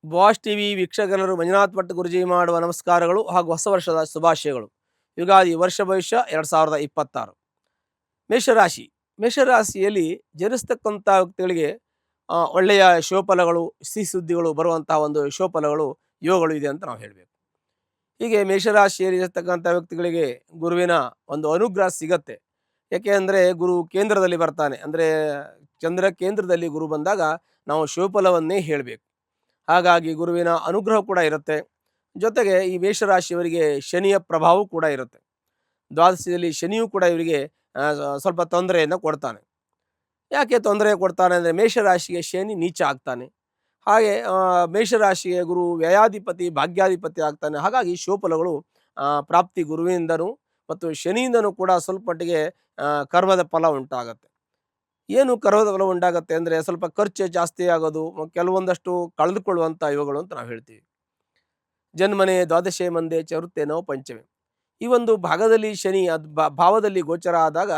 Boss TV ವೀಕ್ಷಕರು ಮಂಜುನಾಥ್ ಭಟ್ ಗುರುಜಿ ಮಾಡುವ ನಮಸ್ಕಾರಗಳು ಹಾಗೂ ಹೊಸ ವರ್ಷದ ಶುಭಾಶಯಗಳು. ಯುಗಾದಿ ವರ್ಷ ಭವಿಷ್ಯ 2026. ಮೇಷರಾಶಿ. ಮೇಷರಾಶಿಯಲ್ಲಿ ಜನಿಸ್ತಕ್ಕಂಥ ವ್ಯಕ್ತಿಗಳಿಗೆ ಒಳ್ಳೆಯ ಶುಭಫಲಗಳು, ಸಿಹಿ ಸುದ್ದಿಗಳು ಬರುವಂತಹ ಒಂದು ಶುಭಫಲಗಳು, ಯೋಗಗಳು ಇದೆ ಅಂತ ನಾವು ಹೇಳಬೇಕು. ಹೀಗೆ ಮೇಷರಾಶಿಯಲ್ಲಿ ಇರತಕ್ಕಂಥ ವ್ಯಕ್ತಿಗಳಿಗೆ ಗುರುವಿನ ಒಂದು ಅನುಗ್ರಹ ಸಿಗತ್ತೆ. ಯಾಕೆ ಅಂದರೆ ಗುರು ಕೇಂದ್ರದಲ್ಲಿ ಬರ್ತಾನೆ. ಅಂದರೆ ಚಂದ್ರ ಕೇಂದ್ರದಲ್ಲಿ ಗುರು ಬಂದಾಗ ನಾವು ಶುಭಫಲವನ್ನೇ ಹೇಳಬೇಕು. ಹಾಗಾಗಿ ಗುರುವಿನ ಅನುಗ್ರಹ ಕೂಡ ಇರುತ್ತೆ. ಜೊತೆಗೆ ಈ ಮೇಷರಾಶಿಯವರಿಗೆ ಶನಿಯ ಪ್ರಭಾವ ಕೂಡ ಇರುತ್ತೆ. ದ್ವಾದಶದಲ್ಲಿ ಶನಿಯೂ ಕೂಡ ಇವರಿಗೆ ಸ್ವಲ್ಪ ತೊಂದರೆಯನ್ನು ಕೊಡ್ತಾನೆ. ಯಾಕೆ ತೊಂದರೆ ಕೊಡ್ತಾನೆ ಅಂದರೆ ಮೇಷರಾಶಿಗೆ ಶನಿ ನೀಚ ಆಗ್ತಾನೆ. ಹಾಗೆ ಮೇಷರಾಶಿಗೆ ಗುರು ವ್ಯಯಾಧಿಪತಿ ಭಾಗ್ಯಾಧಿಪತಿ ಆಗ್ತಾನೆ. ಹಾಗಾಗಿ ಶುಭಫಲಗಳು ಪ್ರಾಪ್ತಿ ಗುರುವಿನಿಂದನೂ ಮತ್ತು ಶನಿಯಿಂದನೂ ಕೂಡ ಸ್ವಲ್ಪ ಮಟ್ಟಿಗೆ ಕರ್ಮದ ಫಲ ಉಂಟಾಗತ್ತೆ. ಏನು ಕರ್ಮದ ಫಲ ಉಂಟಾಗತ್ತೆ ಅಂದರೆ ಸ್ವಲ್ಪ ಖರ್ಚು ಜಾಸ್ತಿ ಆಗೋದು, ಕೆಲವೊಂದಷ್ಟು ಕಳೆದುಕೊಳ್ಳುವಂಥ ಯೋಗಗಳು ಅಂತ ನಾವು ಹೇಳ್ತೀವಿ. ಜನ್ಮನೆ ದ್ವಾದಶೆ ಮಂದೆ ಚರುತ್ತೇನೋ ಪಂಚಮಿ. ಈ ಒಂದು ಭಾಗದಲ್ಲಿ ಶನಿ ಭಾವದಲ್ಲಿ ಗೋಚರ ಆದಾಗ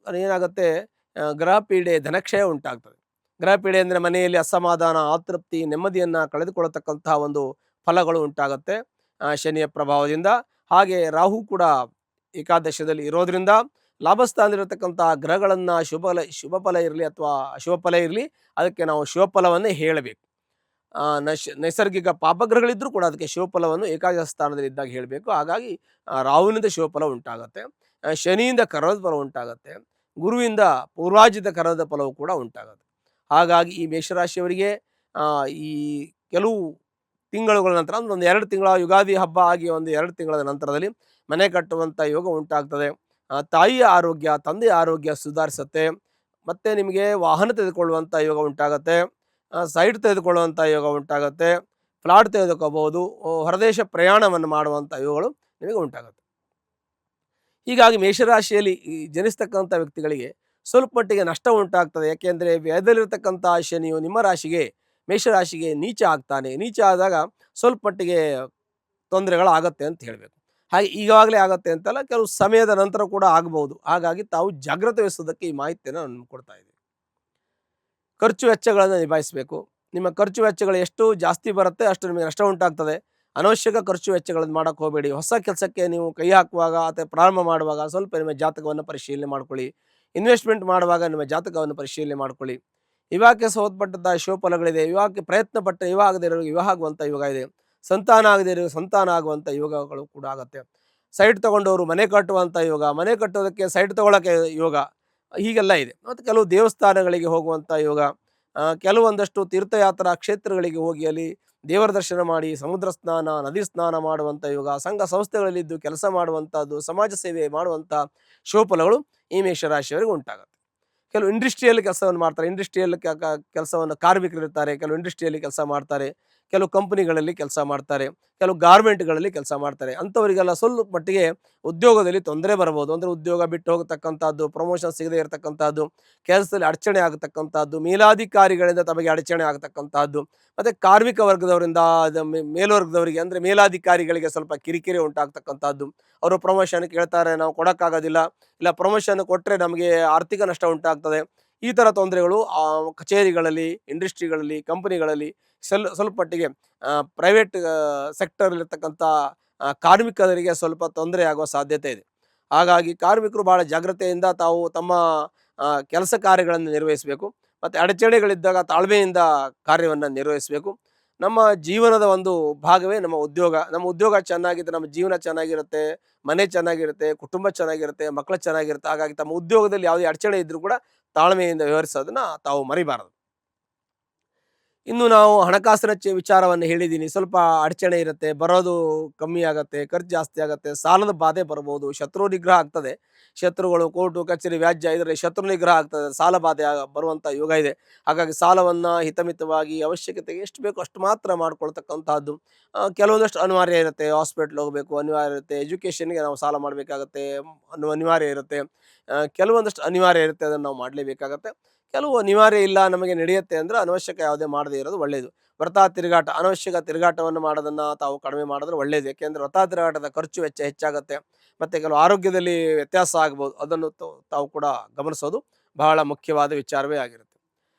ಏನಾಗುತ್ತೆ, ಗ್ರಹ ಪೀಡೆ ಧನಕ್ಷಯ ಉಂಟಾಗ್ತದೆ. ಗ್ರಹ ಪೀಡೆ ಅಂದರೆ ಮನೆಯಲ್ಲಿ ಅಸಮಾಧಾನ, ಅತೃಪ್ತಿ, ನೆಮ್ಮದಿಯನ್ನು ಕಳೆದುಕೊಳ್ಳತಕ್ಕಂತಹ ಒಂದು ಫಲಗಳು ಉಂಟಾಗುತ್ತೆ ಶನಿಯ ಪ್ರಭಾವದಿಂದ. ಹಾಗೆ ರಾಹು ಕೂಡ ಏಕಾದಶದಲ್ಲಿ ಇರೋದ್ರಿಂದ ಲಾಭಸ್ಥಾನದಲ್ಲಿರತಕ್ಕಂಥ ಗ್ರಹಗಳನ್ನು ಶುಭಫಲ ಇರಲಿ ಅಥವಾ ಅಶುಭ ಫಲ ಇರಲಿ, ಅದಕ್ಕೆ ನಾವು ಶುಭಫಲವನ್ನೇ ಹೇಳಬೇಕು. ನೈಸರ್ಗಿಕ ಪಾಪಗ್ರಹಗಳಿದ್ದರೂ ಕೂಡ ಅದಕ್ಕೆ ಶುಭಫಲವನ್ನು ಏಕಾದಶ ಸ್ಥಾನದಲ್ಲಿ ಇದ್ದಾಗ ಹೇಳಬೇಕು. ಹಾಗಾಗಿ ರಾಹುವಿನಿಂದ ಶುಭಫಲ ಉಂಟಾಗತ್ತೆ, ಶನಿಯಿಂದ ಕರ್ಮದ ಫಲ ಉಂಟಾಗತ್ತೆ, ಗುರುವಿಂದ ಪೂರ್ವಾರ್ಜಿತ ಕರ್ಮದ ಫಲವು ಕೂಡ ಉಂಟಾಗುತ್ತೆ. ಹಾಗಾಗಿ ಈ ಮೇಷರಾಶಿಯವರಿಗೆ ಈ ಕೆಲವು ತಿಂಗಳುಗಳ ನಂತರ ಅಂದ್ರೆ ಒಂದು 2 ತಿಂಗಳ ಯುಗಾದಿ ಹಬ್ಬ ಆಗಿ ಒಂದು 2 ತಿಂಗಳ ನಂತರದಲ್ಲಿ ಮನೆ ಕಟ್ಟುವಂಥ ಯೋಗ ಉಂಟಾಗ್ತದೆ. ತಾಯಿಯ ಆರೋಗ್ಯ, ತಂದೆಯ ಆರೋಗ್ಯ ಸುಧಾರಿಸುತ್ತೆ. ಮತ್ತು ನಿಮಗೆ ವಾಹನ ತೆಗೆದುಕೊಳ್ಳುವಂಥ ಯೋಗ ಉಂಟಾಗತ್ತೆ, ಸೈಟ್ ತೆಗೆದುಕೊಳ್ಳುವಂಥ ಯೋಗ ಉಂಟಾಗತ್ತೆ, ಫ್ಲಾಟ್ ತೆಗೆದುಕೋಬಹುದು, ಹೊರದೇಶ ಪ್ರಯಾಣವನ್ನು ಮಾಡುವಂಥ ಯೋಗಗಳು ನಿಮಗೆ ಉಂಟಾಗುತ್ತೆ. ಹೀಗಾಗಿ ಮೇಷರಾಶಿಯಲ್ಲಿ ಈ ಜನಿಸ್ತಕ್ಕಂಥ ವ್ಯಕ್ತಿಗಳಿಗೆ ಸ್ವಲ್ಪ ಮಟ್ಟಿಗೆ ನಷ್ಟ ಉಂಟಾಗ್ತದೆ. ಯಾಕೆಂದರೆ ವ್ಯಯದಲ್ಲಿರ್ತಕ್ಕಂಥ ಶನಿಯು ನಿಮ್ಮ ರಾಶಿಗೆ, ಮೇಷರಾಶಿಗೆ ನೀಚ ಆಗ್ತಾನೆ. ನೀಚ ಆದಾಗ ಸ್ವಲ್ಪ ಮಟ್ಟಿಗೆ ತೊಂದರೆಗಳಾಗತ್ತೆ ಅಂತ ಹೇಳಬೇಕು. ಹಾಗೆ ಈಗಾಗಲೇ ಆಗತ್ತೆ ಅಂತಲ್ಲ, ಕೆಲವು ಸಮಯದ ನಂತರ ಕೂಡ ಆಗಬಹುದು. ಹಾಗಾಗಿ ತಾವು ಜಾಗ್ರತೆ ವಹಿಸೋದಕ್ಕೆ ಈ ಮಾಹಿತಿಯನ್ನು ನಾನು ಕೊಡ್ತಾ ಇದ್ದೀನಿ. ಖರ್ಚು ವೆಚ್ಚಗಳನ್ನು ನಿಭಾಯಿಸಬೇಕು. ನಿಮ್ಮ ಖರ್ಚು ವೆಚ್ಚಗಳು ಎಷ್ಟು ಜಾಸ್ತಿ ಬರುತ್ತೆ ಅಷ್ಟು ನಿಮಗೆ ನಷ್ಟ ಉಂಟಾಗ್ತದೆ. ಅನವಶ್ಯಕ ಖರ್ಚು ವೆಚ್ಚಗಳನ್ನು ಮಾಡೋಕ್ಕೆ ಹೋಗಬೇಡಿ. ಹೊಸ ಕೆಲಸಕ್ಕೆ ನೀವು ಕೈ ಹಾಕುವಾಗ ಅಥವಾ ಪ್ರಾರಂಭ ಮಾಡುವಾಗ ಸ್ವಲ್ಪ ನಿಮ್ಮ ಜಾತಕವನ್ನು ಪರಿಶೀಲನೆ ಮಾಡ್ಕೊಳ್ಳಿ. ಇನ್ವೆಸ್ಟ್ಮೆಂಟ್ ಮಾಡುವಾಗ ನಿಮ್ಮ ಜಾತಕವನ್ನು ಪರಿಶೀಲನೆ ಮಾಡ್ಕೊಳ್ಳಿ. ವಿವಾಹಕ್ಕೆ ಸಂಬಂಧಪಟ್ಟಂಥ ಶುಭಫಲಗಳಿದೆ. ವಿವಾಹಕ್ಕೆ ಪ್ರಯತ್ನ ಪಟ್ಟ ವಿವಾಹ ಆಗದೇ ಇರೋ ವಿವಾಹ ಆಗುವಂಥ ಯೋಗ ಇದೆ. ಸಂತಾನ ಆಗದೇ ಇರೋ ಸಂತಾನ ಆಗುವಂಥ ಯೋಗಗಳು ಕೂಡ ಆಗುತ್ತೆ. ಸೈಟ್ ತೊಗೊಂಡವರು ಮನೆ ಕಟ್ಟುವಂಥ ಯೋಗ, ಮನೆ ಕಟ್ಟೋದಕ್ಕೆ ಸೈಟ್ ತೊಗೊಳಕ್ಕೆ ಯೋಗ, ಹೀಗೆಲ್ಲ ಇದೆ. ಮತ್ತು ಕೆಲವು ದೇವಸ್ಥಾನಗಳಿಗೆ ಹೋಗುವಂಥ ಯೋಗ, ಕೆಲವೊಂದಷ್ಟು ತೀರ್ಥಯಾತ್ರಾ ಕ್ಷೇತ್ರಗಳಿಗೆ ಹೋಗಿ ಅಲ್ಲಿ ದೇವರ ದರ್ಶನ ಮಾಡಿ, ಸಮುದ್ರ ಸ್ನಾನ, ನದಿ ಸ್ನಾನ ಮಾಡುವಂಥ ಯೋಗ, ಸಂಘ ಸಂಸ್ಥೆಗಳಲ್ಲಿದ್ದು ಕೆಲಸ ಮಾಡುವಂಥದ್ದು, ಸಮಾಜ ಸೇವೆ ಮಾಡುವಂಥ ಶುಭಫಲಗಳು ಈ ಮೇಷರಾಶಿಯವರಿಗೆ ಉಂಟಾಗುತ್ತೆ. ಕೆಲವು ಇಂಡಸ್ಟ್ರಿಯಲ್ಲಿ ಕೆಲಸವನ್ನು ಮಾಡ್ತಾರೆ. ಇಂಡಸ್ಟ್ರಿಯಲ್ಲಿ ಕೆಲಸವನ್ನು ಕಾರ್ಮಿಕರಿರ್ತಾರೆ, ಕೆಲವು ಇಂಡಸ್ಟ್ರಿಯಲ್ಲಿ ಕೆಲಸ ಮಾಡ್ತಾರೆ, ಕೆಲವು ಕಂಪನಿಗಳಲ್ಲಿ ಕೆಲಸ ಮಾಡ್ತಾರೆ, ಕೆಲವು ಗಾರ್ಮೆಂಟ್ಗಳಲ್ಲಿ ಕೆಲಸ ಮಾಡ್ತಾರೆ. ಅಂಥವರಿಗೆಲ್ಲ ಸ್ವಲ್ಪ ಮಟ್ಟಿಗೆ ಉದ್ಯೋಗದಲ್ಲಿ ತೊಂದರೆ ಬರ್ಬೋದು. ಅಂದರೆ ಉದ್ಯೋಗ ಬಿಟ್ಟು ಹೋಗತಕ್ಕಂಥದ್ದು, ಪ್ರಮೋಷನ್ ಸಿಗದೇ ಇರತಕ್ಕಂಥದ್ದು, ಕೆಲಸದಲ್ಲಿ ಅಡಚಣೆ ಆಗತಕ್ಕಂಥದ್ದು, ಮೇಲಾಧಿಕಾರಿಗಳಿಂದ ತಮಗೆ ಅಡಚಣೆ ಆಗತಕ್ಕಂಥದ್ದು, ಮತ್ತು ಕಾರ್ಮಿಕ ವರ್ಗದವರಿಂದ ಮೇಲ್ವರ್ಗದವರಿಗೆ ಅಂದರೆ ಮೇಲಾಧಿಕಾರಿಗಳಿಗೆ ಸ್ವಲ್ಪ ಕಿರಿಕಿರಿ ಉಂಟಾಗ್ತಕ್ಕಂಥದ್ದು. ಅವರು ಪ್ರಮೋಷನ್ ಕೇಳ್ತಾರೆ, ನಾವು ಕೊಡೋಕ್ಕಾಗೋದಿಲ್ಲ, ಇಲ್ಲ ಪ್ರಮೋಷನ್ ಕೊಟ್ಟರೆ ನಮಗೆ ಆರ್ಥಿಕ ನಷ್ಟ ಉಂಟಾಗ್ತದೆ. ಈ ಥರ ತೊಂದರೆಗಳು ಕಚೇರಿಗಳಲ್ಲಿ, ಇಂಡಸ್ಟ್ರಿಗಳಲ್ಲಿ, ಕಂಪನಿಗಳಲ್ಲಿ ಸ್ವಲ್ಪ ಮಟ್ಟಿಗೆ ಪ್ರೈವೇಟ್ ಸೆಕ್ಟರ್ಲಿರ್ತಕ್ಕಂಥ ಕಾರ್ಮಿಕರಿಗೆ ಸ್ವಲ್ಪ ತೊಂದರೆ ಆಗುವ ಸಾಧ್ಯತೆ ಇದೆ. ಹಾಗಾಗಿ ಕಾರ್ಮಿಕರು ಭಾಳ ಜಾಗ್ರತೆಯಿಂದ ತಾವು ತಮ್ಮ ಕೆಲಸ ಕಾರ್ಯಗಳನ್ನು ನಿರ್ವಹಿಸಬೇಕು. ಮತ್ತು ಅಡಚಣೆಗಳಿದ್ದಾಗ ತಾಳ್ಮೆಯಿಂದ ಕಾರ್ಯವನ್ನು ನಿರ್ವಹಿಸಬೇಕು. ನಮ್ಮ ಜೀವನದ ಒಂದು ಭಾಗವೇ ನಮ್ಮ ಉದ್ಯೋಗ. ನಮ್ಮ ಉದ್ಯೋಗ ಚೆನ್ನಾಗಿದ್ದರೆ ನಮ್ಮ ಜೀವನ ಚೆನ್ನಾಗಿರುತ್ತೆ, ಮನೆ ಚೆನ್ನಾಗಿರುತ್ತೆ, ಕುಟುಂಬ ಚೆನ್ನಾಗಿರುತ್ತೆ, ಮಕ್ಕಳು ಚೆನ್ನಾಗಿರುತ್ತೆ. ಹಾಗಾಗಿ ತಮ್ಮ ಉದ್ಯೋಗದಲ್ಲಿ ಯಾವುದೇ ಅಡಚಣೆ ಇದ್ದರೂ ಕೂಡ ತಾಳ್ಮೆಯಿಂದ ವ್ಯವಹರಿಸೋದನ್ನು ತಾವು ಮರಿಬಾರದು. ಇನ್ನು ನಾವು ಹಣಕಾಸಿನ ವಿಚಾರವನ್ನು ಹೇಳಿದ್ದೀನಿ. ಸ್ವಲ್ಪ ಅಡಚಣೆ ಇರುತ್ತೆ, ಬರೋದು ಕಮ್ಮಿ ಆಗುತ್ತೆ, ಖರ್ಚು ಜಾಸ್ತಿ ಆಗುತ್ತೆ, ಸಾಲದ ಬಾಧೆ ಬರ್ಬೋದು, ಶತ್ರು ನಿಗ್ರಹ ಆಗ್ತದೆ. ಶತ್ರುಗಳು, ಕೋರ್ಟು ಕಚೇರಿ, ವ್ಯಾಜ್ಯ ಇದರಲ್ಲಿ ಶತ್ರು ನಿಗ್ರಹ ಆಗ್ತದೆ, ಸಾಲ ಬಾಧೆ ಬರುವಂಥ ಯೋಗ ಇದೆ. ಹಾಗಾಗಿ ಸಾಲವನ್ನು ಹಿತಮಿತವಾಗಿ ಅವಶ್ಯಕತೆಗೆ ಎಷ್ಟು ಬೇಕೋ ಅಷ್ಟು ಮಾತ್ರ ಮಾಡ್ಕೊಳ್ತಕ್ಕಂಥದ್ದು. ಕೆಲವೊಂದಷ್ಟು ಅನಿವಾರ್ಯ ಇರುತ್ತೆ, ಹಾಸ್ಪಿಟ್ಲ್ ಹೋಗಬೇಕು ಅನಿವಾರ್ಯ ಇರುತ್ತೆ, ಎಜುಕೇಷನ್ಗೆ ನಾವು ಸಾಲ ಮಾಡಬೇಕಾಗತ್ತೆ ಅನಿವಾರ್ಯ ಇರುತ್ತೆ, ಕೆಲವೊಂದಷ್ಟು ಅನಿವಾರ್ಯ ಇರುತ್ತೆ, ಅದನ್ನು ನಾವು ಮಾಡಲೇಬೇಕಾಗತ್ತೆ. ಕೆಲವು ಅನಿವಾರ್ಯ ಇಲ್ಲ, ನಮಗೆ ನಡೆಯುತ್ತೆ ಅಂದರೆ ಅನವಶ್ಯಕ ಯಾವುದೇ ಮಾಡದೇ ಇರೋದು ಒಳ್ಳೆಯದು. ವ್ರತ ತಿರುಗಾಟ, ಅನವಶ್ಯಕ ತಿರುಗಾಟವನ್ನು ಮಾಡೋದನ್ನು ತಾವು ಕಡಿಮೆ ಮಾಡಿದ್ರೆ ಒಳ್ಳೆಯದು. ಯಾಕೆಂದರೆ ವ್ರತ ತಿರುಗಾಟದ ಖರ್ಚು ವೆಚ್ಚ ಹೆಚ್ಚಾಗುತ್ತೆ, ಮತ್ತು ಕೆಲವು ಆರೋಗ್ಯದಲ್ಲಿ ವ್ಯತ್ಯಾಸ ಆಗ್ಬೋದು. ಅದನ್ನು ತಾವು ಕೂಡ ಗಮನಿಸೋದು ಬಹಳ ಮುಖ್ಯವಾದ ವಿಚಾರವೇ ಆಗಿರುತ್ತೆ.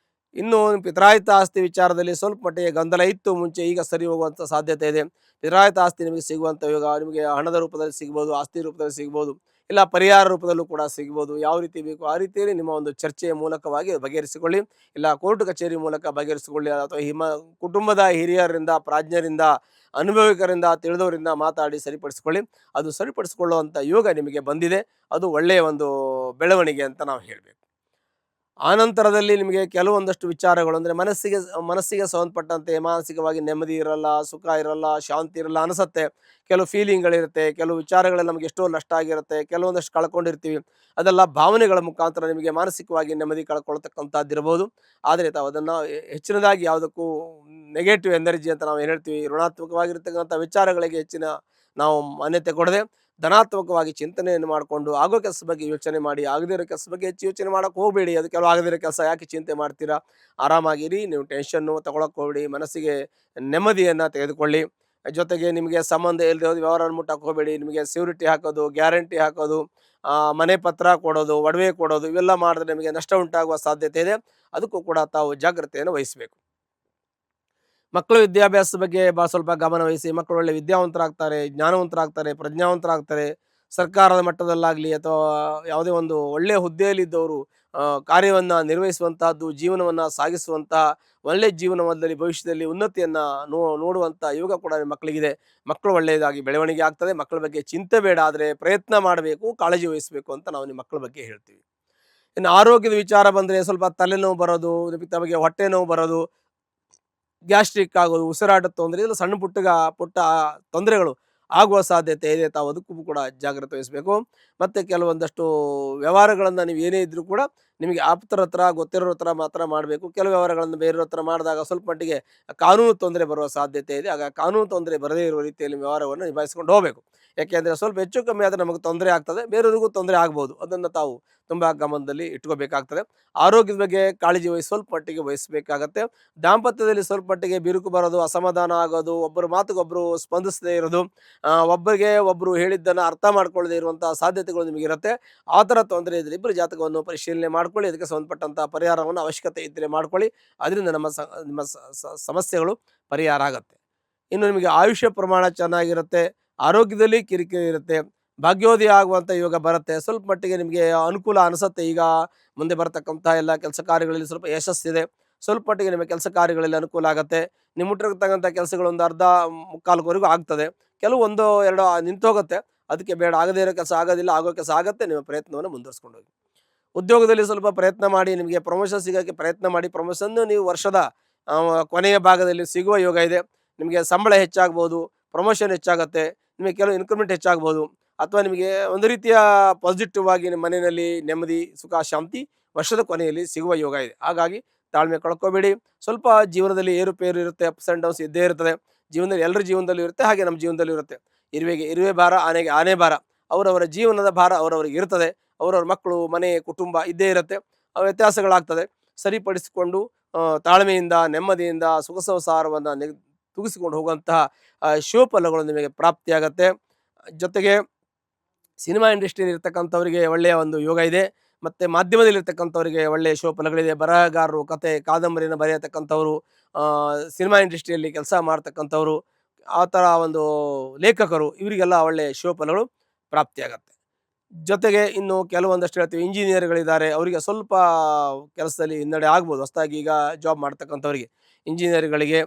ಇನ್ನು ಪಿತ್ರಾಯಿತ ಆಸ್ತಿ ವಿಚಾರದಲ್ಲಿ ಸ್ವಲ್ಪ ಮಟ್ಟಿಗೆ ಗೊಂದಲ ಇತ್ತು ಮುಂಚೆ, ಈಗ ಸರಿ ಹೋಗುವಂಥ ಸಾಧ್ಯತೆ ಇದೆ. ಪಿತ್ರಾಯಿತ ಆಸ್ತಿ ನಿಮಗೆ ಸಿಗುವಂಥ ಯೋಗ, ನಿಮಗೆ ಹಣದ ರೂಪದಲ್ಲಿ ಸಿಗ್ಬೋದು, ಆಸ್ತಿ ರೂಪದಲ್ಲಿ ಸಿಗ್ಬೋದು, ಇಲ್ಲ ಪರಿಹಾರ ರೂಪದಲ್ಲೂ ಕೂಡ ಸಿಗ್ಬೋದು. ಯಾವ ರೀತಿ ಬೇಕು ಆ ರೀತಿಯಲ್ಲಿ ನಿಮ್ಮ ಒಂದು ಚರ್ಚೆಯ ಮೂಲಕವಾಗಿ ಬಗೆಹರಿಸಿಕೊಳ್ಳಿ, ಇಲ್ಲ ಕೋರ್ಟ್ ಕಚೇರಿ ಮೂಲಕ ಬಗೆಹರಿಸಿಕೊಳ್ಳಿ, ಅಥವಾ ಕುಟುಂಬದ ಹಿರಿಯರಿಂದ, ಪ್ರಾಜ್ಞರಿಂದ, ಅನುಭವಿಕರಿಂದ, ತಿಳಿದವರಿಂದ ಮಾತಾಡಿ ಸರಿಪಡಿಸಿಕೊಳ್ಳಿ. ಅದು ಸರಿಪಡಿಸಿಕೊಳ್ಳುವಂಥ ಯೋಗ ನಿಮಗೆ ಬಂದಿದೆ. ಅದು ಒಳ್ಳೆಯ ಒಂದು ಬೆಳವಣಿಗೆ ಅಂತ ನಾವು ಹೇಳಬೇಕು. ಆನಂತರದಲ್ಲಿ ನಿಮಗೆ ಕೆಲವೊಂದಷ್ಟು ವಿಚಾರಗಳು ಅಂದರೆ ಮನಸ್ಸಿಗೆ ಸಂಬಂಧಪಟ್ಟಂತೆ ಮಾನಸಿಕವಾಗಿ ನೆಮ್ಮದಿ ಇರಲ್ಲ, ಸುಖ ಇರಲ್ಲ, ಶಾಂತಿ ಇರಲ್ಲ ಅನಿಸುತ್ತೆ. ಕೆಲವು ಫೀಲಿಂಗ್ಗಳಿರುತ್ತೆ, ಕೆಲವು ವಿಚಾರಗಳಲ್ಲಿ ನಮಗೆ ಎಷ್ಟೋ ನಷ್ಟ ಆಗಿರುತ್ತೆ, ಕೆಲವೊಂದಷ್ಟು ಕಳ್ಕೊಂಡಿರ್ತೀವಿ. ಅದೆಲ್ಲ ಭಾವನೆಗಳ ಮುಖಾಂತರ ನಿಮಗೆ ಮಾನಸಿಕವಾಗಿ ನೆಮ್ಮದಿ ಕಳ್ಕೊಳ್ತಕ್ಕಂಥದ್ದಿರ್ಬೋದು. ಆದರೆ ತಾವು ಅದನ್ನು ಹೆಚ್ಚಿನದಾಗಿ ಯಾವುದಕ್ಕೂ ನೆಗೆಟಿವ್ ಎನರ್ಜಿ ಅಂತ ನಾವು ಏನು ಹೇಳ್ತೀವಿ, ಋಣಾತ್ಮಕವಾಗಿರ್ತಕ್ಕಂಥ ವಿಚಾರಗಳಿಗೆ ಹೆಚ್ಚಿನ ನಾವು ಮಾನ್ಯತೆ ಕೊಡದೆ ಧನಾತ್ಮಕವಾಗಿ ಚಿಂತನೆಯನ್ನು ಮಾಡಿಕೊಂಡು ಆಗೋ ಕೆಲಸ ಬಗ್ಗೆ ಯೋಚನೆ ಮಾಡಿ, ಆಗದೇ ಇರೋ ಕೆಲಸ ಬಗ್ಗೆ ಹೆಚ್ಚು ಯೋಚನೆ ಮಾಡೋಕೆ ಹೋಗಬೇಡಿ. ಅದು ಕೆಲವು ಆಗದೇ ಇರೋ ಕೆಲಸ ಯಾಕೆ ಚಿಂತೆ ಮಾಡ್ತೀರಾ, ಆರಾಮಾಗಿರಿ, ನೀವು ಟೆನ್ಷನ್ನು ತಗೊಳಕ್ಕೆ ಹೋಗಬೇಡಿ, ಮನಸ್ಸಿಗೆ ನೆಮ್ಮದಿಯನ್ನು ತೆಗೆದುಕೊಳ್ಳಿ. ಜೊತೆಗೆ ನಿಮಗೆ ಸಂಬಂಧ ಇಲ್ಲದೆ ಹೋದ ವ್ಯವಹಾರವನ್ನು ಮುಟ್ಟಕ್ಕೆ ಹೋಗಬೇಡಿ. ನಿಮಗೆ ಸೆಕ್ಯೂರಿಟಿ ಹಾಕೋದು, ಗ್ಯಾರಂಟಿ ಹಾಕೋದು, ಮನೆ ಪತ್ರ ಕೊಡೋದು, ಒಡವೆ ಕೊಡೋದು, ಇವೆಲ್ಲ ಮಾಡಿದ್ರೆ ನಿಮಗೆ ನಷ್ಟ ಉಂಟಾಗುವ ಸಾಧ್ಯತೆ ಇದೆ. ಅದಕ್ಕೂ ಕೂಡ ತಾವು ಜಾಗ್ರತೆಯನ್ನು ವಹಿಸಬೇಕು. ಮಕ್ಕಳು ವಿದ್ಯಾಭ್ಯಾಸದ ಬಗ್ಗೆ ಭಾಳ ಸ್ವಲ್ಪ ಗಮನ ವಹಿಸಿ. ಮಕ್ಕಳು ಒಳ್ಳೆ ವಿದ್ಯಾವಂತರಾಗ್ತಾರೆ, ಜ್ಞಾನವಂತರಾಗ್ತಾರೆ, ಪ್ರಜ್ಞಾವಂತರಾಗ್ತಾರೆ. ಸರ್ಕಾರದ ಮಟ್ಟದಲ್ಲಾಗಲಿ ಅಥವಾ ಯಾವುದೇ ಒಂದು ಒಳ್ಳೆಯ ಹುದ್ದೆಯಲ್ಲಿದ್ದವರು ಕಾರ್ಯವನ್ನು ನಿರ್ವಹಿಸುವಂತಹದ್ದು, ಜೀವನವನ್ನು ಸಾಗಿಸುವಂತಹ ಒಳ್ಳೆಯ ಜೀವನದಲ್ಲಿ ಭವಿಷ್ಯದಲ್ಲಿ ಉನ್ನತಿಯನ್ನು ನೋಡುವಂಥ ಯೋಗ ಕೂಡ ಮಕ್ಕಳಿಗಿದೆ. ಮಕ್ಕಳು ಒಳ್ಳೆಯದಾಗಿ ಬೆಳವಣಿಗೆ ಆಗ್ತದೆ. ಮಕ್ಕಳ ಬಗ್ಗೆ ಚಿಂತೆ ಬೇಡ, ಆದರೆ ಪ್ರಯತ್ನ ಮಾಡಬೇಕು, ಕಾಳಜಿ ವಹಿಸಬೇಕು ಅಂತ ನಾವು ನಿಮ್ಮ ಮಕ್ಕಳ ಬಗ್ಗೆ ಹೇಳ್ತೀವಿ. ಇನ್ನು ಆರೋಗ್ಯದ ವಿಚಾರ ಬಂದರೆ ಸ್ವಲ್ಪ ತಲೆನೋವು ಬರೋದು, ತಮಗೆ ಹೊಟ್ಟೆ ನೋವು ಬರೋದು, ಗ್ಯಾಸ್ಟ್ರಿಕ್ ಆಗೋದು, ಉಸಿರಾಟದ ತೊಂದರೆ, ಇಲ್ಲ ಸಣ್ಣ ಪುಟ್ಟ ತೊಂದರೆಗಳು ಆಗುವ ಸಾಧ್ಯತೆ ಇದೆ. ತಾವು ಅದಕ್ಕೂ ಕೂಡ ಜಾಗ್ರತೆ ವಹಿಸಬೇಕು. ಮತ್ತು ಕೆಲವೊಂದಷ್ಟು ವ್ಯವಹಾರಗಳನ್ನು ನೀವು ಏನೇ ಇದ್ದರೂ ಕೂಡ ನಿಮಗೆ ಆಪ್ತರ ಹತ್ರ, ಗೊತ್ತಿರೋ ಹತ್ರ ಮಾತ್ರ ಮಾಡಬೇಕು. ಕೆಲವು ವ್ಯವಹಾರಗಳನ್ನು ಬೇರೆಯವ್ರ ಹತ್ರ ಮಾಡಿದಾಗ ಸ್ವಲ್ಪ ಮಟ್ಟಿಗೆ ಕಾನೂನು ತೊಂದರೆ ಬರುವ ಸಾಧ್ಯತೆ ಇದೆ. ಆಗ ಕಾನೂನು ತೊಂದರೆ ಬರದೇ ಇರುವ ರೀತಿಯಲ್ಲಿ ವ್ಯವಹಾರವನ್ನು ನಿಭಾಯಿಸ್ಕೊಂಡು ಹೋಗಬೇಕು. ಯಾಕೆಂದರೆ ಸ್ವಲ್ಪ ಹೆಚ್ಚು ಕಮ್ಮಿ ಆದರೆ ನಮಗೆ ತೊಂದರೆ ಆಗ್ತದೆ, ಬೇರೆಯವ್ರಿಗೂ ತೊಂದರೆ ಆಗ್ಬೋದು. ಅದನ್ನು ತಾವು ತುಂಬ ಗಮನದಲ್ಲಿ ಇಟ್ಕೋಬೇಕಾಗ್ತದೆ. ಆರೋಗ್ಯದ ಬಗ್ಗೆ ಕಾಳಜಿ ಸ್ವಲ್ಪ ಮಟ್ಟಿಗೆ ವಹಿಸಬೇಕಾಗತ್ತೆ. ದಾಂಪತ್ಯದಲ್ಲಿ ಸ್ವಲ್ಪ ಮಟ್ಟಿಗೆ ಬಿರುಕು ಬರೋದು, ಅಸಮಾಧಾನ ಆಗೋದು, ಒಬ್ಬರ ಮಾತಿಗೊಬ್ಬರು ಸ್ಪಂದಿಸದೇ ಇರೋದು, ಒಬ್ಬರಿಗೆ ಒಬ್ಬರು ಹೇಳಿದ್ದನ್ನು ಅರ್ಥ ಮಾಡ್ಕೊಳ್ಳದೇ ಇರುವಂಥ ಸಾಧ್ಯತೆಗಳು ನಿಮಗಿರುತ್ತೆ. ಆ ಥರ ತೊಂದರೆ ಇದ್ದರೆ ಇಬ್ಬರು ಜಾತಕವನ್ನು ಪರಿಶೀಲನೆ ಮಾಡ್ಕೊಳ್ಳಿ. ಅದಕ್ಕೆ ಸಂಬಂಧಪಟ್ಟಂಥ ಪರಿಹಾರವನ್ನು ಅವಶ್ಯಕತೆ ಇದ್ದರೆ ಮಾಡ್ಕೊಳ್ಳಿ. ಅದರಿಂದ ನಿಮ್ಮ ಸಮಸ್ಯೆಗಳು ಪರಿಹಾರ ಆಗುತ್ತೆ. ಇನ್ನು ನಿಮಗೆ ಆಯುಷ್ಯ ಪ್ರಮಾಣ ಚೆನ್ನಾಗಿರುತ್ತೆ, ಆರೋಗ್ಯದಲ್ಲಿ ಕಿರಿಕಿರಿ ಇರುತ್ತೆ, ಭಾಗ್ಯೋದಯ ಆಗುವಂಥ ಯೋಗ ಬರುತ್ತೆ. ಸ್ವಲ್ಪ ಮಟ್ಟಿಗೆ ನಿಮಗೆ ಅನುಕೂಲ ಅನಿಸುತ್ತೆ. ಈಗ ಮುಂದೆ ಬರತಕ್ಕಂಥ ಎಲ್ಲ ಕೆಲಸ ಕಾರ್ಯಗಳಲ್ಲಿ ಸ್ವಲ್ಪ ಯಶಸ್ಸಿದೆ. ಸ್ವಲ್ಪ ಮಟ್ಟಿಗೆ ನಿಮ್ಮ ಕೆಲಸ ಕಾರ್ಯಗಳಲ್ಲಿ ಅನುಕೂಲ ಆಗುತ್ತೆ. ನೀವು ಮುಟ್ಟಿರ್ತಕ್ಕಂಥ ಕೆಲಸಗಳು ಒಂದು ಅರ್ಧ ಮುಕ್ಕಾಲ್ವರೆಗೂ ಆಗ್ತದೆ. ಕೆಲವು 1-2 ನಿಂತೋಗುತ್ತೆ. ಅದಕ್ಕೆ ಬೇಡ, ಆಗದೇ ಇರೋ ಕೆಲಸ ಆಗೋದಿಲ್ಲ, ಆಗೋ ಕೆಲಸ ಆಗುತ್ತೆ. ನಿಮ್ಮ ಪ್ರಯತ್ನವನ್ನು ಮುಂದುವರಿಸ್ಕೊಂಡು ಹೋಗಿ. ಉದ್ಯೋಗದಲ್ಲಿ ಸ್ವಲ್ಪ ಪ್ರಯತ್ನ ಮಾಡಿ, ನಿಮಗೆ ಪ್ರಮೋಷನ್ ಸಿಗೋಕ್ಕೆ ಪ್ರಯತ್ನ ಮಾಡಿ. ಪ್ರಮೋಷನ್ನು ನೀವು ವರ್ಷದ ಕೊನೆಯ ಭಾಗದಲ್ಲಿ ಸಿಗುವ ಯೋಗ ಇದೆ. ನಿಮಗೆ ಸಂಬಳ ಹೆಚ್ಚಾಗ್ಬೋದು, ಪ್ರಮೋಷನ್ ಹೆಚ್ಚಾಗುತ್ತೆ, ನಿಮಗೆ ಕೆಲವು ಇನ್ಕ್ರಿಮೆಂಟ್ ಹೆಚ್ಚಾಗ್ಬೋದು, ಅಥವಾ ನಿಮಗೆ ಒಂದು ರೀತಿಯ ಪಾಸಿಟಿವ್ ಆಗಿ ನಿಮ್ಮ ಮನೆಯಲ್ಲಿ ನೆಮ್ಮದಿ, ಸುಖ, ಶಾಂತಿ ವರ್ಷದ ಕೊನೆಯಲ್ಲಿ ಸಿಗುವ ಯೋಗ ಇದೆ. ಹಾಗಾಗಿ ತಾಳ್ಮೆ ಕಳ್ಕೊಬೇಡಿ. ಸ್ವಲ್ಪ ಜೀವನದಲ್ಲಿ ಏರುಪೇರು ಇರುತ್ತೆ, ಅಪ್ಸ್ ಆ್ಯಂಡ್ ಡೌನ್ಸ್ ಇದ್ದೇ ಇರ್ತದೆ. ಜೀವನದಲ್ಲಿ ಎಲ್ಲರ ಜೀವನದಲ್ಲೂ ಇರುತ್ತೆ, ಹಾಗೆ ನಮ್ಮ ಜೀವನದಲ್ಲೂ ಇರುತ್ತೆ. ಇರುವೆಗೆ ಇರುವೆ ಭಾರ, ಆನೆಗೆ ಆನೆ ಭಾರ. ಅವರವರ ಜೀವನದ ಭಾರ ಅವರವರಿಗೆ ಇರ್ತದೆ. ಅವರವ್ರ ಮಕ್ಕಳು, ಮನೆ, ಕುಟುಂಬ ಇದ್ದೇ ಇರುತ್ತೆ. ವ್ಯತ್ಯಾಸಗಳಾಗ್ತದೆ. ಸರಿಪಡಿಸಿಕೊಂಡು ತಾಳ್ಮೆಯಿಂದ, ನೆಮ್ಮದಿಯಿಂದ ಸುಖ ಸಂಸಾರವನ್ನು ತುಗಿಸಿಕೊಂಡು ಹೋಗುವಂತಹ ಶುಭಫಲಗಳು ನಿಮಗೆ ಪ್ರಾಪ್ತಿಯಾಗತ್ತೆ. ಜೊತೆಗೆ ಸಿನಿಮಾ ಇಂಡಸ್ಟ್ರಿಯಲ್ಲಿ ಇರ್ತಕ್ಕಂಥವರಿಗೆ ಒಳ್ಳೆಯ ಒಂದು ಯೋಗ ಇದೆ. ಮತ್ತು ಮಾಧ್ಯಮದಲ್ಲಿರ್ತಕ್ಕಂಥವರಿಗೆ ಒಳ್ಳೆಯ ಶುಭಫಲಗಳಿದೆ. ಬರಹಗಾರರು, ಕತೆ, ಕಾದಂಬರಿಯನ್ನು ಬರೆಯತಕ್ಕಂಥವರು, ಸಿನಿಮಾ ಇಂಡಸ್ಟ್ರಿಯಲ್ಲಿ ಕೆಲಸ ಮಾಡ್ತಕ್ಕಂಥವರು, ಆ ಥರ ಒಂದು ಲೇಖಕರು, ಇವರಿಗೆಲ್ಲ ಒಳ್ಳೆಯ ಶುಭಫಲಗಳು ಪ್ರಾಪ್ತಿಯಾಗತ್ತೆ. ಜೊತೆಗೆ ಇನ್ನು ಕೆಲವೊಂದಷ್ಟು ಹೇಳ್ತೀವಿ, ಇಂಜಿನಿಯರ್ಗಳಿದ್ದಾರೆ, ಅವರಿಗೆ ಸ್ವಲ್ಪ ಕೆಲಸದಲ್ಲಿ ಹಿನ್ನಡೆ ಆಗ್ಬೋದು. ಹೊಸದಾಗಿ ಈಗ ಜಾಬ್ ಮಾಡ್ತಕ್ಕಂಥವ್ರಿಗೆ, ಇಂಜಿನಿಯರ್ಗಳಿಗೆ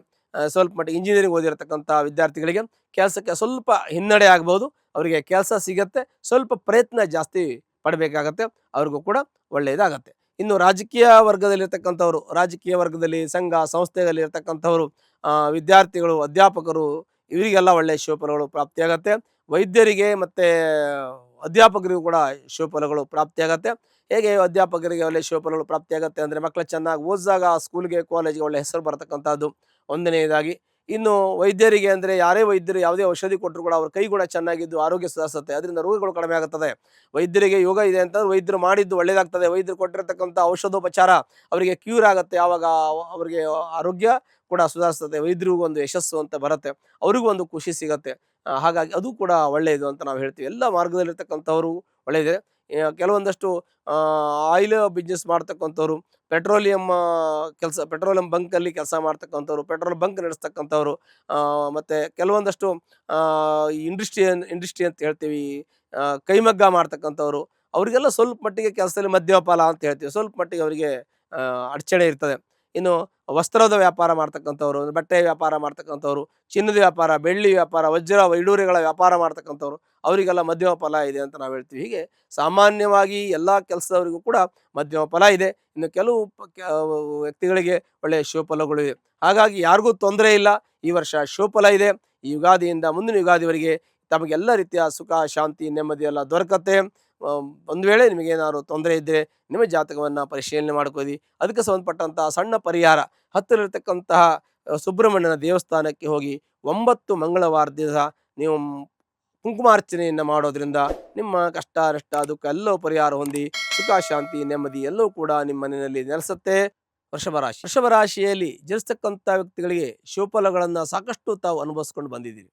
ಸ್ವಲ್ಪ ಮಟ್ಟಿಗೆ ಇಂಜಿನಿಯರಿಂಗ್ ಓದಿರತಕ್ಕಂಥ ವಿದ್ಯಾರ್ಥಿಗಳಿಗೆ ಕೆಲಸಕ್ಕೆ ಸ್ವಲ್ಪ ಹಿನ್ನಡೆ ಆಗ್ಬೋದು. ಅವರಿಗೆ ಕೆಲಸ ಸಿಗತ್ತೆ, ಸ್ವಲ್ಪ ಪ್ರಯತ್ನ ಜಾಸ್ತಿ ಪಡಬೇಕಾಗತ್ತೆ, ಅವ್ರಿಗೂ ಕೂಡ ಒಳ್ಳೆಯದಾಗತ್ತೆ. ಇನ್ನು ರಾಜಕೀಯ ವರ್ಗದಲ್ಲಿರ್ತಕ್ಕಂಥವ್ರು, ರಾಜಕೀಯ ವರ್ಗದಲ್ಲಿ ಸಂಘ ಸಂಸ್ಥೆಗಳಲ್ಲಿ ಇರ್ತಕ್ಕಂಥವ್ರು, ವಿದ್ಯಾರ್ಥಿಗಳು, ಅಧ್ಯಾಪಕರು, ಇವರಿಗೆಲ್ಲ ಒಳ್ಳೆಯ ಶುಭಫಲಗಳು ಪ್ರಾಪ್ತಿಯಾಗತ್ತೆ. ವೈದ್ಯರಿಗೆ ಮತ್ತು ಅಧ್ಯಾಪಕರಿಗೂ ಕೂಡ ಶುಭಫಲಗಳು ಪ್ರಾಪ್ತಿಯಾಗತ್ತೆ. ಹೇಗೆ ಅಧ್ಯಾಪಕರಿಗೆ ಒಳ್ಳೆಯ ಶುಭಫಲಗಳು ಪ್ರಾಪ್ತಿಯಾಗತ್ತೆ ಅಂದರೆ, ಮಕ್ಕಳು ಚೆನ್ನಾಗಿ ಓದಿದಾಗ ಸ್ಕೂಲ್ಗೆ, ಕಾಲೇಜಿಗೆ ಒಳ್ಳೆಯ ಹೆಸರು ಬರತಕ್ಕಂಥದ್ದು ಒಂದನೆಯದಾಗಿ. ಇನ್ನು ವೈದ್ಯರಿಗೆ ಅಂದರೆ, ಯಾರೇ ವೈದ್ಯರು ಯಾವುದೇ ಔಷಧಿ ಕೊಟ್ಟರು ಕೂಡ ಅವ್ರ ಕೈಗುಣ ಚೆನ್ನಾಗಿದ್ದು ಆರೋಗ್ಯ ಸುಧಾರಿಸುತ್ತೆ, ಅದರಿಂದ ರೋಗಗಳು ಕಡಿಮೆ ಆಗುತ್ತದೆ. ವೈದ್ಯರಿಗೆ ಯೋಗ ಇದೆ ಅಂತಂದ್ರೆ ವೈದ್ಯರು ಮಾಡಿದ್ದು ಒಳ್ಳೆಯದಾಗ್ತದೆ. ವೈದ್ಯರು ಕೊಟ್ಟಿರತಕ್ಕಂಥ ಔಷಧೋಪಚಾರ ಅವರಿಗೆ ಕ್ಯೂರ್ ಆಗುತ್ತೆ. ಆವಾಗ ಅವರಿಗೆ ಆರೋಗ್ಯ ಕೂಡ ಸುಧಾರಿಸ್ತದೆ. ವೈದ್ಯರಿಗೂ ಒಂದು ಯಶಸ್ಸು ಅಂತ ಬರುತ್ತೆ, ಅವರಿಗೂ ಒಂದು ಖುಷಿ ಸಿಗುತ್ತೆ. ಹಾಗಾಗಿ ಅದು ಕೂಡ ಒಳ್ಳೆಯದು ಅಂತ ನಾವು ಹೇಳ್ತೀವಿ. ಎಲ್ಲ ಮಾರ್ಗದಲ್ಲಿರ್ತಕ್ಕಂಥವರು ಒಳ್ಳೆಯದಿದೆ. ಕೆಲವೊಂದಷ್ಟು ಆಯಿಲ್ ಬಿಸ್ನೆಸ್ ಮಾಡ್ತಕ್ಕಂಥವ್ರು, ಪೆಟ್ರೋಲಿಯಂ ಬಂಕಲ್ಲಿ ಕೆಲಸ ಮಾಡ್ತಕ್ಕಂಥವ್ರು, ಪೆಟ್ರೋಲ್ ಬಂಕ್ ನಡೆಸ್ತಕ್ಕಂಥವ್ರು, ಮತ್ತು ಕೆಲವೊಂದಷ್ಟು ಇಂಡಸ್ಟ್ರಿ ಅಂತ ಹೇಳ್ತೀವಿ, ಕೈಮಗ್ಗ ಮಾಡ್ತಕ್ಕಂಥವ್ರು, ಅವರಿಗೆಲ್ಲ ಸ್ವಲ್ಪ ಮಟ್ಟಿಗೆ ಕೆಲಸದಲ್ಲಿ ಮದ್ಯಪಾಲ ಅಂತ ಹೇಳ್ತೀವಿ, ಸ್ವಲ್ಪ ಮಟ್ಟಿಗೆ ಅವರಿಗೆ ಅಡಚಣೆ ಇರ್ತದೆ. ಇನ್ನು ವಸ್ತ್ರದ ವ್ಯಾಪಾರ ಮಾಡ್ತಕ್ಕಂಥವ್ರು, ಬಟ್ಟೆ ವ್ಯಾಪಾರ ಮಾಡ್ತಕ್ಕಂಥವ್ರು, ಚಿನ್ನದ ವ್ಯಾಪಾರ, ಬೆಳ್ಳಿ ವ್ಯಾಪಾರ, ವಜ್ರ ವೈಡೂರ್ಯಗಳ ವ್ಯಾಪಾರ ಮಾಡ್ತಕ್ಕಂಥವ್ರು, ಅವರಿಗೆಲ್ಲ ಮಧ್ಯಮ ಫಲ ಇದೆ ಅಂತ ನಾವು ಹೇಳ್ತೀವಿ. ಹೀಗೆ ಸಾಮಾನ್ಯವಾಗಿ ಎಲ್ಲ ಕೆಲಸದವರಿಗೂ ಕೂಡ ಮಧ್ಯಮ ಫಲ ಇದೆ. ಇನ್ನು ಕೆಲವು ವ್ಯಕ್ತಿಗಳಿಗೆ ಒಳ್ಳೆಯ ಶುಭಫಲಗಳು ಇವೆ. ಹಾಗಾಗಿ ಯಾರಿಗೂ ತೊಂದರೆ ಇಲ್ಲ. ಈ ವರ್ಷ ಶುಭಫಲ ಇದೆ. ಈ ಯುಗಾದಿಯಿಂದ ಮುಂದಿನ ಯುಗಾದಿವರೆಗೆ ತಮಗೆಲ್ಲ ರೀತಿಯ ಸುಖ, ಶಾಂತಿ, ನೆಮ್ಮದಿ ಎಲ್ಲ ದೊರಕತ್ತೆ. ಒಂದು ವೇಳೆ ನಿಮಗೇನಾದ್ರು ತೊಂದರೆ ಇದ್ದರೆ ನಿಮ್ಮ ಜಾತಕವನ್ನು ಪರಿಶೀಲನೆ ಮಾಡ್ಕೋದಿ. ಅದಕ್ಕೆ ಸಂಬಂಧಪಟ್ಟಂತಹ ಸಣ್ಣ ಪರಿಹಾರ, ಹತ್ತಿರತಕ್ಕಂತಹ ಸುಬ್ರಹ್ಮಣ್ಯನ ದೇವಸ್ಥಾನಕ್ಕೆ ಹೋಗಿ 9 ಮಂಗಳವಾರ ದಿವಸ ನೀವು ಕುಂಕುಮಾರ್ಚನೆಯನ್ನು ಮಾಡೋದ್ರಿಂದ ನಿಮ್ಮ ಕಷ್ಟ, ನಷ್ಟ, ದುಃಖ ಎಲ್ಲವೂ ಪರಿಹಾರ ಹೊಂದಿ ಸುಖ, ಶಾಂತಿ, ನೆಮ್ಮದಿ ಎಲ್ಲವೂ ಕೂಡ ನಿಮ್ಮ ಮನೆಯಲ್ಲಿ ನೆಲೆಸುತ್ತೆ. ವೃಷಭ ರಾಶಿಯಲ್ಲಿ ಜನಿಸ್ತಕ್ಕಂಥ ವ್ಯಕ್ತಿಗಳಿಗೆ ಶುಭಫಲಗಳನ್ನು ಸಾಕಷ್ಟು ತಾವು ಅನುಭವಿಸ್ಕೊಂಡು ಬಂದಿದ್ದೀರಿ.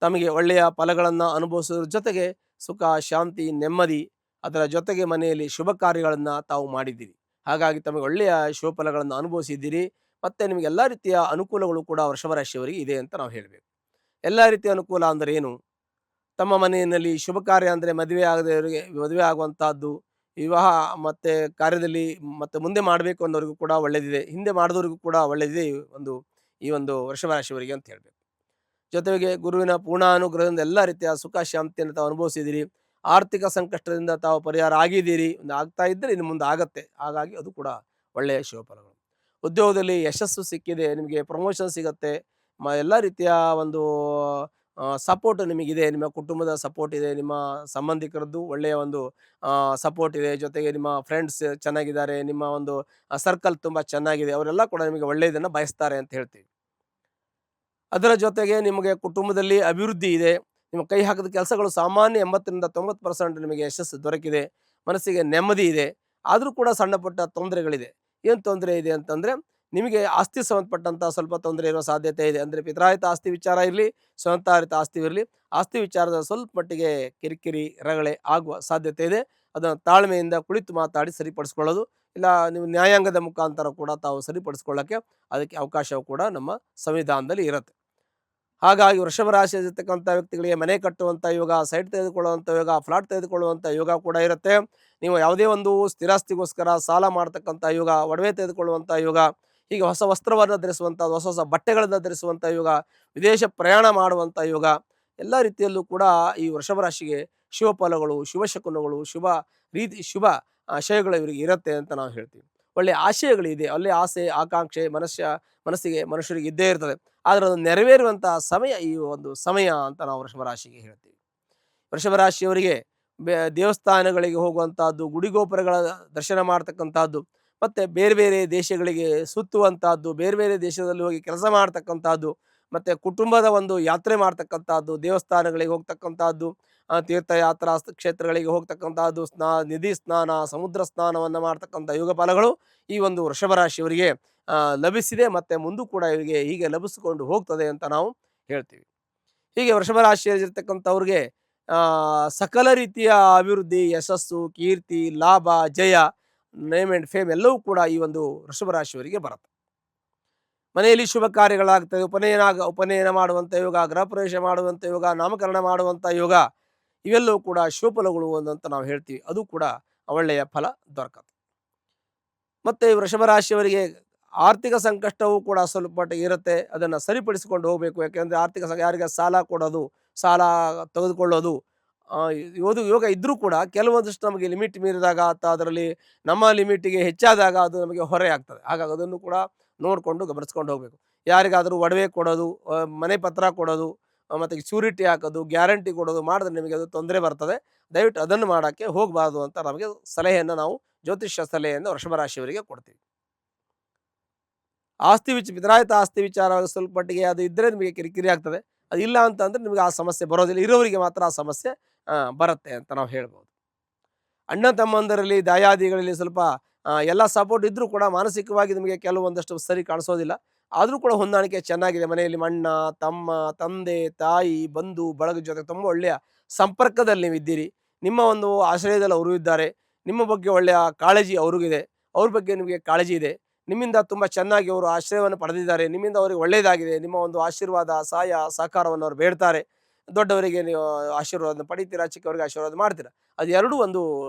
ತಮಗೆ ಒಳ್ಳೆಯ ಫಲಗಳನ್ನು ಅನುಭವಿಸೋದ್ರ ಜೊತೆಗೆ ಸುಖ, ಶಾಂತಿ, ನೆಮ್ಮದಿ, ಅದರ ಜೊತೆಗೆ ಮನೆಯಲ್ಲಿ ಶುಭ ಕಾರ್ಯಗಳನ್ನು ತಾವು ಮಾಡಿದ್ದೀರಿ. ಹಾಗಾಗಿ ತಮಗೆ ಒಳ್ಳೆಯ ಶುಭಫಲಗಳನ್ನು ಅನುಭವಿಸಿದ್ದೀರಿ. ಮತ್ತು ನಿಮಗೆ ಎಲ್ಲ ರೀತಿಯ ಅನುಕೂಲಗಳು ಕೂಡ ವೃಷಭ ರಾಶಿಯವರಿಗೆ ಇದೆ ಅಂತ ನಾವು ಹೇಳಬೇಕು. ಎಲ್ಲ ರೀತಿಯ ಅನುಕೂಲ ಅಂದರೆ ಏನು? ತಮ್ಮ ಮನೆಯಲ್ಲಿ ಶುಭ ಕಾರ್ಯ ಅಂದರೆ ಮದುವೆ ಆಗುವಂತಹದ್ದು, ವಿವಾಹ ಮತ್ತು ಕಾರ್ಯದಲ್ಲಿ ಮತ್ತು ಮುಂದೆ ಮಾಡಬೇಕು ಅನ್ನೋರಿಗೂ ಕೂಡ ಒಳ್ಳೆಯದಿದೆ, ಹಿಂದೆ ಮಾಡಿದವರಿಗೂ ಕೂಡ ಒಳ್ಳೆಯದಿದೆ ಈ ಒಂದು ವೃಷಭ ರಾಶಿಯವರಿಗೆ ಅಂತ ಹೇಳಬೇಕು. ಜೊತೆಗೆ ಗುರುವಿನ ಪೂರ್ಣ ಅನುಗ್ರಹದಿಂದ ಎಲ್ಲ ರೀತಿಯ ಸುಖ, ಶಾಂತಿಯನ್ನು ತಾವು ಅನುಭವಿಸಿದ್ದೀರಿ. ಆರ್ಥಿಕ ಸಂಕಷ್ಟದಿಂದ ತಾವು ಪರಿಹಾರ ಆಗಿದ್ದೀರಿ. ಆಗ್ತಾ ಇದ್ದರೆ ಇನ್ನು ಮುಂದೆ ಆಗತ್ತೆ. ಹಾಗಾಗಿ ಅದು ಕೂಡ ಒಳ್ಳೆಯ ಶುಭಫಲಗಳು. ಉದ್ಯೋಗದಲ್ಲಿ ಯಶಸ್ಸು ಸಿಕ್ಕಿದೆ, ನಿಮಗೆ ಪ್ರಮೋಷನ್ ಸಿಗುತ್ತೆ. ಎಲ್ಲ ರೀತಿಯ ಒಂದು ಸಪೋರ್ಟ್ ನಿಮಗಿದೆ. ನಿಮ್ಮ ಕುಟುಂಬದ ಸಪೋರ್ಟ್ ಇದೆ, ನಿಮ್ಮ ಸಂಬಂಧಿಕರದ್ದು ಒಳ್ಳೆಯ ಒಂದು ಸಪೋರ್ಟ್ ಇದೆ. ಜೊತೆಗೆ ನಿಮ್ಮ ಫ್ರೆಂಡ್ಸ್ ಚೆನ್ನಾಗಿದ್ದಾರೆ, ನಿಮ್ಮ ಒಂದು ಸರ್ಕಲ್ ತುಂಬ ಚೆನ್ನಾಗಿದೆ, ಅವರೆಲ್ಲ ಕೂಡ ನಿಮಗೆ ಒಳ್ಳೆಯದನ್ನು ಬಯಸ್ತಾರೆ ಅಂತ ಹೇಳ್ತೀವಿ. ಅದರ ಜೊತೆಗೆ ನಿಮಗೆ ಕುಟುಂಬದಲ್ಲಿ ಅಭಿವೃದ್ಧಿ ಇದೆ. ನಿಮ್ಮ ಕೈ ಹಾಕಿದ ಕೆಲಸಗಳು ಸಾಮಾನ್ಯ 80ರಿಂದ 90% ನಿಮಗೆ ಯಶಸ್ಸು ದೊರಕಿದೆ. ಮನಸ್ಸಿಗೆ ನೆಮ್ಮದಿ ಇದೆ. ಆದರೂ ಕೂಡ ಸಣ್ಣ ಪುಟ್ಟ ತೊಂದರೆಗಳಿದೆ. ಏನು ತೊಂದರೆ ಇದೆ ಅಂತಂದರೆ, ನಿಮಗೆ ಆಸ್ತಿ ಸಂಬಂಧಪಟ್ಟಂಥ ಸ್ವಲ್ಪ ತೊಂದರೆ ಇರುವ ಸಾಧ್ಯತೆ ಇದೆ. ಅಂದರೆ ಪಿತ್ರಾರ್ಜಿತ ಆಸ್ತಿ ವಿಚಾರ ಇರಲಿ, ಸ್ವಂತಾರ್ಜಿತ ಆಸ್ತಿ ಇರಲಿ, ಆಸ್ತಿ ವಿಚಾರದ ಸ್ವಲ್ಪ ಮಟ್ಟಿಗೆ ಕಿರಿಕಿರಿ, ರಗಳೆ ಆಗುವ ಸಾಧ್ಯತೆ ಇದೆ. ಅದನ್ನು ತಾಳ್ಮೆಯಿಂದ ಕುಳಿತು ಮಾತಾಡಿ ಸರಿಪಡಿಸ್ಕೊಳ್ಳೋದು, ಇಲ್ಲ ನೀವು ನ್ಯಾಯಾಂಗದ ಮುಖಾಂತರ ಕೂಡ ತಾವು ಸರಿಪಡಿಸ್ಕೊಳ್ಳೋಕ್ಕೆ ಅದಕ್ಕೆ ಅವಕಾಶವು ಕೂಡ ನಮ್ಮ ಸಂವಿಧಾನದಲ್ಲಿ ಇರುತ್ತೆ. ಹಾಗಾಗಿ ವೃಷಭ ರಾಶಿಯಲ್ಲಿರ್ತಕ್ಕಂಥ ವ್ಯಕ್ತಿಗಳಿಗೆ ಮನೆ ಕಟ್ಟುವಂಥ ಯೋಗ, ಸೈಟ್ ತೆಗೆದುಕೊಳ್ಳುವಂಥ ಯೋಗ, ಫ್ಲಾಟ್ ತೆಗೆದುಕೊಳ್ಳುವಂಥ ಯೋಗ ಕೂಡ ಇರುತ್ತೆ. ನೀವು ಯಾವುದೇ ಒಂದು ಸ್ಥಿರಾಸ್ತಿಗೋಸ್ಕರ ಸಾಲ ಮಾಡ್ತಕ್ಕಂಥ ಯೋಗ, ಒಡವೆ ತೆಗೆದುಕೊಳ್ಳುವಂಥ ಯೋಗ, ಹೀಗೆ ಹೊಸ ವಸ್ತ್ರವನ್ನು ಧರಿಸುವಂಥ, ಹೊಸ ಹೊಸ ಬಟ್ಟೆಗಳನ್ನು ಧರಿಸುವಂಥ ಯೋಗ, ವಿದೇಶ ಪ್ರಯಾಣ ಮಾಡುವಂಥ ಯೋಗ, ಎಲ್ಲ ರೀತಿಯಲ್ಲೂ ಕೂಡ ಈ ವೃಷಭ ರಾಶಿಗೆ ಶುಭ ಫಲಗಳು, ಶುಭ ಶಕುನಗಳು, ಶುಭ ಆಶಯಗಳು ಇವರಿಗೆ ಇರುತ್ತೆ ಅಂತ ನಾವು ಹೇಳ್ತೀವಿ. ಒಳ್ಳೆಯ ಆಶಯಗಳಿದೆ, ಒಳ್ಳೆಯ ಆಸೆ, ಆಕಾಂಕ್ಷೆ ಮನುಷ್ಯರಿಗೆ ಇದ್ದೇ ಇರ್ತದೆ. ಆದರೆ ಅದು ನೆರವೇರುವಂಥ ಸಮಯ ಈ ಒಂದು ಸಮಯ ಅಂತ ನಾವು ವೃಷಭ ರಾಶಿಗೆ ಹೇಳ್ತೀವಿ. ವೃಷಭ ರಾಶಿಯವರಿಗೆ ದೇವಸ್ಥಾನಗಳಿಗೆ ಹೋಗುವಂತಹದ್ದು, ಗುಡಿಗೋಪುರಗಳ ದರ್ಶನ ಮಾಡ್ತಕ್ಕಂಥದ್ದು, ಮತ್ತು ಬೇರೆ ಬೇರೆ ದೇಶಗಳಿಗೆ ಸುತ್ತುವಂತಹದ್ದು, ಬೇರೆ ಬೇರೆ ದೇಶದಲ್ಲಿ ಹೋಗಿ ಕೆಲಸ ಮಾಡ್ತಕ್ಕಂಥದ್ದು, ಮತ್ತು ಕುಟುಂಬದ ಒಂದು ಯಾತ್ರೆ ಮಾಡ್ತಕ್ಕಂಥದ್ದು, ದೇವಸ್ಥಾನಗಳಿಗೆ ಹೋಗ್ತಕ್ಕಂಥದ್ದು, ತೀರ್ಥಯಾತ್ರಾ ಕ್ಷೇತ್ರಗಳಿಗೆ ಹೋಗ್ತಕ್ಕಂಥದ್ದು, ನದಿ ಸ್ನಾನ, ಸಮುದ್ರ ಸ್ನಾನವನ್ನು ಮಾಡ್ತಕ್ಕಂಥ ಯೋಗ ಫಲಗಳು ಈ ಒಂದು ವೃಷಭ ರಾಶಿಯವರಿಗೆ ಲಭಿಸಿದೆ. ಮತ್ತು ಮುಂದೂ ಕೂಡ ಇವರಿಗೆ ಹೀಗೆ ಲಭಿಸಿಕೊಂಡು ಹೋಗ್ತದೆ ಅಂತ ನಾವು ಹೇಳ್ತೀವಿ. ಹೀಗೆ ವೃಷಭ ರಾಶಿಯಲ್ಲಿರ್ತಕ್ಕಂಥವ್ರಿಗೆ ಸಕಲ ರೀತಿಯ ಅಭಿವೃದ್ಧಿ, ಯಶಸ್ಸು, ಕೀರ್ತಿ, ಲಾಭ, ಜಯ, ನೇಮ್ ಆ್ಯಂಡ್ ಫೇಮ್ ಎಲ್ಲವೂ ಕೂಡ ಈ ಒಂದು ವೃಷಭ ರಾಶಿಯವರಿಗೆ ಬರುತ್ತೆ. ಮನೆಯಲ್ಲಿ ಶುಭ ಕಾರ್ಯಗಳಾಗ್ತದೆ. ಉಪನಯನ ಮಾಡುವಂಥ ಯೋಗ, ಗೃಹ ಪ್ರವೇಶ ಮಾಡುವಂಥ ಯೋಗ, ನಾಮಕರಣ ಮಾಡುವಂಥ ಯೋಗ, ಇವೆಲ್ಲವೂ ಕೂಡ ಶುಭಫಲಗಳು ಅಂತ ನಾವು ಹೇಳ್ತೀವಿ. ಅದು ಕೂಡ ಒಳ್ಳೆಯ ಫಲ ದೊರಕತ್ತೆ. ಮತ್ತು ವೃಷಭ ರಾಶಿಯವರಿಗೆ ಆರ್ಥಿಕ ಸಂಕಷ್ಟವೂ ಕೂಡ ಸ್ವಲ್ಪ ಮಟ್ಟಿಗೆ ಇರುತ್ತೆ. ಅದನ್ನು ಸರಿಪಡಿಸಿಕೊಂಡು ಹೋಗಬೇಕು. ಯಾಕೆಂದರೆ ಆರ್ಥಿಕ ಯಾರಿಗೆ ಸಾಲ ಕೊಡೋದು, ಸಾಲ ತೆಗೆದುಕೊಳ್ಳೋದು, ಯೋಗ ಇದ್ದರೂ ಕೂಡ ಕೆಲವೊಂದಷ್ಟು ನಮಗೆ ಲಿಮಿಟ್ ಮೀರಿದಾಗ ಅಥವಾ ಅದರಲ್ಲಿ ನಮ್ಮ ಲಿಮಿಟಿಗೆ ಹೆಚ್ಚಾದಾಗ ಅದು ನಮಗೆ ಹೊರೆ ಆಗ್ತದೆ. ಹಾಗಾಗಿ ಅದನ್ನು ಕೂಡ ನೋಡಿಕೊಂಡು ಗಮನಿಸ್ಕೊಂಡು ಹೋಗಬೇಕು. ಯಾರಿಗಾದರೂ ಒಡವೆ ಕೊಡೋದು, ಮನೆ ಪತ್ರ ಕೊಡೋದು, ಮತ್ತು ಶ್ಯೂರಿಟಿ ಹಾಕೋದು, ಗ್ಯಾರಂಟಿ ಕೊಡೋದು ಮಾಡಿದ್ರೆ ನಿಮಗೆ ಅದು ತೊಂದರೆ ಬರ್ತದೆ. ದಯವಿಟ್ಟು ಅದನ್ನು ಮಾಡೋಕ್ಕೆ ಹೋಗಬಾರ್ದು ಅಂತ ನಮಗೆ ಸಲಹೆಯನ್ನು ನಾವು ಜ್ಯೋತಿಷ್ಯ ಸಲಹೆಯಿಂದ ವೃಷಭ ರಾಶಿಯವರಿಗೆ ಕೊಡ್ತೀವಿ. ಪಿತ್ರಾರ್ಜಿತ ಆಸ್ತಿ ವಿಚಾರ ಸ್ವಲ್ಪ ಮಟ್ಟಿಗೆ ಅದು ಇದ್ದರೆ ನಿಮಗೆ ಕಿರಿಕಿರಿ ಆಗ್ತದೆ. ಅದು ಇಲ್ಲ ಅಂತಂದರೆ ನಿಮಗೆ ಆ ಸಮಸ್ಯೆ ಬರೋದಿಲ್ಲ. ಇರೋರಿಗೆ ಮಾತ್ರ ಆ ಸಮಸ್ಯೆ ಬರುತ್ತೆ ಅಂತ ನಾವು ಹೇಳ್ಬೋದು. ಅಣ್ಣ ತಮ್ಮಂದರಲ್ಲಿ, ದಾಯಾದಿಗಳಲ್ಲಿ ಸ್ವಲ್ಪ ಎಲ್ಲ ಸಪೋರ್ಟ್ ಇದ್ದರೂ ಕೂಡ ಮಾನಸಿಕವಾಗಿ ನಿಮಗೆ ಕೆಲವೊಂದಷ್ಟು ಸರಿ ಕಾಣಿಸೋದಿಲ್ಲ. ಆದರೂ ಕೂಡ ಹೊಂದಾಣಿಕೆ ಚೆನ್ನಾಗಿದೆ. ಮನೆಯಲ್ಲಿ ಅಣ್ಣ, ತಮ್ಮ, ತಂದೆ, ತಾಯಿ, ಬಂಧು ಬಳಗ ಜೊತೆ ತುಂಬ ಒಳ್ಳೆಯ ಸಂಪರ್ಕದಲ್ಲಿ ನೀವು ಇದ್ದೀರಿ. ನಿಮ್ಮ ಒಂದು ಆಶ್ರಯದಲ್ಲಿ ಅವರು ಇದ್ದಾರೆ. ನಿಮ್ಮ ಬಗ್ಗೆ ಒಳ್ಳೆಯ ಕಾಳಜಿ ಅವ್ರಿಗಿದೆ. ಅವ್ರ ಬಗ್ಗೆ ನಿಮಗೆ ಕಾಳಜಿ ಇದೆ. ನಿಮ್ಮಿಂದ ತುಂಬ ಚೆನ್ನಾಗಿ ಅವರು ಆಶ್ರಯವನ್ನು ಪಡೆದಿದ್ದಾರೆ. ನಿಮ್ಮಿಂದ ಅವರಿಗೆ ಒಳ್ಳೆಯದಾಗಿದೆ. ನಿಮ್ಮ ಒಂದು ಆಶೀರ್ವಾದ, ಸಹಾಯ, ಸಹಕಾರವನ್ನು ಅವ್ರು ಬೇಡ್ತಾರೆ. ದೊಡ್ಡವರಿಗೆ ನೀವು ಆಶೀರ್ವಾದನ ಪಡಿತೀರಾ, ಚಿಕ್ಕವರಿಗೆ ಆಶೀರ್ವಾದ ಮಾಡ್ತೀರಾ. ಅದು ಎರಡೂ ಒಂದು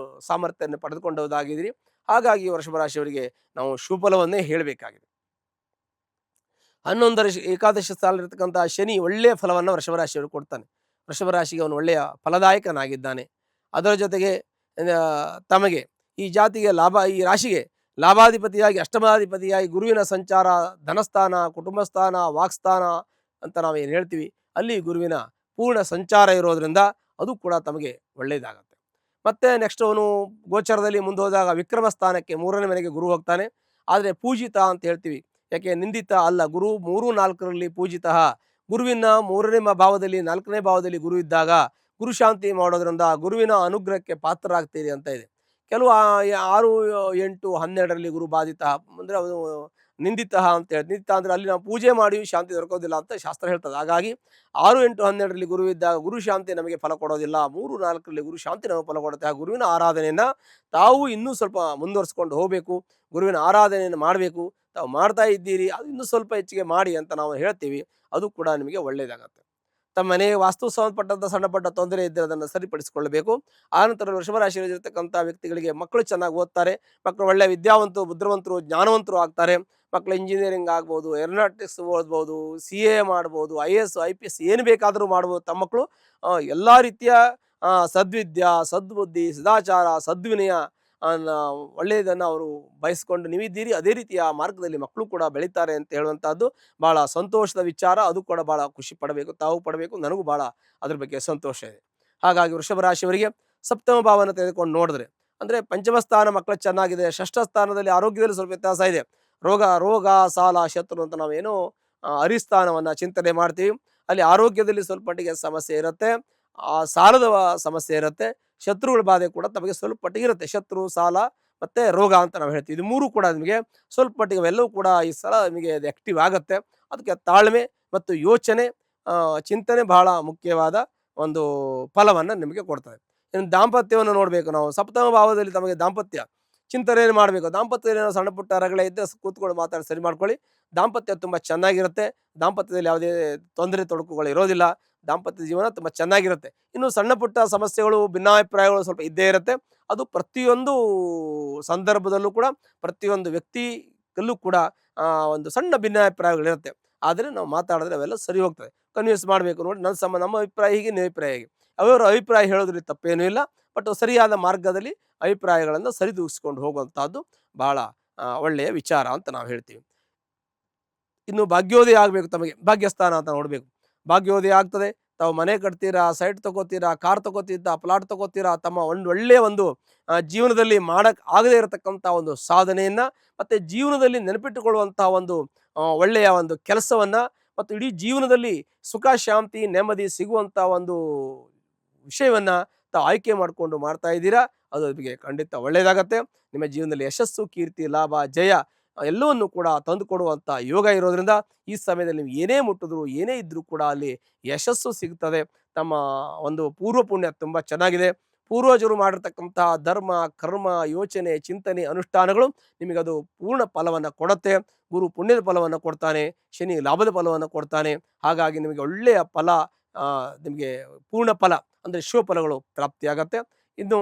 ಸಾಮರ್ಥ್ಯವನ್ನು ಪಡೆದುಕೊಂಡವರಾಗಿದ್ದೀರಿ. ಹಾಗಾಗಿ ವೃಷಭ ರಾಶಿಯವರಿಗೆ ನಾವು ಶುಭಫಲವನ್ನೇ ಹೇಳಬೇಕಾಗಿದೆ. 11ರ ಏಕಾದಶಿ ಸ್ಥಾನದಲ್ಲಿರ್ತಕ್ಕಂಥ ಶನಿ ಒಳ್ಳೆಯ ಫಲವನ್ನು ವೃಷಭ ರಾಶಿಯವರಿಗೆ ಕೊಡ್ತಾನೆ. ವೃಷಭ ರಾಶಿಗೆ ಅವನು ಒಳ್ಳೆಯ ಫಲದಾಯಕನಾಗಿದ್ದಾನೆ. ಅದರ ಜೊತೆಗೆ ತಮಗೆ ಈ ಜಾತಿಗೆ ಈ ರಾಶಿಗೆ ಲಾಭಾಧಿಪತಿಯಾಗಿ ಅಷ್ಟಮಾಧಿಪತಿಯಾಗಿ ಗುರುವಿನ ಸಂಚಾರ ಧನಸ್ಥಾನ, ಕುಟುಂಬ ಸ್ಥಾನ, ವಾಕ್ಸ್ಥಾನ ಅಂತ ನಾವೇನು ಹೇಳ್ತೀವಿ, ಅಲ್ಲಿ ಗುರುವಿನ ಪೂರ್ಣ ಸಂಚಾರ ಇರೋದ್ರಿಂದ ಅದು ಕೂಡ ತಮಗೆ ಒಳ್ಳೆಯದಾಗತ್ತೆ. ಮತ್ತೆ ನೆಕ್ಸ್ಟ್ ಅವನು ಗೋಚರದಲ್ಲಿ ಮುಂದೆ ಹೋದಾಗ ವಿಕ್ರಮ ಸ್ಥಾನಕ್ಕೆ 3ನೇ ಮನೆಗೆ ಗುರು ಹೋಗ್ತಾನೆ. ಆದರೆ ಪೂಜಿತ ಅಂತ ಹೇಳ್ತೀವಿ, ಯಾಕೆ ನಿಂದಿತ ಅಲ್ಲ. ಗುರು 3, 4ರಲ್ಲಿ ಪೂಜಿತ. ಗುರುವಿನ 3ನೇ ಭಾವದಲ್ಲಿ 4ನೇ ಭಾವದಲ್ಲಿ ಗುರು ಇದ್ದಾಗ ಗುರು ಶಾಂತಿ ಮಾಡೋದ್ರಿಂದ ಗುರುವಿನ ಅನುಗ್ರಹಕ್ಕೆ ಪಾತ್ರರಾಗ್ತೀರಿ ಅಂತ ಇದೆ. ಕೆಲವು 6, 8, 12ರಲ್ಲಿ ಗುರು ಬಾಧಿತ ಅಂದರೆ ಅವನು ನಿಂದಿತ ಅಂತ ಹೇಳಿ. ನಿಂದಿತ ಅಂದರೆ ಅಲ್ಲಿ ನಾವು ಪೂಜೆ ಮಾಡಿ ಶಾಂತಿ ದೊರಕೋದಿಲ್ಲ ಅಂತ ಶಾಸ್ತ್ರ ಹೇಳ್ತದೆ. ಹಾಗಾಗಿ 6, 8, 12ರಲ್ಲಿ ಗುರು ಇದ್ದಾಗ ಗುರು ಶಾಂತಿ ನಮಗೆ ಫಲ ಕೊಡೋದಿಲ್ಲ. 3, 4ರಲ್ಲಿ ಗುರು ಶಾಂತಿ ನಮಗೆ ಫಲ ಕೊಡುತ್ತೆ. ಆ ಗುರುವಿನ ಆರಾಧನೆಯನ್ನು ತಾವು ಇನ್ನೂ ಸ್ವಲ್ಪ ಮುಂದುವರಿಸ್ಕೊಂಡು ಹೋಗಬೇಕು. ಗುರುವಿನ ಆರಾಧನೆಯನ್ನು ಮಾಡಬೇಕು. ತಾವು ಮಾಡ್ತಾ ಇದ್ದೀರಿ, ಅದು ಇನ್ನೂ ಸ್ವಲ್ಪ ಹೆಚ್ಚಿಗೆ ಮಾಡಿ ಅಂತ ನಾವು ಹೇಳ್ತೀವಿ. ಅದು ಕೂಡ ನಿಮಗೆ ಒಳ್ಳೆಯದಾಗತ್ತೆ. ತಮ್ಮ ಮನೆಗೆ ವಾಸ್ತು ಸಂಬಂಧಪಟ್ಟಂಥ ಸಣ್ಣ ಪಟ್ಟ ತೊಂದರೆ ಇದ್ದರೆ ಅದನ್ನು ಸರಿಪಡಿಸಿಕೊಳ್ಳಬೇಕು. ಆನಂತರ ವೃಷಭ ರಾಶಿಯಲ್ಲಿರ್ತಕ್ಕಂಥ ವ್ಯಕ್ತಿಗಳಿಗೆ ಮಕ್ಕಳು ಚೆನ್ನಾಗಿ ಓದ್ತಾರೆ. ಮಕ್ಕಳು ಒಳ್ಳೆಯ ವಿದ್ಯಾವಂತರು, ಬುದ್ಧಿವಂತರು, ಜ್ಞಾನವಂತರು ಆಗ್ತಾರೆ. ಮಕ್ಕಳು ಇಂಜಿನಿಯರಿಂಗ್ ಆಗ್ಬೋದು, ಏರೋನಾಟಿಕ್ಸ್ ಓದ್ಬೋದು, CA ಮಾಡ್ಬೋದು, IAS, IPS ಏನು ಬೇಕಾದರೂ ಮಾಡ್ಬೋದು. ತಮ್ಮ ಮಕ್ಕಳು ಎಲ್ಲ ರೀತಿಯ ಸದ್ವಿದ್ಯಾ, ಸದ್ಬುದ್ಧಿ, ಸದಾಚಾರ, ಸದ್ವಿನಯ ಒಳ್ಳೆಯದನ್ನು ಅವರು ಬಯಸ್ಕೊಂಡು ನೀವಿದ್ದೀರಿ. ಅದೇ ರೀತಿಯ ಮಾರ್ಗದಲ್ಲಿ ಮಕ್ಕಳು ಕೂಡ ಬೆಳೀತಾರೆ ಅಂತ ಹೇಳುವಂಥದ್ದು ಭಾಳ ಸಂತೋಷದ ವಿಚಾರ. ಅದು ಕೂಡ ಭಾಳ ಖುಷಿ ಪಡಬೇಕು, ತಾವು ಪಡಬೇಕು. ನನಗೂ ಭಾಳ ಅದ್ರ ಬಗ್ಗೆ ಸಂತೋಷ ಇದೆ. ಹಾಗಾಗಿ ವೃಷಭ ರಾಶಿಯವರಿಗೆ ಸಪ್ತಮ ಭಾವನ ತೆಗೆದುಕೊಂಡು ನೋಡಿದ್ರೆ ಅಂದರೆ ಪಂಚಮ ಸ್ಥಾನ ಮಕ್ಕಳು ಚೆನ್ನಾಗಿದೆ. ಷಷ್ಠ ಸ್ಥಾನದಲ್ಲಿ ಆರೋಗ್ಯದಲ್ಲಿ ಸ್ವಲ್ಪ ವ್ಯತ್ಯಾಸ ಇದೆ. ರೋಗ, ಸಾಲ, ಶತ್ರು ಅಂತ ನಾವೇನೋ ಅರಿಸ್ಥಾನವನ್ನು ಚಿಂತನೆ ಮಾಡ್ತೀವಿ. ಅಲ್ಲಿ ಆರೋಗ್ಯದಲ್ಲಿ ಸ್ವಲ್ಪ ಮಟ್ಟಿಗೆ ಸಮಸ್ಯೆ ಇರುತ್ತೆ. ಸಾಲದ ಸಮಸ್ಯೆ ಇರುತ್ತೆ. ಶತ್ರುಗಳ ಬಾಧೆ ಕೂಡ ತಮಗೆ ಸ್ವಲ್ಪ ಮಟ್ಟಿಗೆ ಇರುತ್ತೆ. ಶತ್ರು, ಸಾಲ ಮತ್ತು ರೋಗ ಅಂತ ನಾವು ಹೇಳ್ತೀವಿ. ಇದು ಮೂರು ಕೂಡ ನಿಮಗೆ ಸ್ವಲ್ಪ ಮಟ್ಟಿಗೆ ಅವೆಲ್ಲವೂ ಕೂಡ ಈ ಸಲ ನಿಮಗೆ ಅದು ಆ್ಯಕ್ಟಿವ್ ಆಗುತ್ತೆ. ಅದಕ್ಕೆ ತಾಳ್ಮೆ ಮತ್ತು ಯೋಚನೆ, ಚಿಂತನೆ ಬಹಳ ಮುಖ್ಯವಾದ ಒಂದು ಫಲವನ್ನು ನಿಮಗೆ ಕೊಡ್ತದೆ. ಇನ್ನು ದಾಂಪತ್ಯವನ್ನು ನೋಡಬೇಕು ನಾವು. ಸಪ್ತಮ ಭಾವದಲ್ಲಿ ತಮಗೆ ದಾಂಪತ್ಯ ಚಿಂತನೆಯನ್ನು ಮಾಡಬೇಕು. ದಾಂಪತ್ಯದಲ್ಲಿ ಏನೋ ಸಣ್ಣ ಪುಟ್ಟ ರಗಳೆ ಇದ್ದರೆ ಕೂತ್ಕೊಂಡು ಮಾತಾಡಿ ಸರಿ ಮಾಡ್ಕೊಳ್ಳಿ. ದಾಂಪತ್ಯ ತುಂಬ ಚೆನ್ನಾಗಿರುತ್ತೆ. ದಾಂಪತ್ಯದಲ್ಲಿ ಯಾವುದೇ ತೊಂದರೆ ತೊಡಕುಗಳು ಇರೋದಿಲ್ಲ. ದಾಂಪತ್ಯ ಜೀವನ ತುಂಬ ಚೆನ್ನಾಗಿರುತ್ತೆ. ಇನ್ನು ಸಣ್ಣ ಪುಟ್ಟ ಸಮಸ್ಯೆಗಳು, ಭಿನ್ನಾಭಿಪ್ರಾಯಗಳು ಸ್ವಲ್ಪ ಇದ್ದೇ ಇರುತ್ತೆ. ಅದು ಪ್ರತಿಯೊಂದು ಸಂದರ್ಭದಲ್ಲೂ ಕೂಡ ಪ್ರತಿಯೊಂದು ವ್ಯಕ್ತಿಯಲ್ಲೂ ಕೂಡ ಒಂದು ಸಣ್ಣ ಭಿನ್ನಾಭಿಪ್ರಾಯಗಳಿರುತ್ತೆ. ಆದರೆ ನಾವು ಮಾತಾಡಿದ್ರೆ ಅವೆಲ್ಲ ಸರಿ ಹೋಗ್ತದೆ. ಕನ್ವಿನ್ಸ್ ಮಾಡಬೇಕು. ನೋಡಿ, ನಮ್ಮ ಅಭಿಪ್ರಾಯ ಹೀಗೆ, ನಿಮ್ಮ ಅಭಿಪ್ರಾಯ ಹೇಗೆ, ಅವರ ಅಭಿಪ್ರಾಯ ಹೇಳೋದ್ರಲ್ಲಿ ತಪ್ಪೇನೂ ಇಲ್ಲ. ಬಟ್ ಸರಿಯಾದ ಮಾರ್ಗದಲ್ಲಿ ಅಭಿಪ್ರಾಯಗಳನ್ನು ಸರಿದೂಗಿಸ್ಕೊಂಡು ಹೋಗುವಂಥದ್ದು ಬಹಳ ಒಳ್ಳೆಯ ವಿಚಾರ ಅಂತ ನಾವು ಹೇಳ್ತೀವಿ. ಇನ್ನು ಭಾಗ್ಯೋದಯ ಆಗಬೇಕು. ತಮಗೆ ಭಾಗ್ಯಸ್ಥಾನ ಅಂತ ನೋಡಬೇಕು. ಭಾಗ್ಯೋದಯ ಆಗ್ತದೆ. ತಾವು ಮನೆ ಕಟ್ತೀರಾ, ಸೈಟ್ ತಗೋತೀರಾ, ಕಾರ್ ತಗೋತೀರಾ, ಪ್ಲಾಟ್ ತಗೋತೀರಾ, ತಮ್ಮ ಒಳ್ಳೆಯ ಒಂದು ಜೀವನದಲ್ಲಿ ಮಾಡಕ್ಕೆ ಆಗದೇ ಇರತಕ್ಕಂಥ ಒಂದು ಸಾಧನೆಯನ್ನು ಮತ್ತು ಜೀವನದಲ್ಲಿ ನೆನಪಿಟ್ಟುಕೊಳ್ಳುವಂಥ ಒಂದು ಒಳ್ಳೆಯ ಒಂದು ಕೆಲಸವನ್ನು ಮತ್ತು ಇಡೀ ಜೀವನದಲ್ಲಿ ಸುಖ, ಶಾಂತಿ, ನೆಮ್ಮದಿ ಸಿಗುವಂಥ ಒಂದು ವಿಷಯವನ್ನು ತಾವು ಆಯ್ಕೆ ಮಾಡಿಕೊಂಡು ಮಾಡ್ತಾ ಇದ್ದೀರಾ. ಅದು ನಿಮಗೆ ಖಂಡಿತ ಒಳ್ಳೆಯದಾಗತ್ತೆ. ನಿಮ್ಮ ಜೀವನದಲ್ಲಿ ಯಶಸ್ಸು, ಕೀರ್ತಿ, ಲಾಭ, ಜಯ ಎಲ್ಲವನ್ನು ಕೂಡ ತಂದುಕೊಡುವಂಥ ಯೋಗ ಇರೋದ್ರಿಂದ ಈ ಸಮಯದಲ್ಲಿ ನೀವು ಏನೇ ಮುಟ್ಟಿದ್ರು, ಏನೇ ಇದ್ದರೂ ಕೂಡ ಅಲ್ಲಿ ಯಶಸ್ಸು ಸಿಗ್ತದೆ. ತಮ್ಮ ಒಂದು ಪೂರ್ವ ಪುಣ್ಯ ತುಂಬ ಚೆನ್ನಾಗಿದೆ. ಪೂರ್ವಜರು ಮಾಡಿರ್ತಕ್ಕಂಥ ಧರ್ಮ, ಕರ್ಮ, ಯೋಚನೆ, ಚಿಂತನೆ, ಅನುಷ್ಠಾನಗಳು ನಿಮಗದು ಪೂರ್ಣ ಫಲವನ್ನು ಕೊಡುತ್ತೆ. ಗುರು ಪುಣ್ಯದ ಫಲವನ್ನು ಕೊಡ್ತಾನೆ, ಶನಿ ಲಾಭದ ಫಲವನ್ನು ಕೊಡ್ತಾನೆ. ಹಾಗಾಗಿ ನಿಮಗೆ ಒಳ್ಳೆಯ ಫಲ, ನಿಮಗೆ ಪೂರ್ಣ ಫಲ ಅಂದರೆ ಶುಭ ಫಲಗಳು ಪ್ರಾಪ್ತಿಯಾಗತ್ತೆ. ಇನ್ನು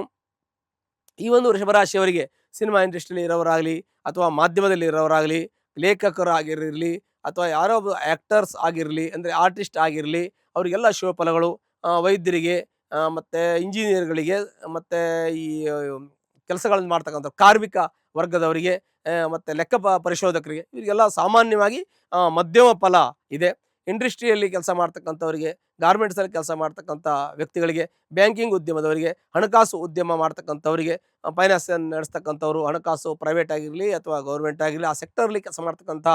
ಈ ಒಂದು ವೃಷಭರಾಶಿಯವರಿಗೆ ಸಿನಿಮಾ ಇಂಡಸ್ಟ್ರಿಯಲ್ಲಿ ಇರೋರಾಗಲಿ ಅಥವಾ ಮಾಧ್ಯಮದಲ್ಲಿ ಇರೋರಾಗಲಿ, ಲೇಖಕರಾಗಿರಲಿ ಅಥವಾ ಯಾರೋ ಒಬ್ಬ ಆ್ಯಕ್ಟರ್ಸ್ ಆಗಿರಲಿ, ಅಂದರೆ ಆರ್ಟಿಸ್ಟ್ ಆಗಿರಲಿ, ಅವರಿಗೆಲ್ಲ ಶುಭ ಫಲಗಳು. ವೈದ್ಯರಿಗೆ ಮತ್ತು ಇಂಜಿನಿಯರ್ಗಳಿಗೆ ಮತ್ತು ಈ ಕೆಲಸಗಳನ್ನು ಮಾಡ್ತಕ್ಕಂಥ ಕಾರ್ಮಿಕ ವರ್ಗದವರಿಗೆ ಮತ್ತು ಲೆಕ್ಕ ಪರಿಶೋಧಕರಿಗೆ, ಇವರಿಗೆಲ್ಲ ಸಾಮಾನ್ಯವಾಗಿ ಮಧ್ಯಮ ಫಲ ಇದೆ. ಇಂಡಸ್ಟ್ರಿಯಲ್ಲಿ ಕೆಲಸ ಮಾಡ್ತಕ್ಕಂಥವರಿಗೆ, ಗಾರ್ಮೆಂಟ್ಸಲ್ಲಿ ಕೆಲಸ ಮಾಡ್ತಕ್ಕಂಥ ವ್ಯಕ್ತಿಗಳಿಗೆ, ಬ್ಯಾಂಕಿಂಗ್ ಉದ್ಯಮದವರಿಗೆ, ಹಣಕಾಸು ಉದ್ಯಮ ಮಾಡ್ತಕ್ಕಂಥವರಿಗೆ, ಫೈನಾನ್ಸನ್ನು ನಡೆಸ್ತಕ್ಕಂಥವ್ರು, ಹಣಕಾಸು ಪ್ರೈವೇಟ್ ಆಗಿರಲಿ ಅಥವಾ ಗೌರ್ಮೆಂಟ್ ಆಗಿರಲಿ, ಆ ಸೆಕ್ಟರ್ಲಿ ಕೆಲಸ ಮಾಡ್ತಕ್ಕಂಥ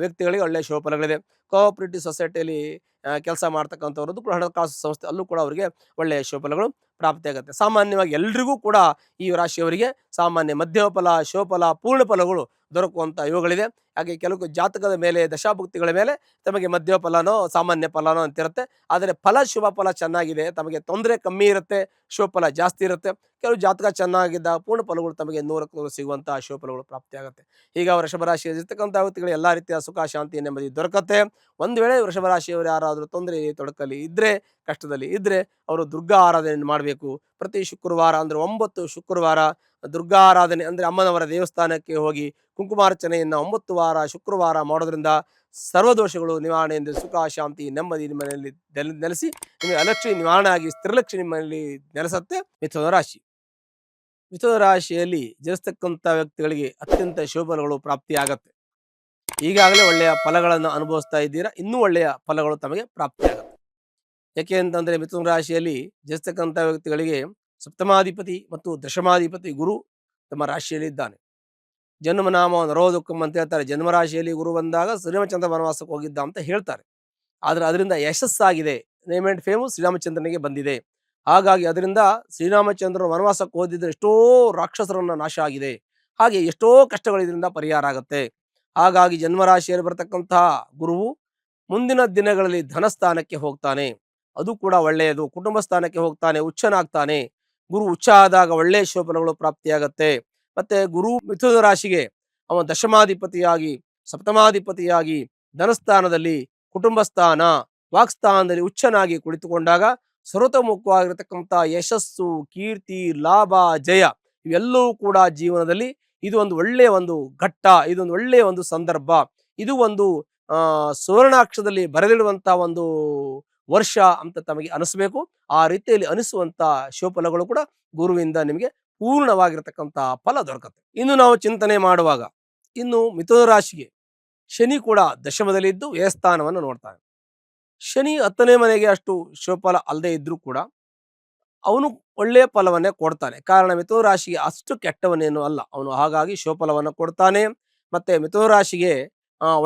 ವ್ಯಕ್ತಿಗಳಿಗೆ ಒಳ್ಳೆಯ ಶುಭ ಫಲಗಳಿದೆ. ಕೋಆಪರೇಟಿವ್ ಸೊಸೈಟಿಯಲ್ಲಿ ಕೆಲಸ ಮಾಡ್ತಕ್ಕಂಥವ್ರದ್ದು ಕೂಡ ಹಣಕಾಸು ಸಂಸ್ಥೆ ಅಲ್ಲೂ ಕೂಡ ಅವರಿಗೆ ಒಳ್ಳೆಯ ಶುಭಫಲಗಳು ಪ್ರಾಪ್ತಿಯಾಗುತ್ತೆ. ಸಾಮಾನ್ಯವಾಗಿ ಎಲ್ರಿಗೂ ಕೂಡ ಈ ರಾಶಿಯವರಿಗೆ ಸಾಮಾನ್ಯ ಮಧ್ಯಮ ಫಲ, ಶುಭಫಲ, ಪೂರ್ಣ ಫಲಗಳು ದೊರಕುವಂಥ ಯೋಗಗಳಿದೆ. ಹಾಗೆ ಕೆಲವು ಜಾತಕದ ಮೇಲೆ ದಶಾಭುಕ್ತಿಗಳ ಮೇಲೆ ತಮಗೆ ಮಧ್ಯ ಫಲನೋ ಸಾಮಾನ್ಯ ಫಲನೋ ಅಂತಿರುತ್ತೆ. ಆದರೆ ಫಲ ಶುಭ ಫಲ ಚೆನ್ನಾಗಿದೆ, ತಮಗೆ ತೊಂದರೆ ಕಮ್ಮಿ ಇರುತ್ತೆ, ಶುಭ ಫಲ ಜಾಸ್ತಿ ಇರುತ್ತೆ. ಕೆಲವು ಜಾತಕ ಚೆನ್ನಾಗಿದ್ದ ಪೂರ್ಣ ಫಲಗಳು ತಮಗೆ 100ಕ್ಕೆ 100 ಸಿಗುವಂತಹ ಶುಭ ಫಲಗಳು ಪ್ರಾಪ್ತಿಯಾಗುತ್ತೆ. ಈಗ ವೃಷಭ ರಾಶಿಯಲ್ಲಿರ್ತಕ್ಕಂಥ ವ್ಯಕ್ತಿಗಳು ಎಲ್ಲ ರೀತಿಯ ಸುಖ ಶಾಂತಿ ನೆಮ್ಮದಿ ದೊರಕತ್ತೆ. ಒಂದು ವೇಳೆ ವೃಷಭ ರಾಶಿಯವರು ಯಾರಾದರೂ ತೊಂದರೆ ತೊಡಕಲ್ಲಿ ಇದ್ರೆ, ಕಷ್ಟದಲ್ಲಿ ಇದ್ರೆ ಅವರು ದುರ್ಗಾ ಆರಾಧನೆ ಮಾಡಬೇಕು. ಪ್ರತಿ ಶುಕ್ರವಾರ ಅಂದ್ರೆ 9 ಶುಕ್ರವಾರ ದುರ್ಗಾ ಆರಾಧನೆ ಅಂದ್ರೆ ಅಮ್ಮನವರ ದೇವಸ್ಥಾನಕ್ಕೆ ಹೋಗಿ ಕುಂಕುಮಾರ್ಚನೆಯನ್ನು 9 ವಾರ ಶುಕ್ರವಾರ ಮಾಡೋದ್ರಿಂದ ಸರ್ವದೋಷಗಳು ನಿವಾರಣೆ ಎಂದು ಸುಖ ಶಾಂತಿ ನೆಮ್ಮದಿ ನಿಮ್ಮಲ್ಲಿ ನೆಲೆಸಿ ನಿಮಗೆ ಅಲಕ್ಷ್ಮಿ ನಿವಾರಣೆ ಆಗಿ ಸ್ಥಿರಲಕ್ಷ್ಮಿ ನಿಮ್ಮಲ್ಲಿ ನೆಲೆಸತ್ತೆ. ಮಿಥುನ ರಾಶಿ. ಮಿಥುನ ರಾಶಿಯಲ್ಲಿ ಜನಿಸ್ತಕ್ಕಂಥ ವ್ಯಕ್ತಿಗಳಿಗೆ ಅತ್ಯಂತ ಶುಭಫಲಗಳು ಪ್ರಾಪ್ತಿಯಾಗತ್ತೆ. ಈಗಾಗಲೇ ಒಳ್ಳೆಯ ಫಲಗಳನ್ನು ಅನುಭವಿಸ್ತಾ ಇದ್ದೀರಾ, ಇನ್ನೂ ಒಳ್ಳೆಯ ಫಲಗಳು ತಮಗೆ ಪ್ರಾಪ್ತಿಯಾಗುತ್ತೆ. ಯಾಕೆ ಅಂತಂದ್ರೆ ಮಿಥುನ ರಾಶಿಯಲ್ಲಿ ಜನಿಸ್ತಕ್ಕಂಥ ವ್ಯಕ್ತಿಗಳಿಗೆ ಸಪ್ತಮಾಧಿಪತಿ ಮತ್ತು ದಶಮಾಧಿಪತಿ ಗುರು ತಮ್ಮ ರಾಶಿಯಲ್ಲಿ ಇದ್ದಾನೆ. ಜನ್ಮನಾಮ ನರೋದುಕ್ಕಂ ಅಂತ ಹೇಳ್ತಾರೆ. ಜನ್ಮರಾಶಿಯಲ್ಲಿ ಗುರು ಬಂದಾಗ ಶ್ರೀರಾಮಚಂದ್ರ ವನವಾಸಕ್ಕೆ ಹೋಗಿದ್ದ ಅಂತ ಹೇಳ್ತಾರೆ. ಆದರೆ ಅದರಿಂದ ಯಶಸ್ಸಾಗಿದೆ. ನೇಮ್ ಅಂಡ್ ಫೇಮು ಶ್ರೀರಾಮಚಂದ್ರನಿಗೆ ಬಂದಿದೆ. ಹಾಗಾಗಿ ಅದರಿಂದ ಶ್ರೀರಾಮಚಂದ್ರನ ವನವಾಸಕ್ಕೆ ಹೋದಿದ್ರೆ ಎಷ್ಟೋ ರಾಕ್ಷಸರನ್ನ ನಾಶ ಆಗಿದೆ. ಹಾಗೆ ಎಷ್ಟೋ ಕಷ್ಟಗಳು ಇದರಿಂದ ಪರಿಹಾರ ಆಗುತ್ತೆ. ಹಾಗಾಗಿ ಜನ್ಮರಾಶಿಯಲ್ಲಿ ಬರತಕ್ಕಂತಹ ಗುರುವು ಮುಂದಿನ ದಿನಗಳಲ್ಲಿ ಧನಸ್ಥಾನಕ್ಕೆ ಹೋಗ್ತಾನೆ, ಅದು ಕೂಡ ಒಳ್ಳೆಯದು. ಕುಟುಂಬ ಸ್ಥಾನಕ್ಕೆ ಹೋಗ್ತಾನೆ, ಉಚ್ಚನಾಗ್ತಾನೆ. ಗುರು ಉಚ್ಚ ಆದಾಗ ಒಳ್ಳೆಯ ಶುಭಫಲಗಳು ಪ್ರಾಪ್ತಿಯಾಗತ್ತೆ. ಮತ್ತೆ ಗುರು ಮಿಥುನ ರಾಶಿಗೆ ಅವನ ದಶಮಾಧಿಪತಿಯಾಗಿ ಸಪ್ತಮಾಧಿಪತಿಯಾಗಿ ಧನಸ್ಥಾನದಲ್ಲಿ ಕುಟುಂಬ ಸ್ಥಾನ ವಾಕ್ಸ್ಥಾನದಲ್ಲಿ ಉಚ್ಚನಾಗಿ ಕುಳಿತುಕೊಂಡಾಗ ಸರ್ವತೋಮುಖವಾಗಿರತಕ್ಕಂಥ ಯಶಸ್ಸು, ಕೀರ್ತಿ, ಲಾಭ, ಜಯ ಇವೆಲ್ಲವೂ ಕೂಡ ಜೀವನದಲ್ಲಿ ಇದು ಒಂದು ಒಳ್ಳೆಯ ಒಂದು ಘಟ್ಟ, ಇದೊಂದು ಒಳ್ಳೆಯ ಒಂದು ಸಂದರ್ಭ, ಇದು ಒಂದು ಸುವರ್ಣಾಕ್ಷರದಲ್ಲಿ ಬರೆದಿಡುವಂತಹ ಒಂದು ವರ್ಷ ಅಂತ ತಮಗೆ ಅನಿಸ್ಬೇಕು. ಆ ರೀತಿಯಲ್ಲಿ ಅನಿಸುವಂತ ಶುಭಫಲಗಳು ಕೂಡ ಗುರುವಿಂದ ನಿಮಗೆ ಪೂರ್ಣವಾಗಿರತಕ್ಕಂಥ ಫಲ ದೊರಕುತ್ತೆ. ಇನ್ನು ನಾವು ಚಿಂತನೆ ಮಾಡುವಾಗ ಇನ್ನು ಮಿಥುನ ರಾಶಿಗೆ ಶನಿ ಕೂಡ ದಶಮದಲ್ಲಿದ್ದು ವ್ಯಯಸ್ಥಾನವನ್ನು ನೋಡ್ತಾನೆ. ಶನಿ 10ನೇ ಮನೆಗೆ ಅಷ್ಟು ಶುಭಫಲ ಅಲ್ಲದೆ ಇದ್ರೂ ಕೂಡ ಅವನು ಒಳ್ಳೆಯ ಫಲವನ್ನೇ ಕೊಡ್ತಾನೆ. ಕಾರಣ ಮಿಥುನ ರಾಶಿಗೆ ಅಷ್ಟು ಕೆಟ್ಟವನೇನು ಅಲ್ಲ ಅವನು, ಹಾಗಾಗಿ ಶುಭಫಲವನ್ನು ಕೊಡ್ತಾನೆ. ಮತ್ತೆ ಮಿಥುನ ರಾಶಿಗೆ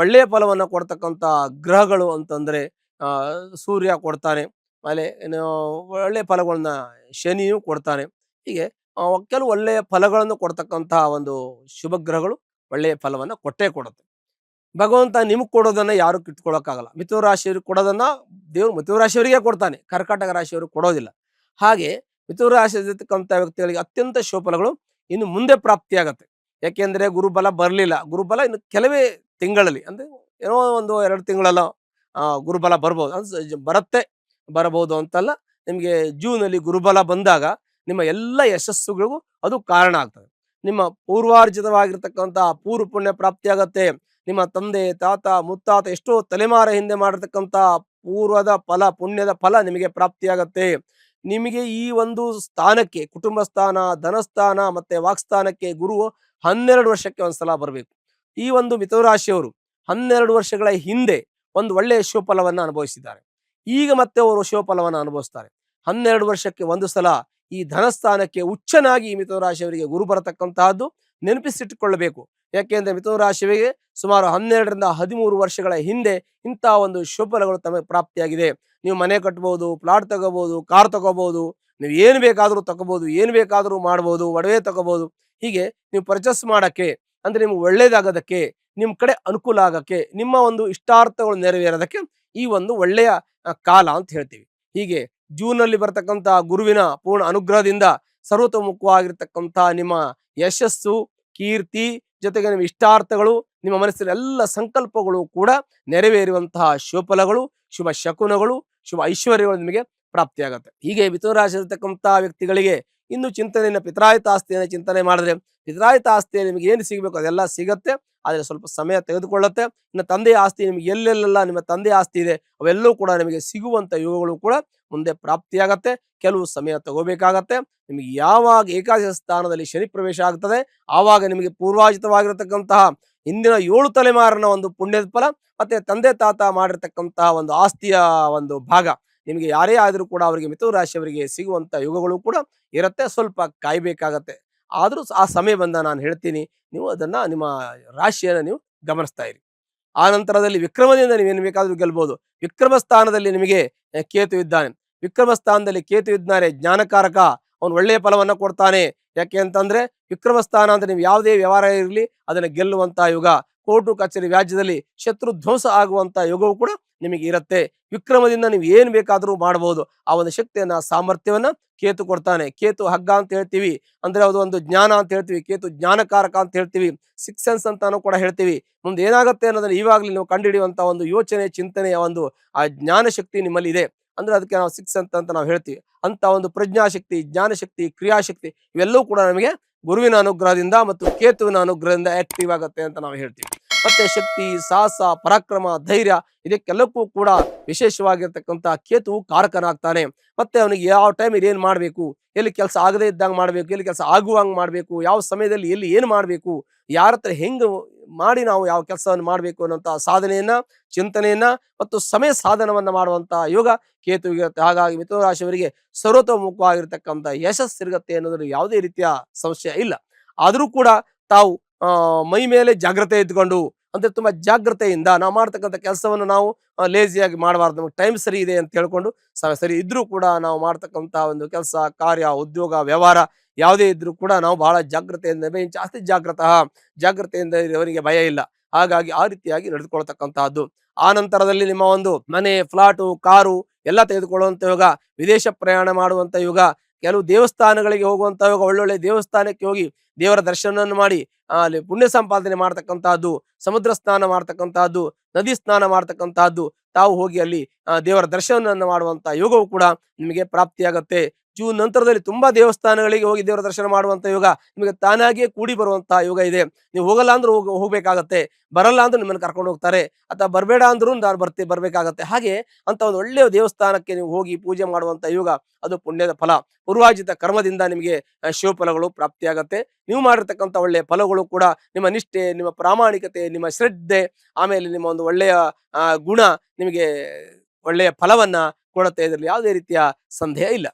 ಒಳ್ಳೆಯ ಫಲವನ್ನು ಕೊಡ್ತಕ್ಕಂಥ ಗ್ರಹಗಳು ಅಂತಂದ್ರೆ ಸೂರ್ಯ ಕೊಡ್ತಾನೆ, ಆಮೇಲೆ ಒಳ್ಳೆಯ ಫಲಗಳನ್ನ ಶನಿಯು ಕೊಡ್ತಾನೆ. ಹೀಗೆ ಕೆಲವು ಒಳ್ಳೆಯ ಫಲಗಳನ್ನು ಕೊಡ್ತಕ್ಕಂತಹ ಒಂದು ಶುಭ ಗ್ರಹಗಳು ಒಳ್ಳೆಯ ಫಲವನ್ನು ಕೊಟ್ಟೇ ಕೊಡುತ್ತೆ. ಭಗವಂತ ನಿಮ್ಗೆ ಕೊಡೋದನ್ನ ಯಾರು ಕಿತ್ಕೊಳ್ಳೋಕ್ಕಾಗಲ್ಲ. ಮಿಥುನ ರಾಶಿಯವ್ರಿಗೆ ಕೊಡೋದನ್ನ ದೇವ್ರು ಮಿಥುನ ರಾಶಿಯವರಿಗೆ ಕೊಡ್ತಾನೆ, ಕರ್ಕಾಟಕ ರಾಶಿಯವರು ಕೊಡೋದಿಲ್ಲ. ಹಾಗೆ ಮಿಥುನ ರಾಶಿಯಲ್ಲಿರ್ತಕ್ಕಂಥ ವ್ಯಕ್ತಿಗಳಿಗೆ ಅತ್ಯಂತ ಶುಭಫಲಗಳು ಇನ್ನು ಮುಂದೆ ಪ್ರಾಪ್ತಿಯಾಗತ್ತೆ. ಯಾಕೆಂದ್ರೆ ಗುರುಬಲ ಬರಲಿಲ್ಲ. ಗುರುಬಲ ಇನ್ನು ಕೆಲವೇ ತಿಂಗಳಲ್ಲಿ ಅಂದ್ರೆ ಏನೋ 1-2 ತಿಂಗಳಲ್ಲ ಗುರುಬಲ ಬರ್ಬೋದು, ಬರಬಹುದು ಅಂತಲ್ಲ. ನಿಮಗೆ ಜೂನಲ್ಲಿ ಗುರುಬಲ ಬಂದಾಗ ನಿಮ್ಮ ಎಲ್ಲ ಯಶಸ್ಸುಗಳಿಗೂ ಅದು ಕಾರಣ ಆಗ್ತದೆ. ನಿಮ್ಮ ಪೂರ್ವಾರ್ಜಿತವಾಗಿರ್ತಕ್ಕಂತಹ ಪೂರ್ವ ಪುಣ್ಯ ಪ್ರಾಪ್ತಿಯಾಗತ್ತೆ. ನಿಮ್ಮ ತಂದೆ ತಾತ ಮುತ್ತಾತ ಎಷ್ಟೋ ತಲೆಮಾರ ಹಿಂದೆ ಮಾಡಿರ್ತಕ್ಕಂಥ ಪೂರ್ವದ ಫಲ ಪುಣ್ಯದ ಫಲ ನಿಮಗೆ ಪ್ರಾಪ್ತಿಯಾಗತ್ತೆ. ನಿಮಗೆ ಈ ಒಂದು ಸ್ಥಾನಕ್ಕೆ ಕುಟುಂಬ ಸ್ಥಾನ, ಧನಸ್ಥಾನ ಮತ್ತೆ ವಾಕ್ಸ್ಥಾನಕ್ಕೆ ಗುರು 12 ವರ್ಷಕ್ಕೆ ಒಂದ್ಸಲ ಬರಬೇಕು. ಈ ಒಂದು ಮಿಥುನ ರಾಶಿಯವರು 12 ವರ್ಷಗಳ ಹಿಂದೆ ಒಂದು ಒಳ್ಳೆಯ ಶುಭಫಲವನ್ನು ಅನುಭವಿಸಿದ್ದಾರೆ. ಈಗ ಮತ್ತೆ ಅವರು ಶುಭಫಲವನ್ನು ಅನುಭವಿಸ್ತಾರೆ. 12 ವರ್ಷಕ್ಕೆ ಒಂದು ಸಲ ಈ ಧನಸ್ಥಾನಕ್ಕೆ ಉಚ್ಚನಾಗಿ ಮಿಥುನ ರಾಶಿಯವರಿಗೆ ಗುರು ಬರತಕ್ಕಂತಹದ್ದು ನೆನಪಿಸಿಟ್ಟುಕೊಳ್ಳಬೇಕು. ಯಾಕೆಂದ್ರೆ ಮಿಥುನ ರಾಶಿಯವರಿಗೆ ಸುಮಾರು 12ರಿಂದ 13 ವರ್ಷಗಳ ಹಿಂದೆ ಇಂತಹ ಒಂದು ಶುಭಫಲಗಳು ತಮಗೆ ಪ್ರಾಪ್ತಿಯಾಗಿದೆ. ನೀವು ಮನೆ ಕಟ್ಬೋದು, ಪ್ಲಾಟ್ ತಗೋಬಹುದು, ಕಾರ್ ತಗೋಬಹುದು, ನೀವು ಏನು ಬೇಕಾದರೂ ತಗೋಬಹುದು, ಏನು ಬೇಕಾದರೂ ಮಾಡ್ಬೋದು, ಒಡವೆ ತಗೋಬಹುದು. ಹೀಗೆ ನೀವು ಪರ್ಚೇಸ್ ಮಾಡಕ್ಕೆ ಅಂದ್ರೆ ನಿಮ್ಗೆ ಒಳ್ಳೇದಾಗೋದಕ್ಕೆ, ನಿಮ್ಮ ಕಡೆ ಅನುಕೂಲ ಆಗಕ್ಕೆ, ನಿಮ್ಮ ಒಂದು ಇಷ್ಟಾರ್ಥಗಳು ನೆರವೇರೋದಕ್ಕೆ ಈ ಒಂದು ಒಳ್ಳೆಯ ಕಾಲ ಅಂತ ಹೇಳ್ತೀವಿ. ಹೀಗೆ ಜೂನಲ್ಲಿ ಬರ್ತಕ್ಕಂಥ ಗುರುವಿನ ಪೂರ್ಣ ಅನುಗ್ರಹದಿಂದ ಸರ್ವತೋಮುಖವಾಗಿರ್ತಕ್ಕಂಥ ನಿಮ್ಮ ಯಶಸ್ಸು, ಕೀರ್ತಿ ಜೊತೆಗೆ ನಿಮ್ಮ ಇಷ್ಟಾರ್ಥಗಳು, ನಿಮ್ಮ ಮನಸ್ಸಿನ ಎಲ್ಲ ಸಂಕಲ್ಪಗಳು ಕೂಡ ನೆರವೇರುವಂತಹ ಶುಭಫಲಗಳು, ಶುಭ ಶಕುನಗಳು, ಶುಭ ಐಶ್ವರ್ಯಗಳು ನಿಮಗೆ ಪ್ರಾಪ್ತಿಯಾಗತ್ತೆ. ಹೀಗೆ ಮಿಥುನ ರಾಶಿ ಇರತಕ್ಕಂಥ ವ್ಯಕ್ತಿಗಳಿಗೆ ಇನ್ನು ಚಿಂತನೆಯನ್ನು ಪಿತ್ರಾಯಿತ ಆಸ್ತಿಯನ್ನು ಚಿಂತನೆ ಮಾಡಿದ್ರೆ ಪಿತ್ರಾಯಿತ ಆಸ್ತಿಯಲ್ಲಿ ನಿಮಗೆ ಏನು ಸಿಗಬೇಕು ಅದೆಲ್ಲ ಸಿಗತ್ತೆ. ಆದರೆ ಸ್ವಲ್ಪ ಸಮಯ ತೆಗೆದುಕೊಳ್ಳುತ್ತೆ. ಇನ್ನು ತಂದೆಯ ಆಸ್ತಿ ನಿಮಗೆ ಎಲ್ಲೆಲ್ಲ ನಿಮ್ಮ ತಂದೆಯ ಆಸ್ತಿ ಇದೆ ಅವೆಲ್ಲವೂ ಕೂಡ ನಿಮಗೆ ಸಿಗುವಂತ ಯೋಗಗಳು ಕೂಡ ಮುಂದೆ ಪ್ರಾಪ್ತಿಯಾಗತ್ತೆ. ಕೆಲವು ಸಮಯ ತಗೋಬೇಕಾಗತ್ತೆ. ನಿಮಗೆ ಯಾವಾಗ ಏಕಾದಶ ಸ್ಥಾನದಲ್ಲಿ ಶನಿ ಪ್ರವೇಶ ಆಗ್ತದೆ ಆವಾಗ ನಿಮಗೆ ಪೂರ್ವಾಜಿತವಾಗಿರತಕ್ಕಂತಹ ಹಿಂದಿನ 7 ತಲೆಮಾರಿನ ಒಂದು ಪುಣ್ಯದ ಫಲ ಮತ್ತೆ ತಂದೆ ತಾತ ಮಾಡಿರ್ತಕ್ಕಂತಹ ಒಂದು ಆಸ್ತಿಯ ಒಂದು ಭಾಗ ನಿಮಗೆ ಯಾರೇ ಆದರೂ ಕೂಡ ಅವರಿಗೆ ಮಿಥುನ ರಾಶಿಯವರಿಗೆ ಸಿಗುವಂತ ಯುಗಗಳು ಕೂಡ ಇರುತ್ತೆ. ಸ್ವಲ್ಪ ಕಾಯ್ಬೇಕಾಗತ್ತೆ. ಆದರೂ ಆ ಸಮಯ ಬಂದ ನಾನು ಹೇಳ್ತೀನಿ, ನೀವು ಅದನ್ನ ನಿಮ್ಮ ರಾಶಿಯನ್ನು ನೀವು ಗಮನಿಸ್ತಾ ಇರಿ. ಆ ನಂತರದಲ್ಲಿ ವಿಕ್ರಮದಿಂದ ನೀವೇನು ಬೇಕಾದರೂ ಗೆಲ್ಬಹುದು. ವಿಕ್ರಮ ಸ್ಥಾನದಲ್ಲಿ ನಿಮಗೆ ಕೇತು ಇದ್ದಾನೆ. ವಿಕ್ರಮ ಸ್ಥಾನದಲ್ಲಿ ಕೇತು ಇದ್ದಾನೆ, ಜ್ಞಾನಕಾರಕ. ಅವನು ಒಳ್ಳೆಯ ಫಲವನ್ನ ಕೊಡ್ತಾನೆ. ಯಾಕೆ ಅಂತಂದ್ರೆ ವಿಕ್ರಮ ಸ್ಥಾನ ಅಂದ್ರೆ ನೀವು ಯಾವುದೇ ವ್ಯವಹಾರ ಇರಲಿ ಅದನ್ನ ಗೆಲ್ಲುವಂತ ಯುಗ. ಕೋರ್ಟು ಕಚೇರಿ ವ್ಯಾಜ್ಯದಲ್ಲಿ ಶತ್ರು ಧ್ವಂಸ ಆಗುವಂತ ಯುಗವು ಕೂಡ ನಿಮಗೆ ಇರುತ್ತೆ. ವಿಕ್ರಮದಿಂದ ನೀವು ಏನ್ ಬೇಕಾದರೂ ಮಾಡಬಹುದು. ಆ ಒಂದು ಶಕ್ತಿಯನ್ನ, ಸಾಮರ್ಥ್ಯವನ್ನ ಕೇತು ಕೊಡ್ತಾನೆ. ಕೇತು ಹಗ್ಗ ಅಂತ ಹೇಳ್ತೀವಿ, ಅಂದ್ರೆ ಅದು ಒಂದು ಜ್ಞಾನ ಅಂತ ಹೇಳ್ತೀವಿ. ಕೇತು ಜ್ಞಾನಕಾರಕ ಅಂತ ಹೇಳ್ತೀವಿ, ಸಿಕ್ಸ್ ಸೆನ್ಸ್ ಅಂತಾನು ಕೂಡ ಹೇಳ್ತೀವಿ. ಮುಂದೆ ಏನಾಗುತ್ತೆ ಅನ್ನೋದನ್ನ ಇವಾಗಲೇ ನೀವು ಕಂಡುಹಿಡಿಯುವಂತ ಒಂದು ಯೋಚನೆ, ಚಿಂತನೆಯ ಒಂದು ಆ ಜ್ಞಾನ ಶಕ್ತಿ ನಿಮ್ಮಲ್ಲಿ ಇದೆ. ಅಂದ್ರೆ ಅದಕ್ಕೆ ನಾವು ಸಿಕ್ಸ್ ಅಂತ ನಾವು ಹೇಳ್ತೀವಿ. ಅಂತ ಒಂದು ಪ್ರಜ್ಞಾಶಕ್ತಿ, ಜ್ಞಾನಶಕ್ತಿ, ಕ್ರಿಯಾಶಕ್ತಿ ಇವೆಲ್ಲವೂ ಕೂಡ ನಮಗೆ ಗುರುವಿನ ಅನುಗ್ರಹದಿಂದ ಮತ್ತು ಕೇತುವಿನ ಅನುಗ್ರಹದಿಂದ ಆಕ್ಟಿವ್ ಆಗುತ್ತೆ ಅಂತ ನಾವು ಹೇಳ್ತೀವಿ. ಮತ್ತೆ ಶಕ್ತಿ, ಸಾಹಸ, ಪರಾಕ್ರಮ, ಧೈರ್ಯ ಇದಕ್ಕೆಲ್ಲಕ್ಕೂ ಕೂಡ ವಿಶೇಷವಾಗಿರ್ತಕ್ಕಂಥ ಕೇತುವು ಕಾರಕನಾಗ್ತಾನೆ. ಮತ್ತೆ ಅವನಿಗೆ ಯಾವ ಟೈಮ್ ಏನ್ ಮಾಡಬೇಕು, ಎಲ್ಲಿ ಕೆಲಸ ಆಗದೇ ಇದ್ದಾಗ ಮಾಡಬೇಕು, ಎಲ್ಲಿ ಕೆಲಸ ಆಗುವಂಗ್ ಮಾಡಬೇಕು, ಯಾವ ಸಮಯದಲ್ಲಿ ಎಲ್ಲಿ ಏನು ಮಾಡಬೇಕು, ಯಾರ ಹತ್ರ ಹೆಂಗ್ ಮಾಡಿ ನಾವು ಯಾವ ಕೆಲಸವನ್ನು ಮಾಡಬೇಕು ಅನ್ನೋಂಥ ಸಾಧನೆಯನ್ನ, ಚಿಂತನೆಯನ್ನ ಮತ್ತು ಸಮಯ ಸಾಧನವನ್ನ ಮಾಡುವಂತ ಯೋಗ ಕೇತುವಿಗಿರುತ್ತೆ. ಹಾಗಾಗಿ ಮಿಥುನ ರಾಶಿಯವರಿಗೆ ಸರ್ವತೋಮುಖವಾಗಿರ್ತಕ್ಕಂಥ ಯಶಸ್ಸಿರುತ್ತೆ ಅನ್ನೋದ್ರಲ್ಲಿ ಯಾವುದೇ ರೀತಿಯ ಸಂಶಯ ಇಲ್ಲ. ಆದರೂ ಕೂಡ ತಾವು ಮೈ ಮೇಲೆ ಜಾಗ್ರತೆ ಇದ್ಕೊಂಡು, ಅಂದ್ರೆ ತುಂಬಾ ಜಾಗ್ರತೆಯಿಂದ ನಾವು ಮಾಡ್ತಕ್ಕಂಥ ಕೆಲಸವನ್ನು ನಾವು ಲೇಜಿಯಾಗಿ ಮಾಡಬಾರ್ದು. ನಮಗೆ ಟೈಮ್ ಸರಿ ಇದೆ ಅಂತ ಹೇಳ್ಕೊಂಡು ಸರಿ ಇದ್ರೂ ಕೂಡ ನಾವು ಮಾಡ್ತಕ್ಕಂಥ ಒಂದು ಕೆಲಸ, ಕಾರ್ಯ, ಉದ್ಯೋಗ, ವ್ಯವಹಾರ ಯಾವುದೇ ಇದ್ರೂ ಕೂಡ ನಾವು ಬಹಳ ಜಾಗ್ರತೆಯಿಂದ, ಜಾಸ್ತಿ ಜಾಗ್ರತೆಯಿಂದ ಅವರಿಗೆ ಭಯ ಇಲ್ಲ. ಹಾಗಾಗಿ ಆ ರೀತಿಯಾಗಿ ನಡೆದುಕೊಳ್ತಕ್ಕಂತಹದ್ದು. ಆ ನಂತರದಲ್ಲಿ ನಿಮ್ಮ ಒಂದು ಮನೆ, ಫ್ಲಾಟು, ಕಾರು ಎಲ್ಲ ತೆಗೆದುಕೊಳ್ಳುವಂತ ಯೋಗ, ವಿದೇಶ ಪ್ರಯಾಣ ಮಾಡುವಂತ ಯೋಗ, ಕೆಲವು ದೇವಸ್ಥಾನಗಳಿಗೆ ಹೋಗುವಂತ ಯೋಗ, ಒಳ್ಳೊಳ್ಳೆ ದೇವಸ್ಥಾನಕ್ಕೆ ಹೋಗಿ ದೇವರ ದರ್ಶನವನ್ನು ಮಾಡಿ ಅಲ್ಲಿ ಪುಣ್ಯ ಸಂಪಾದನೆ ಮಾಡ್ತಕ್ಕಂತಹದ್ದು, ಸಮುದ್ರ ಸ್ನಾನ ಮಾಡ್ತಕ್ಕಂತಹದ್ದು, ನದಿ ಸ್ನಾನ ಮಾಡ್ತಕ್ಕಂತಹದ್ದು, ತಾವು ಹೋಗಿ ಅಲ್ಲಿ ದೇವರ ದರ್ಶನವನ್ನು ಮಾಡುವಂತ ಯೋಗವು ಕೂಡ ನಿಮಗೆ ಪ್ರಾಪ್ತಿಯಾಗತ್ತೆ. ಜೂನ್ ನಂತರದಲ್ಲಿ ತುಂಬಾ ದೇವಸ್ಥಾನಗಳಿಗೆ ಹೋಗಿ ದೇವರ ದರ್ಶನ ಮಾಡುವಂತ ಯೋಗ ನಿಮಗೆ ತಾನಾಗಿಯೇ ಕೂಡಿ ಬರುವಂತಹ ಯೋಗ ಇದೆ. ನೀವು ಹೋಗಲ್ಲ ಅಂದ್ರೂ ಹೋಗ್ಬೇಕಾಗತ್ತೆ, ಬರಲ್ಲ ಅಂದ್ರೂ ನಿಮ್ಮನ್ನು ಕರ್ಕೊಂಡು ಹೋಗ್ತಾರೆ, ಅಥವಾ ಬರಬೇಡ ಅಂದ್ರೂ ನಾನು ಬರ್ಬೇಕಾಗತ್ತೆ. ಹಾಗೆ ಅಂತ ಒಂದು ಒಳ್ಳೆಯ ದೇವಸ್ಥಾನಕ್ಕೆ ನೀವು ಹೋಗಿ ಪೂಜೆ ಮಾಡುವಂತ ಯೋಗ, ಅದು ಪುಣ್ಯದ ಫಲ. ಪೂರ್ವಾಜಿತ ಕರ್ಮದಿಂದ ನಿಮಗೆ ಶಿವ ಫಲಗಳು ಪ್ರಾಪ್ತಿಯಾಗತ್ತೆ. ನೀವು ಮಾಡಿರ್ತಕ್ಕಂಥ ಒಳ್ಳೆಯ ಫಲಗಳು ಕೂಡ ನಿಮ್ಮ ನಿಷ್ಠೆ, ನಿಮ್ಮ ಪ್ರಾಮಾಣಿಕತೆ, ನಿಮ್ಮ ಶ್ರದ್ಧೆ, ಆಮೇಲೆ ನಿಮ್ಮ ಒಂದು ಒಳ್ಳೆಯ ಗುಣ ನಿಮಗೆ ಒಳ್ಳೆಯ ಫಲವನ್ನ ಕೊಡುತ್ತೆ. ಇದರಲ್ಲಿ ಯಾವುದೇ ರೀತಿಯ ಸಂದೇಹ ಇಲ್ಲ.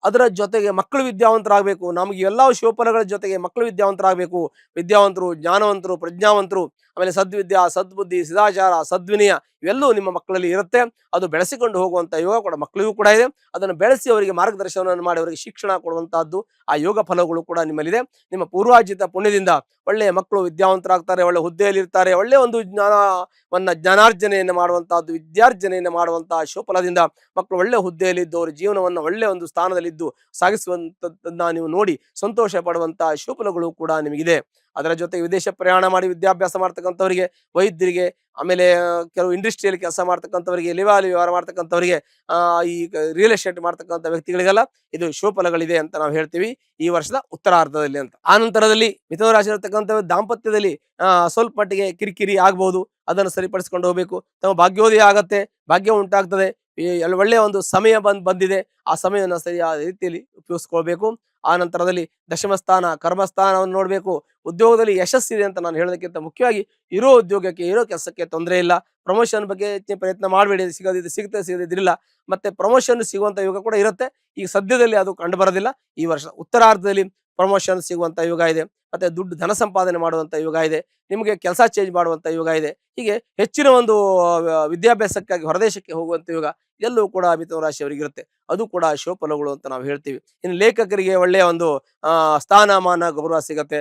ಅದರ ಜೊತೆಗೆ ಮಕ್ಕಳು ವಿದ್ಯಾವಂತರಾಗಬೇಕು. ನಮಗೆ ಎಲ್ಲ ಶಿವಫಲಗಳ ಜೊತೆಗೆ ಮಕ್ಕಳು ವಿದ್ಯಾವಂತರಾಗಬೇಕು. ವಿದ್ಯಾವಂತರು, ಜ್ಞಾನವಂತರು, ಪ್ರಜ್ಞಾವಂತರು, ಆಮೇಲೆ ಸದ್ವಿದ್ಯಾ, ಸದ್ಬುದ್ಧಿ, ಸದಾಚಾರ, ಸದ್ವಿನಯ ಇವೆಲ್ಲವೂ ನಿಮ್ಮ ಮಕ್ಕಳಲ್ಲಿ ಇರುತ್ತೆ. ಅದು ಬೆಳೆಸಿಕೊಂಡು ಹೋಗುವಂತ ಯೋಗ ಕೂಡ ಮಕ್ಕಳಿಗೂ ಕೂಡ ಇದೆ. ಅದನ್ನು ಬೆಳೆಸಿ ಅವರಿಗೆ ಮಾರ್ಗದರ್ಶನವನ್ನು ಮಾಡಿ ಅವರಿಗೆ ಶಿಕ್ಷಣ ಕೊಡುವಂತಹದ್ದು ಆ ಯೋಗ ಫಲಗಳು ಕೂಡ ನಿಮ್ಮಲ್ಲಿದೆ. ನಿಮ್ಮ ಪೂರ್ವಾರ್ಜಿತ ಪುಣ್ಯದಿಂದ ಒಳ್ಳೆಯ ಮಕ್ಕಳು ವಿದ್ಯಾವಂತರಾಗ್ತಾರೆ, ಒಳ್ಳೆ ಹುದ್ದೆಯಲ್ಲಿ ಇರ್ತಾರೆ, ಒಳ್ಳೆಯ ಒಂದು ಜ್ಞಾನಾರ್ಜನೆಯನ್ನು ಮಾಡುವಂತಹದ್ದು, ವಿದ್ಯಾರ್ಜನೆಯನ್ನು ಮಾಡುವಂತಹ ಶಿವಫಲದಿಂದ ಮಕ್ಕಳು ಒಳ್ಳೆ ಹುದ್ದೆಯಲ್ಲಿ ಇದ್ದು ಅವರ ಜೀವನವನ್ನು ಒಳ್ಳೆಯ ಒಂದು ಸ್ಥಾನದಲ್ಲಿದ್ದು ಸಾಗಿಸುವಂತದ್ದನ್ನ ನೀವು ನೋಡಿ ಸಂತೋಷ ಪಡುವಂತಹ ಶಿವಫಲಗಳು ಕೂಡ ನಿಮಗಿದೆ. ಅದರ ಜೊತೆಗೆ ವಿದೇಶ ಪ್ರಯಾಣ ಮಾಡಿ ವಿದ್ಯಾಭ್ಯಾಸ ಮಾಡ್ತಕ್ಕಂಥವರಿಗೆ, ವೈದ್ಯರಿಗೆ, ಆಮೇಲೆ ಕೆಲವು ಇಂಡಸ್ಟ್ರಿಯಲ್ಲಿ ಕೆಲಸ ಮಾಡ್ತಕ್ಕಂಥವರಿಗೆ, ಲಿವಾಲಿ ವ್ಯವಹಾರ ಮಾಡ್ತಕ್ಕಂಥವರಿಗೆ, ಈ ರಿಯಲ್ ಎಸ್ಟೇಟ್ ಮಾಡ್ತಕ್ಕಂಥ ವ್ಯಕ್ತಿಗಳಿಗೆಲ್ಲ ಇದು ಶುಭಫಲಗಳಿದೆ ಅಂತ ನಾವು ಹೇಳ್ತೀವಿ ಈ ವರ್ಷದ ಉತ್ತರಾರ್ಧದಲ್ಲಿ ಅಂತ. ಆ ನಂತರದಲ್ಲಿ ಮಿಥುನ ರಾಶಿ ಇರತಕ್ಕಂಥ ದಾಂಪತ್ಯದಲ್ಲಿ ಸ್ವಲ್ಪ ಮಟ್ಟಿಗೆ ಕಿರಿಕಿರಿ ಆಗ್ಬಹುದು, ಅದನ್ನು ಸರಿಪಡಿಸ್ಕೊಂಡು ಹೋಗ್ಬೇಕು. ತಮ್ಮ ಭಾಗ್ಯೋದಯ ಆಗತ್ತೆ, ಭಾಗ್ಯ ಉಂಟಾಗ್ತದೆ. ಒಳ್ಳೆಯ ಒಂದು ಸಮಯ ಬಂದಿದೆ, ಆ ಸಮಯವನ್ನು ಸರಿಯಾದ ರೀತಿಯಲ್ಲಿ ಉಪಯೋಗಿಸ್ಕೊಳ್ಬೇಕು. ಆ ನಂತರದಲ್ಲಿ ದಶಮ ಸ್ಥಾನ, ಕರ್ಮಸ್ಥಾನವನ್ನು ನೋಡ್ಬೇಕು. ಉದ್ಯೋಗದಲ್ಲಿ ಯಶಸ್ಸಿದೆ ಅಂತ ನಾನು ಹೇಳೋದಕ್ಕಿಂತ ಮುಖ್ಯವಾಗಿ ಇರೋ ಉದ್ಯೋಗಕ್ಕೆ, ಇರೋ ಕೆಲಸಕ್ಕೆ ತೊಂದರೆ ಇಲ್ಲ. ಪ್ರಮೋಷನ್ ಬಗ್ಗೆ ಪ್ರಯತ್ನ ಮಾಡಬೇಡಿ, ಸಿಗದಿದ್ರಿಲ್ಲ. ಮತ್ತೆ ಪ್ರಮೋಷನ್ ಸಿಗುವಂತ ಯೋಗ ಕೂಡ ಇರುತ್ತೆ. ಈಗ ಸದ್ಯದಲ್ಲಿ ಅದು ಕಂಡು ಬರೋದಿಲ್ಲ. ಈ ವರ್ಷ ಉತ್ತರಾರ್ಧದಲ್ಲಿ ಪ್ರಮೋಷನ್ ಸಿಗುವಂತ ಯೋಗ ಇದೆ. ಮತ್ತೆ ದುಡ್ಡು ಧನ ಸಂಪಾದನೆ ಮಾಡುವಂತ ಯೋಗ ಇದೆ. ನಿಮಗೆ ಕೆಲಸ ಚೇಂಜ್ ಮಾಡುವಂತ ಯೋಗ ಇದೆ. ಹೀಗೆ ಹೆಚ್ಚಿನ ಒಂದು ವಿದ್ಯಾಭ್ಯಾಸಕ್ಕಾಗಿ ಹೊರದೇಶಕ್ಕೆ ಹೋಗುವಂತ ಯೋಗ ಎಲ್ಲವೂ ಕೂಡ ಮಿಥುನ ರಾಶಿಯವರಿಗೆ ಇರುತ್ತೆ. ಅದು ಕೂಡ ಶುಭಫಲಗಳು ಅಂತ ನಾವು ಹೇಳ್ತೀವಿ. ಇನ್ನು ಲೇಖಕರಿಗೆ ಒಳ್ಳೆಯ ಒಂದು ಸ್ಥಾನಮಾನ, ಗೌರವ ಸಿಗತ್ತೆ.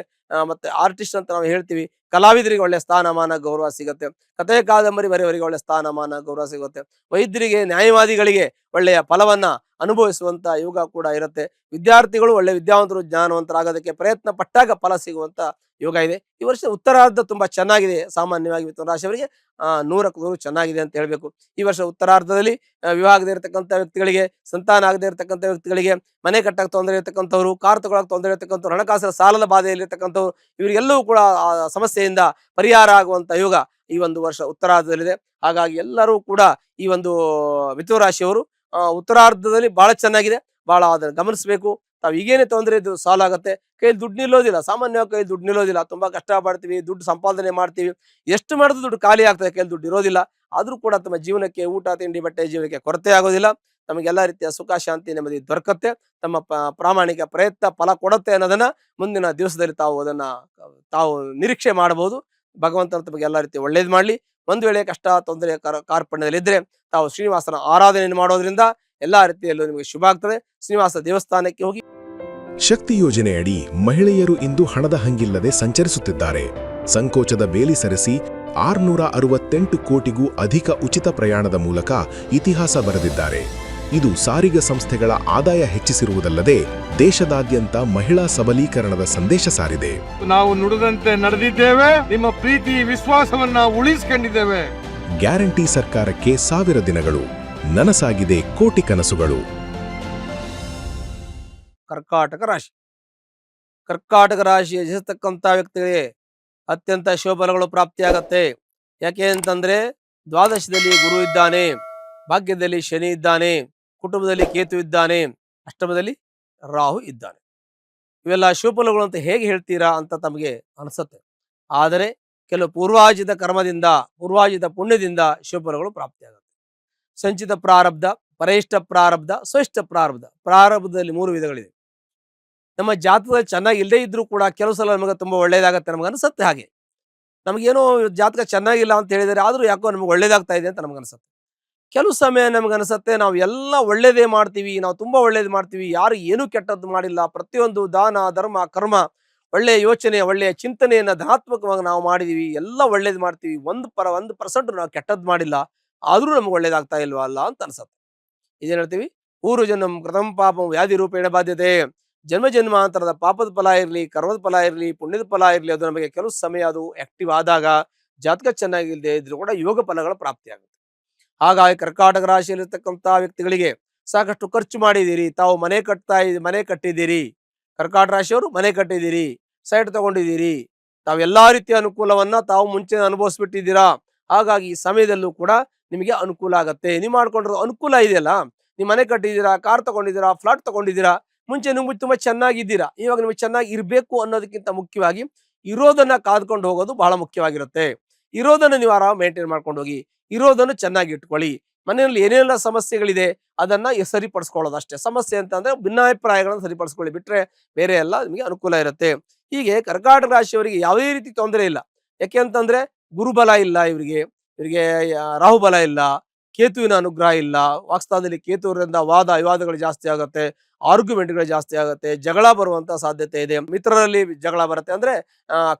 ಮತ್ತೆ ಆರ್ಟಿಸ್ಟ್ ಅಂತ ನಾವು ಹೇಳ್ತೀವಿ, ಕಲಾವಿದರಿಗೆ ಒಳ್ಳೆ ಸ್ಥಾನಮಾನ, ಗೌರವ ಸಿಗತ್ತೆ. ಕಥೆ ಕಾದಂಬರಿ ಬರೆಯವರಿಗೆ ಒಳ್ಳೆ ಸ್ಥಾನಮಾನ, ಗೌರವ ಸಿಗುತ್ತೆ. ವೈದ್ಯರಿಗೆ, ನ್ಯಾಯವಾದಿಗಳಿಗೆ ಒಳ್ಳೆಯ ಫಲವನ್ನ ಅನುಭವಿಸುವಂತ ಯೋಗ ಕೂಡ ಇರುತ್ತೆ. ವಿದ್ಯಾರ್ಥಿಗಳು ಒಳ್ಳೆ ವಿದ್ಯಾವಂತರು, ಜ್ಞಾನವಂತರಾಗೋದಕ್ಕೆ ಪ್ರಯತ್ನ ಪಟ್ಟಾಗ ಫಲ ಸಿಗುವಂತ ಯೋಗ ಇದೆ. ಈ ವರ್ಷ ಉತ್ತರಾರ್ಧ ತುಂಬಾ ಚೆನ್ನಾಗಿದೆ. ಸಾಮಾನ್ಯವಾಗಿ ಮಿಥುನ ರಾಶಿಯವರಿಗೆ 100ಕ್ಕೆ 100 ಚೆನ್ನಾಗಿದೆ ಅಂತ ಹೇಳ್ಬೇಕು. ಈ ವರ್ಷ ಉತ್ತರಾರ್ಧದಲ್ಲಿ ವಿವಾಹದೇ ಇರತಕ್ಕಂಥ ವ್ಯಕ್ತಿಗಳಿಗೆ, ಸಂತಾನ ಆಗದೆ ಇರತಕ್ಕಂಥ ವ್ಯಕ್ತಿಗಳಿಗೆ, ಮನೆ ಕಟ್ಟಕ್ಕೆ ತೊಂದರೆ ಇರತಕ್ಕಂಥವ್ರು, ಕಾರ್ ತಗೊಳಕ್ ತೊಂದರೆ ಇರತಕ್ಕಂಥವ್ರು, ಹಣಕಾಸಿನ ಸಾಲದ ಬಾಧೆಯಲ್ಲಿ ಇರತಕ್ಕಂಥವ್ರು, ಇವರಿಗೆಲ್ಲವೂ ಕೂಡ ಆ ಸಮಸ್ಯೆಯಿಂದ ಪರಿಹಾರ ಆಗುವಂತ ಯೋಗ ಈ ಒಂದು ವರ್ಷ ಉತ್ತರಾರ್ಧದಲ್ಲಿದೆ. ಹಾಗಾಗಿ ಎಲ್ಲರೂ ಕೂಡ ಈ ಒಂದು ಮಿಥುನ ರಾಶಿಯವರು ಉತ್ತರಾರ್ಧದಲ್ಲಿ ಬಹಳ ಚೆನ್ನಾಗಿದೆ. ಬಹಳ ಅದನ್ನು ಗಮನಿಸಬೇಕು. ತಾವು ಈಗೇನೆ ತೊಂದರೆ ಇದ್ದು ಸಾಲ ಆಗತ್ತೆ. ಕೈಯಲ್ಲಿ ದುಡ್ಡು ನಿಲ್ಲೋದಿಲ್ಲ, ಸಾಮಾನ್ಯವಾಗಿ ಕೈಯಲ್ಲಿ ದುಡ್ಡು ನಿಲ್ಲೋದಿಲ್ಲ. ತುಂಬಾ ಕಷ್ಟ ಪಡ್ತೀವಿ, ದುಡ್ಡು ಸಂಪಾದನೆ ಮಾಡ್ತೀವಿ, ಎಷ್ಟು ಮಾಡಿದ್ರು ದುಡ್ಡು ಖಾಲಿ ಆಗ್ತದೆ, ಕೈಯಲ್ಲಿ ದುಡ್ಡು ಇರೋದಿಲ್ಲ. ಆದ್ರೂ ಕೂಡ ತಮ್ಮ ಜೀವನಕ್ಕೆ ಊಟ, ತಿಂಡಿ, ಬಟ್ಟೆ, ಜೀವನಕ್ಕೆ ಕೊರತೆ ಆಗೋದಿಲ್ಲ. ತಮಗೆಲ್ಲಾ ರೀತಿಯ ಸುಖ, ಶಾಂತಿ, ನೆಮ್ಮದಿ ದೊರಕತ್ತೆ. ತಮ್ಮ ಪ್ರಾಮಾಣಿಕ ಪ್ರಯತ್ನ ಫಲ ಕೊಡುತ್ತೆ ಅನ್ನೋದನ್ನ ಮುಂದಿನ ದಿವಸದಲ್ಲಿ ತಾವು ನಿರೀಕ್ಷೆ ಮಾಡಬಹುದು. ಭಗವಂತನ ತಮಗೆ ಎಲ್ಲ ರೀತಿ ಒಳ್ಳೇದು ಮಾಡಲಿ. ಒಂದು ವೇಳೆ ಕಷ್ಟ ತೊಂದರೆ ಕಾರ್ಪಣ್ಯದಲ್ಲಿದ್ದರೆ ತಾವು ಶ್ರೀನಿವಾಸನ ಆರಾಧನೆಯನ್ನು ಮಾಡೋದ್ರಿಂದ ಎಲ್ಲಾ ರೀತಿಯಲ್ಲೂ ನಿಮಗೆ ಶುಭ ಆಗ್ತದೆ. ಶ್ರೀನಿವಾಸ ದೇವಸ್ಥಾನಕ್ಕೆ ಹೋಗಿ. ಶಕ್ತಿ ಯೋಜನೆಯಡಿ ಮಹಿಳೆಯರು ಇಂದು ಹಣದ ಹಂಗಿಲ್ಲದೆ ಸಂಚರಿಸುತ್ತಿದ್ದಾರೆ. ಸಂಕೋಚದ ಬೇಲಿ ಸರಿಸಿ 668 ಕೋಟಿಗೂ ಅಧಿಕ ಉಚಿತ ಪ್ರಯಾಣದ ಮೂಲಕ ಇತಿಹಾಸ ಬರೆದಿದ್ದಾರೆ. ಇದು ಸಾರಿಗೆ ಸಂಸ್ಥೆಗಳ ಆದಾಯ ಹೆಚ್ಚಿಸಿರುವುದಲ್ಲದೆ ದೇಶದಾದ್ಯಂತ ಮಹಿಳಾ ಸಬಲೀಕರಣದ ಸಂದೇಶ ಸಾರಿದೆ. ನಾವು ನುಡಿದಂತೆ ನಡೆದಿದ್ದೇವೆ, ನಿಮ್ಮ ಪ್ರೀತಿ ವಿಶ್ವಾಸವನ್ನ ಉಳಿಸಿಕೊಂಡಿದ್ದೇವೆ. ಗ್ಯಾರಂಟಿ ಸರ್ಕಾರಕ್ಕೆ 1000 ದಿನಗಳು, ನನಸಾಗಿದೆ ಕೋಟಿ ಕನಸುಗಳು. ಕರ್ಕಾಟಕ ರಾಶಿ. ಕರ್ಕಾಟಕ ರಾಶಿಯ ಜಯಿಸತಕ್ಕಂಥ ವ್ಯಕ್ತಿಗಳಿಗೆ ಅತ್ಯಂತ ಶುಭಫಲಗಳು ಪ್ರಾಪ್ತಿಯಾಗತ್ತೆ. ಯಾಕೆ ಅಂತಂದ್ರೆ ದ್ವಾದಶದಲ್ಲಿ ಗುರು ಇದ್ದಾನೆ, ಭಾಗ್ಯದಲ್ಲಿ ಶನಿ ಇದ್ದಾನೆ, ಕುಟುಂಬದಲ್ಲಿ ಕೇತು ಇದ್ದಾನೆ, ಅಷ್ಟಮದಲ್ಲಿ ರಾಹು ಇದ್ದಾನೆ. ಇವೆಲ್ಲ ಶುಭಫಲಗಳು ಅಂತ ಹೇಗೆ ಹೇಳ್ತೀರಾ ಅಂತ ತಮಗೆ ಅನಿಸುತ್ತೆ. ಆದರೆ ಕೆಲವು ಪೂರ್ವಾಜಿತ ಕರ್ಮದಿಂದ, ಪೂರ್ವಾಜಿತ ಪುಣ್ಯದಿಂದ ಶುಭಫಲಗಳು ಪ್ರಾಪ್ತಿಯಾಗುತ್ತೆ. ಸಂಚಿತ ಪ್ರಾರಬ್ಧ, ಪರೇಷ್ಠ ಪ್ರಾರಬ್ಧ, ಸ್ವಯಿಷ್ಠ ಪ್ರಾರಬ್ಧ. ಪ್ರಾರಬ್ಧದಲ್ಲಿ 3 ವಿಧಗಳಿದೆ. ನಮ್ಮ ಜಾತಕದಲ್ಲಿ ಚೆನ್ನಾಗಿ ಇಲ್ಲದೇ ಇದ್ರೂ ಕೂಡ ಕೆಲವು ಸಲ ನಮಗೆ ತುಂಬ ಒಳ್ಳೇದಾಗತ್ತೆ, ನಮ್ಗೆ ಅನಿಸುತ್ತೆ. ಹಾಗೆ ನಮಗೇನೋ ಜಾತಕ ಚೆನ್ನಾಗಿಲ್ಲ ಅಂತ ಹೇಳಿದರೆ ಆದರೂ ಯಾಕೋ ನಮ್ಗೆ ಒಳ್ಳೇದಾಗ್ತಾ ಇದೆ ಅಂತ ನಮ್ಗನ್ಸುತ್ತೆ. ಕೆಲವು ಸಮಯ ನಮ್ಗನ್ಸುತ್ತೆ ನಾವು ಎಲ್ಲ ಒಳ್ಳೇದೇ ಮಾಡ್ತೀವಿ, ನಾವು ತುಂಬ ಒಳ್ಳೇದು ಮಾಡ್ತೀವಿ, ಯಾರು ಏನೂ ಕೆಟ್ಟದ್ದು ಮಾಡಿಲ್ಲ, ಪ್ರತಿಯೊಂದು ದಾನ ಧರ್ಮ ಕರ್ಮ ಒಳ್ಳೆಯ ಯೋಚನೆ ಒಳ್ಳೆಯ ಚಿಂತನೆಯನ್ನು ಧನಾತ್ಮಕವಾಗಿ ನಾವು ಮಾಡಿದೀವಿ, ಎಲ್ಲ ಒಳ್ಳೇದು ಮಾಡ್ತೀವಿ, 1% ನಾವು ಕೆಟ್ಟದ್ದು ಮಾಡಿಲ್ಲ, ಆದರೂ ನಮ್ಗೆ ಒಳ್ಳೇದಾಗ್ತಾ ಇಲ್ವಾ ಅಲ್ಲ ಅಂತ ಅನ್ಸುತ್ತೆ. ಇದೇನು ಹೇಳ್ತೀವಿ, ಪೂರ್ವಜನ್ಮ ಕೃತಂ ಪಾಪಂ ವ್ಯಾಧಿ ರೂಪೇಣ ಬಾಧ್ಯತೆ. ಜನ್ಮ ಜನ್ಮಾಂತರದ ಪಾಪದ ಫಲ ಇರಲಿ, ಕರ್ಮದ ಫಲ ಇರಲಿ, ಪುಣ್ಯದ ಫಲ ಇರಲಿ, ಅದು ನಮಗೆ ಕೆಲವು ಸಮಯ ಅದು ಆಕ್ಟಿವ್ ಆದಾಗ ಜಾತಕ ಚೆನ್ನಾಗಿಲ್ಲದೆ ಇದ್ರೂ ಕೂಡ ಯೋಗ ಫಲಗಳ ಪ್ರಾಪ್ತಿಯಾಗುತ್ತೆ. ಹಾಗಾಗಿ ಕರ್ಕಾಟಕ ರಾಶಿಯಲ್ಲಿರ್ತಕ್ಕಂಥ ವ್ಯಕ್ತಿಗಳಿಗೆ ಸಾಕಷ್ಟು ಖರ್ಚು ಮಾಡಿದ್ದೀರಿ, ತಾವು ಮನೆ ಕಟ್ಟಿದ್ದೀರಿ, ಕರ್ಕಾಟಕ ರಾಶಿಯವರು ಮನೆ ಕಟ್ಟಿದ್ದೀರಿ, ಸೈಟ್ ತಗೊಂಡಿದ್ದೀರಿ, ತಾವು ಎಲ್ಲಾ ರೀತಿಯ ಅನುಕೂಲವನ್ನ ತಾವು ಮುಂಚೆ ಅನುಭವಿಸ್ಬಿಟ್ಟಿದ್ದೀರಾ. ಹಾಗಾಗಿ ಈ ಸಮಯದಲ್ಲೂ ಕೂಡ ನಿಮಗೆ ಅನುಕೂಲ ಆಗತ್ತೆ. ನೀವು ಮಾಡ್ಕೊಂಡಿರೋ ಅನುಕೂಲ ಇದೆಯಲ್ಲ, ನೀವು ಮನೆ ಕಟ್ಟಿದ್ದೀರಾ, ಕಾರ್ ತಗೊಂಡಿದ್ದೀರಾ, ಫ್ಲಾಟ್ ತಗೊಂಡಿದ್ದೀರಾ, ಮುಂಚೆ ನಿಮ್ಗೆ ತುಂಬಾ ಚೆನ್ನಾಗಿದ್ದೀರಾ, ಇವಾಗ ನಿಮಗೆ ಚೆನ್ನಾಗಿ ಇರಬೇಕು ಅನ್ನೋದಕ್ಕಿಂತ ಮುಖ್ಯವಾಗಿ ಇರೋದನ್ನ ಕಾದ್ಕೊಂಡು ಹೋಗೋದು ಬಹಳ ಮುಖ್ಯವಾಗಿರುತ್ತೆ. ಇರೋದನ್ನ ನೀವು ಆರಾಮ ಮೇಂಟೈನ್ ಮಾಡ್ಕೊಂಡು ಹೋಗಿ, ಇರೋದನ್ನು ಚೆನ್ನಾಗಿ ಇಟ್ಕೊಳ್ಳಿ. ಮನೆಯಲ್ಲಿ ಏನೆಲ್ಲ ಸಮಸ್ಯೆಗಳಿದೆ ಅದನ್ನ ಸರಿಪಡಿಸ್ಕೊಳ್ಳೋದು ಅಷ್ಟೇ. ಸಮಸ್ಯೆ ಅಂತಂದ್ರೆ ಭಿನ್ನಾಭಿಪ್ರಾಯಗಳನ್ನು ಸರಿಪಡಿಸ್ಕೊಳ್ಳಿ, ಬಿಟ್ರೆ ಬೇರೆ ಎಲ್ಲ ನಿಮಗೆ ಅನುಕೂಲ ಇರುತ್ತೆ. ಹೀಗೆ ಕರ್ಕಾಟಕ ರಾಶಿಯವರಿಗೆ ಯಾವುದೇ ರೀತಿ ತೊಂದರೆ ಇಲ್ಲ. ಯಾಕೆ ಅಂತಂದ್ರೆ ಗುರುಬಲ ಇಲ್ಲ ಇವರಿಗೆ, ರಾಹುಬಲ ಇಲ್ಲ, ಕೇತುವಿನ ಅನುಗ್ರಹ ಇಲ್ಲ. ವಾಕ್ಸ್ಥಾನದಲ್ಲಿ ಕೇತುವಿನಿಂದ ವಾದ ವಿವಾದಗಳು ಜಾಸ್ತಿ ಆಗುತ್ತೆ, ಆರ್ಗ್ಯುಮೆಂಟ್ಗಳು ಜಾಸ್ತಿ ಆಗುತ್ತೆ, ಜಗಳ ಬರುವಂತ ಸಾಧ್ಯತೆ ಇದೆ. ಮಿತ್ರರಲ್ಲಿ ಜಗಳ ಬರುತ್ತೆ, ಅಂದ್ರೆ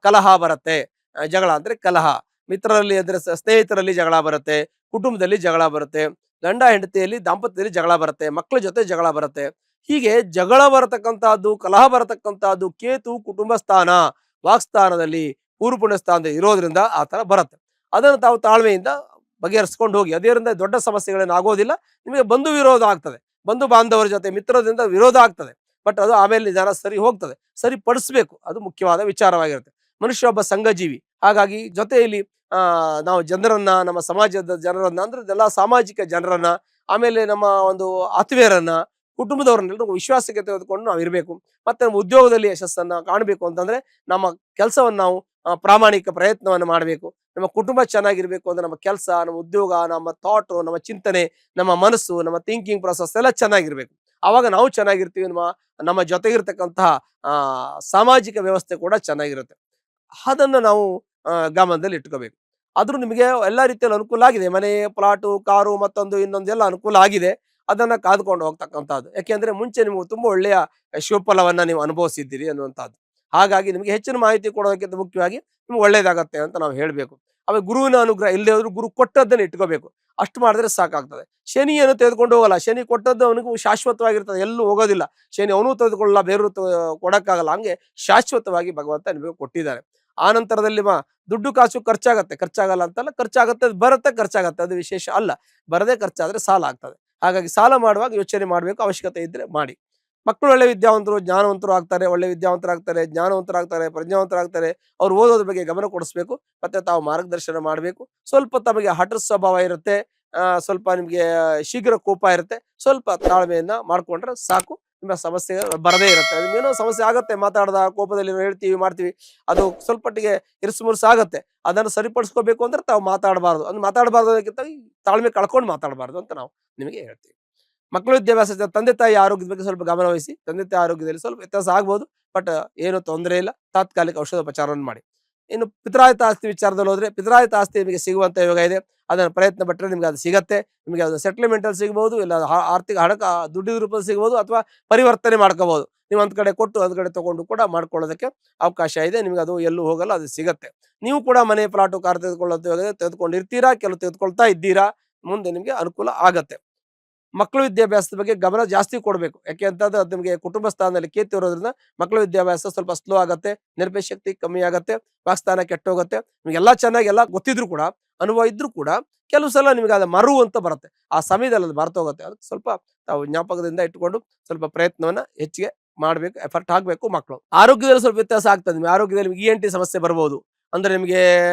ಕಲಹ ಬರುತ್ತೆ. ಜಗಳ ಅಂದ್ರೆ ಕಲಹ. ಮಿತ್ರರಲ್ಲಿ ಅಂದ್ರೆ ಸ್ನೇಹಿತರಲ್ಲಿ ಜಗಳ ಬರುತ್ತೆ, ಕುಟುಂಬದಲ್ಲಿ ಜಗಳ ಬರುತ್ತೆ, ಗಂಡ ಹೆಂಡತಿಯಲ್ಲಿ ದಾಂಪತ್ಯದಲ್ಲಿ ಜಗಳ ಬರುತ್ತೆ, ಮಕ್ಕಳ ಜೊತೆ ಜಗಳ ಬರುತ್ತೆ. ಹೀಗೆ ಜಗಳ ಬರತಕ್ಕಂತಹದ್ದು, ಕಲಹ ಬರತಕ್ಕಂತಹದ್ದು ಕೇತು ಕುಟುಂಬ ಸ್ಥಾನ, ವಾಕ್ಸ್ಥಾನದಲ್ಲಿ ಪೂರ್ವ ಪುಣ್ಯ ಸ್ಥಾನದಲ್ಲಿ ಇರೋದ್ರಿಂದ ಆ ತರ ಬರುತ್ತೆ. ಅದನ್ನು ತಾವು ತಾಳ್ಮೆಯಿಂದ ಬಗೆಹರಿಸ್ಕೊಂಡು ಹೋಗಿ. ಅದರಿಂದ ದೊಡ್ಡ ಸಮಸ್ಯೆಗಳೇನು ಆಗೋದಿಲ್ಲ. ನಿಮಗೆ ಬಂಧು ವಿರೋಧ ಆಗ್ತದೆ, ಬಂಧು ಬಾಂಧವರ ಜೊತೆ ಮಿತ್ರದಿಂದ ವಿರೋಧ ಆಗ್ತದೆ, ಬಟ್ ಅದು ಆಮೇಲೆ ನಿಧಾನ ಸರಿ ಹೋಗ್ತದೆ. ಸರಿಪಡಿಸ್ಬೇಕು, ಅದು ಮುಖ್ಯವಾದ ವಿಚಾರವಾಗಿರುತ್ತೆ. ಮನುಷ್ಯ ಒಬ್ಬ ಸಂಘಜೀವಿ, ಹಾಗಾಗಿ ಜೊತೆಯಲ್ಲಿ ನಾವು ಜನರನ್ನ, ನಮ್ಮ ಸಮಾಜದ ಜನರನ್ನ, ಅಂದ್ರೆ ಎಲ್ಲ ಸಾಮಾಜಿಕ ಜನರನ್ನ, ಆಮೇಲೆ ನಮ್ಮ ಒಂದು ಆತ್ಮೀಯರನ್ನ, ಕುಟುಂಬದವ್ರನ್ನೆಲ್ಲರೂ ವಿಶ್ವಾಸಕ್ಕೆ ತೆಗೆದುಕೊಂಡು ನಾವು ಇರಬೇಕು. ಮತ್ತೆ ನಮ್ಮ ಉದ್ಯೋಗದಲ್ಲಿ ಯಶಸ್ಸನ್ನ ಕಾಣಬೇಕು ಅಂತಂದ್ರೆ ನಮ್ಮ ಕೆಲಸವನ್ನು ನಾವು ಪ್ರಾಮಾಣಿಕ ಪ್ರಯತ್ನವನ್ನು ಮಾಡಬೇಕು. ನಮ್ಮ ಕುಟುಂಬ ಚೆನ್ನಾಗಿರ್ಬೇಕು ಅಂದ್ರೆ ನಮ್ಮ ಕೆಲಸ, ನಮ್ಮ ಉದ್ಯೋಗ, ನಮ್ಮ ಥಾಟ್, ನಮ್ಮ ಚಿಂತನೆ, ನಮ್ಮ ಮನಸ್ಸು, ನಮ್ಮ ಥಿಂಕಿಂಗ್ ಪ್ರೊಸೆಸ್ ಎಲ್ಲ ಚೆನ್ನಾಗಿರ್ಬೇಕು. ಆವಾಗ ನಾವು ಚೆನ್ನಾಗಿರ್ತೀವಿ, ನಮ್ಮ ಜೊತೆಗಿರ್ತಕ್ಕಂತಹ ಸಾಮಾಜಿಕ ವ್ಯವಸ್ಥೆ ಕೂಡ ಚೆನ್ನಾಗಿರುತ್ತೆ. ಅದನ್ನ ನಾವು ಗಮನದಲ್ಲಿ ಇಟ್ಕೋಬೇಕು. ಆದ್ರೂ ನಿಮಗೆ ಎಲ್ಲಾ ರೀತಿಯಲ್ಲಿ ಅನುಕೂಲ ಆಗಿದೆ, ಮನೆ, ಪ್ಲಾಟು, ಕಾರು, ಮತ್ತೊಂದು ಇನ್ನೊಂದೆಲ್ಲ ಅನುಕೂಲ ಆಗಿದೆ. ಅದನ್ನ ಕಾದ್ಕೊಂಡು ಹೋಗ್ತಕ್ಕಂಥದ್ದು. ಯಾಕೆಂದ್ರೆ ಮುಂಚೆ ನಿಮಗೆ ತುಂಬಾ ಒಳ್ಳೆಯ ಶುಭಫಲವನ್ನ ನೀವು ಅನುಭವಿಸಿದ್ದೀರಿ ಅನ್ನುವಂಥದ್ದು. ಹಾಗಾಗಿ ನಿಮಗೆ ಹೆಚ್ಚಿನ ಮಾಹಿತಿ ಕೊಡೋದಕ್ಕಿಂತ ಮುಖ್ಯವಾಗಿ ನಿಮ್ಗೆ ಒಳ್ಳೇದಾಗತ್ತೆ ಅಂತ ನಾವು ಹೇಳ್ಬೇಕು. ಆಮೇಲೆ ಗುರುವಿನ ಅನುಗ್ರಹ ಇಲ್ಲದೆ ಹೋದ್ರು ಗುರು ಕೊಟ್ಟದ್ದನ್ನ ಇಟ್ಕೋಬೇಕು, ಅಷ್ಟು ಮಾಡಿದ್ರೆ ಸಾಕಾಗ್ತದೆ. ಶನಿಯನ್ನು ತೆಗೆದುಕೊಂಡು ಹೋಗಲ್ಲ, ಶನಿ ಕೊಟ್ಟದ್ದು ಅವನಿಗೂ ಶಾಶ್ವತವಾಗಿರ್ತದೆ, ಎಲ್ಲೂ ಹೋಗೋದಿಲ್ಲ. ಶನಿ ಅವನು ತೆಗೆದುಕೊಳ್ಳಲ್ಲ, ಬೇರೆ ಕೊಡಕ್ಕಾಗಲ್ಲ. ಹಂಗೆ ಶಾಶ್ವತವಾಗಿ ಭಗವಂತ ನಿಮಗೆ ಕೊಟ್ಟಿದ್ದಾರೆ. ಆ ನಂತರದಲ್ಲಿ ದುಡ್ಡು ಕಾಸು ಖರ್ಚಾಗಲ್ಲ ಅಂತಲ್ಲ, ಖರ್ಚಾಗತ್ತೆ, ಅದು ಬರುತ್ತೆ, ಖರ್ಚಾಗತ್ತೆ, ಅದು ವಿಶೇಷ ಅಲ್ಲ. ಬರದೇ ಖರ್ಚಾದ್ರೆ ಸಾಲ ಆಗ್ತದೆ. ಹಾಗಾಗಿ ಸಾಲ ಮಾಡುವಾಗ ಯೋಚನೆ ಮಾಡಬೇಕು, ಅವಶ್ಯಕತೆ ಇದ್ರೆ ಮಾಡಿ. ಮಕ್ಕಳು ಒಳ್ಳೆ ವಿದ್ಯಾವಂತರು, ಜ್ಞಾನವಂತರು ಆಗ್ತಾರೆ, ಒಳ್ಳೆ ವಿದ್ಯಾವಂತರಾಗ್ತಾರೆ, ಜ್ಞಾನವಂತರಾಗ್ತಾರೆ, ಪ್ರಜ್ಞಾವಂತರಾಗ್ತಾರೆ. ಅವ್ರು ಓದೋದ್ರ ಬಗ್ಗೆ ಗಮನ ಕೊಡಿಸ್ಬೇಕು, ಮತ್ತೆ ತಾವು ಮಾರ್ಗದರ್ಶನ ಮಾಡಬೇಕು. ಸ್ವಲ್ಪ ತಮಗೆ ಹಠದ ಸ್ವಭಾವ ಇರುತ್ತೆ, ಸ್ವಲ್ಪ ನಿಮಗೆ ಶೀಘ್ರ ಕೋಪ ಇರುತ್ತೆ. ಸ್ವಲ್ಪ ತಾಳ್ಮೆಯನ್ನ ಮಾಡ್ಕೊಂಡ್ರೆ ಸಾಕು, ನಿಮ್ಮ ಸಮಸ್ಯೆ ಬರದೇ ಇರುತ್ತೆ. ನಿಮ್ಗೇನೋ ಸಮಸ್ಯೆ ಆಗತ್ತೆ, ಮಾತಾಡ್ದ ಕೋಪದಲ್ಲಿ ಹೇಳ್ತೀವಿ ಮಾಡ್ತೀವಿ, ಅದು ಸ್ವಲ್ಪಟ್ಟಿಗೆ ಇರಿಸುಮುರುಸು ಆಗತ್ತೆ. ಅದನ್ನು ಸರಿಪಡಿಸ್ಕೋಬೇಕು ಅಂದ್ರೆ ತಾವು ಮಾತಾಡಬಾರ್ದು. ಅದು ಮಾತಾಡಬಾರ್ದು ಅದಕ್ಕಿಂತ ತಾಳ್ಮೆ ಕಳ್ಕೊಂಡು ಮಾತಾಡಬಾರ್ದು ಅಂತ ನಾವು ನಿಮಗೆ ಹೇಳ್ತೀವಿ. ಮಕ್ಕಳ ವಿದ್ಯಾಭ್ಯಾಸ, ತಂದೆ ತಾಯಿ ಆರೋಗ್ಯದ ಬಗ್ಗೆ ಸ್ವಲ್ಪ ಗಮನ ವಹಿಸಿ. ತಂದೆ ತಾಯಿ ಆರೋಗ್ಯದಲ್ಲಿ ಸ್ವಲ್ಪ ವ್ಯತ್ಯಾಸ ಆಗ್ಬೋದು, ಬಟ್ ಏನು ತೊಂದರೆ ಇಲ್ಲ. ತಾತ್ಕಾಲಿಕ ಔಷಧೋಪಚಾರವನ್ನು ಮಾಡಿ. ಇನ್ನು ಪಿತ್ರಾಯಿತ ಆಸ್ತಿ ವಿಚಾರದಲ್ಲಿ ಹೋದ್ರೆ ಪಿತ್ರಾಯಿತ ಆಸ್ತಿ ನಿಮಗೆ ಸಿಗುವಂತ ಯೋಗ ಇದೆ. ಅದನ್ನು ಪ್ರಯತ್ನ ಪಟ್ಟರೆ ನಿಮಗೆ ಅದು ಸಿಗತ್ತೆ. ನಿಮಗೆ ಅದು ಸೆಟ್ಲ್ಮೆಂಟ್ ಅಲ್ಲಿ ಸಿಗಬಹುದು, ಇಲ್ಲ ಆರ್ಥಿಕ ದುಡ್ಡಿನ ರೂಪದಲ್ಲಿ ಸಿಗಬಹುದು, ಅಥವಾ ಪರಿವರ್ತನೆ ಮಾಡ್ಕೋಬಹುದು. ನೀವು ಒಂದ್ ಕಡೆ ಕೊಟ್ಟು ಒಂದ್ ಕಡೆ ತಗೊಂಡು ಕೂಡ ಮಾಡ್ಕೊಳ್ಳೋದಕ್ಕೆ ಅವಕಾಶ ಇದೆ. ನಿಮ್ಗೆ ಅದು ಎಲ್ಲೂ ಹೋಗಲ್ಲ, ಅದು ಸಿಗತ್ತೆ. ನೀವು ಕೂಡ ಮನೆ ಪ್ಲಾಟು ಕಾರ್ ತೆಗೆದುಕೊಂಡಿರ್ತೀರಾ, ಕೆಲವು ತೆಗೆದುಕೊಳ್ತಾ ಇದ್ದೀರಾ. ಮುಂದೆ ನಿಮ್ಗೆ ಅನುಕೂಲ ಆಗತ್ತೆ. ಮಕ್ಕಳ ವಿದ್ಯಾಭ್ಯಾಸದ ಬಗ್ಗೆ ಗಮನ ಜಾಸ್ತಿ ಕೊಡಬೇಕು. ಯಾಕೆ ಅಂತಂದ್ರೆ ಅದು ನಿಮಗೆ ಕುಟುಂಬ ಸ್ಥಾನದಲ್ಲಿ ಕೇತು ಇರೋದ್ರಿಂದ ಮಕ್ಕಳ ವಿದ್ಯಾಭ್ಯಾಸ ಸ್ವಲ್ಪ ಸ್ಲೋ ಆಗತ್ತೆ, ನೆನಪು ಶಕ್ತಿ ಕಮ್ಮಿ ಆಗತ್ತೆ, ವಾಕ್ಸ್ಥಾನ ಕೆಟ್ಟೋಗುತ್ತೆ. ನಿಮಗೆಲ್ಲ ಚೆನ್ನಾಗಿ ಎಲ್ಲ ಗೊತ್ತಿದ್ರು ಕೂಡ, ಅನುಭವ ಇದ್ರೂ ಕೂಡ ಕೆಲವು ಸಲ ನಿಮಗೆ ಅದು ಮರು ಅಂತ ಬರುತ್ತೆ. ಆ ಸಮಯದಲ್ಲಿ ಅದು ಮರ್ತೋಗುತ್ತೆ. ಅದಕ್ಕೆ ಸ್ವಲ್ಪ ತಾವು ಜ್ಞಾಪಕದಿಂದ ಇಟ್ಟುಕೊಂಡು ಸ್ವಲ್ಪ ಪ್ರಯತ್ನವನ್ನ ಹೆಚ್ಚಿಗೆ ಮಾಡ್ಬೇಕು, ಎಫರ್ಟ್ ಹಾಕ್ಬೇಕು. ಮಕ್ಕಳು ಆರೋಗ್ಯದಲ್ಲಿ ಸ್ವಲ್ಪ ವ್ಯತ್ಯಾಸ ಆಗ್ತದೆ. ನಿಮಗೆ ಆರೋಗ್ಯದಲ್ಲಿ ನಿಮಗೆ ENT ಸಮಸ್ಯೆ ಬರ್ಬೋದು. ಅಂದ್ರೆ ನಿಮಗೆ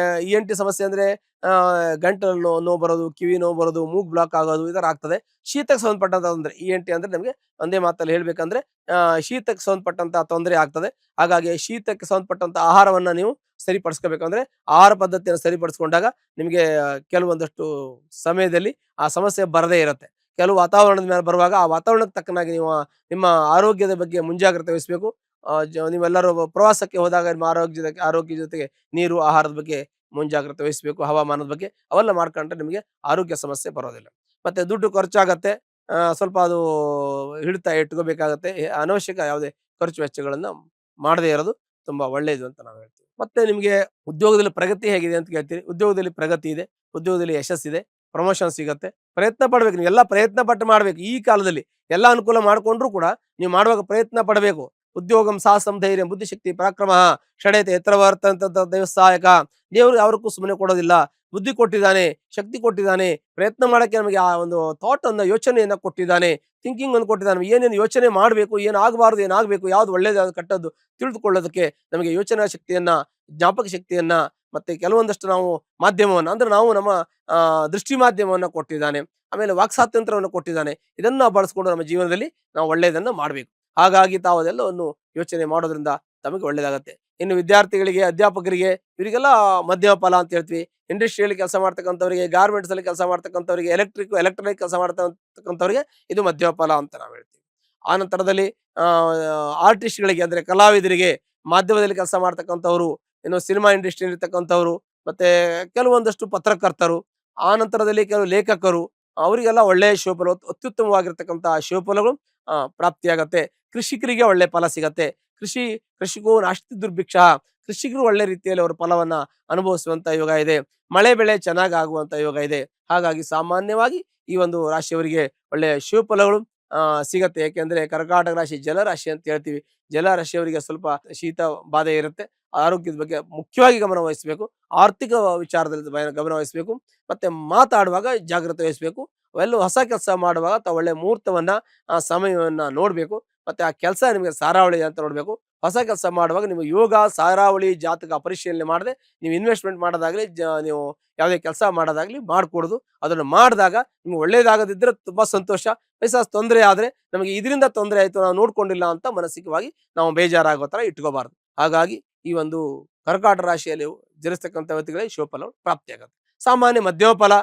ENT ಸಮಸ್ಯೆ ಅಂದ್ರೆ ಗಂಟಲು ನೋವು ಬರೋದು, ಕಿವಿ ನೋವು ಬರೋದು, ಮೂಗ್ ಬ್ಲಾಕ್ ಆಗೋದು, ಈ ತರ ಆಗ್ತದೆ. ಶೀತಕ್ಕೆ ಸಂಬಂಧಪಟ್ಟಂತ ತೊಂದರೆ ENT ಅಂದ್ರೆ ನಮಗೆ ಒಂದೇ ಮಾತಲ್ಲಿ ಹೇಳ್ಬೇಕಂದ್ರೆ ಶೀತಕ್ಕೆ ಸಂಬಂಧಪಟ್ಟಂತ ತೊಂದರೆ ಆಗ್ತದೆ. ಹಾಗಾಗಿ ಶೀತಕ್ಕೆ ಸಂಬಂಧಪಟ್ಟಂತ ಆಹಾರವನ್ನ ನೀವು ಸರಿಪಡಿಸ್ಕೋಬೇಕಂದ್ರೆ ಆಹಾರ ಪದ್ಧತಿಯನ್ನು ಸರಿಪಡಿಸ್ಕೊಂಡಾಗ ನಿಮಗೆ ಕೆಲವೊಂದಷ್ಟು ಸಮಯದಲ್ಲಿ ಆ ಸಮಸ್ಯೆ ಬರದೇ ಇರುತ್ತೆ. ಕೆಲವು ವಾತಾವರಣದ ಮೇಲೆ ಬರುವಾಗ ಆ ವಾತಾವರಣಕ್ಕೆ ತಕ್ಕನಾಗಿ ನೀವು ನಿಮ್ಮ ಆರೋಗ್ಯದ ಬಗ್ಗೆ ಮುಂಜಾಗ್ರತೆ ವಹಿಸಬೇಕು. ನೀವೆಲ್ಲರೂ ಪ್ರವಾಸಕ್ಕೆ ಹೋದಾಗ ನಿಮ್ಮ ಆರೋಗ್ಯ ಜೊತೆಗೆ ನೀರು, ಆಹಾರದ ಬಗ್ಗೆ ಮುಂಜಾಗ್ರತೆ ವಹಿಸಬೇಕು. ಹವಾಮಾನದ ಬಗ್ಗೆ ಅವೆಲ್ಲ ಮಾಡ್ಕೊಂಡ್ರೆ ನಿಮಗೆ ಆರೋಗ್ಯ ಸಮಸ್ಯೆ ಬರೋದಿಲ್ಲ. ಮತ್ತೆ ದುಡ್ಡು ಖರ್ಚಾಗತ್ತೆ, ಸ್ವಲ್ಪ ಅದು ಹಿಡಿತಾ ಇಟ್ಕೋಬೇಕಾಗತ್ತೆ. ಅನವಶ್ಯಕ ಯಾವುದೇ ಖರ್ಚು ವೆಚ್ಚಗಳನ್ನ ಮಾಡದೇ ಇರೋದು ತುಂಬಾ ಒಳ್ಳೆಯದು ಅಂತ ನಾವು ಹೇಳ್ತೀವಿ. ಮತ್ತೆ ನಿಮಗೆ ಉದ್ಯೋಗದಲ್ಲಿ ಪ್ರಗತಿ ಹೇಗಿದೆ ಅಂತ ಕೇಳ್ತೀರಿ. ಉದ್ಯೋಗದಲ್ಲಿ ಪ್ರಗತಿ ಇದೆ, ಉದ್ಯೋಗದಲ್ಲಿ ಯಶಸ್ಸಿದೆ, ಪ್ರಮೋಷನ್ ಸಿಗತ್ತೆ. ಪ್ರಯತ್ನ ಪಡ್ಬೇಕು, ನೀವೆಲ್ಲ ಪ್ರಯತ್ನ ಪಟ್ಟು ಮಾಡ್ಬೇಕು. ಈ ಕಾಲದಲ್ಲಿ ಎಲ್ಲ ಅನುಕೂಲ ಮಾಡ್ಕೊಂಡ್ರು ಕೂಡ ನೀವು ಮಾಡುವಾಗ ಪ್ರಯತ್ನ ಪಡಬೇಕು. ಉದ್ಯೋಗಂ ಸಾಹಸಂ ಧೈರ್ಯ ಬುದ್ಧಿಶಕ್ತಿ ಪರಾಕ್ರಮ ಷಡೇತೆ ಎತ್ತರವರ್ತಂತ ದೇವಸಹಾಯಕ. ದೇವರು ಯಾವಕ್ಕೂ ಸುಮ್ಮನೆ ಕೊಡೋದಿಲ್ಲ. ಬುದ್ಧಿ ಕೊಟ್ಟಿದ್ದಾನೆ, ಶಕ್ತಿ ಕೊಟ್ಟಿದ್ದಾನೆ, ಪ್ರಯತ್ನ ಮಾಡಕ್ಕೆ ನಮಗೆ ಆ ಒಂದು ಥಾಟ್ ಅನ್ನ, ಯೋಚನೆಯನ್ನ ಕೊಟ್ಟಿದ್ದಾನೆ, ಥಿಂಕಿಂಗ್ ಅನ್ನು ಕೊಟ್ಟಿದ್ದಾನೆ. ಏನೇನು ಯೋಚನೆ ಮಾಡಬೇಕು, ಏನು ಆಗಬಾರ್ದು, ಏನಾಗಬೇಕು, ಯಾವ್ದು ಒಳ್ಳೇದು, ಯಾವ್ದು ಕೆಟ್ಟದ್ದು ತಿಳಿದುಕೊಳ್ಳೋದಕ್ಕೆ ನಮಗೆ ಯೋಚನಾ ಶಕ್ತಿಯನ್ನ, ಜ್ಞಾಪಕ ಶಕ್ತಿಯನ್ನ, ಮತ್ತೆ ಕೆಲವೊಂದಷ್ಟು ನಾವು ಮಾಧ್ಯಮವನ್ನ ಅಂದ್ರೆ ನಾವು ನಮ್ಮ ದೃಷ್ಟಿ ಮಾಧ್ಯಮವನ್ನ ಕೊಟ್ಟಿದ್ದಾನೆ. ಆಮೇಲೆ ವಾಕ್ ಸ್ವಾತಂತ್ರ್ಯವನ್ನು ಕೊಟ್ಟಿದ್ದಾನೆ. ಇದನ್ನ ಬಳಸ್ಕೊಂಡು ನಮ್ಮ ಜೀವನದಲ್ಲಿ ನಾವು ಒಳ್ಳೆಯದನ್ನ ಮಾಡ್ಬೇಕು. ಹಾಗಾಗಿ ತಾವು ಅದೆಲ್ಲವನ್ನು ಯೋಚನೆ ಮಾಡೋದ್ರಿಂದ ತಮಗೆ ಒಳ್ಳೇದಾಗತ್ತೆ. ಇನ್ನು ವಿದ್ಯಾರ್ಥಿಗಳಿಗೆ, ಅಧ್ಯಾಪಕರಿಗೆ ಇವರಿಗೆಲ್ಲ ಮಧ್ಯಮ ಫಲ ಅಂತ ಹೇಳ್ತೀವಿ. ಇಂಡಸ್ಟ್ರಿಯಲ್ಲಿ ಕೆಲಸ ಮಾಡ್ತಕ್ಕಂಥವ್ರಿಗೆ, ಗಾರ್ಮೆಂಟ್ಸ್ ಅಲ್ಲಿ ಕೆಲಸ ಮಾಡ್ತಕ್ಕಂಥವ್ರಿಗೆ, ಎಲೆಕ್ಟ್ರಾನಿಕ್ ಕೆಲಸ ಮಾಡ್ತಕ್ಕಂಥವ್ರಿಗೆ ಇದು ಮಧ್ಯಮ ಫಲ ಅಂತ ನಾವು ಹೇಳ್ತೀವಿ. ಆ ನಂತರದಲ್ಲಿ ಆರ್ಟಿಸ್ಟ್ಗಳಿಗೆ ಅಂದ್ರೆ ಕಲಾವಿದರಿಗೆ, ಮಾಧ್ಯಮದಲ್ಲಿ ಕೆಲಸ ಮಾಡ್ತಕ್ಕಂಥವ್ರು, ಇನ್ನು ಸಿನಿಮಾ ಇಂಡಸ್ಟ್ರಿಯಲ್ಲಿ ಇರ್ತಕ್ಕಂಥವ್ರು, ಮತ್ತೆ ಕೆಲವೊಂದಷ್ಟು ಪತ್ರಕರ್ತರು, ಆ ನಂತರದಲ್ಲಿ ಕೆಲವು ಲೇಖಕರು, ಅವರಿಗೆಲ್ಲ ಒಳ್ಳೆಯ ಶಿವಫಲ, ಅತ್ಯುತ್ತಮವಾಗಿರ್ತಕ್ಕಂಥ ಶಿವಫಲಗಳು ಪ್ರಾಪ್ತಿಯಾಗತ್ತೆ. ಕೃಷಿಕರಿಗೆ ಒಳ್ಳೆ ಫಲ ಸಿಗತ್ತೆ. ಕೃಷಿಗೂ ನಾಸ್ತಿ ದುರ್ಭಿಕ್ಷ. ಕೃಷಿಕರು ಒಳ್ಳೆ ರೀತಿಯಲ್ಲಿ ಅವರ ಫಲವನ್ನ ಅನುಭವಿಸುವಂತ ಯೋಗ ಇದೆ. ಮಳೆ ಬೆಳೆ ಚೆನ್ನಾಗಿ ಆಗುವಂತ ಯೋಗ ಇದೆ. ಹಾಗಾಗಿ ಸಾಮಾನ್ಯವಾಗಿ ಈ ಒಂದು ರಾಶಿಯವರಿಗೆ ಒಳ್ಳೆಯ ಶಿವಫಲಗಳು ಸಿಗತ್ತೆ. ಯಾಕೆಂದ್ರೆ ಕರ್ಕಾಟಕ ರಾಶಿ ಜಲರಾಶಿ ಅಂತ ಹೇಳ್ತೀವಿ. ಜಲರಾಶಿಯವರಿಗೆ ಸ್ವಲ್ಪ ಶೀತ ಬಾಧೆ ಇರುತ್ತೆ. ಆರೋಗ್ಯದ ಬಗ್ಗೆ ಮುಖ್ಯವಾಗಿ ಗಮನ ವಹಿಸಬೇಕು. ಆರ್ಥಿಕ ವಿಚಾರದಲ್ಲಿ ಗಮನ ವಹಿಸಬೇಕು. ಮತ್ತೆ ಮಾತಾಡುವಾಗ ಜಾಗ್ರತೆ ವಹಿಸಬೇಕು. ಅವೆಲ್ಲೂ ಹೊಸ ಕೆಲಸ ಮಾಡುವಾಗ ತಾವು ಒಳ್ಳೆ ಮುಹೂರ್ತವನ್ನ, ಸಮಯವನ್ನ ನೋಡ್ಬೇಕು. ಮತ್ತೆ ಆ ಕೆಲಸ ನಿಮಗೆ ಸಾರಾವಳಿ ಅಂತ ನೋಡ್ಬೇಕು. ಹೊಸ ಕೆಲಸ ಮಾಡುವಾಗ ನೀವು ಯೋಗ, ಸಾರಾವಳಿ, ಜಾತಕ ಪರಿಶೀಲನೆ ಮಾಡದೆ ನೀವು ಇನ್ವೆಸ್ಟ್ಮೆಂಟ್ ಮಾಡೋದಾಗ್ಲಿ, ನೀವು ಯಾವುದೇ ಕೆಲಸ ಮಾಡೋದಾಗ್ಲಿ ಮಾಡ್ಕೊಡುದು. ಅದನ್ನು ಮಾಡಿದಾಗ ನಿಮ್ಗೆ ಒಳ್ಳೇದಾಗದಿದ್ರೆ ತುಂಬಾ ಸಂತೋಷ. ಪೈಸಾ ತೊಂದರೆ ಆದ್ರೆ ನಮಗೆ ಇದರಿಂದ ತೊಂದರೆ ಆಯ್ತು, ನಾವು ನೋಡ್ಕೊಂಡಿಲ್ಲ ಅಂತ ಮಾನಸಿಕವಾಗಿ ನಾವು ಬೇಜಾರಾಗೋ ತರ ಇಟ್ಕೋಬಾರ್ದು. ಹಾಗಾಗಿ ಈ ಒಂದು ಕರ್ಕಾಟ ರಾಶಿಯಲ್ಲಿ ಜನಿಸ್ತಕ್ಕಂಥ ವ್ಯಕ್ತಿಗಳಿಗೆ ಶಿವಫಲಗಳು ಪ್ರಾಪ್ತಿಯಾಗುತ್ತೆ. ಸಾಮಾನ್ಯ ಮಧ್ಯಮ ಫಲ,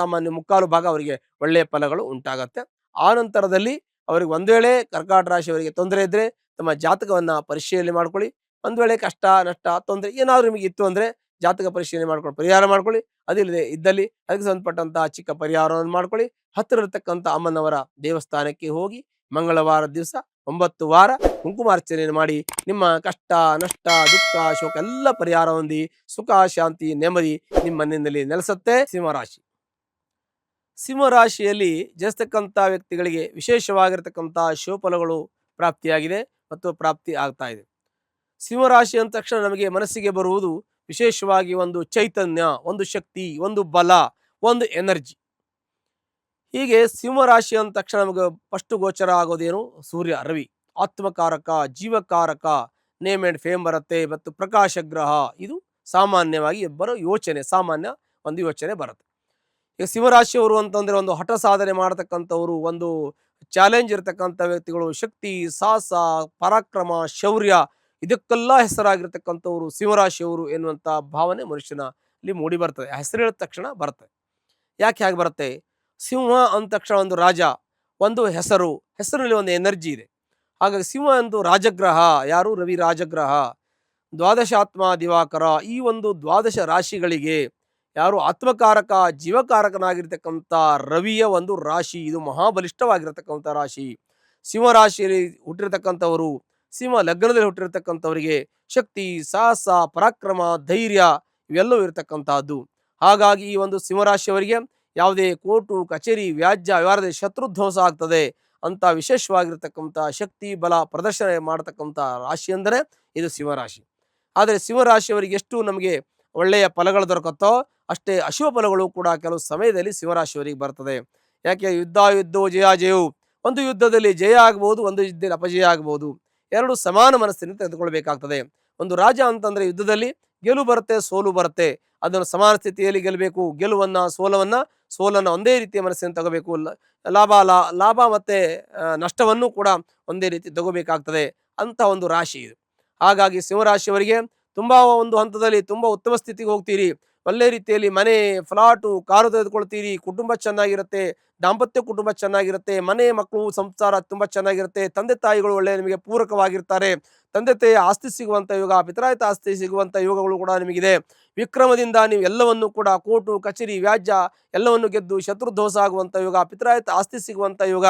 ಸಾಮಾನ್ಯ ಮುಕ್ಕಾಲು ಭಾಗ ಅವರಿಗೆ ಒಳ್ಳೆಯ ಫಲಗಳು ಉಂಟಾಗತ್ತೆ. ಆ ನಂತರದಲ್ಲಿ ಅವರಿಗೆ ಒಂದ್ ವೇಳೆ ಕರ್ಕಾಟ ರಾಶಿಯವರಿಗೆ ತೊಂದರೆ ಇದ್ರೆ ತಮ್ಮ ಜಾತಕವನ್ನ ಪರಿಶೀಲನೆ ಮಾಡ್ಕೊಳ್ಳಿ. ಒಂದ್ ವೇಳೆ ಕಷ್ಟ, ನಷ್ಟ, ತೊಂದರೆ ಏನಾದ್ರು ನಿಮಗೆ ಇತ್ತು ಅಂದ್ರೆ ಜಾತಕ ಪರಿಶೀಲನೆ ಮಾಡ್ಕೊಂಡು ಪರಿಹಾರ ಮಾಡ್ಕೊಳ್ಳಿ. ಅದಿಲ್ಲದೆ ಇದ್ದಲ್ಲಿ ಅದಕ್ಕೆ ಸಂಬಂಧಪಟ್ಟಂತಹ ಚಿಕ್ಕ ಪರಿಹಾರವನ್ನು ಮಾಡ್ಕೊಳ್ಳಿ. ಹತ್ತಿರ ಇರತಕ್ಕಂಥ ಅಮ್ಮನವರ ದೇವಸ್ಥಾನಕ್ಕೆ ಹೋಗಿ ಮಂಗಳವಾರ ದಿವಸ 9 ವಾರ ಕುಂಕುಮಾರ್ಚನೆಯನ್ನು ಮಾಡಿ ನಿಮ್ಮ ಕಷ್ಟ, ನಷ್ಟ, ದುಃಖ, ಶೋಕ ಎಲ್ಲ ಪರಿಹಾರ ಹೊಂದಿ ಸುಖ, ಶಾಂತಿ, ನೆಮ್ಮದಿ ನಿಮ್ಮ ಮನೆಯಲ್ಲಿ ನೆಲೆಸುತ್ತೆ. ಸಿಂಹರಾಶಿಯಲ್ಲಿ ಜನಿಸ್ತಕ್ಕಂಥ ವ್ಯಕ್ತಿಗಳಿಗೆ ವಿಶೇಷವಾಗಿರ್ತಕ್ಕಂಥ ಶಿವಫಲಗಳು ಪ್ರಾಪ್ತಿಯಾಗಿದೆ ಮತ್ತು ಪ್ರಾಪ್ತಿ ಆಗ್ತಾ ಇದೆ. ಸಿಂಹರಾಶಿ ಅಂದ ತಕ್ಷಣ ನಮಗೆ ಮನಸ್ಸಿಗೆ ಬರುವುದು ವಿಶೇಷವಾಗಿ ಒಂದು ಚೈತನ್ಯ, ಒಂದು ಶಕ್ತಿ, ಒಂದು ಬಲ, ಒಂದು ಎನರ್ಜಿ. ಹೀಗೆ ಸಿಂಹರಾಶಿ ಅಂದ ತಕ್ಷಣ ನಮಗೆ ಫಸ್ಟ್ ಗೋಚರ ಆಗೋದೇನು? ಸೂರ್ಯ, ರವಿ, ಆತ್ಮಕಾರಕ, ಜೀವಕಾರಕ, ನೇಮ್ ಅಂಡ್ ಫೇಮ್ ಬರುತ್ತೆ. ಮತ್ತು ಪ್ರಕಾಶ ಗ್ರಹ. ಇದು ಸಾಮಾನ್ಯವಾಗಿ ಬರೋ ಯೋಚನೆ, ಸಾಮಾನ್ಯ ಒಂದು ಯೋಚನೆ ಬರುತ್ತೆ. ಈಗ ಸಿಂಹರಾಶಿಯವರು ಅಂತಂದ್ರೆ ಒಂದು ಹಠ ಸಾಧನೆ ಮಾಡತಕ್ಕಂಥವ್ರು, ಒಂದು ಚಾಲೆಂಜ್ ಇರತಕ್ಕಂಥ ವ್ಯಕ್ತಿಗಳು, ಶಕ್ತಿ, ಸಾಹಸ, ಪರಾಕ್ರಮ, ಶೌರ್ಯ, ಇದಕ್ಕೆಲ್ಲ ಹೆಸರಾಗಿರ್ತಕ್ಕಂಥವ್ರು ಸಿಂಹರಾಶಿಯವರು ಎನ್ನುವಂತ ಭಾವನೆ ಮನುಷ್ಯನಲ್ಲಿ ಮೂಡಿ ಬರ್ತದೆ. ಹೆಸರು ಹೇಳಿದ ತಕ್ಷಣ ಬರುತ್ತೆ. ಯಾಕೆ ಹಾಗೆ ಬರುತ್ತೆ? ಸಿಂಹ ಅಂದ ತಕ್ಷಣ ಒಂದು ರಾಜ, ಒಂದು ಹೆಸರಿನಲ್ಲಿ ಒಂದು ಎನರ್ಜಿ ಇದೆ. ಹಾಗಾಗಿ ಸಿಂಹ ಒಂದು ರಾಜಗ್ರಹ. ಯಾರು? ರವಿ ರಾಜಗ್ರಹ. ದ್ವಾದಶಾತ್ಮ ದಿವಾಕರ. ಈ ಒಂದು ದ್ವಾದಶ ರಾಶಿಗಳಿಗೆ ಯಾರು ಆತ್ಮಕಾರಕ ಜೀವಕಾರಕನಾಗಿರ್ತಕ್ಕಂಥ ರವಿಯ ಒಂದು ರಾಶಿ, ಇದು ಮಹಾಬಲಿಷ್ಠವಾಗಿರತಕ್ಕಂಥ ರಾಶಿ. ಸಿಂಹರಾಶಿಯಲ್ಲಿ ಹುಟ್ಟಿರ್ತಕ್ಕಂಥವರು, ಸಿಂಹ ಲಗ್ನದಲ್ಲಿ ಹುಟ್ಟಿರ್ತಕ್ಕಂಥವರಿಗೆ ಶಕ್ತಿ, ಸಾಹಸ, ಪರಾಕ್ರಮ, ಧೈರ್ಯ ಇವೆಲ್ಲವೂ ಇರತಕ್ಕಂತಹದ್ದು. ಹಾಗಾಗಿ ಈ ಒಂದು ಸಿಂಹರಾಶಿಯವರಿಗೆ ಯಾವುದೇ ಕೋರ್ಟು ಕಚೇರಿ ವ್ಯಾಜ್ಯ ವ್ಯವಹಾರದಲ್ಲಿ ಶತ್ರುಧ್ವಂಸ ಆಗ್ತದೆ ಅಂತ ವಿಶೇಷವಾಗಿರ್ತಕ್ಕಂಥ ಶಕ್ತಿ ಬಲ ಪ್ರದರ್ಶನ ಮಾಡತಕ್ಕಂಥ ರಾಶಿ ಅಂದರೆ ಇದು ಸಿಂಹರಾಶಿ. ಆದರೆ ಸಿಂಹರಾಶಿಯವರಿಗೆ ಎಷ್ಟು ನಮಗೆ ಒಳ್ಳೆಯ ಫಲಗಳು ದೊರಕುತ್ತೋ ಅಷ್ಟೇ ಅಶುಭ ಫಲಗಳು ಕೂಡ ಕೆಲವು ಸಮಯದಲ್ಲಿ ಸಿಂಹರಾಶಿಯವರಿಗೆ ಬರ್ತದೆ. ಯಾಕೆ ಯುದ್ಧವು ಜಯವು, ಒಂದು ಯುದ್ಧದಲ್ಲಿ ಜಯ ಆಗಬಹುದು, ಒಂದು ಯುದ್ಧದಲ್ಲಿ ಅಪಜಯ ಆಗಬಹುದು. ಎರಡು ಸಮಾನ ಮನಸ್ಸಿನಿಂದ ತೆಗೆದುಕೊಳ್ಬೇಕಾಗ್ತದೆ. ಒಂದು ರಾಜ ಅಂತಂದ್ರೆ ಯುದ್ಧದಲ್ಲಿ ಗೆಲುವು ಬರುತ್ತೆ, ಸೋಲು ಬರುತ್ತೆ. ಅದನ್ನು ಸಮಾನ ಸ್ಥಿತಿಯಲ್ಲಿ ಗೆಲ್ಲಬೇಕು. ಸೋಲನ್ನ ಒಂದೇ ರೀತಿಯ ಮನಸ್ಸಿನಿಂದ ತಗೋಬೇಕು. ಲಾಭ ಮತ್ತೆ ನಷ್ಟವನ್ನು ಕೂಡ ಒಂದೇ ರೀತಿ ತಗೋಬೇಕಾಗ್ತದೆ ಅಂತ ಒಂದು ರಾಶಿ ಇದು. ಹಾಗಾಗಿ ಸಿಂಹರಾಶಿಯವರಿಗೆ ತುಂಬಾ ಒಂದು ಹಂತದಲ್ಲಿ ತುಂಬಾ ಉತ್ತಮ ಸ್ಥಿತಿಗೆ ಹೋಗ್ತೀರಿ. ಒಳ್ಳೆ ರೀತಿಯಲ್ಲಿ ಮನೆ, ಫ್ಲಾಟು, ಕಾರು ತೆಗೆದುಕೊಳ್ತೀರಿ. ಕುಟುಂಬ ಚೆನ್ನಾಗಿರುತ್ತೆ, ದಾಂಪತ್ಯ ಕುಟುಂಬ ಚೆನ್ನಾಗಿರುತ್ತೆ, ಮನೆ ಮಕ್ಕಳು ಸಂಸಾರ ತುಂಬಾ ಚೆನ್ನಾಗಿರುತ್ತೆ. ತಂದೆ ತಾಯಿಗಳು ಒಳ್ಳೆ ನಿಮಗೆ ಪೂರಕವಾಗಿರ್ತಾರೆ. ತಂದೆ ತಾಯಿ ಆಸ್ತಿ ಸಿಗುವಂತ ಯೋಗ, ಪಿತರಾಯಿತ ಆಸ್ತಿ ಸಿಗುವಂತ ಯೋಗಗಳು ಕೂಡ ನಿಮಗಿದೆ. ವಿಕ್ರಮದಿಂದ ನೀವು ಎಲ್ಲವನ್ನು ಕೂಡ ಕೋರ್ಟು ಕಚೇರಿ ವ್ಯಾಜ್ಯ ಎಲ್ಲವನ್ನು ಗೆದ್ದು ಶತ್ರುಧ್ವಂಸ ಆಗುವಂತ ಯೋಗ, ಪಿತರಾಯಿತ ಆಸ್ತಿ ಸಿಗುವಂತ ಯೋಗ,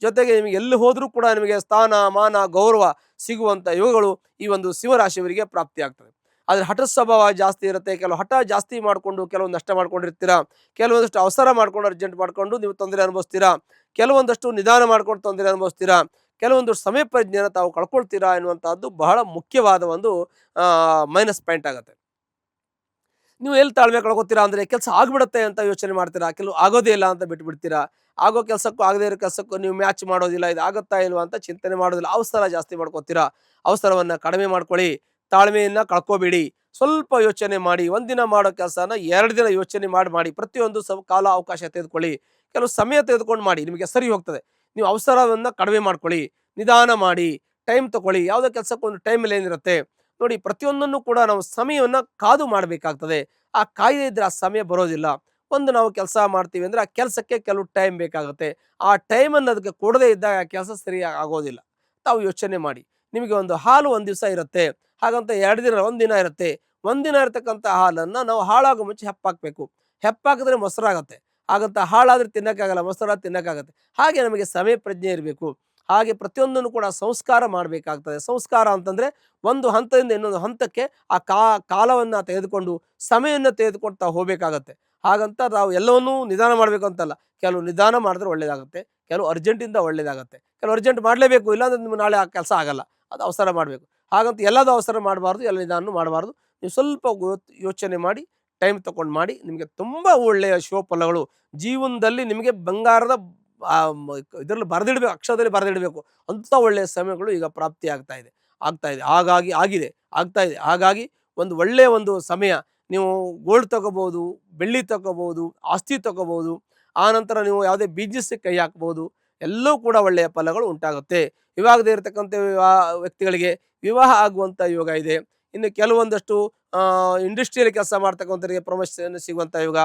ಜೊತೆಗೆ ನಿಮಗೆ ಎಲ್ಲಿ ಹೋದ್ರೂ ಕೂಡ ನಿಮಗೆ ಸ್ಥಾನ ಮಾನ ಗೌರವ ಸಿಗುವಂತ ಯೋಗಗಳು ಈ ಒಂದು ಸಿಂಹರಾಶಿಯವರಿಗೆ ಪ್ರಾಪ್ತಿ ಆಗ್ತದೆ. ಆದ್ರೆ ಹಠ ಸ್ವಭಾವ ಜಾಸ್ತಿ ಇರುತ್ತೆ. ಕೆಲವು ಹಠ ಜಾಸ್ತಿ ಮಾಡಿಕೊಂಡು ಕೆಲವು ನಷ್ಟ ಮಾಡ್ಕೊಂಡಿರ್ತೀರಾ. ಕೆಲವೊಂದಷ್ಟು ಅವಸರ ಮಾಡ್ಕೊಂಡು ಅರ್ಜೆಂಟ್ ಮಾಡ್ಕೊಂಡು ನೀವು ತೊಂದರೆ ಅನುಭವಿಸ್ತೀರಾ. ಕೆಲವೊಂದಷ್ಟು ನಿಧಾನ ಮಾಡ್ಕೊಂಡು ತೊಂದರೆ ಅನುಭವಿಸ್ತೀರಾ. ಕೆಲವೊಂದು ಸಮಯ ಪ್ರಜ್ಞೆನ ತಾವು ಕಳ್ಕೊಳ್ತೀರಾ ಎನ್ನುವಂತಹದ್ದು ಬಹಳ ಮುಖ್ಯವಾದ ಒಂದು ಮೈನಸ್ ಪಾಯಿಂಟ್ ಆಗುತ್ತೆ. ನೀವು ಎಲ್ಲಿ ತಾಳ್ಮೆ ಕಳ್ಕೊತೀರಾ ಅಂದ್ರೆ ಕೆಲಸ ಆಗ್ಬಿಡುತ್ತೆ ಅಂತ ಯೋಚನೆ ಮಾಡ್ತೀರಾ, ಕೆಲವು ಆಗೋದೇ ಇಲ್ಲ ಅಂತ ಬಿಟ್ಬಿಡ್ತೀರಾ. ಆಗೋ ಕೆಲಸಕ್ಕೂ ಆಗದೇ ಇರೋ ಕೆಲಸಕ್ಕೂ ನೀವು ಮ್ಯಾಚ್ ಮಾಡೋದಿಲ್ಲ, ಇದು ಆಗುತ್ತಾ ಇಲ್ವಾ ಅಂತ ಚಿಂತನೆ ಮಾಡೋದಿಲ್ಲ. ಅವಸರ ಜಾಸ್ತಿ ಮಾಡ್ಕೋತೀರಾ. ಅವಸರವನ್ನ ಕಡಿಮೆ ಮಾಡ್ಕೊಳ್ಳಿ, ತಾಳ್ಮೆಯನ್ನ ಕಳ್ಕೋಬೇಡಿ. ಸ್ವಲ್ಪ ಯೋಚನೆ ಮಾಡಿ. ಒಂದಿನ ಮಾಡೋ ಕೆಲಸನ 2 ದಿನ ಯೋಚನೆ ಮಾಡಿ ಪ್ರತಿಯೊಂದು ಕಾಲ ಅವಕಾಶ ತೆಗೆದುಕೊಳ್ಳಿ. ಕೆಲವು ಸಮಯ ತೆಗೆದುಕೊಂಡು ಮಾಡಿ, ನಿಮಗೆ ಸರಿ ಹೋಗ್ತದೆ. ನೀವು ಅವಸರವನ್ನ ಕಡಿಮೆ ಮಾಡ್ಕೊಳ್ಳಿ, ನಿಧಾನ ಮಾಡಿ, ಟೈಮ್ ತಗೊಳ್ಳಿ. ಯಾವುದೋ ಕೆಲಸಕ್ಕೊಂದು ಟೈಮ್ ಏನಿರುತ್ತೆ ನೋಡಿ. ಪ್ರತಿಯೊಂದನ್ನು ಕೂಡ ನಾವು ಸಮಯವನ್ನ ಕಾದು ಮಾಡಬೇಕಾಗ್ತದೆ. ಆ ಕಾಯ್ದೆ ಇದ್ರೆ ಆ ಸಮಯ ಬರೋದಿಲ್ಲ. ಒಂದು ನಾವು ಕೆಲಸ ಮಾಡ್ತೀವಿ ಅಂದ್ರೆ ಆ ಕೆಲಸಕ್ಕೆ ಕೆಲವು ಟೈಮ್ ಬೇಕಾಗುತ್ತೆ. ಆ ಟೈಮನ್ನು ಅದಕ್ಕೆ ಕೊಡದೇ ಇದ್ದಾಗ ಆ ಕೆಲಸ ಸರಿಯಾಗಿ ಆಗೋದಿಲ್ಲ. ತಾವು ಯೋಚನೆ ಮಾಡಿ. ನಿಮಗೆ ಒಂದು ಹಾಲು ಒಂದು ದಿವಸ ಇರುತ್ತೆ, ಹಾಗಂತ 2 ದಿನ, 1 ದಿನ ಇರುತ್ತೆ. 1 ದಿನ ಇರತಕ್ಕಂಥ ಹಾಲನ್ನು ನಾವು ಹಾಳಾಗೋ ಮುಂಚೆ ಹೆಪ್ಪಾಕಬೇಕು. ಹೆಪ್ಪಾಕಿದ್ರೆ ಮೊಸರಾಗತ್ತೆ. ಹಾಗಂತ ಹಾಳಾದ್ರೆ ತಿನ್ನಕ್ಕಾಗಲ್ಲ, ಮೊಸರ ತಿನ್ನಕ್ಕಾಗತ್ತೆ. ಹಾಗೆ ನಮಗೆ ಸಮಯ ಪ್ರಜ್ಞೆ ಇರಬೇಕು. ಹಾಗೆ ಪ್ರತಿಯೊಂದನ್ನು ಕೂಡ ಸಂಸ್ಕಾರ ಮಾಡಬೇಕಾಗ್ತದೆ. ಸಂಸ್ಕಾರ ಅಂತಂದ್ರೆ ಒಂದು ಹಂತದಿಂದ ಇನ್ನೊಂದು ಹಂತಕ್ಕೆ ಆ ಕಾಲವನ್ನ ತೆಗೆದುಕೊಂಡು ಸಮಯವನ್ನು ತೆಗೆದುಕೊಳ್ತಾ ಹೋಗ್ಬೇಕಾಗತ್ತೆ. ಹಾಗಂತ ನಾವು ಎಲ್ಲವನ್ನೂ ನಿಧಾನ ಮಾಡಬೇಕು ಅಂತಲ್ಲ. ಕೆಲವು ನಿಧಾನ ಮಾಡಿದ್ರೆ ಒಳ್ಳೇದಾಗುತ್ತೆ, ಕೆಲವು ಅರ್ಜೆಂಟಿಂದ ಒಳ್ಳೇದಾಗುತ್ತೆ. ಕೆಲವು ಅರ್ಜೆಂಟ್ ಮಾಡಲೇಬೇಕು, ಇಲ್ಲಾಂದ್ರೆ ನಿಮ್ಗೆ ನಾಳೆ ಆ ಕೆಲಸ ಆಗಲ್ಲ. ಅದು ಅವಸರ ಮಾಡಬೇಕು. ಹಾಗಂತ ಎಲ್ಲದೂ ಅವಸರ ಮಾಡಬಾರ್ದು, ಎಲ್ಲ ನಿಧಾನ ಮಾಡಬಾರ್ದು. ನೀವು ಸ್ವಲ್ಪ ಯೋಚನೆ ಮಾಡಿ, ಟೈಮ್ ತಗೊಂಡು ಮಾಡಿ. ನಿಮಗೆ ತುಂಬ ಒಳ್ಳೆಯ ಶುಭ ಫಲಗಳು ಜೀವನದಲ್ಲಿ ನಿಮಗೆ ಬಂಗಾರದ ಇದರಲ್ಲಿ ಬರೆದಿಡಬೇಕು, ಅಕ್ಷರದಲ್ಲಿ ಬರೆದಿಡಬೇಕು ಅಂಥ ಒಳ್ಳೆಯ ಸಮಯಗಳು ಈಗ ಪ್ರಾಪ್ತಿ ಆಗ್ತಾ ಇದೆ. ಹಾಗಾಗಿ ಒಂದು ಒಳ್ಳೆಯ ಒಂದು ಸಮಯ. ನೀವು ಗೋಲ್ಡ್ ತಗೋಬಹುದು, ಬೆಳ್ಳಿ ತಗೋಬಹುದು, ಆಸ್ತಿ ತಗೋಬಹುದು. ಆ ನಂತರ ನೀವು ಯಾವುದೇ ಬಿಸ್ನೆಸ್ಗೆ ಕೈ ಹಾಕ್ಬೋದು. ಎಲ್ಲವೂ ಕೂಡ ಒಳ್ಳೆಯ ಫಲಗಳು ಉಂಟಾಗುತ್ತೆ. ವಿವಾಹದೇ ಇರತಕ್ಕಂಥ ವ್ಯಕ್ತಿಗಳಿಗೆ ವಿವಾಹ ಆಗುವಂಥ ಯೋಗ ಇದೆ. ಇನ್ನು ಕೆಲವೊಂದಷ್ಟು ಇಂಡಸ್ಟ್ರಿಯಲ್ಲಿ ಕೆಲಸ ಮಾಡ್ತಕ್ಕಂಥವರಿಗೆ ಪ್ರಮೋಷನ್ ಸಿಗುವಂಥ ಯೋಗ.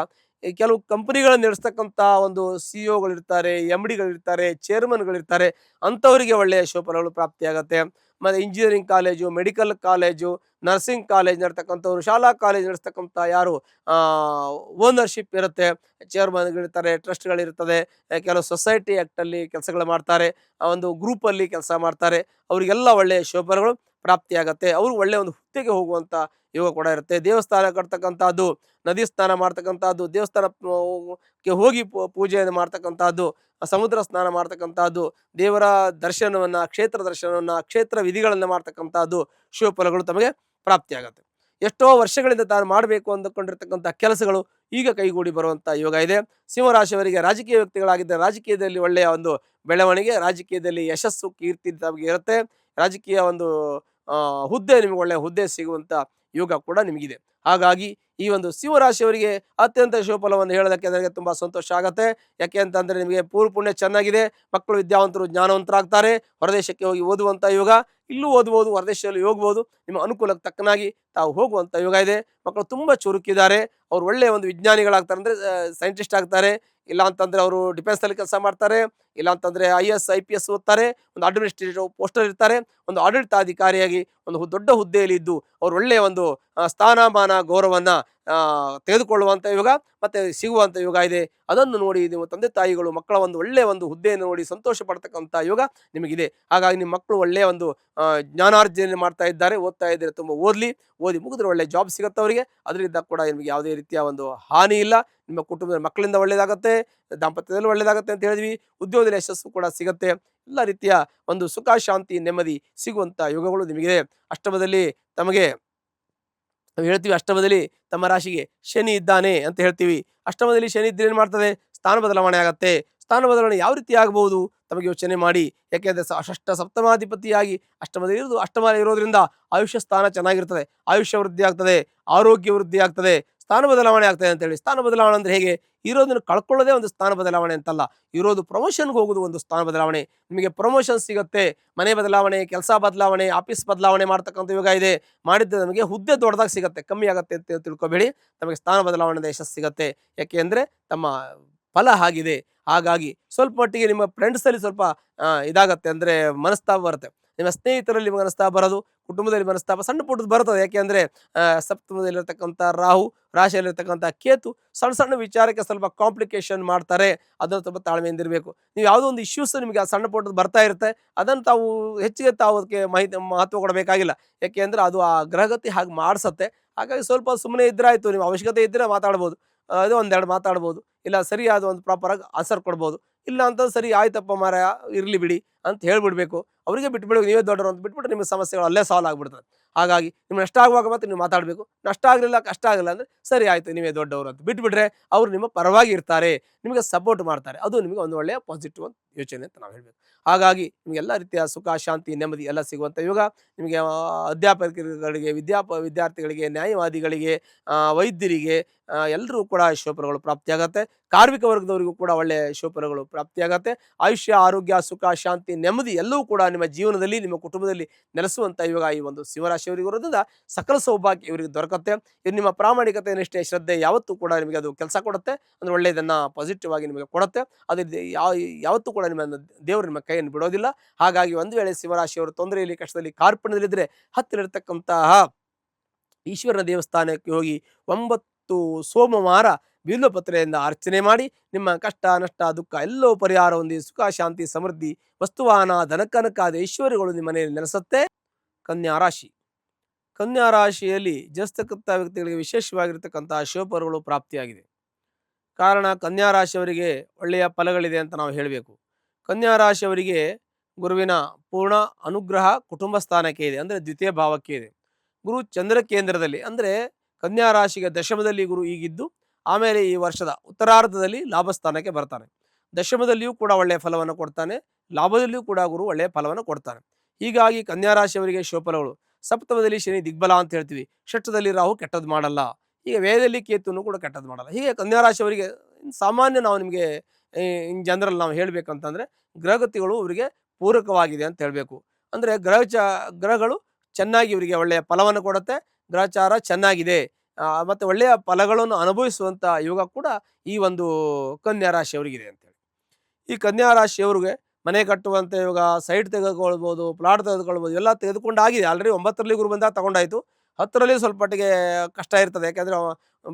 ಕೆಲವು ಕಂಪನಿಗಳನ್ನು ನಡೆಸ್ತಕ್ಕಂಥ ಒಂದು CEO ಗಳಿರ್ತಾರೆ, MDಗಳಿರ್ತಾರೆ, ಚೇರ್ಮನ್ಗಳಿರ್ತಾರೆ. ಅಂಥವರಿಗೆ ಒಳ್ಳೆಯ ಶುಭಫಲಗಳು ಪ್ರಾಪ್ತಿಯಾಗತ್ತೆ. ಮತ್ತು engineering college, medical college, nursing college ನಡೆಸ್ತಕ್ಕಂಥವ್ರು, ಶಾಲಾ ಕಾಲೇಜ್ ನಡೆಸ್ತಕ್ಕಂಥ ಯಾರು ಓನರ್ಶಿಪ್ ಇರುತ್ತೆ, ಚೇರ್ಮನ್ಗಳಿರ್ತಾರೆ, ಟ್ರಸ್ಟ್ಗಳಿರ್ತದೆ, ಕೆಲವು ಸೊಸೈಟಿ ಆ್ಯಕ್ಟಲ್ಲಿ ಕೆಲಸಗಳು ಮಾಡ್ತಾರೆ, ಆ ಒಂದು ಗ್ರೂಪಲ್ಲಿ ಕೆಲಸ ಮಾಡ್ತಾರೆ. ಅವರಿಗೆಲ್ಲ ಒಳ್ಳೆಯ ಶುಭಫಲಗಳು ಪ್ರಾಪ್ತಿಯಾಗತ್ತೆ. ಅವರು ಒಳ್ಳೆಯ ಒಂದು ಹುದ್ದೆಗೆ ಹೋಗುವಂಥ ಯೋಗ ಕೂಡ ಇರುತ್ತೆ. ದೇವಸ್ಥಾನ ಕಟ್ತಕ್ಕಂಥದ್ದು, ನದಿ ಸ್ನಾನ ಮಾಡ್ತಕ್ಕಂಥದ್ದು, ದೇವಸ್ಥಾನಕ್ಕೆ ಹೋಗಿ ಪೂಜೆಯನ್ನು ಮಾಡ್ತಕ್ಕಂಥದ್ದು, ಸಮುದ್ರ ಸ್ನಾನ ಮಾಡ್ತಕ್ಕಂಥದ್ದು, ದೇವರ ದರ್ಶನವನ್ನು, ಕ್ಷೇತ್ರ ದರ್ಶನವನ್ನು, ಕ್ಷೇತ್ರ ವಿಧಿಗಳನ್ನು ಮಾಡ್ತಕ್ಕಂಥದ್ದು ಶುಭ ಫಲಗಳು ತಮಗೆ ಪ್ರಾಪ್ತಿಯಾಗತ್ತೆ. ಎಷ್ಟೋ ವರ್ಷಗಳಿಂದ ತಾನು ಮಾಡಬೇಕು ಅಂದುಕೊಂಡಿರ್ತಕ್ಕಂಥ ಕೆಲಸಗಳು ಈಗ ಕೈಗೂಡಿ ಬರುವಂಥ ಯೋಗ ಇದೆ. ಸಿಂಹರಾಶಿಯವರಿಗೆ ರಾಜಕೀಯ ವ್ಯಕ್ತಿಗಳಾಗಿದ್ದರೆ ರಾಜಕೀಯದಲ್ಲಿ ಒಳ್ಳೆಯ ಒಂದು ಬೆಳವಣಿಗೆ, ರಾಜಕೀಯದಲ್ಲಿ ಯಶಸ್ಸು, ಕೀರ್ತಿ ತಮಗೆ ಇರುತ್ತೆ. ರಾಜಕೀಯ ಒಂದು ಹುದ್ದೆ, ನಿಮಗೆ ಒಳ್ಳೆಯ ಹುದ್ದೆ ಸಿಗುವಂಥ ಯೋಗ ಕೂಡ ನಿಮಗಿದೆ. ಹಾಗಾಗಿ ಈ ಒಂದು ಸಿಂಹರಾಶಿಯವರಿಗೆ ಅತ್ಯಂತ ಶುಭಫಲವನ್ನು ಹೇಳೋದಕ್ಕೆ ನನಗೆ ತುಂಬ ಸಂತೋಷ ಆಗುತ್ತೆ. ಯಾಕೆ ಅಂತಂದರೆ ನಿಮಗೆ ಪೂರ್ವ ಪುಣ್ಯ ಚೆನ್ನಾಗಿದೆ. ಮಕ್ಕಳು ವಿದ್ಯಾವಂತರು, ಜ್ಞಾನವಂತರಾಗ್ತಾರೆ. ಹೊರದೇಶಕ್ಕೆ ಹೋಗಿ ಓದುವಂಥ ಯೋಗ, ಇಲ್ಲೂ ಓದ್ಬೋದು, ಹೊರದೇಶದಲ್ಲಿ ಹೋಗ್ಬೋದು. ನಿಮ್ಮ ಅನುಕೂಲಕ್ಕೆ ತಕ್ಕನಾಗಿ ತಾವು ಹೋಗುವಂಥ ಯೋಗ ಇದೆ. ಮಕ್ಕಳು ತುಂಬ ಚುರುಕಿದ್ದಾರೆ, ಅವ್ರು ಒಳ್ಳೆಯ ಒಂದು ವಿಜ್ಞಾನಿಗಳಾಗ್ತಾರೆ, ಅಂದರೆ ಸೈಂಟಿಸ್ಟ್ ಆಗ್ತಾರೆ, ಇಲ್ಲ ಅಂತಂದರೆ ಅವರು ಡಿಫೆನ್ಸಲ್ಲಿ ಕೆಲಸ ಮಾಡ್ತಾರೆ, ಇಲ್ಲ ಅಂತಂದರೆ IAS IPS ಓದ್ತಾರೆ, ಒಂದು ಅಡ್ಮಿನಿಸ್ಟ್ರೇಟಿವ್ ಪೋಸ್ಟಲ್ಲಿ ಇರ್ತಾರೆ, ಒಂದು ಆಡಳಿತಾಧಿಕಾರಿಯಾಗಿ ಒಂದು ದೊಡ್ಡ ಹುದ್ದೆಯಲ್ಲಿ ಇದ್ದು ಅವ್ರು ಒಳ್ಳೆಯ ಒಂದು ಸ್ಥಾನಮಾನ ಗೌರವವನ್ನು ತೆಗೆದುಕೊಳ್ಳುವಂಥ ಯೋಗ ಮತ್ತು ಸಿಗುವಂಥ ಯೋಗ ಇದೆ. ಅದನ್ನು ನೋಡಿ ನೀವು ತಂದೆ ತಾಯಿಗಳು ಮಕ್ಕಳ ಒಂದು ಒಳ್ಳೆಯ ಒಂದು ಹುದ್ದೆಯನ್ನು ನೋಡಿ ಸಂತೋಷ ಪಡ್ತಕ್ಕಂಥ ಯೋಗ ನಿಮಗಿದೆ. ಹಾಗಾಗಿ ನಿಮ್ಮ ಮಕ್ಕಳು ಒಳ್ಳೆಯ ಒಂದು ಜ್ಞಾನಾರ್ಜನೆ ಮಾಡ್ತಾ ಇದ್ದಾರೆ, ಓದ್ತಾ ಇದ್ದಾರೆ, ತುಂಬ ಓದಿ ಮುಗಿದ್ರೆ ಒಳ್ಳೆ ಜಾಬ್ ಸಿಗುತ್ತೆ ಅವರಿಗೆ. ಅದರಿಂದ ಕೂಡ ನಿಮಗೆ ಯಾವುದೇ ರೀತಿಯ ಒಂದು ಹಾನಿ ಇಲ್ಲ. ನಿಮ್ಮ ಕುಟುಂಬದ ಮಕ್ಕಳಿಂದ ಒಳ್ಳೆಯದಾಗುತ್ತೆ, ದಾಂಪತ್ಯದಲ್ಲಿ ಒಳ್ಳೆಯದಾಗುತ್ತೆ ಅಂತ ಹೇಳಿದ್ವಿ, ಉದ್ಯೋಗದಲ್ಲಿ ಯಶಸ್ಸು ಕೂಡ ಸಿಗುತ್ತೆ. ಎಲ್ಲ ರೀತಿಯ ಒಂದು ಸುಖ ಶಾಂತಿ ನೆಮ್ಮದಿ ಸಿಗುವಂಥ ಯೋಗಗಳು ನಿಮಗಿದೆ. ಅಷ್ಟಮದಲ್ಲಿ ತಮಗೆ ನಾವು ಹೇಳ್ತೀವಿ, ಅಷ್ಟಮದಲ್ಲಿ ತಮ್ಮ ರಾಶಿಗೆ ಶನಿ ಇದ್ದಾನೆ ಅಂತ ಹೇಳ್ತೀವಿ. ಅಷ್ಟಮದಲ್ಲಿ ಶನಿ ಇದ್ರೆ ಏನು ಮಾಡ್ತದೆ? ಸ್ಥಾನ ಬದಲಾವಣೆ ಆಗುತ್ತೆ. ಸ್ಥಾನ ಬದಲಾವಣೆ ಯಾವ ರೀತಿ ಆಗ್ಬೋದು ತಮಗೆ ಯೋಚನೆ ಮಾಡಿ. ಯಾಕೆಂದರೆ ಷಷ್ಠ ಸಪ್ತಮಾಧಿಪತಿಯಾಗಿ ಅಷ್ಟಮದಲ್ಲಿ ಇರೋದು, ಅಷ್ಟಮ ಇರೋದ್ರಿಂದ ಆಯುಷ್ಯ ಸ್ಥಾನ ಚೆನ್ನಾಗಿರ್ತದೆ, ಆಯುಷ್ಯ ವೃದ್ಧಿ ಆಗ್ತದೆ, ಆರೋಗ್ಯ ವೃದ್ಧಿ ಆಗ್ತದೆ, ಸ್ಥಾನ ಬದಲಾವಣೆ ಆಗ್ತದೆ ಅಂತೇಳಿ. ಸ್ಥಾನ ಬದಲಾವಣೆ ಅಂದರೆ ಹೇಗೆ? ಇರೋದನ್ನು ಕಳ್ಕೊಳ್ಳೋದೇ ಒಂದು ಸ್ಥಾನ ಬದಲಾವಣೆ ಅಂತಲ್ಲ, ಇರೋದು ಪ್ರಮೋಷನ್ಗೆ ಹೋಗೋದು ಒಂದು ಸ್ಥಾನ ಬದಲಾವಣೆ. ನಿಮಗೆ ಪ್ರಮೋಷನ್ ಸಿಗುತ್ತೆ, ಮನೆ ಬದಲಾವಣೆ, ಕೆಲಸ ಬದಲಾವಣೆ, ಆಫೀಸ್ ಬದಲಾವಣೆ ಮಾಡ್ತಕ್ಕಂಥ ಯೋಗ ಇದೆ. ಮಾಡಿದ್ರೆ ನಮಗೆ ಹುದ್ದೆ ದೊಡ್ಡದಾಗಿ ಸಿಗುತ್ತೆ, ಕಮ್ಮಿ ಆಗುತ್ತೆ ಅಂತ ತಿಳ್ಕೊಬೇಡಿ. ನಮಗೆ ಸ್ಥಾನ ಬದಲಾವಣೆ ಯಶಸ್ಸು ಸಿಗುತ್ತೆ. ಯಾಕೆ ಅಂದರೆ ತಮ್ಮ ಫಲ ಆಗಿದೆ. ಹಾಗಾಗಿ ಸ್ವಲ್ಪ ಮಟ್ಟಿಗೆ ನಿಮ್ಮ ಫ್ರೆಂಡ್ಸಲ್ಲಿ ಸ್ವಲ್ಪ ಇದಾಗತ್ತೆ, ಅಂದರೆ ಮನಸ್ತಾಪ ಬರುತ್ತೆ. ನಿಮ್ಮ ಸ್ನೇಹಿತರಲ್ಲಿ ಮನಸ್ತಾಪ ಬರೋದು, ಕುಟುಂಬದಲ್ಲಿ ಮನಸ್ತಾಪ ಸಣ್ಣ ಪುಟ್ಟದ್ದು ಬರ್ತದೆ. ಯಾಕೆ ಅಂದರೆ ಸಪ್ತಮದಲ್ಲಿರ್ತಕ್ಕಂಥ ರಾಹು, ರಾಶಿಯಲ್ಲಿರ್ತಕ್ಕಂಥ ಕೇತು ಸಣ್ಣ ಸಣ್ಣ ವಿಚಾರಕ್ಕೆ ಸ್ವಲ್ಪ ಕಾಂಪ್ಲಿಕೇಶನ್ ಮಾಡ್ತಾರೆ. ಅದನ್ನು ಸ್ವಲ್ಪ ತಾಳ್ಮೆಯಿಂದ ಇರಬೇಕು. ನೀವು ಯಾವುದೋ ಒಂದು ಇಶ್ಯೂಸ್ ನಿಮಗೆ ಆ ಸಣ್ಣ ಪುಟ್ಟದ್ದು ಬರ್ತಾ ಇರುತ್ತೆ, ಅದನ್ನು ತಾವು ಹೆಚ್ಚಿಗೆ ತಾವು ಅದಕ್ಕೆ ಮಹತ್ವ ಕೊಡಬೇಕಾಗಿಲ್ಲ. ಯಾಕೆ ಅಂದರೆ ಅದು ಆ ಗ್ರಹಗತಿ ಹಾಗೆ ಮಾಡಿಸತ್ತೆ. ಹಾಗಾಗಿ ಸ್ವಲ್ಪ ಸುಮ್ಮನೆ ಇದ್ರಾಯ್ತು, ನೀವು ಅವಶ್ಯಕತೆ ಇದ್ದರೆ ಮಾತಾಡ್ಬೋದು, ಅದು ಒಂದೆರಡು ಮಾತಾಡ್ಬೋದು, ಇಲ್ಲ ಸರಿಯಾದ ಒಂದು ಪ್ರಾಪರಾಗಿ ಆನ್ಸರ್ ಕೊಡ್ಬೋದು. ಇಲ್ಲ ಅಂತ ಸರಿ ಆಯ್ತಪ್ಪ ಮಾರಾಯ ಇರಲಿ ಬಿಡಿ ಅಂತ ಹೇಳ್ಬಿಡ್ಬೇಕು. ಅವರಿಗೆ ಬಿಟ್ಬಿಡ್ಬೇಕು, ನೀವೇ ದೊಡ್ಡರು ಅಂತ ಬಿಟ್ಬಿಟ್ರೆ ನಿಮ್ಮ ಸಮಸ್ಯೆಗಳು ಅಲ್ಲೇ ಸಾಲ್ವ್ ಆಗಿಬಿಡ್ತದೆ. ಹಾಗಾಗಿ ನಿಮ್ಗೆ ನಷ್ಟ ಆಗುವಾಗ ಮತ್ತೆ ನೀವು ಮಾತಾಡಬೇಕು. ನಷ್ಟ ಆಗಲಿಲ್ಲ, ಕಷ್ಟ ಆಗಲಿಲ್ಲ ಅಂದರೆ ಸರಿ ಆಯಿತು ನೀವೇ ದೊಡ್ಡವರು ಅಂತ ಬಿಟ್ಬಿಟ್ರೆ ಅವರು ನಿಮ್ಮ ಪರವಾಗಿ ಇರ್ತಾರೆ, ನಿಮಗೆ ಸಪೋರ್ಟ್ ಮಾಡ್ತಾರೆ. ಅದು ನಿಮಗೆ ಒಂದು ಒಳ್ಳೆಯ ಪಾಸಿಟಿವ್ ಅಂತ ಯೋಚನೆ ಅಂತ ನಾವು ಹೇಳಬೇಕು. ಹಾಗಾಗಿ ನಿಮಗೆಲ್ಲ ರೀತಿಯ ಸುಖ ಶಾಂತಿ ನೆಮ್ಮದಿ ಎಲ್ಲ ಸಿಗುವಂಥ ಯೋಗ ನಿಮಗೆ. ಅಧ್ಯಾಪಕರುಗಳಿಗೆ, ವಿದ್ಯಾರ್ಥಿಗಳಿಗೆ, ನ್ಯಾಯವಾದಿಗಳಿಗೆ, ವೈದ್ಯರಿಗೆ ಎಲ್ಲರೂ ಕೂಡ ಶುಭಫಲಗಳು ಪ್ರಾಪ್ತಿಯಾಗತ್ತೆ. ಕಾರ್ಮಿಕ ವರ್ಗದವರಿಗೂ ಕೂಡ ಒಳ್ಳೆಯ ಶುಭಫಲಗಳು ಪ್ರಾಪ್ತಿಯಾಗತ್ತೆ. ಆಯುಷ್ಯ, ಆರೋಗ್ಯ, ಸುಖ ಶಾಂತಿ ನೆಮ್ಮದಿ ಎಲ್ಲವೂ ಕೂಡ ನಿಮ್ಮ ಜೀವನದಲ್ಲಿ, ನಿಮ್ಮ ಕುಟುಂಬದಲ್ಲಿ ನೆಲೆಸುವಂಥ ಯೋಗ ಈ ಒಂದು ಸಿಂಹರಾಶಿಯವರಿಗೆ ಇರೋದ್ರಿಂದ ಸಕಲ ಸೌಭಾಗ್ಯ ಇವರಿಗೆ ದೊರಕುತ್ತೆ. ಇದು ನಿಮ್ಮ ಪ್ರಾಮಾಣಿಕತೆ, ನಿಷ್ಠೆ, ಶ್ರದ್ಧೆ ಯಾವತ್ತೂ ಕೂಡ ನಿಮಗೆ ಅದು ಕೆಲಸ ಕೊಡುತ್ತೆ. ಅಂದರೆ ಒಳ್ಳೆಯದನ್ನು ಪಾಸಿಟಿವ್ ಆಗಿ ನಿಮಗೆ ಕೊಡುತ್ತೆ. ಅದು ಯಾವತ್ತೂ ಕೂಡ ನಿಮ್ಮ ದೇವರು ನಿಮ್ಮ ಕೈಯನ್ನು ಬಿಡೋದಿಲ್ಲ. ಹಾಗಾಗಿ ಒಂದು ವೇಳೆ ಸಿಂಹರಾಶಿಯವರು ತೊಂದರೆಯಲ್ಲಿ, ಕಷ್ಟದಲ್ಲಿ, ಕಾರ್ಪಣ್ಯದಲ್ಲಿದ್ದರೆ ಹತ್ತಿರತಕ್ಕಂತಹ ಈಶ್ವರನ ದೇವಸ್ಥಾನಕ್ಕೆ ಹೋಗಿ 9 ಸೋಮವಾರ ಬಿಲ್ವಪತ್ರೆಯಿಂದ ಅರ್ಚನೆ ಮಾಡಿ ನಿಮ್ಮ ಕಷ್ಟ ನಷ್ಟ ದುಃಖ ಎಲ್ಲವೂ ಪರಿಹಾರ ಹೊಂದಿ ಸುಖ ಶಾಂತಿ ಸಮೃದ್ಧಿ ವಸ್ತುವಾಹನ ಧನಕನಕಾದ ಐಶ್ವರ್ಯಗಳು ನಿಮ್ಮ ಮನೆಯಲ್ಲಿ ನೆಲೆಸುತ್ತೆ. ಕನ್ಯಾ ರಾಶಿ. ಕನ್ಯಾ ರಾಶಿಯಲ್ಲಿ ಜನಿಸ್ತಕ್ಕಂಥ ವ್ಯಕ್ತಿಗಳಿಗೆ ವಿಶೇಷವಾಗಿರ್ತಕ್ಕಂತಹ ಶುಭಫಲಗಳು ಪ್ರಾಪ್ತಿಯಾಗಿದೆ. ಕಾರಣ ಕನ್ಯಾ ರಾಶಿಯವರಿಗೆ ಒಳ್ಳೆಯ ಫಲಗಳಿದೆ ಅಂತ ನಾವು ಹೇಳಬೇಕು. ಕನ್ಯಾ ರಾಶಿಯವರಿಗೆ ಗುರುವಿನ ಪೂರ್ಣ ಅನುಗ್ರಹ ಕುಟುಂಬ ಸ್ಥಾನಕ್ಕೆ ಇದೆ, ಅಂದರೆ ದ್ವಿತೀಯ ಭಾವಕ್ಕೆ ಇದೆ. ಗುರು ಚಂದ್ರ ಕೇಂದ್ರದಲ್ಲಿ, ಅಂದರೆ ಕನ್ಯಾ ರಾಶಿಗೆ ದಶಮದಲ್ಲಿ ಗುರು ಈಗಿದ್ದು ಆಮೇಲೆ ಈ ವರ್ಷದ ಉತ್ತರಾರ್ಧದಲ್ಲಿ ಲಾಭಸ್ಥಾನಕ್ಕೆ ಬರ್ತಾನೆ. ದಶಮದಲ್ಲಿಯೂ ಕೂಡ ಒಳ್ಳೆಯ ಫಲವನ್ನು ಕೊಡ್ತಾನೆ, ಲಾಭದಲ್ಲಿಯೂ ಕೂಡ ಗುರು ಒಳ್ಳೆಯ ಫಲವನ್ನು ಕೊಡ್ತಾನೆ. ಹೀಗಾಗಿ ಕನ್ಯಾ ರಾಶಿಯವರಿಗೆ ಶುಭಫಲಗಳು. ಸಪ್ತಮದಲ್ಲಿ ಶನಿ ದಿಗ್ಬಲ ಅಂತ ಹೇಳ್ತೀವಿ, ಷಷ್ಠದಲ್ಲಿ ರಾಹು ಕೆಟ್ಟದ್ದು ಮಾಡಲ್ಲ, ಹೀಗೆ ವೇದದಲ್ಲಿ ಕೇತುನು ಕೂಡ ಕೆಟ್ಟದ್ದು ಮಾಡಲ್ಲ. ಹೀಗೆ ಕನ್ಯಾ ರಾಶಿಯವರಿಗೆ ಸಾಮಾನ್ಯ ನಾವು ನಿಮಗೆ ಇನ್ ಜನರಲ್ ನಾವು ಹೇಳಬೇಕಂತಂದರೆ ಗ್ರಹಗತಿಗಳು ಅವರಿಗೆ ಪೂರಕವಾಗಿದೆ ಅಂತ ಹೇಳಬೇಕು. ಅಂದರೆ ಗ್ರಹಗಳು ಚೆನ್ನಾಗಿ ಇವರಿಗೆ ಒಳ್ಳೆಯ ಫಲವನ್ನು ಕೊಡುತ್ತೆ, ಗ್ರಹಚಾರ ಚೆನ್ನಾಗಿದೆ, ಮತ್ತು ಒಳ್ಳೆಯ ಫಲಗಳನ್ನು ಅನುಭವಿಸುವಂಥ ಯೋಗ ಕೂಡ ಈ ಒಂದು ಕನ್ಯಾ ರಾಶಿಯವರಿಗಿದೆ ಅಂತೇಳಿ. ಈ ಕನ್ಯಾ ರಾಶಿಯವರಿಗೆ ಮನೆ ಕಟ್ಟುವಂಥ ಯೋಗ, ಸೈಟ್ ತೆಗೆದುಕೊಳ್ಬೋದು, ಪ್ಲಾಟ್ ತೆಗೆದುಕೊಳ್ಬೋದು, ಎಲ್ಲ ತೆಗೆದುಕೊಂಡು ಆಗಿದೆ. ಆಲ್ರೆಡಿ 9ರಲ್ಲಿ ಗುರು ಬಂದಾಗ ತಗೊಂಡಾಯಿತು. 10ರಲ್ಲಿ ಸ್ವಲ್ಪ ಮಟ್ಟಿಗೆ ಕಷ್ಟ ಇರ್ತದೆ. ಯಾಕೆಂದರೆ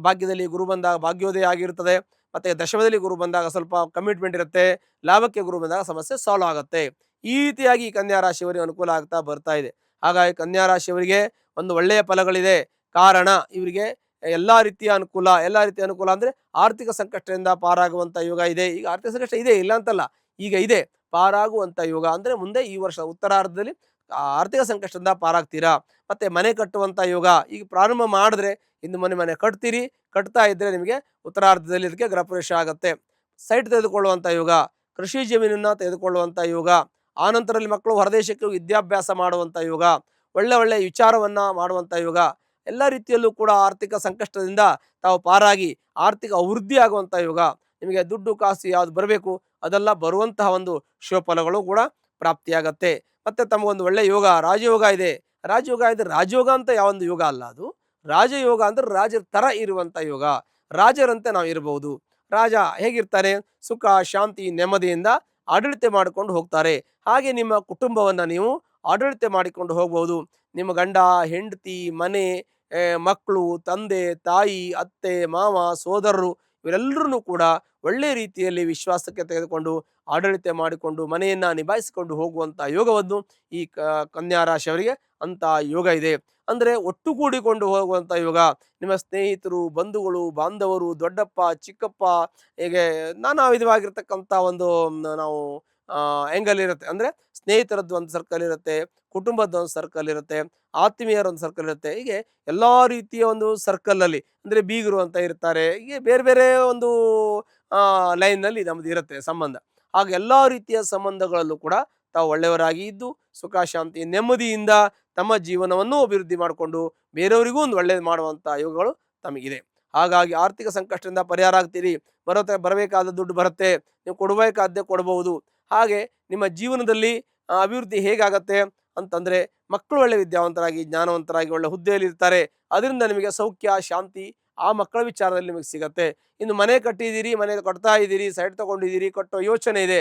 ಭಾಗ್ಯದಲ್ಲಿ ಗುರು ಬಂದಾಗ ಭಾಗ್ಯೋದಯ ಆಗಿರ್ತದೆ, ಮತ್ತು ದಶಮದಲ್ಲಿ ಗುರು ಬಂದಾಗ ಸ್ವಲ್ಪ ಕಮಿಟ್ಮೆಂಟ್ ಇರುತ್ತೆ, ಲಾಭಕ್ಕೆ ಗುರು ಬಂದಾಗ ಸಮಸ್ಯೆ ಸಾಲ್ವ್ ಆಗುತ್ತೆ. ಈ ರೀತಿಯಾಗಿ ಕನ್ಯಾ ರಾಶಿಯವರಿಗೆ ಅನುಕೂಲ ಆಗ್ತಾ ಬರ್ತಾ ಇದೆ. ಹಾಗಾಗಿ ಕನ್ಯಾ ರಾಶಿಯವರಿಗೆ ಒಂದು ಒಳ್ಳೆಯ ಫಲಗಳಿದೆ. ಕಾರಣ ಇವರಿಗೆ ಎಲ್ಲ ರೀತಿಯ ಅನುಕೂಲ ಅಂದರೆ ಆರ್ಥಿಕ ಸಂಕಷ್ಟದಿಂದ ಪಾರಾಗುವಂಥ ಯೋಗ ಇದೆ. ಈಗ ಆರ್ಥಿಕ ಸಂಕಷ್ಟ ಇದೆ, ಇಲ್ಲ ಅಂತಲ್ಲ, ಈಗ ಇದೆ, ಪಾರಾಗುವಂಥ ಯೋಗ. ಅಂದರೆ ಮುಂದೆ ಈ ವರ್ಷ ಉತ್ತರಾರ್ಧದಲ್ಲಿ ಆರ್ಥಿಕ ಸಂಕಷ್ಟದಿಂದ ಪಾರಾಗ್ತೀರಾ. ಮತ್ತು ಮನೆ ಕಟ್ಟುವಂಥ ಯೋಗ ಈಗ ಪ್ರಾರಂಭ ಮಾಡಿದ್ರೆ ಇನ್ನು ಮನೆ ಕಟ್ತೀರಿ, ಕಟ್ತಾ ಇದ್ದರೆ ನಿಮಗೆ ಉತ್ತರಾರ್ಧದಲ್ಲಿ ಇದಕ್ಕೆ ಗೃಹಪ್ರವೇಶ ಆಗುತ್ತೆ. ಸೈಟ್ ತೆಗೆದುಕೊಳ್ಳುವಂಥ ಯೋಗ, ಕೃಷಿ ಜಮೀನನ್ನು ತೆಗೆದುಕೊಳ್ಳುವಂಥ ಯೋಗ, ಆನಂತರದಲ್ಲಿ ಮಕ್ಕಳು ಹೊರದೇಶಕ್ಕೆ ವಿದ್ಯಾಭ್ಯಾಸ ಮಾಡುವಂಥ ಯೋಗ, ಒಳ್ಳೆಯ ವಿಚಾರವನ್ನು ಮಾಡುವಂಥ ಯೋಗ, ಎಲ್ಲ ರೀತಿಯಲ್ಲೂ ಕೂಡ ಆರ್ಥಿಕ ಸಂಕಷ್ಟದಿಂದ ತಾವು ಪಾರಾಗಿ ಆರ್ಥಿಕ ಅಭಿವೃದ್ಧಿ ಆಗುವಂಥ ಯೋಗ. ನಿಮಗೆ ದುಡ್ಡು ಕಾಸು ಯಾವುದು ಬರಬೇಕು ಅದೆಲ್ಲ ಬರುವಂತಹ ಒಂದು ಶುಭಫಲಗಳು ಕೂಡ ಪ್ರಾಪ್ತಿಯಾಗತ್ತೆ. ಮತ್ತು ತಮಗೊಂದು ಒಳ್ಳೆಯ ಯೋಗ ರಾಜಯೋಗ ಇದೆ. ರಾಜಯೋಗ ಇದೆ. ರಾಜಯೋಗ ಅಂತ ಯಾವೊಂದು ಯೋಗ ಅಲ್ಲ ಅದು. ರಾಜಯೋಗ ಅಂದ್ರೆ ರಾಜರ ತರ ಇರುವಂತ ಯೋಗ. ರಾಜರಂತೆ ನಾವು ಇರಬಹುದು. ರಾಜ ಹೇಗಿರ್ತಾರೆ? ಸುಖ, ಶಾಂತಿ, ನೆಮ್ಮದಿಯಿಂದ ಆಡಳಿತ ಮಾಡಿಕೊಂಡು ಹೋಗ್ತಾರೆ. ಹಾಗೆ ನಿಮ್ಮ ಕುಟುಂಬವನ್ನ ನೀವು ಆಡಳಿತ ಮಾಡಿಕೊಂಡು ಹೋಗಬಹುದು. ನಿಮ್ಮ ಗಂಡ, ಹೆಂಡತಿ, ಮನೆ, ಮಕ್ಕಳು, ತಂದೆ, ತಾಯಿ, ಅತ್ತೆ, ಮಾವ, ಸೋದರರು ಇವರೆಲ್ಲರನ್ನು ಕೂಡ ಒಳ್ಳೆ ರೀತಿಯಲ್ಲಿ ವಿಶ್ವಾಸಕ್ಕೆ ತೆಗೆದುಕೊಂಡು ಆಡಳಿತ ಮಾಡಿಕೊಂಡು ಮನೆಯನ್ನ ನಿಭಾಯಿಸಿಕೊಂಡು ಹೋಗುವಂತ ಯೋಗವನ್ನು ಈ ಕನ್ಯಾ ರಾಶಿಯವರಿಗೆ ಅಂತ ಯೋಗ ಇದೆ. ಅಂದ್ರೆ ಒಟ್ಟುಗೂಡಿಕೊಂಡು ಹೋಗುವಂತ ಯೋಗ. ನಿಮ್ಮ ಸ್ನೇಹಿತರು, ಬಂಧುಗಳು, ಬಾಂಧವರು, ದೊಡ್ಡಪ್ಪ, ಚಿಕ್ಕಪ್ಪ, ಹೀಗೆ ನಾನಾ ವಿಧವಾಗಿರ್ತಕ್ಕಂಥ ಒಂದು ನಾವು ಆ್ಯಂಗಲ್ ಇರುತ್ತೆ. ಅಂದ್ರೆ ಸ್ನೇಹಿತರದ್ದು ಒಂದು ಸರ್ಕಲ್ ಇರುತ್ತೆ, ಕುಟುಂಬದ ಒಂದು ಸರ್ಕಲ್ ಇರುತ್ತೆ, ಆತ್ಮೀಯರ ಒಂದು ಸರ್ಕಲ್ ಇರುತ್ತೆ. ಹೀಗೆ ಎಲ್ಲಾ ರೀತಿಯ ಒಂದು ಸರ್ಕಲ್ ಅಲ್ಲಿ ಅಂದ್ರೆ ಬೀಗರು ಅಂತ ಇರ್ತಾರೆ. ಹೀಗೆ ಬೇರೆ ಬೇರೆ ಒಂದು ಲೈನ್ ನಲ್ಲಿ ನಮ್ದು ಇರುತ್ತೆ ಸಂಬಂಧ. ಹಾಗೆ ಎಲ್ಲಾ ರೀತಿಯ ಸಂಬಂಧಗಳಲ್ಲೂ ಕೂಡ ತಾವು ಒಳ್ಳೆಯವರಾಗಿ ಇದ್ದು ಸುಖ, ಶಾಂತಿ, ನೆಮ್ಮದಿಯಿಂದ ತಮ್ಮ ಜೀವನವನ್ನು ಅಭಿವೃದ್ಧಿ ಮಾಡಿಕೊಂಡು ಬೇರೆಯವರಿಗೂ ಒಂದು ಒಳ್ಳೇದು ಮಾಡುವಂತ ಯೋಗಗಳು ತಮಗಿದೆ. ಹಾಗಾಗಿ ಆರ್ಥಿಕ ಸಂಕಷ್ಟದಿಂದ ಪರಿಹಾರ ಆಗ್ತೀರಿ. ಬರಬೇಕಾದ ದುಡ್ಡು ಬರುತ್ತೆ, ನೀವು ಕೊಡಬೇಕಾದ್ದೇ ಕೊಡಬಹುದು. ಹಾಗೆ ನಿಮ್ಮ ಜೀವನದಲ್ಲಿ ಅಭಿವೃದ್ಧಿ ಹೇಗಾಗತ್ತೆ ಅಂತಂದ್ರೆ ಮಕ್ಕಳು ಒಳ್ಳೆ ವಿದ್ಯಾವಂತರಾಗಿ, ಜ್ಞಾನವಂತರಾಗಿ ಒಳ್ಳೆ ಹುದ್ದೆಯಲ್ಲಿ ಇರ್ತಾರೆ. ಅದರಿಂದ ನಿಮಗೆ ಸೌಖ್ಯ, ಶಾಂತಿ ಆ ಮಕ್ಕಳ ವಿಚಾರದಲ್ಲಿ ನಿಮಗೆ ಸಿಗತ್ತೆ. ಇನ್ನು ಮನೆ ಕಟ್ಟಿದ್ದೀರಿ, ಮನೆ ಕಟ್ತಾ ಇದ್ದೀರಿ, ಸೈಟ್ ತಗೊಂಡಿದ್ದೀರಿ, ಕಟ್ಟೋ ಯೋಚನೆ ಇದೆ,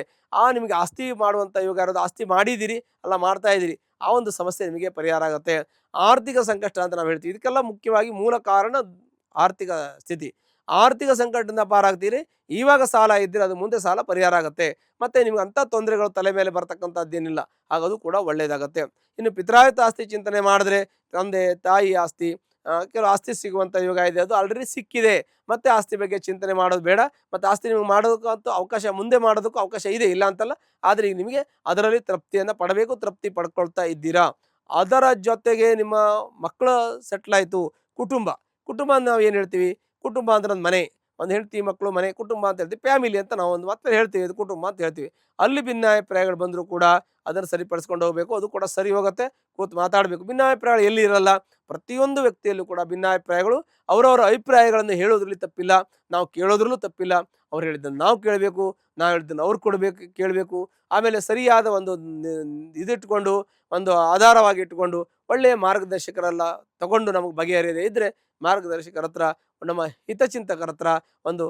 ನಿಮಗೆ ಆಸ್ತಿ ಮಾಡುವಂತ ಯೋಗ ಇರೋದು, ಆಸ್ತಿ ಮಾಡಿದ್ದೀರಿ ಅಲ್ಲ ಮಾಡ್ತಾ ಇದ್ದೀರಿ, ಆ ಒಂದು ಸಮಸ್ಯೆ ನಿಮಗೆ ಪರಿಹಾರ ಆಗುತ್ತೆ. ಆರ್ಥಿಕ ಸಂಕಷ್ಟ ಅಂತ ನಾವು ಹೇಳ್ತೀವಿ. ಇದಕ್ಕೆಲ್ಲ ಮುಖ್ಯವಾಗಿ ಮೂಲ ಕಾರಣ ಆರ್ಥಿಕ ಸ್ಥಿತಿ. ಆರ್ಥಿಕ ಸಂಕಟದಿಂದ ಪಾರಾಗ್ತೀರಿ. ಇವಾಗ ಸಾಲ ಇದ್ದರೆ ಅದು ಮುಂದೆ ಸಾಲ ಪರಿಹಾರ ಆಗುತ್ತೆ. ಮತ್ತೆ ನಿಮ್ಗೆ ಅಂಥ ತೊಂದರೆಗಳು ತಲೆ ಮೇಲೆ ಬರ್ತಕ್ಕಂಥದ್ದೇನಿಲ್ಲ, ಆಗೋದು ಕೂಡ ಒಳ್ಳೇದಾಗತ್ತೆ. ಇನ್ನು ಪಿತ್ರಾರ್ಜಿತ ಆಸ್ತಿ ಚಿಂತನೆ ಮಾಡಿದ್ರೆ ತಂದೆ ತಾಯಿ ಆಸ್ತಿ, ಕೆಲವು ಆಸ್ತಿ ಸಿಗುವಂಥ ಯೋಗ ಇದೆ, ಅದು ಆಲ್ರೆಡಿ ಸಿಕ್ಕಿದೆ. ಮತ್ತೆ ಆಸ್ತಿ ಬಗ್ಗೆ ಚಿಂತನೆ ಮಾಡೋದು ಬೇಡ. ಮತ್ತು ಆಸ್ತಿ ನಿಮಗೆ ಮಾಡೋದಕ್ಕಂತೂ ಅವಕಾಶ, ಮುಂದೆ ಮಾಡೋದಕ್ಕೂ ಅವಕಾಶ ಇದೆ, ಇಲ್ಲ ಅಂತಲ್ಲ. ಆದರೆ ಈಗ ನಿಮಗೆ ಅದರಲ್ಲಿ ತೃಪ್ತಿಯನ್ನು ಪಡಬೇಕು, ತೃಪ್ತಿ ಪಡ್ಕೊಳ್ತಾ ಇದ್ದೀರಾ. ಅದರ ಜೊತೆಗೆ ನಿಮ್ಮ ಮಕ್ಕಳ ಸೆಟ್ಲ್ ಆಯಿತು. ಕುಟುಂಬ, ಕುಟುಂಬ ನಾವು ಏನು ಹೇಳ್ತೀವಿ? ಕುಟುಂಬ ಅಂದ್ರೆ ಒಂದು ಮನೆ, ಒಂದು ಹೆಂಡತಿ ಮಕ್ಕಳು ಮನೆ, ಕುಟುಂಬ ಅಂತ ಹೇಳ್ತೀವಿ. ಫ್ಯಾಮಿಲಿ ಅಂತ ನಾವು ಒಂದು ಮತ್ತೆ ಹೇಳ್ತೀವಿ, ಅದು ಕುಟುಂಬ ಅಂತ ಹೇಳ್ತೀವಿ. ಅಲ್ಲಿ ಭಿನ್ನಾಭಿಪ್ರಾಯಗಳು ಬಂದರೂ ಕೂಡ ಅದನ್ನು ಸರಿಪಡಿಸ್ಕೊಂಡು ಹೋಗಬೇಕು. ಅದು ಕೂಡ ಸರಿ ಹೋಗುತ್ತೆ, ಕೂತು ಮಾತಾಡಬೇಕು. ಭಿನ್ನಾಭಿಪ್ರಾಯಗಳು ಎಲ್ಲಿ ಇರಲ್ಲ. ಪ್ರತಿಯೊಂದು ವ್ಯಕ್ತಿಯಲ್ಲೂ ಕೂಡ ಭಿನ್ನಾಭಿಪ್ರಾಯಗಳು, ಅವರವರ ಅಭಿಪ್ರಾಯಗಳನ್ನು ಹೇಳೋದ್ರಲ್ಲಿ ತಪ್ಪಿಲ್ಲ, ನಾವು ಕೇಳೋದ್ರಲ್ಲೂ ತಪ್ಪಿಲ್ಲ. ಅವ್ರು ಹೇಳಿದ್ದನ್ನು ನಾವು ಕೇಳಬೇಕು, ನಾವು ಹೇಳಿದ್ದನ್ನು ಅವ್ರು ಕೇಳಬೇಕು. ಆಮೇಲೆ ಸರಿಯಾದ ಒಂದು ಇದಿಟ್ಕೊಂಡು, ಒಂದು ಆಧಾರವಾಗಿ ಇಟ್ಟುಕೊಂಡು ಒಳ್ಳೆಯ ಮಾರ್ಗದರ್ಶಕರೆಲ್ಲ ತಗೊಂಡು ನಮಗೆ ಬಗೆಹರಿಯದೇ ಇದ್ದರೆ ಮಾರ್ಗದರ್ಶಕರ ಹತ್ರ, ನಮ್ಮ ಹಿತಚಿಂತಕರ ಹತ್ರ ಒಂದು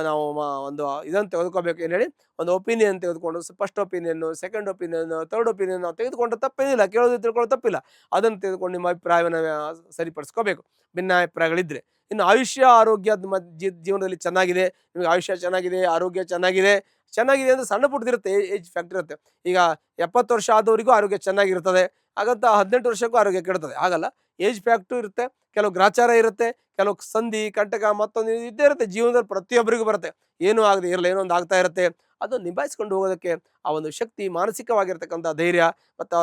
ನಾವು ಒಂದು ಇದನ್ನು ತೆಗೆದುಕೋಬೇಕು. ಏನು ಹೇಳಿ, ಒಂದು ಒಪಿನಿಯನ್ ತೆಗೆದುಕೊಂಡು, first opinion, second opinion, third opinion ನಾವು ತೆಗೆದುಕೊಂಡ್ರೆ ತಪ್ಪೇನಿಲ್ಲ, ಕೇಳೋದು ತಿಳ್ಕೊಳ್ಳೋ ತಪ್ಪಿಲ್ಲ. ಅದನ್ನು ತೆಗೆದುಕೊಂಡು ನಿಮ್ಮ ಅಭಿಪ್ರಾಯವನ್ನು ಸರಿಪಡಿಸ್ಕೋಬೇಕು ಭಿನ್ನಾಭಿಪ್ರಾಯಗಳಿದ್ದರೆ. ಇನ್ನು ಆಯುಷ್ಯ, ಆರೋಗ್ಯ ಜೀವನದಲ್ಲಿ ಚೆನ್ನಾಗಿದೆ, ನಿಮಗೆ ಆಯುಷ್ಯ ಚೆನ್ನಾಗಿದೆ, ಆರೋಗ್ಯ ಚೆನ್ನಾಗಿದೆ ಅಂದರೆ ಸಣ್ಣ ಪುಟ್ಟದಿರುತ್ತೆ, ಏಜ್ ಫ್ಯಾಕ್ಟರ್ ಇರುತ್ತೆ. ಈಗ 70 ವರ್ಷ ಆದವರಿಗೂ ಆರೋಗ್ಯ ಚೆನ್ನಾಗಿರ್ತದೆ, ಹಾಗಂತ 18 ವರ್ಷಕ್ಕೂ ಆರೋಗ್ಯ ಕೆಡ್ತದೆ, ಹಾಗಲ್ಲ. ಏಜ್ ಫ್ಯಾಕ್ಟರ್ ಇರುತ್ತೆ, ಕೆಲವು ಗ್ರಾಚಾರ ಇರುತ್ತೆ, ಕೆಲವು ಸಂಧಿ ಕಂಟಕ ಮತ್ತೊಂದು ಇದ್ದೇ ಇರುತ್ತೆ. ಜೀವನದಲ್ಲಿ ಪ್ರತಿಯೊಬ್ಬರಿಗೂ ಬರುತ್ತೆ, ಏನೂ ಆಗದೆ ಇರಲ್ಲ, ಏನೋ ಒಂದು ಆಗ್ತಾ ಇರುತ್ತೆ. ಅದನ್ನು ನಿಭಾಯಿಸ್ಕೊಂಡು ಹೋಗೋದಕ್ಕೆ ಆ ಒಂದು ಶಕ್ತಿ, ಮಾನಸಿಕವಾಗಿರ್ತಕ್ಕಂಥ ಧೈರ್ಯ ಮತ್ತು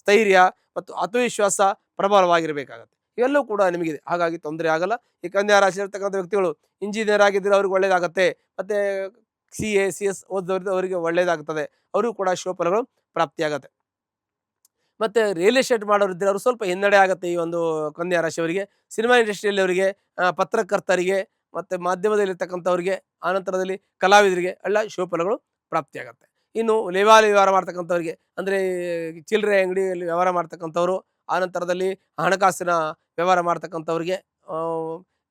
ಸ್ಥೈರ್ಯ ಮತ್ತು ಆತ್ಮವಿಶ್ವಾಸ ಪ್ರಬಲವಾಗಿರಬೇಕಾಗತ್ತೆ. ಇವೆಲ್ಲವೂ ಕೂಡ ನಿಮಗಿದೆ, ಹಾಗಾಗಿ ತೊಂದರೆ ಆಗಲ್ಲ. ಈ ಕನ್ಯಾ ರಾಶಿ ಇರ್ತಕ್ಕಂಥ ವ್ಯಕ್ತಿಗಳು ಇಂಜಿನಿಯರ್ ಆಗಿದ್ದರೆ ಅವ್ರಿಗೆ ಒಳ್ಳೇದಾಗತ್ತೆ. ಮತ್ತು CA CS ಓದೋರಿಗೆ ಒಳ್ಳೇದಾಗ್ತದೆ, ಅವ್ರಿಗೂ ಕೂಡ ಶುಭಫಲಗಳು ಪ್ರಾಪ್ತಿಯಾಗತ್ತೆ. ಮತ್ತು ರಿಯಲ್ ಎಸ್ಟೇಟ್ ಮಾಡೋರಿದ್ದರೆ ಅವರು ಸ್ವಲ್ಪ ಹಿನ್ನಡೆ ಆಗುತ್ತೆ ಈ ಒಂದು ಕನ್ಯಾ ರಾಶಿಯವರಿಗೆ. ಸಿನಿಮಾ ಇಂಡಸ್ಟ್ರಿಯಲ್ಲಿ ಅವರಿಗೆ, ಪತ್ರಕರ್ತರಿಗೆ ಮತ್ತು ಮಾಧ್ಯಮದಲ್ಲಿರ್ತಕ್ಕಂಥವ್ರಿಗೆ, ಆನಂತರದಲ್ಲಿ ಕಲಾವಿದರಿಗೆ ಎಲ್ಲ ಶುಭಫಲಗಳು ಪ್ರಾಪ್ತಿಯಾಗತ್ತೆ. ಇನ್ನು ಲೇವಾಲಿ ವ್ಯವಹಾರ ಮಾಡ್ತಕ್ಕಂಥವ್ರಿಗೆ, ಅಂದರೆ ಚಿಲ್ಲರೆ ಅಂಗಡಿಯಲ್ಲಿ ವ್ಯವಹಾರ ಮಾಡ್ತಕ್ಕಂಥವ್ರು, ಆನಂತರದಲ್ಲಿ ಹಣಕಾಸಿನ ವ್ಯವಹಾರ ಮಾಡ್ತಕ್ಕಂಥವ್ರಿಗೆ,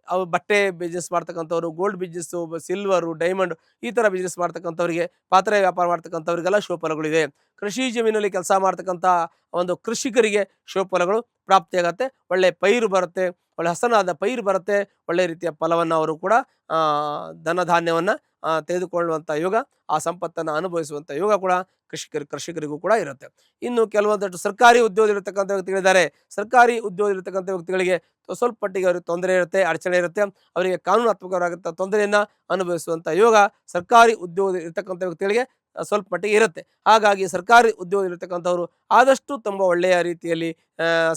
ಅವು ಬಟ್ಟೆ ಬಿಸ್ನೆಸ್ ಮಾಡ್ತಕ್ಕಂಥವ್ರು, ಗೋಲ್ಡ್ ಬಿಸ್ನೆಸ್ಸು, ಸಿಲ್ವರು, ಡೈಮಂಡ್ ಈ ಥರ ಬಿಸ್ನೆಸ್ ಮಾಡ್ತಕ್ಕಂಥವ್ರಿಗೆ, ಪಾತ್ರೆ ವ್ಯಾಪಾರ ಮಾಡ್ತಕ್ಕಂಥವ್ರಿಗೆಲ್ಲ ಶುಭಫಲಗಳಿದೆ. ಕೃಷಿ ಜಮೀನಲ್ಲಿ ಕೆಲಸ ಮಾಡ್ತಕ್ಕಂಥ ಒಂದು ಕೃಷಿಕರಿಗೆ ಶುಭಫಲಗಳು ಪ್ರಾಪ್ತಿಯಾಗತ್ತೆ. ಒಳ್ಳೆ ಪೈರು ಬರುತ್ತೆ, ಒಳ್ಳೆ ಹಸನಾದ ಪೈರು ಬರುತ್ತೆ, ಒಳ್ಳೆ ರೀತಿಯ ಫಲವನ್ನು ಅವರು ಕೂಡ ಧನಧಾನ್ಯವನ್ನು ತೆಗೆದುಕೊಳ್ಳುವಂಥ ಯೋಗ, ಆ ಸಂಪತ್ತನ್ನು ಅನುಭವಿಸುವಂಥ ಯೋಗ ಕೂಡ ಕೃಷಿಕರಿಗೂ ಕೂಡ ಇರುತ್ತೆ. ಇನ್ನು ಕೆಲವೊಂದಷ್ಟು ಸರ್ಕಾರಿ ಉದ್ಯೋಗದಲ್ಲಿರ್ತಕ್ಕಂಥ ವ್ಯಕ್ತಿಗಳಿದ್ದಾರೆ. ಸರ್ಕಾರಿ ಉದ್ಯೋಗದಲ್ಲಿರ್ತಕ್ಕಂಥ ವ್ಯಕ್ತಿಗಳಿಗೆ ಸ್ವಲ್ಪ ಮಟ್ಟಿಗೆ ಅವ್ರಿಗೆ ತೊಂದರೆ ಇರುತ್ತೆ, ಅಡಚಣೆ ಇರುತ್ತೆ. ಅವರಿಗೆ ಕಾನೂನಾತ್ಮಕವಾಗಿರ್ತಕ್ಕಂಥ ತೊಂದರೆಯನ್ನು ಅನುಭವಿಸುವಂಥ ಯೋಗ ಸರ್ಕಾರಿ ಉದ್ಯೋಗದಲ್ಲಿ ಇರ್ತಕ್ಕಂಥ ವ್ಯಕ್ತಿಗಳಿಗೆ ಸ್ವಲ್ಪ ಮಟ್ಟಿಗೆ ಇರುತ್ತೆ. ಹಾಗಾಗಿ ಸರ್ಕಾರಿ ಉದ್ಯೋಗದಲ್ಲಿರ್ತಕ್ಕಂಥವ್ರು ಆದಷ್ಟು ತುಂಬ ಒಳ್ಳೆಯ ರೀತಿಯಲ್ಲಿ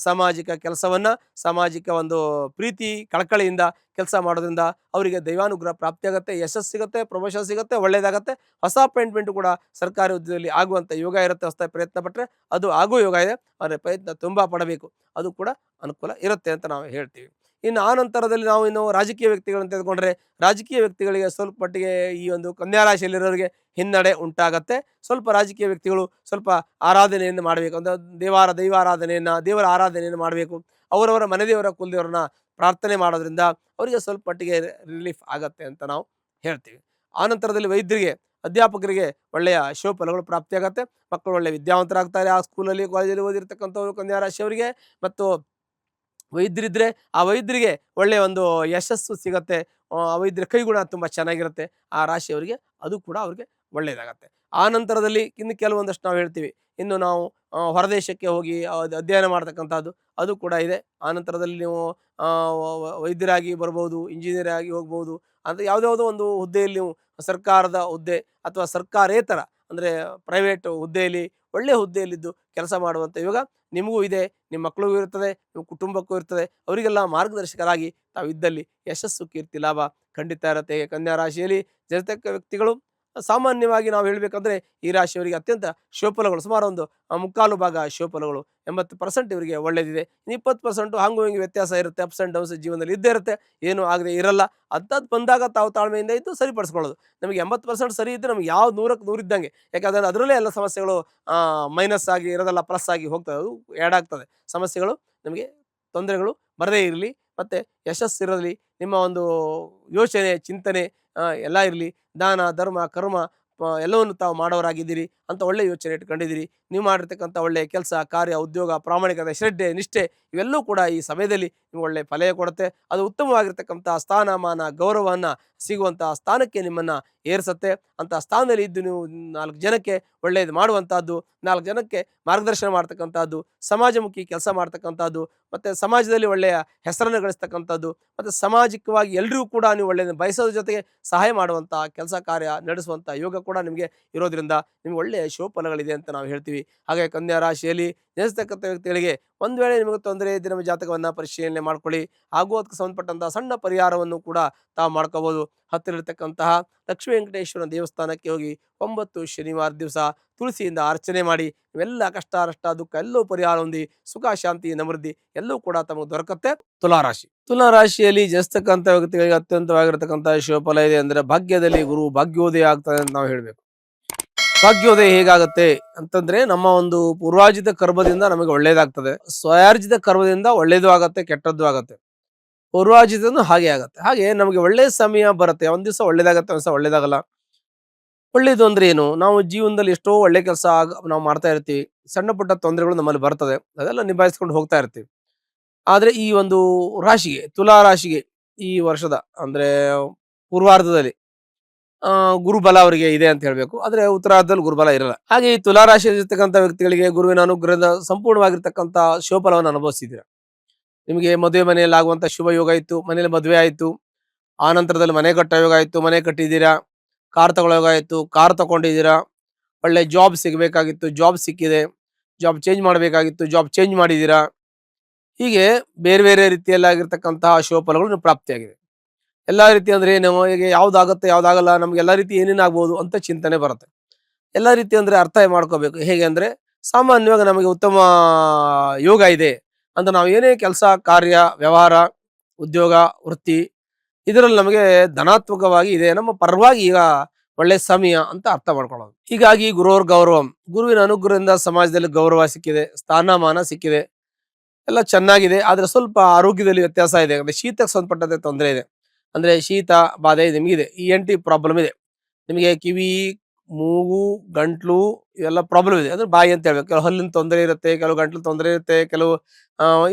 ಸಾಮಾಜಿಕ ಕೆಲಸವನ್ನು, ಸಾಮಾಜಿಕ ಒಂದು ಪ್ರೀತಿ ಕಳಕಳಿಯಿಂದ ಕೆಲಸ ಮಾಡೋದ್ರಿಂದ ಅವರಿಗೆ ದೈವಾನುಗ್ರಹ ಪ್ರಾಪ್ತಿಯಾಗುತ್ತೆ, ಯಶಸ್ಸು ಸಿಗುತ್ತೆ, ಪ್ರಮೋಷನ್ ಸಿಗುತ್ತೆ, ಒಳ್ಳೆಯದಾಗತ್ತೆ. ಹೊಸ ಅಪಾಯಿಂಟ್ಮೆಂಟು ಕೂಡ ಸರ್ಕಾರಿ ಉದ್ಯೋಗದಲ್ಲಿ ಆಗುವಂಥ ಯೋಗ ಇರುತ್ತೆ. ಹೊಸದಾಗಿ ಪ್ರಯತ್ನ ಪಟ್ಟರೆ ಅದು ಆಗುವ ಯೋಗ ಇದೆ, ಆದರೆ ಪ್ರಯತ್ನ ತುಂಬ ಪಡಬೇಕು, ಅದು ಕೂಡ ಅನುಕೂಲ ಇರುತ್ತೆ ಅಂತ ನಾವು ಹೇಳ್ತೀವಿ. ಇನ್ನು ಆ ನಂತರದಲ್ಲಿ ನಾವು ಇನ್ನು ರಾಜಕೀಯ ವ್ಯಕ್ತಿಗಳನ್ನು ತೆಗೆದುಕೊಂಡ್ರೆ ರಾಜಕೀಯ ವ್ಯಕ್ತಿಗಳಿಗೆ ಸ್ವಲ್ಪ ಮಟ್ಟಿಗೆ ಈ ಒಂದು ಕನ್ಯಾ ರಾಶಿಯಲ್ಲಿರೋರಿಗೆ ಹಿನ್ನಡೆ ಉಂಟಾಗತ್ತೆ. ಸ್ವಲ್ಪ ರಾಜಕೀಯ ವ್ಯಕ್ತಿಗಳು ಸ್ವಲ್ಪ ಆರಾಧನೆಯನ್ನು ಮಾಡಬೇಕು, ಅಂದರೆ ದೈವಾರಾಧನೆಯನ್ನು, ದೇವರ ಆರಾಧನೆಯನ್ನು ಮಾಡಬೇಕು. ಅವರವರ ಮನೆದೇವರ ಕುಲದೇವರನ್ನ ಪ್ರಾರ್ಥನೆ ಮಾಡೋದ್ರಿಂದ ಅವರಿಗೆ ಸ್ವಲ್ಪ ಮಟ್ಟಿಗೆ ರಿಲೀಫ್ ಆಗತ್ತೆ ಅಂತ ನಾವು ಹೇಳ್ತೀವಿ. ಆ ನಂತರದಲ್ಲಿ ವೈದ್ಯರಿಗೆ, ಅಧ್ಯಾಪಕರಿಗೆ ಒಳ್ಳೆಯ ಶುಭಫಲಗಳು ಪ್ರಾಪ್ತಿಯಾಗತ್ತೆ. ಮಕ್ಕಳು ಒಳ್ಳೆಯ ವಿದ್ಯಾವಂತರಾಗ್ತಾರೆ. ಆ ಸ್ಕೂಲಲ್ಲಿ ಕಾಲೇಜಲ್ಲಿ ಓದಿರ್ತಕ್ಕಂಥವ್ರು ಕನ್ಯಾ ರಾಶಿಯವರಿಗೆ. ಮತ್ತು ವೈದ್ಯರಿದ್ದರೆ ಆ ವೈದ್ಯರಿಗೆ ಒಳ್ಳೆಯ ಒಂದು ಯಶಸ್ಸು ಸಿಗತ್ತೆ. ಆ ವೈದ್ಯರ ಕೈಗುಣ ತುಂಬ ಚೆನ್ನಾಗಿರುತ್ತೆ ಆ ರಾಶಿಯವರಿಗೆ, ಅದು ಕೂಡ ಅವ್ರಿಗೆ ಒಳ್ಳೆಯದಾಗತ್ತೆ. ಆ ನಂತರದಲ್ಲಿ ಇನ್ನು ಕೆಲವೊಂದಷ್ಟು ನಾವು ಹೇಳ್ತೀವಿ, ಇನ್ನು ನಾವು ಹೊರದೇಶಕ್ಕೆ ಹೋಗಿ ಅಧ್ಯಯನ ಮಾಡ್ತಕ್ಕಂಥದ್ದು ಅದು ಕೂಡ ಇದೆ. ಆ ನಂತರದಲ್ಲಿ ನೀವು ವೈದ್ಯರಾಗಿ ಬರ್ಬೋದು, ಇಂಜಿನಿಯರ್ ಆಗಿ ಹೋಗ್ಬೋದು, ಅಂತ ಯಾವುದ್ಯಾವುದೋ ಒಂದು ಹುದ್ದೆಯಲ್ಲಿ ನೀವು ಸರ್ಕಾರದ ಹುದ್ದೆ ಅಥವಾ ಸರ್ಕಾರೇತರ ಅಂದರೆ ಪ್ರೈವೇಟ್ ಹುದ್ದೆಯಲ್ಲಿ, ಒಳ್ಳೆಯ ಹುದ್ದೆಯಲ್ಲಿದ್ದು ಕೆಲಸ ಮಾಡುವಂಥ ಇವಾಗ ನಿಮಗೂ ಇದೆ, ನಿಮ್ಮ ಮಕ್ಕಳಿಗೂ ಇರ್ತದೆ, ನಿಮ್ಮ ಕುಟುಂಬಕ್ಕೂ ಇರ್ತದೆ. ಅವರಿಗೆಲ್ಲ ಮಾರ್ಗದರ್ಶಕರಾಗಿ ತಾವು ಇದ್ದಲ್ಲಿ ಯಶಸ್ಸು, ಕೀರ್ತಿ, ಲಾಭ ಖಂಡಿತ ಇರುತ್ತೆ. ಕನ್ಯಾ ರಾಶಿಯಲ್ಲಿ ಜನಿತಕ್ಕ ವ್ಯಕ್ತಿಗಳು ಸಾಮಾನ್ಯವಾಗಿ ನಾವು ಹೇಳಬೇಕಂದ್ರೆ ಈ ರಾಶಿಯವರಿಗೆ ಅತ್ಯಂತ ಶುಭಫಲಗಳು, ಸುಮಾರು ಒಂದು ಮುಕ್ಕಾಲು ಭಾಗ ಶುಭಫಲಗಳು, 80% ಇವರಿಗೆ ಒಳ್ಳೆಯದಿದೆ. 20% ಹಂಗು ಹಿಂಗೆ ವ್ಯತ್ಯಾಸ ಇರುತ್ತೆ, ಅಪ್ಸ್ ಆ್ಯಂಡ್ ಡೌನ್ಸ್ ಜೀವನದಲ್ಲಿ ಇದ್ದೇ ಇರುತ್ತೆ, ಏನೂ ಆಗದೆ ಇರಲ್ಲ. ಅಂಥದ್ದು ಬಂದಾಗ ತಾವು ತಾಳ್ಮೆಯಿಂದ ಇದ್ದು ಸರಿಪಡಿಸ್ಕೊಳ್ಳೋದು. ನಮಗೆ 80% ಸರಿ ಇದ್ದರೆ ನಮಗೆ ಯಾವ 100ಕ್ಕೆ 100 ಇದ್ದಂಗೆ, ಯಾಕಂದರೆ ಅದರಲ್ಲೇ ಎಲ್ಲ ಸಮಸ್ಯೆಗಳು ಮೈನಸ್ ಆಗಿ ಇರೋದೆಲ್ಲ ಪ್ಲಸ್ ಆಗಿ ಹೋಗ್ತದೆ, ಅದು ಆ್ಯಡ್ ಆಗ್ತದೆ. ಸಮಸ್ಯೆಗಳು ನಮಗೆ ತೊಂದರೆಗಳು ಬರದೇ ಇರಲಿ, ಮತ್ತು ಯಶಸ್ಸಿರಲಿ, ನಿಮ್ಮ ಒಂದು ಯೋಚನೆ ಚಿಂತನೆ ಎಲ್ಲ ಇರಲಿ, ದಾನ ಧರ್ಮ ಕರ್ಮ ಎಲ್ಲವನ್ನು ತಾವು ಮಾಡೋರಾಗಿದ್ದೀರಿ ಅಂತ ಒಳ್ಳೆಯ ಯೋಚನೆ ಇಟ್ಕೊಂಡಿದ್ದೀರಿ. ನೀವು ಮಾಡಿರ್ತಕ್ಕಂಥ ಒಳ್ಳೆಯ ಕೆಲಸ ಕಾರ್ಯ ಉದ್ಯೋಗ ಪ್ರಾಮಾಣಿಕತೆ ಶ್ರದ್ಧೆ ನಿಷ್ಠೆ ಇವೆಲ್ಲವೂ ಕೂಡ ಈ ಸಮಯದಲ್ಲಿ ನಿಮ್ಗೆ ಒಳ್ಳೆಯ ಫಲ ಕೊಡುತ್ತೆ. ಅದು ಉತ್ತಮವಾಗಿರ್ತಕ್ಕಂಥ ಸ್ಥಾನಮಾನ ಗೌರವವನ್ನು ಸಿಗುವಂಥ ಸ್ಥಾನಕ್ಕೆ ನಿಮ್ಮನ್ನು ಏರಿಸುತ್ತೆ. ಅಂಥ ಸ್ಥಾನದಲ್ಲಿ ಇದ್ದು ನೀವು 4 ಜನಕ್ಕೆ ಒಳ್ಳೆಯದು ಮಾಡುವಂಥದ್ದು, 4 ಜನಕ್ಕೆ ಮಾರ್ಗದರ್ಶನ ಮಾಡ್ತಕ್ಕಂಥದ್ದು, ಸಮಾಜಮುಖಿ ಕೆಲಸ ಮಾಡ್ತಕ್ಕಂಥದ್ದು, ಮತ್ತು ಸಮಾಜದಲ್ಲಿ ಒಳ್ಳೆಯ ಹೆಸರನ್ನು ಗಳಿಸ್ತಕ್ಕಂಥದ್ದು, ಮತ್ತು ಸಾಮಾಜಿಕವಾಗಿ ಎಲ್ಲರಿಗೂ ಕೂಡ ನೀವು ಒಳ್ಳೆಯದು ಬಯಸೋದ್ರ ಜೊತೆಗೆ ಸಹಾಯ ಮಾಡುವಂಥ ಕೆಲಸ ಕಾರ್ಯ ನಡೆಸುವಂಥ ಯೋಗ ಕೂಡ ನಿಮಗೆ ಇರೋದ್ರಿಂದ ನಿಮ್ಗೆ ಒಳ್ಳೆಯ ಶುಭಫಲಗಳಿದೆ ಅಂತ ನಾವು ಹೇಳ್ತೀವಿ. ಹಾಗೆ ಕನ್ಯಾ ರಾಶಿಯಲ್ಲಿ ಜನಿಸ್ತಕ್ಕಂಥ ವ್ಯಕ್ತಿಗಳಿಗೆ ಒಂದು ವೇಳೆ ನಿಮಗೆ ತೊಂದರೆ ಇದ್ದರೆ ನಿಮ್ಮ ಜಾತಕವನ್ನು ಪರಿಶೀಲನೆ ಮಾಡ್ಕೊಳ್ಳಿ. ಹಾಗೂ ಅದಕ್ಕೆ ಸಂಬಂಧಪಟ್ಟಂತಹ ಸಣ್ಣ ಪರಿಹಾರವನ್ನು ಕೂಡ ತಾವು ಮಾಡ್ಕೋಬೋದು. ಹತ್ತಿರ ಇರತಕ್ಕಂತಹ ಲಕ್ಷ್ಮೀ ವೆಂಕಟೇಶ್ವರ ದೇವಸ್ಥಾನಕ್ಕೆ ಹೋಗಿ 9 ಶನಿವಾರ ದಿವಸ ತುಳಸಿಯಿಂದ ಅರ್ಚನೆ ಮಾಡಿ ಇವೆಲ್ಲ ಕಷ್ಟ ನಷ್ಟ ದುಃಖ ಎಲ್ಲವೂ ಪರಿಹಾರ ಹೊಂದಿ ಸುಖ ಶಾಂತಿ ಸಮೃದ್ಧಿ ಎಲ್ಲವೂ ಕೂಡ ತಮಗೆ ದೊರಕುತ್ತೆ. ತುಲಾರಾಶಿ, ತುಲಾರಾಶಿಯಲ್ಲಿ ಜನಿಸ್ತಕ್ಕಂಥ ವ್ಯಕ್ತಿಗಳಿಗೆ ಅತ್ಯಂತವಾಗಿರ್ತಕ್ಕಂಥ ಶುಭಫಲ ಇದೆ. ಅಂದರೆ ಭಾಗ್ಯದಲ್ಲಿ ಗುರು ಭಾಗ್ಯೋದಯ ಆಗ್ತದೆ ಅಂತ ನಾವು ಹೇಳಬೇಕು. ಭಾಗ್ಯೋದಯ ಹೇಗಾಗತ್ತೆ ಅಂತಂದ್ರೆ ನಮ್ಮ ಒಂದು ಪೂರ್ವಾರ್ಜಿತ ಕರ್ಮದಿಂದ ನಮಗೆ ಒಳ್ಳೇದಾಗ್ತದೆ, ಸ್ವಯಾರ್ಜಿತ ಕರ್ಮದಿಂದ ಒಳ್ಳೇದು ಆಗತ್ತೆ, ಕೆಟ್ಟದ್ದು ಆಗತ್ತೆ. ಪೂರ್ವಾರ್ಜಿತನು ಹಾಗೆ ಆಗತ್ತೆ. ಹಾಗೆ ನಮಗೆ ಒಳ್ಳೆಯ ಸಮಯ ಬರುತ್ತೆ, ಒಂದ್ ದಿವಸ ಒಳ್ಳೇದಾಗತ್ತೆ, ಒಂದ್ ದಿವಸ ಒಳ್ಳೇದಾಗಲ್ಲ. ಒಳ್ಳೇದು ಅಂದ್ರೆ ಏನು, ನಾವು ಜೀವನದಲ್ಲಿ ಎಷ್ಟೋ ಒಳ್ಳೆ ಕೆಲಸ ನಾವು ಮಾಡ್ತಾ ಇರ್ತೀವಿ, ಸಣ್ಣ ಪುಟ್ಟ ತೊಂದರೆಗಳು ನಮ್ಮಲ್ಲಿ ಬರ್ತದೆ, ಅದೆಲ್ಲ ನಿಭಾಯಿಸ್ಕೊಂಡು ಹೋಗ್ತಾ ಇರ್ತೀವಿ. ಆದ್ರೆ ಈ ಒಂದು ರಾಶಿಗೆ, ತುಲಾ ರಾಶಿಗೆ ಈ ವರ್ಷದ ಅಂದ್ರೆ ಪೂರ್ವಾರ್ಧದಲ್ಲಿ ಗುರುಬಲ ಅವರಿಗೆ ಇದೆ ಅಂತ ಹೇಳ್ಬೇಕು. ಆದ್ರೆ ಉತ್ತರಾರ್ಧದಲ್ಲಿ ಗುರುಬಲ ಇರಲ್ಲ. ಹಾಗೆ ಈ ತುಲಾ ರಾಶಿಯಲ್ಲಿರ್ತಕ್ಕಂಥ ವ್ಯಕ್ತಿಗಳಿಗೆ ಗುರುವಿನ ಅನುಗ್ರಹದ ಸಂಪೂರ್ಣವಾಗಿರ್ತಕ್ಕಂಥ ಶುಭಫಲವನ್ನು ಅನುಭವಿಸಿದ್ದೀರಾ. ನಿಮಗೆ ಮದುವೆ ಮನೆಯಲ್ಲಿ ಆಗುವಂತ ಶುಭ ಯೋಗ ಇತ್ತು, ಮನೇಲಿ ಮದುವೆ ಆಯಿತು. ಆ ನಂತರದಲ್ಲಿ ಮನೆ ಕಟ್ಟೋ ಯೋಗ ಆಯಿತು, ಮನೆ ಕಟ್ಟಿದ್ದೀರಾ. ಕಾರ್ ತಗೊಳ್ಳೋ ಯೋಗ ಆಯಿತು, ಕಾರ್ ತಗೊಂಡಿದ್ದೀರಾ. ಒಳ್ಳೆ ಜಾಬ್ ಸಿಗಬೇಕಾಗಿತ್ತು, ಜಾಬ್ ಸಿಕ್ಕಿದೆ. ಜಾಬ್ ಚೇಂಜ್ ಮಾಡಬೇಕಾಗಿತ್ತು, ಜಾಬ್ ಚೇಂಜ್ ಮಾಡಿದ್ದೀರಾ. ಹೀಗೆ ಬೇರೆ ಬೇರೆ ರೀತಿಯಲ್ಲಾಗಿರ್ತಕ್ಕಂತಹ ಶುಭಫಲಗಳು ಪ್ರಾಪ್ತಿಯಾಗಿದೆ. ಎಲ್ಲಾ ರೀತಿ ಅಂದ್ರೆ ಏನು, ಈಗ ಯಾವ್ದಾಗತ್ತೆ ಯಾವ್ದಾಗಲ್ಲ, ನಮ್ಗೆ ಎಲ್ಲಾ ರೀತಿ ಏನೇನಾಗ್ಬೋದು ಅಂತ ಚಿಂತನೆ ಬರುತ್ತೆ. ಎಲ್ಲಾ ರೀತಿ ಅಂದ್ರೆ ಅರ್ಥ ಮಾಡ್ಕೋಬೇಕು. ಹೇಗೆ ಅಂದ್ರೆ ಸಾಮಾನ್ಯವಾಗಿ ನಮಗೆ ಉತ್ತಮ ಯೋಗ ಇದೆ ಅಂತ ನಾವು ಏನೇ ಕೆಲಸ ಕಾರ್ಯ ವ್ಯವಹಾರ ಉದ್ಯೋಗ ವೃತ್ತಿ ಇದರಲ್ಲಿ ನಮಗೆ ಧನಾತ್ಮಕವಾಗಿ ಇದೆ, ನಮ್ಮ ಪರವಾಗಿ ಈಗ ಒಳ್ಳೆ ಸಮಯ ಅಂತ ಅರ್ಥ ಮಾಡ್ಕೊಳ್ಳೋದು. ಹೀಗಾಗಿ ಗುರುವರ್ ಗೌರವಂ, ಗುರುವಿನ ಅನುಗ್ರಹದಿಂದ ಸಮಾಜದಲ್ಲಿ ಗೌರವ ಸಿಕ್ಕಿದೆ, ಸ್ಥಾನಮಾನ ಸಿಕ್ಕಿದೆ, ಎಲ್ಲ ಚೆನ್ನಾಗಿದೆ. ಆದ್ರೆ ಸ್ವಲ್ಪ ಆರೋಗ್ಯದಲ್ಲಿ ವ್ಯತ್ಯಾಸ ಇದೆ. ಅಂದ್ರೆ ಶೀತಕ್ಕೆ ಸಂಬಂಧಪಟ್ಟಂತೆ ತೊಂದರೆ ಇದೆ. ಅಂದ್ರೆ ಶೀತ ಬಾಧೆ ನಿಮಗಿದೆ, ENT ಪ್ರಾಬ್ಲಮ್ ಇದೆ. ನಿಮಗೆ ಕಿವಿ ಮೂಗು ಗಂಟ್ಲು ಇವೆಲ್ಲ ಪ್ರಾಬ್ಲಮ್ ಇದೆ. ಅಂದ್ರೆ ಬಾಯಿ ಅಂತ ಹೇಳ್ಬೇಕು. ಕೆಲವು ಹಲ್ಲಿನ ತೊಂದರೆ ಇರುತ್ತೆ, ಕೆಲವು ಗಂಟ್ಲು ತೊಂದರೆ ಇರುತ್ತೆ, ಕೆಲವು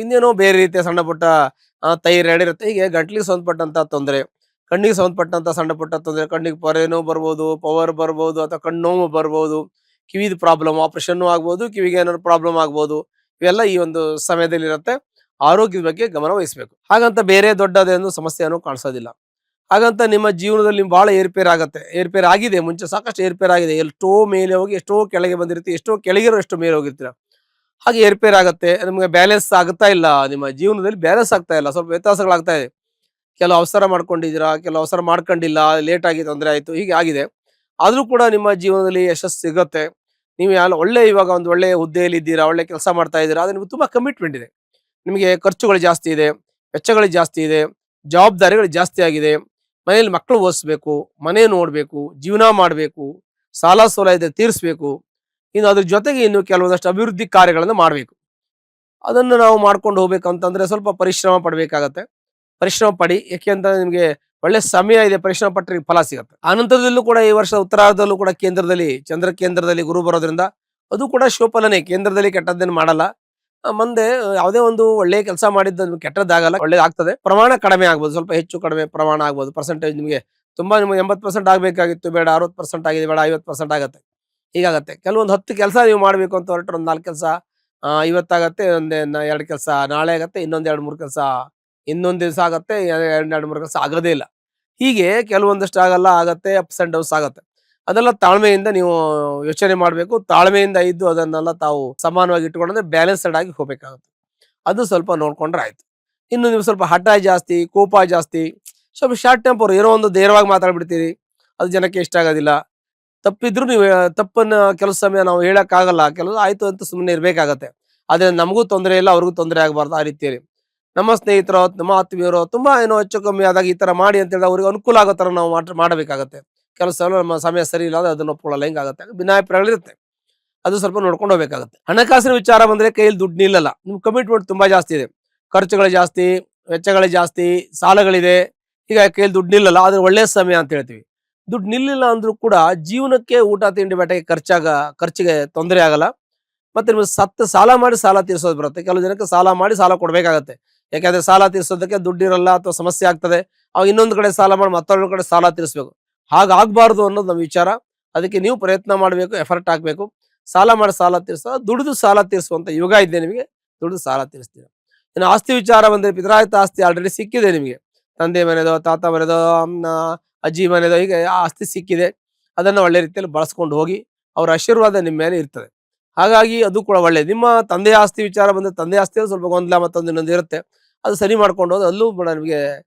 ಇನ್ನೇನೋ ಬೇರೆ ರೀತಿಯ ಸಣ್ಣ ಪುಟ್ಟ ಥೈರಾಯ್ಡ್ ಇರುತ್ತೆ. ಹೀಗೆ ಗಂಟ್ಲಿಗೆ ಸಂಬಂಧಪಟ್ಟಂತ ತೊಂದರೆ, ಕಣ್ಣಿಗೆ ಸಂಬಂಧಪಟ್ಟಂತ ಸಣ್ಣ ಪುಟ್ಟ ತೊಂದರೆ, ಕಣ್ಣಿಗೆ ಪೊರೆ ನೋವು ಬರ್ಬೋದು, ಪವರ್ ಬರ್ಬೋದು, ಅಥವಾ ಕಣ್ಣು ನೋವು ಬರ್ಬೋದು, ಕಿವಿದ ಪ್ರಾಬ್ಲಮ್ ಆಪರೇಷನ್ ಆಗ್ಬೋದು, ಕಿವಿಗೆ ಏನಾದ್ರು ಪ್ರಾಬ್ಲಮ್ ಆಗ್ಬೋದು. ಇವೆಲ್ಲ ಈ ಒಂದು ಸಮಯದಲ್ಲಿ ಇರುತ್ತೆ. ಆರೋಗ್ಯದ ಬಗ್ಗೆ ಗಮನ ವಹಿಸಬೇಕು. ಹಾಗಂತ ಬೇರೆ ದೊಡ್ಡದೇನು ಸಮಸ್ಯೆಯನ್ನು ಕಾಣಿಸೋದಿಲ್ಲ. ಹಾಗಂತ ನಿಮ್ಮ ಜೀವನದಲ್ಲಿ ಬಹಳ ಏರ್ಪೇರ್ ಆಗತ್ತೆ, ಏರ್ಪೇರ್ ಆಗಿದೆ, ಮುಂಚೆ ಸಾಕಷ್ಟು ಏರ್ಪೇರ್ ಆಗಿದೆ. ಎಷ್ಟೋ ಮೇಲೆ ಹೋಗಿ ಎಷ್ಟೋ ಕೆಳಗೆ ಬಂದಿರ್ತೀವಿ, ಎಷ್ಟೋ ಕೆಳಗಿರೋ ಎಷ್ಟೋ ಮೇಲೆ ಹೋಗಿರ್ತೀರ. ಹಾಗೆ ಏರ್ಪೇರ್ ಆಗತ್ತೆ, ನಿಮ್ಗೆ ಬ್ಯಾಲೆನ್ಸ್ ಆಗ್ತಾ ಇಲ್ಲ, ನಿಮ್ಮ ಜೀವನದಲ್ಲಿ ಬ್ಯಾಲೆನ್ಸ್ ಆಗ್ತಾ ಇಲ್ಲ, ಸ್ವಲ್ಪ ವ್ಯತ್ಯಾಸಗಳಾಗ್ತಾ ಇದೆ. ಕೆಲವು ಅವಸರ ಮಾಡ್ಕೊಂಡಿದ್ದೀರಾ, ಕೆಲವು ಅವಸರ ಮಾಡ್ಕೊಂಡಿಲ್ಲ, ಲೇಟ್ ಆಗಿ ತೊಂದರೆ ಆಯ್ತು, ಹೀಗೆ ಆಗಿದೆ. ಆದ್ರೂ ಕೂಡ ನಿಮ್ಮ ಜೀವನದಲ್ಲಿ ಯಶಸ್ಸು ಸಿಗುತ್ತೆ. ನೀವು ಒಳ್ಳೆ ಇವಾಗ ಒಂದು ಒಳ್ಳೆ ಹುದ್ದೆಯಲ್ಲಿ ಇದ್ದೀರಾ, ಒಳ್ಳೆ ಕೆಲಸ ಮಾಡ್ತಾ ಇದ್ದೀರಾ, ಆದ್ರೆ ನಿಮ್ಗೆ ತುಂಬಾ ಕಮಿಟ್ಮೆಂಟ್ ಇದೆ, ನಿಮಗೆ ಖರ್ಚುಗಳು ಜಾಸ್ತಿ ಇದೆ, ವೆಚ್ಚಗಳು ಜಾಸ್ತಿ ಇದೆ, ಜವಾಬ್ದಾರಿಗಳು ಜಾಸ್ತಿ ಆಗಿದೆ. ಮನೆಯಲ್ಲಿ ಮಕ್ಕಳು ಓದಿಸ್ಬೇಕು, ಮನೆ ನೋಡಬೇಕು, ಜೀವನ ಮಾಡಬೇಕು, ಸಾಲ ಸೋಲ ಇದೆ ತೀರಿಸ್ಬೇಕು. ಇನ್ನು ಅದ್ರ ಜೊತೆಗೆ ಇನ್ನು ಕೆಲವೊಂದಷ್ಟು ಅಭಿವೃದ್ಧಿ ಕಾರ್ಯಗಳನ್ನು ಮಾಡಬೇಕು. ಅದನ್ನು ನಾವು ಮಾಡ್ಕೊಂಡು ಹೋಗ್ಬೇಕಂತಂದ್ರೆ ಸ್ವಲ್ಪ ಪರಿಶ್ರಮ ಪಡಬೇಕಾಗತ್ತೆ. ಪರಿಶ್ರಮ ಪಡಿ, ಯಾಕೆಂತಂದ್ರೆ ನಿಮಗೆ ಒಳ್ಳೆ ಸಮಯ ಇದೆ, ಪರಿಶ್ರಮ ಪಟ್ಟರೆ ಫಲ ಸಿಗುತ್ತೆ. ಆನಂತರದಲ್ಲೂ ಕೂಡ ಈ ವರ್ಷ ಉತ್ತರಾರ್ಧದಲ್ಲೂ ಕೂಡ ಕೇಂದ್ರದಲ್ಲಿ ಚಂದ್ರ ಕೇಂದ್ರದಲ್ಲಿ ಗುರು ಬರೋದ್ರಿಂದ ಅದು ಕೂಡ ಶೋಫಲನೆ, ಕೇಂದ್ರದಲ್ಲಿ ಕೆಟ್ಟದ್ದೇನು ಮಾಡಲ್ಲ. ಮುಂದೆ ಯಾವುದೇ ಒಂದು ಒಳ್ಳೆ ಕೆಲಸ ಮಾಡಿದ್ದು ನಿಮ್ಗೆ ಕೆಟ್ಟದ್ದಾಗಲ್ಲ, ಒಳ್ಳೇದಾಗ್ತದೆ. ಪ್ರಮಾಣ ಕಡಿಮೆ ಆಗ್ಬೋದು, ಸ್ವಲ್ಪ ಹೆಚ್ಚು ಕಡಿಮೆ ಪ್ರಮಾಣ ಆಗ್ಬೋದು. ಪರ್ಸೆಂಟೇಜ್ ನಿಮಗೆ ನಿಮ್ಗೆ 80% ಆಗಬೇಕಾಗಿತ್ತು, ಬೇಡ 60% ಆಗಿದೆ, ಬೇಡ 50% ಆಗುತ್ತೆ. ಹೀಗಾಗತ್ತೆ. ಕೆಲವೊಂದು 10 ಕೆಲಸ ನೀವು ಮಾಡಬೇಕು ಅಂತ ಹೊರಟ್ರೆ ಒಂದು 4 ಕೆಲಸ ಇವತ್ತಾಗತ್ತೆ, ಒಂದೇ 2 ಕೆಲಸ ನಾಳೆ ಆಗತ್ತೆ, ಇನ್ನೊಂದು 2-3 ಕೆಲಸ ಇನ್ನೊಂದು ದಿವಸ ಆಗತ್ತೆ, 2-3 ಕೆಲಸ ಆಗೋದೇ ಇಲ್ಲ. ಹೀಗೆ ಕೆಲವೊಂದಷ್ಟು ಆಗಲ್ಲ, ಆಗತ್ತೆ, ಅಪ್ಸ್ ಅಂಡ್ ಡೌನ್ಸ್ ಆಗತ್ತೆ. ಅದೆಲ್ಲ ತಾಳ್ಮೆಯಿಂದ ನೀವು ಯೋಚನೆ ಮಾಡಬೇಕು. ತಾಳ್ಮೆಯಿಂದ ಇದ್ದು ಅದನ್ನೆಲ್ಲ ತಾವು ಸಮಾನವಾಗಿ ಇಟ್ಕೊಂಡ್ರೆ ಬ್ಯಾಲೆನ್ಸ್ಡ್ ಆಗಿ ಹೋಗ್ಬೇಕಾಗುತ್ತೆ. ಅದು ಸ್ವಲ್ಪ ನೋಡ್ಕೊಂಡ್ರೆ ಆಯ್ತು. ಇನ್ನು ನೀವು ಸ್ವಲ್ಪ ಹಠ ಜಾಸ್ತಿ, ಕೋಪ ಜಾಸ್ತಿ, ಸ್ವಲ್ಪ ಶಾರ್ಟ್ ಟೆಂಪರ್, ಏನೋ ಒಂದು ಧೈರ್ಯವಾಗಿ ಮಾತಾಡ್ಬಿಡ್ತೀರಿ, ಅದು ಜನಕ್ಕೆ ಇಷ್ಟ ಆಗೋದಿಲ್ಲ. ತಪ್ಪಿದ್ರು ನೀವು ತಪ್ಪನ್ನ ಕೆಲವು ಸಮಯ ನಾವು ಹೇಳಕ್ಕಾಗಲ್ಲ, ಕೆಲವು ಆಯ್ತು ಅಂತ ಸುಮ್ಮನೆ ಇರ್ಬೇಕಾಗತ್ತೆ. ಆದ್ರೆ ನಮಗೂ ತೊಂದರೆ ಇಲ್ಲ, ಅವ್ರಿಗೂ ತೊಂದರೆ ಆಗಬಾರ್ದು. ಆ ರೀತಿಯಲ್ಲಿ ನಮ್ಮ ಸ್ನೇಹಿತರು, ನಮ್ಮ ಆತ್ಮೀಯರು ತುಂಬಾ ಏನೋ ಹೆಚ್ಚು ಕಮ್ಮಿ ಆದಾಗ ಈ ತರ ಮಾಡಿ ಅಂತ ಹೇಳಿದ್ರೆ ಅವ್ರಿಗೆ ಅನುಕೂಲ ಆಗೋ ತರ ನಾವು ಮಾಡಬೇಕಾಗತ್ತೆ. ಕೆಲವು ಸಲ ನಮ್ಮ ಸಮಯ ಸರಿ ಇಲ್ಲ ಅಂದ್ರೆ ಅದನ್ನ ಒಪ್ಕೊಳ್ಳಲ್ಲ, ಹಿಂಗಾಗತ್ತೆ. ಭಿನ್ನಾಭಿಪ್ರಾಯಗಳಿರುತ್ತೆ, ಅದು ಸ್ವಲ್ಪ ನೋಡ್ಕೊಂಡು ಹೋಗ್ಬೇಕಾಗತ್ತೆ. ಹಣಕಾಸಿನ ವಿಚಾರ ಬಂದ್ರೆ ಕೈಯಲ್ಲಿ ದುಡ್ಡು ನಿಲ್ಲಲ್ಲ. ನಿಮ್ ಕಮಿಟ್ಮೆಂಟ್ ತುಂಬಾ ಜಾಸ್ತಿ ಇದೆ, ಖರ್ಚುಗಳು ಜಾಸ್ತಿ, ವೆಚ್ಚಗಳು ಜಾಸ್ತಿ, ಸಾಲಗಳಿದೆ. ಈಗ ಕೈಯಲ್ಲಿ ದುಡ್ಡು ನಿಲ್ಲಲ್ಲ, ಆದ್ರೆ ಒಳ್ಳೆ ಸಮಯ ಅಂತ ಹೇಳ್ತೀವಿ. ದುಡ್ಡು ನಿಲ್ಲಿಲ್ಲ ಅಂದ್ರೂ ಕೂಡ ಜೀವನಕ್ಕೆ ಊಟ ತಿಂಡಿ ಬೇಟೆಗೆ ಖರ್ಚಿಗೆ ತೊಂದರೆ ಆಗಲ್ಲ. ಮತ್ತೆ ನಿಮ್ಗೆ ಸಾಲ ಮಾಡಿ ಸಾಲ ತೀರ್ಸೋದು ಬರುತ್ತೆ. ಕೆಲವು ಜನಕ್ಕೆ ಸಾಲ ಮಾಡಿ ಸಾಲ ಕೊಡ್ಬೇಕಾಗತ್ತೆ. ಯಾಕಂದ್ರೆ ಸಾಲ ತೀರ್ಸೋದಕ್ಕೆ ದುಡ್ಡಿರಲ್ಲ ಅಥವಾ ಸಮಸ್ಯೆ ಆಗ್ತದೆ. ಅವಾಗ ಇನ್ನೊಂದು ಕಡೆ ಸಾಲ ಮಾಡಿ ಮತ್ತೊಂದು ಕಡೆ ಸಾಲ ತೀರಿಸ್ಬೇಕು. ಹಾಗಾಗಬಾರ್ದು ಅನ್ನೋದು ನಮ್ಮ ವಿಚಾರ. ಅದಕ್ಕೆ ನೀವು ಪ್ರಯತ್ನ ಮಾಡಬೇಕು, ಎಫರ್ಟ್ ಹಾಕಬೇಕು. ಸಾಲ ಮಾಡಿ ಸಾಲ ದುಡಿದು ಸಾಲ ತೀರಿಸುವಂತ ಯುಗ ಇದೆ ನಿಮಗೆ, ದುಡಿದು ಸಾಲ ತೀರಿಸ್ತೀರ. ಇನ್ನು ಆಸ್ತಿ ವಿಚಾರ ಬಂದ್ರೆ ಪಿತ್ರಾರ್ಜಿತ ಆಸ್ತಿ ಆಲ್ರೆಡಿ ಸಿಕ್ಕಿದೆ ನಿಮಗೆ. ತಂದೆ ಮನೆದೋ, ತಾತ ಮನೆದೋ, ಅಜ್ಜಿ ಮನೆದೋ, ಹೀಗೆ ಆ ಆಸ್ತಿ ಸಿಕ್ಕಿದೆ. ಅದನ್ನ ಒಳ್ಳೆ ರೀತಿಯಲ್ಲಿ ಬಳಸ್ಕೊಂಡು ಹೋಗಿ, ಅವರ ಆಶೀರ್ವಾದ ನಿಮ್ಮ ಮೇಲೆ ಇರ್ತದೆ. ಹಾಗಾಗಿ ಅದು ಕೂಡ ಒಳ್ಳೆ. ನಿಮ್ಮ ತಂದೆ ಆಸ್ತಿ ವಿಚಾರ ಬಂದ್ರೆ ತಂದೆ ಆಸ್ತಿಯಲ್ಲಿ ಸ್ವಲ್ಪ ಗೊಂದಲ ಮತ್ತೊಂದು ಇನ್ನೊಂದು ಇರುತ್ತೆ, ಅದು ಸರಿ ಮಾಡ್ಕೊಂಡು ಹೋದ್ರೆ ಅಲ್ಲೂ ಕೂಡ ನಿಮಗೆ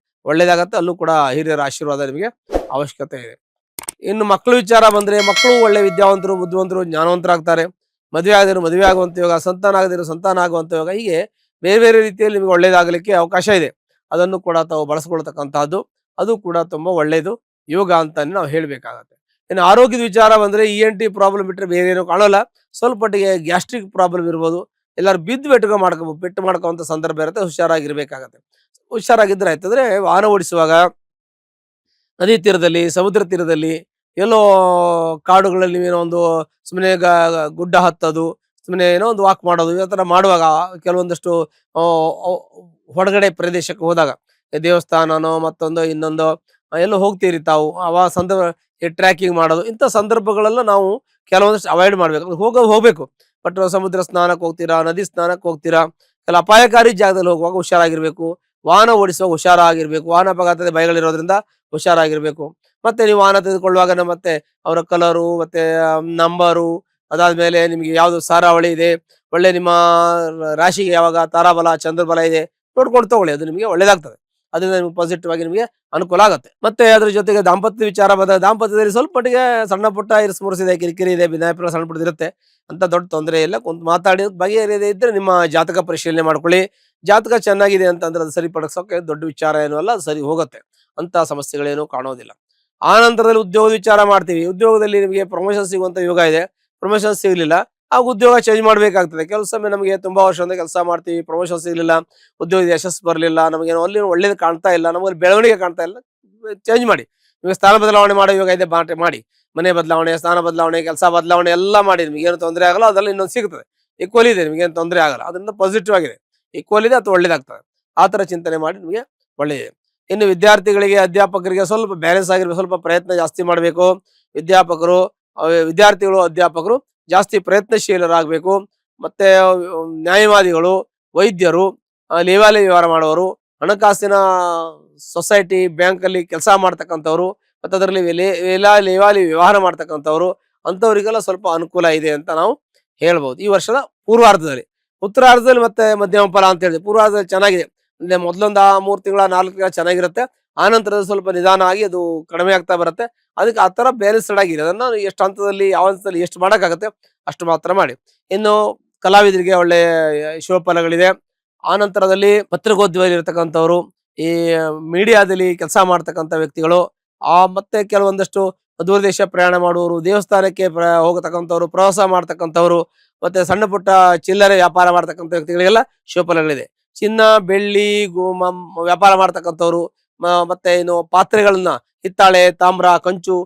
ಒಳ್ಳೇದಾಗತ್ತೆ. ಅಲ್ಲೂ ಕೂಡ ಹಿರಿಯರ ಆಶೀರ್ವಾದ ನಿಮಗೆ ಅವಶ್ಯಕತೆ ಇದೆ. ಇನ್ನು ಮಕ್ಕಳ ವಿಚಾರ ಬಂದ್ರೆ ಮಕ್ಕಳು ಒಳ್ಳೆ ವಿದ್ಯಾವಂತರು, ಬುದ್ಧಿವಂತರು, ಜ್ಞಾನವಂತರಾಗ್ತಾರೆ. ಮದುವೆ ಆಗದಿರೋ ಮದುವೆ ಆಗುವಂತ ಯೋಗ, ಸಂತಾನ ಆಗದಿರೋ ಸಂತಾನ ಆಗುವಂತ ಯೋಗ, ಹೀಗೆ ಬೇರೆ ಬೇರೆ ರೀತಿಯಲ್ಲಿ ನಿಮಗೆ ಒಳ್ಳೇದಾಗಲಿಕ್ಕೆ ಅವಕಾಶ ಇದೆ. ಅದನ್ನು ಕೂಡ ತಾವು ಬಳಸ್ಕೊಳ್ತಕ್ಕಂತಹದ್ದು, ಅದು ಕೂಡ ತುಂಬಾ ಒಳ್ಳೇದು ಯೋಗ ಅಂತ ನಾವು ಹೇಳ್ಬೇಕಾಗತ್ತೆ. ಇನ್ನು ಆರೋಗ್ಯದ ವಿಚಾರ ಬಂದ್ರೆ ENT ಪ್ರಾಬ್ಲಮ್ ಬಿಟ್ರೆ ಬೇರೆ ಏನೂ ಕಾಣೋಲ್ಲ. ಸ್ವಲ್ಪ ಮಟ್ಟಿಗೆ ಗ್ಯಾಸ್ಟ್ರಿಕ್ ಪ್ರಾಬ್ಲಮ್ ಇರ್ಬೋದು, ಎಲ್ಲರೂ ಬಿದ್ದು ಪೆಟ್ಟು ಮಾಡ್ಕೊಂತ ಸಂದರ್ಭ ಇರುತ್ತೆ. ಹುಷಾರಾಗಿರ್ಬೇಕಾಗತ್ತೆ. ಹುಷಾರಾಗಿದ್ರೆ ಆಯ್ತಂದ್ರೆ ವಾಹನ ಓಡಿಸುವಾಗ ನದಿ ತೀರದಲ್ಲಿ, ಸಮುದ್ರ ತೀರದಲ್ಲಿ, ಎಲ್ಲೋ ಕಾಡುಗಳಲ್ಲಿ ನೀವೇನೋ ಒಂದು ಸುಮ್ಮನೆ ಗುಡ್ಡ ಹತ್ತೋದು, ಸುಮ್ಮನೆ ಏನೋ ಒಂದು ವಾಕ್ ಮಾಡೋದು, ಈ ತರ ಮಾಡುವಾಗ ಕೆಲವೊಂದಷ್ಟು ಹೊರಗಡೆ ಪ್ರದೇಶಕ್ಕೆ ಹೋದಾಗ ದೇವಸ್ಥಾನನೋ ಮತ್ತೊಂದು ಇನ್ನೊಂದು ಎಲ್ಲೋ ಹೋಗ್ತೀರಿ ತಾವು, ಆ ಸಂದರ್ಭ ಟ್ರ್ಯಾಕಿಂಗ್ ಮಾಡೋದು, ಇಂಥ ಸಂದರ್ಭಗಳೆಲ್ಲ ನಾವು ಕೆಲವೊಂದಷ್ಟು ಅವಾಯ್ಡ್ ಮಾಡ್ಬೇಕು. ಹೋಗ್ಬೇಕು, ಬಟ್ ಸಮುದ್ರ ಸ್ನಾನಕ್ಕೆ ಹೋಗ್ತೀರಾ, ನದಿ ಸ್ನಾನಕ್ಕೆ ಹೋಗ್ತೀರಾ, ಕೆಲ ಅಪಾಯಕಾರಿ ಜಾಗದಲ್ಲಿ ಹೋಗುವಾಗ ಹುಷಾರಾಗಿರ್ಬೇಕು. ವಾಹನ ಓಡಿಸುವಾಗ ಹುಷಾರಾಗಿರ್ಬೇಕು. ವಾಹನ ಅಪಘಾತದ ಭಯಗಳಿರೋದ್ರಿಂದ ಹುಷಾರಾಗಿರ್ಬೇಕು. ಮತ್ತೆ ನೀವು ವಾಹನ ತೆಗೆದುಕೊಳ್ಳುವಾಗ ಮತ್ತೆ ಅವರ ಕಲರು, ಮತ್ತೆ ನಂಬರು, ಅದಾದ್ಮೇಲೆ ನಿಮ್ಗೆ ಯಾವ್ದು ಸಾರಾವಳಿ ಇದೆ, ಒಳ್ಳೆ ನಿಮ್ಮ ರಾಶಿಗೆ ಯಾವಾಗ ತಾರಾಬಲ ಚಂದ್ರಬಲ ಇದೆ ನೋಡ್ಕೊಂಡು ತಗೊಳ್ಳಿ, ಅದು ನಿಮಗೆ ಒಳ್ಳೇದಾಗ್ತದೆ. ಅದರಿಂದ ನಿಮ್ಗೆ ಪಾಸಿಟಿವ್ ಆಗಿ ನಿಮಗೆ ಅನುಕೂಲ ಆಗುತ್ತೆ. ಮತ್ತೆ ಅದ್ರ ಜೊತೆಗೆ ದಾಂಪತ್ಯ ವಿಚಾರ ಬಂದಾಗ ದಾಂಪತ್ಯದಲ್ಲಿ ಸ್ವಲ್ಪ ಮಟ್ಟಿಗೆ ಸಣ್ಣ ಪುಟ್ಟ ಇರಿಸುಮುರುಸಿದೆ, ಕಿರಿಕಿರಿ ಇದೆ, ಭಿನ್ನಾಭಿಪ್ರಾಯ ಸಣ್ಣ ಪುಟ್ಟ ಇರುತ್ತೆ. ಅಂತ ದೊಡ್ಡ ತೊಂದರೆ ಇಲ್ಲ. ಕುಂತು ಮಾತಾಡಿ ಬಗೆಹರಿಯದೇ ಇದ್ರೆ ನಿಮ್ಮ ಜಾತಕ ಪರಿಶೀಲನೆ ಮಾಡ್ಕೊಳ್ಳಿ. ಜಾತಕ ಚೆನ್ನಾಗಿದೆ ಅಂತಂದ್ರೆ ಅದು ಸರಿಪಡಿಸೋಕೆ ದೊಡ್ಡ ವಿಚಾರ ಏನೂ ಅಲ್ಲ, ಅದು ಸರಿ ಹೋಗುತ್ತೆ. ಅಂತ ಸಮಸ್ಯೆಗಳೇನು ಕಾಣೋದಿಲ್ಲ. ಆ ನಂತರದಲ್ಲಿ ಉದ್ಯೋಗದ ವಿಚಾರ ಮಾಡ್ತೀವಿ. ಉದ್ಯೋಗದಲ್ಲಿ ನಿಮಗೆ ಪ್ರಮೋಷನ್ ಸಿಗುವಂತ ಯೋಗ ಇದೆ. ಪ್ರಮೋಷನ್ ಸಿಗ್ಲಿಲ್ಲ, ಆ ಉದ್ಯೋಗ ಚೇಂಜ್ ಮಾಡ್ಬೇಕಾಗ್ತದೆ. ಕೆಲವು ಸಮಯ ನಮಗೆ ತುಂಬಾ ವರ್ಷದಿಂದ ಕೆಲಸ ಮಾಡ್ತೀವಿ, ಪ್ರಮೋಷನ್ ಸಿಗ್ಲಿಲ್ಲ, ಉದ್ಯೋಗದ ಯಶಸ್ಸು ಬರಲಿಲ್ಲ, ನಮಗೆ ಅಲ್ಲಿ ಒಳ್ಳೇದು ಕಾಣ್ತಾ ಇಲ್ಲ, ನಮಗೆ ಬೆಳವಣಿಗೆ ಕಾಣ್ತಾ ಇಲ್ಲ, ಚೇಂಜ್ ಮಾಡಿ. ನಿಮಗೆ ಸ್ಥಾನ ಬದಲಾವಣೆ ಮಾಡೋ ಯೋಗ ಇದೆ, ಮಾಡಿ. ಮನೆ ಬದಲಾವಣೆ, ಸ್ಥಾನ ಬದಲಾವಣೆ, ಕೆಲಸ ಬದಲಾವಣೆ ಎಲ್ಲ ಮಾಡಿ. ನಿಮಗೆ ಏನು ತೊಂದರೆ ಆಗಲ್ಲ, ಅದೆಲ್ಲ ಇನ್ನೊಂದು ಸಿಗ್ತದೆ. ಈಕ್ವಲ್ ಇದೆ, ನಿಮಗೆ ಏನು ತೊಂದರೆ ಆಗಲ್ಲ, ಅದರಿಂದ ಪಾಸಿಟಿವ್ ಆಗಿದೆ. ಈಕ್ವಲ್ ಇದೆ ಅಥವಾ ಒಳ್ಳೇದಾಗ್ತದೆ, ಆ ತರ ಚಿಂತನೆ ಮಾಡಿ ನಿಮಗೆ ಒಳ್ಳೆಯದು. ಇನ್ನು ವಿದ್ಯಾರ್ಥಿಗಳಿಗೆ, ಅಧ್ಯಾಪಕರಿಗೆ ಸ್ವಲ್ಪ ಬ್ಯಾಲೆನ್ಸ್ ಆಗಿರ್ಬೇಕು, ಸ್ವಲ್ಪ ಪ್ರಯತ್ನ ಜಾಸ್ತಿ ಮಾಡಬೇಕು. ವಿದ್ಯಾರ್ಥಿಗಳು, ಅಧ್ಯಾಪಕರು ಜಾಸ್ತಿ ಪ್ರಯತ್ನಶೀಲರಾಗಬೇಕು. ಮತ್ತೆ ನ್ಯಾಯವಾದಿಗಳು, ವೈದ್ಯರು, ಲೇವಾಲಿ ವ್ಯವಹಾರ ಮಾಡುವವರು, ಹಣಕಾಸಿನ ಸೊಸೈಟಿ, ಬ್ಯಾಂಕ್ ಅಲ್ಲಿ ಕೆಲಸ ಮಾಡ್ತಕ್ಕಂಥವ್ರು, ಮತ್ತೆ ಅದರಲ್ಲಿ ಲೇವಾಲಿ ವ್ಯವಹಾರ ಮಾಡ್ತಕ್ಕಂಥವ್ರು, ಅಂಥವರಿಗೆಲ್ಲ ಸ್ವಲ್ಪ ಅನುಕೂಲ ಇದೆ ಅಂತ ನಾವು ಹೇಳ್ಬೋದು ಈ ವರ್ಷದ ಪೂರ್ವಾರ್ಧದಲ್ಲಿ. ಉತ್ತರಾರ್ಧದಲ್ಲಿ ಮತ್ತೆ ಮಧ್ಯಮ ಫಲ ಅಂತ ಹೇಳಿದೆ. ಪೂರ್ವಾರ್ಧದಲ್ಲಿ ಚೆನ್ನಾಗಿದೆ, ಅಂದ್ರೆ ಮೊದಲೊಂದು 3 ತಿಂಗಳ 4 ತಿಂಗಳ ಚೆನ್ನಾಗಿರುತ್ತೆ. ಆನಂತರ ಸ್ವಲ್ಪ ನಿಧಾನ ಆಗಿ ಅದು ಕಡಿಮೆ ಆಗ್ತಾ ಬರುತ್ತೆ. ಅದಕ್ಕೆ ಆ ತರ ಬ್ಯಾಲೆನ್ಸ್ಡ್ ಆಗಿದೆ. ಅದನ್ನ ಎಷ್ಟು ಹಂತದಲ್ಲಿ, ಯಾವ ಹಂತದಲ್ಲಿ ಎಷ್ಟು ಮಾಡೋಕ್ಕಾಗತ್ತೆ ಅಷ್ಟು ಮಾತ್ರ ಮಾಡಿ. ಇನ್ನು ಕಲಾವಿದರಿಗೆ ಒಳ್ಳೆ ಶುಭ ಫಲಗಳಿದೆ. ಆ ನಂತರದಲ್ಲಿ ಪತ್ರಿಕೋದ್ಯಮದಲ್ಲಿ ಇರ್ತಕ್ಕಂಥವ್ರು, ಈ ಮೀಡಿಯಾದಲ್ಲಿ ಕೆಲಸ ಮಾಡ್ತಕ್ಕಂಥ ವ್ಯಕ್ತಿಗಳು, ಮತ್ತೆ ಕೆಲವೊಂದಷ್ಟು ದೂರದೇಶ ಪ್ರಯಾಣ ಮಾಡುವವರು, ದೇವಸ್ಥಾನಕ್ಕೆ ಹೋಗತಕ್ಕಂಥವ್ರು, ಪ್ರವಾಸ ಮಾಡ್ತಕ್ಕಂಥವ್ರು, ಮತ್ತೆ ಸಣ್ಣ ಪುಟ್ಟ ಚಿಲ್ಲರೆ ವ್ಯಾಪಾರ ಮಾಡ್ತಕ್ಕಂಥ ವ್ಯಕ್ತಿಗಳಿಗೆಲ್ಲ ಶುಭ ಫಲಗಳಿದೆ. ಚಿನ್ನ, ಬೆಳ್ಳಿ, ವ್ಯಾಪಾರ ಮಾಡ್ತಕ್ಕಂಥವ್ರು, ಮತ್ತೆ ಏನು ಪಾತ್ರೆಗಳನ್ನ, ಹಿತ್ತಾಳೆ, ತಾಮ್ರ, ಕಂಚು,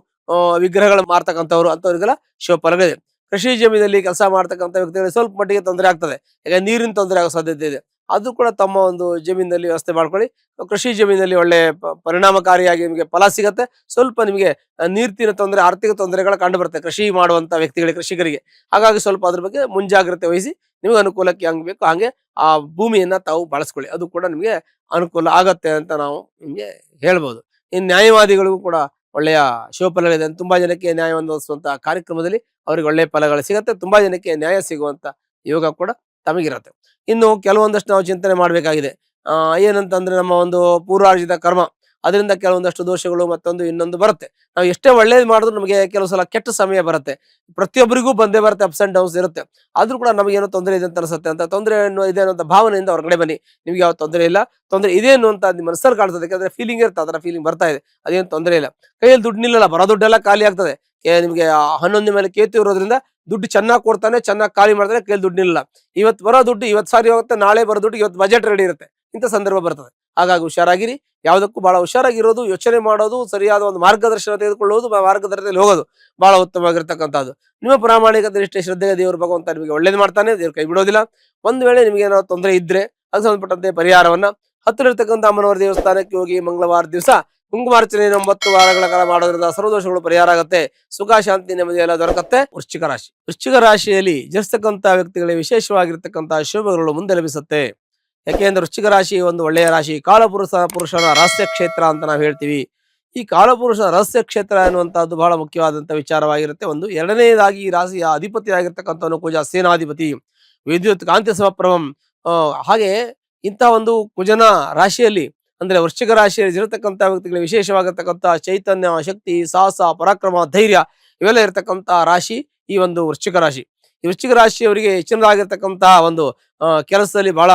ವಿಗ್ರಹಗಳು ಮಾರ್ತಕ್ಕಂಥವ್ರು ಅಂತವ್ರಿಗೆಲ್ಲ ಶುಭ ಫಲಗಳಿದೆ. ಕೃಷಿ ಜಮೀನಲ್ಲಿ ಕೆಲಸ ಮಾಡ್ತಕ್ಕಂಥ ವ್ಯಕ್ತಿಗಳಿಗೆ ಸ್ವಲ್ಪ ಮಟ್ಟಿಗೆ ತೊಂದರೆ ಆಗ್ತದೆ, ಯಾಕಂದ್ರೆ ನೀರಿನ ತೊಂದರೆ ಆಗೋ ಸಾಧ್ಯತೆ ಇದೆ. ಅದು ಕೂಡ ತಮ್ಮ ಒಂದು ಜಮೀನಲ್ಲಿ ವ್ಯವಸ್ಥೆ ಮಾಡ್ಕೊಳ್ಳಿ. ಕೃಷಿ ಜಮೀನಲ್ಲಿ ಒಳ್ಳೆ ಪರಿಣಾಮಕಾರಿಯಾಗಿ ನಿಮಗೆ ಫಲ ಸಿಗತ್ತೆ. ಸ್ವಲ್ಪ ನಿಮಗೆ ನೀರಿನ ತೊಂದರೆ, ಆರ್ಥಿಕ ತೊಂದರೆಗಳು ಕಂಡು ಬರುತ್ತೆ ಕೃಷಿ ಮಾಡುವಂತ ವ್ಯಕ್ತಿಗಳಿಗೆ, ಕೃಷಿಕರಿಗೆ. ಹಾಗಾಗಿ ಸ್ವಲ್ಪ ಅದ್ರ ಬಗ್ಗೆ ಮುಂಜಾಗ್ರತೆ ವಹಿಸಿ ನಿಮಗೆ ಅನುಕೂಲಕ್ಕೆ ಹಂಗ್ ಬೇಕು ಹಂಗೆ ಆ ಭೂಮಿಯನ್ನ ತಾವು ಬಳಸ್ಕೊಳ್ಳಿ. ಅದು ಕೂಡ ನಿಮಗೆ ಅನುಕೂಲ ಆಗತ್ತೆ ಅಂತ ನಾವು ನಿಮ್ಗೆ ಹೇಳ್ಬೋದು. ಇನ್ನು ನ್ಯಾಯವಾದಿಗಳಿಗೂ ಕೂಡ ಒಳ್ಳೆಯ ಶುಭ ಫಲಗಳಿದೆ. ತುಂಬಾ ಜನಕ್ಕೆ ನ್ಯಾಯವನ್ನು ಒದಗಿಸುವಂತ ಕಾರ್ಯಕ್ರಮದಲ್ಲಿ ಅವರಿಗೆ ಒಳ್ಳೆಯ ಫಲಗಳು ಸಿಗತ್ತೆ. ತುಂಬಾ ಜನಕ್ಕೆ ನ್ಯಾಯ ಸಿಗುವಂತ ಯೋಗ ಕೂಡ ತಮಗಿರತ್ತೆ. ಇನ್ನು ಕೆಲವೊಂದಷ್ಟು ನಾವು ಚಿಂತನೆ ಮಾಡಬೇಕಾಗಿದೆ. ಏನಂತಂದ್ರೆ ನಮ್ಮ ಒಂದು ಪೂರ್ವಾರ್ಜಿತ ಕರ್ಮ, ಅದರಿಂದ ಕೆಲವೊಂದಷ್ಟು ದೋಷಗಳು ಮತ್ತೊಂದು ಇನ್ನೊಂದು ಬರುತ್ತೆ. ನಾವು ಎಷ್ಟೇ ಒಳ್ಳೇದು ಮಾಡಿದ್ರು ನಮಗೆ ಕೆಲವು ಸಲ ಕೆಟ್ಟ ಸಮಯ ಬರುತ್ತೆ. ಪ್ರತಿಯೊಬ್ಬರಿಗೂ ಬಂದೇ ಬರುತ್ತೆ, ಅಪ್ಸ್ ಅಂಡ್ ಡೌನ್ಸ್ ಇರುತ್ತೆ. ಆದ್ರೂ ಕೂಡ ನಮಗೇನೋ ತೊಂದರೆ ಇದೆ ಅಂತ ಅನಿಸುತ್ತೆ. ಅಂತ ತೊಂದರೆ ಇದೆ ಅನ್ನೋ ಭಾವನೆಯಿಂದ ಹೊರಗಡೆ ಬನ್ನಿ. ನಿಮ್ಗೆ ಯಾವ ತೊಂದರೆ ಇಲ್ಲ, ತೊಂದರೆ ಇದೆ ಅಂತ ನಿಮ್ಮ ಮನಸ್ಸಲ್ಲಿ ಕಾಣ್ತದೆ. ಯಾಕಂದ್ರೆ ಫೀಲಿಂಗ್ ಇರುತ್ತೆ, ಅದರ ಫೀಲಿಂಗ್ ಬರ್ತಾ ಇದೆ, ಅದೇನು ತೊಂದರೆ ಇಲ್ಲ. ಕೈಯಲ್ಲಿ ದುಡ್ಡು ನಿಲ್ಲಲ್ಲ, ಬರೋ ದುಡ್ಡೆಲ್ಲ ಖಾಲಿ ಆಗ್ತದೆ. ನಿಮ್ಗೆ 11 ಮೇಲೆ ಕೇತು ಇರೋದ್ರಿಂದ ದುಡ್ಡು ಚೆನ್ನಾಗಿ ಕೊಡ್ತಾನೆ, ಚೆನ್ನಾಗಿ ಖಾಲಿ ಮಾಡ್ತಾನೆ, ಕೈಯಲ್ಲಿ ದುಡ್ಡು ನಿಲ್ಲ. ಇವತ್ತು ಬರೋ ದುಡ್ಡು ಇವತ್ತು ಸಾರಿ ಹೋಗುತ್ತೆ, ನಾಳೆ ಬರೋ ದುಡ್ಡು ಇವತ್ತು ಬಜೆಟ್ ರೆಡಿ ಇರುತ್ತೆ. ಇಂಥ ಸಂದರ್ಭ ಬರ್ತದೆ. ಹಾಗಾಗಿ ಹುಷಾರಾಗಿರಿ. ಯಾವುದಕ್ಕೂ ಬಹಳ ಹುಷಾರಾಗಿರೋದು, ಯೋಚನೆ ಮಾಡೋದು, ಸರಿಯಾದ ಒಂದು ಮಾರ್ಗದರ್ಶನ ತೆಗೆದುಕೊಳ್ಳುವುದು, ಮಾರ್ಗದರ್ಶನದಲ್ಲಿ ಹೋಗೋದು ಬಹಳ ಉತ್ತಮವಾಗಿರ್ತಕ್ಕಂಥದ್ದು. ನಿಮ್ಮ ಪ್ರಾಮಾಣಿಕತೆ, ನಿಷ್ಠೆ, ಶ್ರದ್ಧೆಗೆ ದೇವರು ಭಗವಂತ ನಿಮಗೆ ಒಳ್ಳೇದು ಮಾಡ್ತಾನೆ, ದೇವ್ರು ಕೈ ಬಿಡೋದಿಲ್ಲ. ಒಂದು ವೇಳೆ ನಿಮಗೆ ಏನಾದ್ರು ತೊಂದರೆ ಇದ್ರೆ ಅದಕ್ಕೆ ಸಂಬಂಧಪಟ್ಟಂತೆ ಪರಿಹಾರವನ್ನ ಹತ್ತಿರ ಇರ್ತಕ್ಕಂಥ ಅಮ್ಮನವರ ದೇವಸ್ಥಾನಕ್ಕೆ ಹೋಗಿ ಮಂಗಳವಾರ ದಿವಸ ಕುಂಕುಮಾರ್ಚನೆ 9 ವಾರಗಳ ಕಾಲ ಮಾಡೋದ್ರಿಂದ ಸರ್ವದೋಷಗಳು ಪರಿಹಾರ ಆಗುತ್ತೆ. ಸುಖ, ಶಾಂತಿ, ನೆಮ್ಮದಿ ಎಲ್ಲ ದೊರಕತ್ತೆ. ವೃಶ್ಚಿಕ ರಾಶಿ. ವೃಶ್ಚಿಕ ರಾಶಿಯಲ್ಲಿ ಜನಿಸ್ತಕ್ಕಂಥ ವ್ಯಕ್ತಿಗಳಿಗೆ ವಿಶೇಷವಾಗಿರ್ತಕ್ಕಂಥ ಶುಭಗಳು ಮುಂದೆ ಲಭಿಸುತ್ತೆ. ಯಾಕೆಂದ್ರೆ ವೃಶ್ಚಿಕ ರಾಶಿ ಒಂದು ಒಳ್ಳೆಯ ರಾಶಿ. ಪುರುಷನ ರಹಸ್ಯ ಕ್ಷೇತ್ರ ಅಂತ ನಾವು ಹೇಳ್ತೀವಿ. ಈ ಕಾಲಪುರುಷ ರಹಸ್ಯ ಕ್ಷೇತ್ರ ಎನ್ನುವಂತಹದ್ದು ಬಹಳ ಮುಖ್ಯವಾದಂತಹ ವಿಚಾರವಾಗಿರುತ್ತೆ. ಒಂದು ಎರಡನೇದಾಗಿ ಈ ರಾಶಿಯ ಅಧಿಪತಿ ಆಗಿರ್ತಕ್ಕಂಥವನು ಕುಜ, ಸೇನಾಧಿಪತಿ, ವಿದ್ಯುತ್ ಕಾಂತಿ ಸಮಪ್ರಭಂ. ಹಾಗೆ ಇಂಥ ಒಂದು ಕುಜನ ರಾಶಿಯಲ್ಲಿ ಅಂದ್ರೆ ವೃಶ್ಚಿಕ ರಾಶಿಯಲ್ಲಿ ಇರತಕ್ಕಂಥ ವ್ಯಕ್ತಿಗಳಿಗೆ ವಿಶೇಷವಾಗಿರ್ತಕ್ಕಂಥ ಚೈತನ್ಯ, ಶಕ್ತಿ, ಸಾಹಸ, ಪರಾಕ್ರಮ, ಧೈರ್ಯ ಇವೆಲ್ಲ ಇರತಕ್ಕಂಥ ರಾಶಿ ಈ ಒಂದು ವೃಶ್ಚಿಕ ರಾಶಿ. ಈ ವೃಶ್ಚಿಕ ರಾಶಿಯವರಿಗೆ ಹೆಚ್ಚಿನದಾಗಿರ್ತಕ್ಕಂಥ ಒಂದು ಕೆಲಸದಲ್ಲಿ ಬಹಳ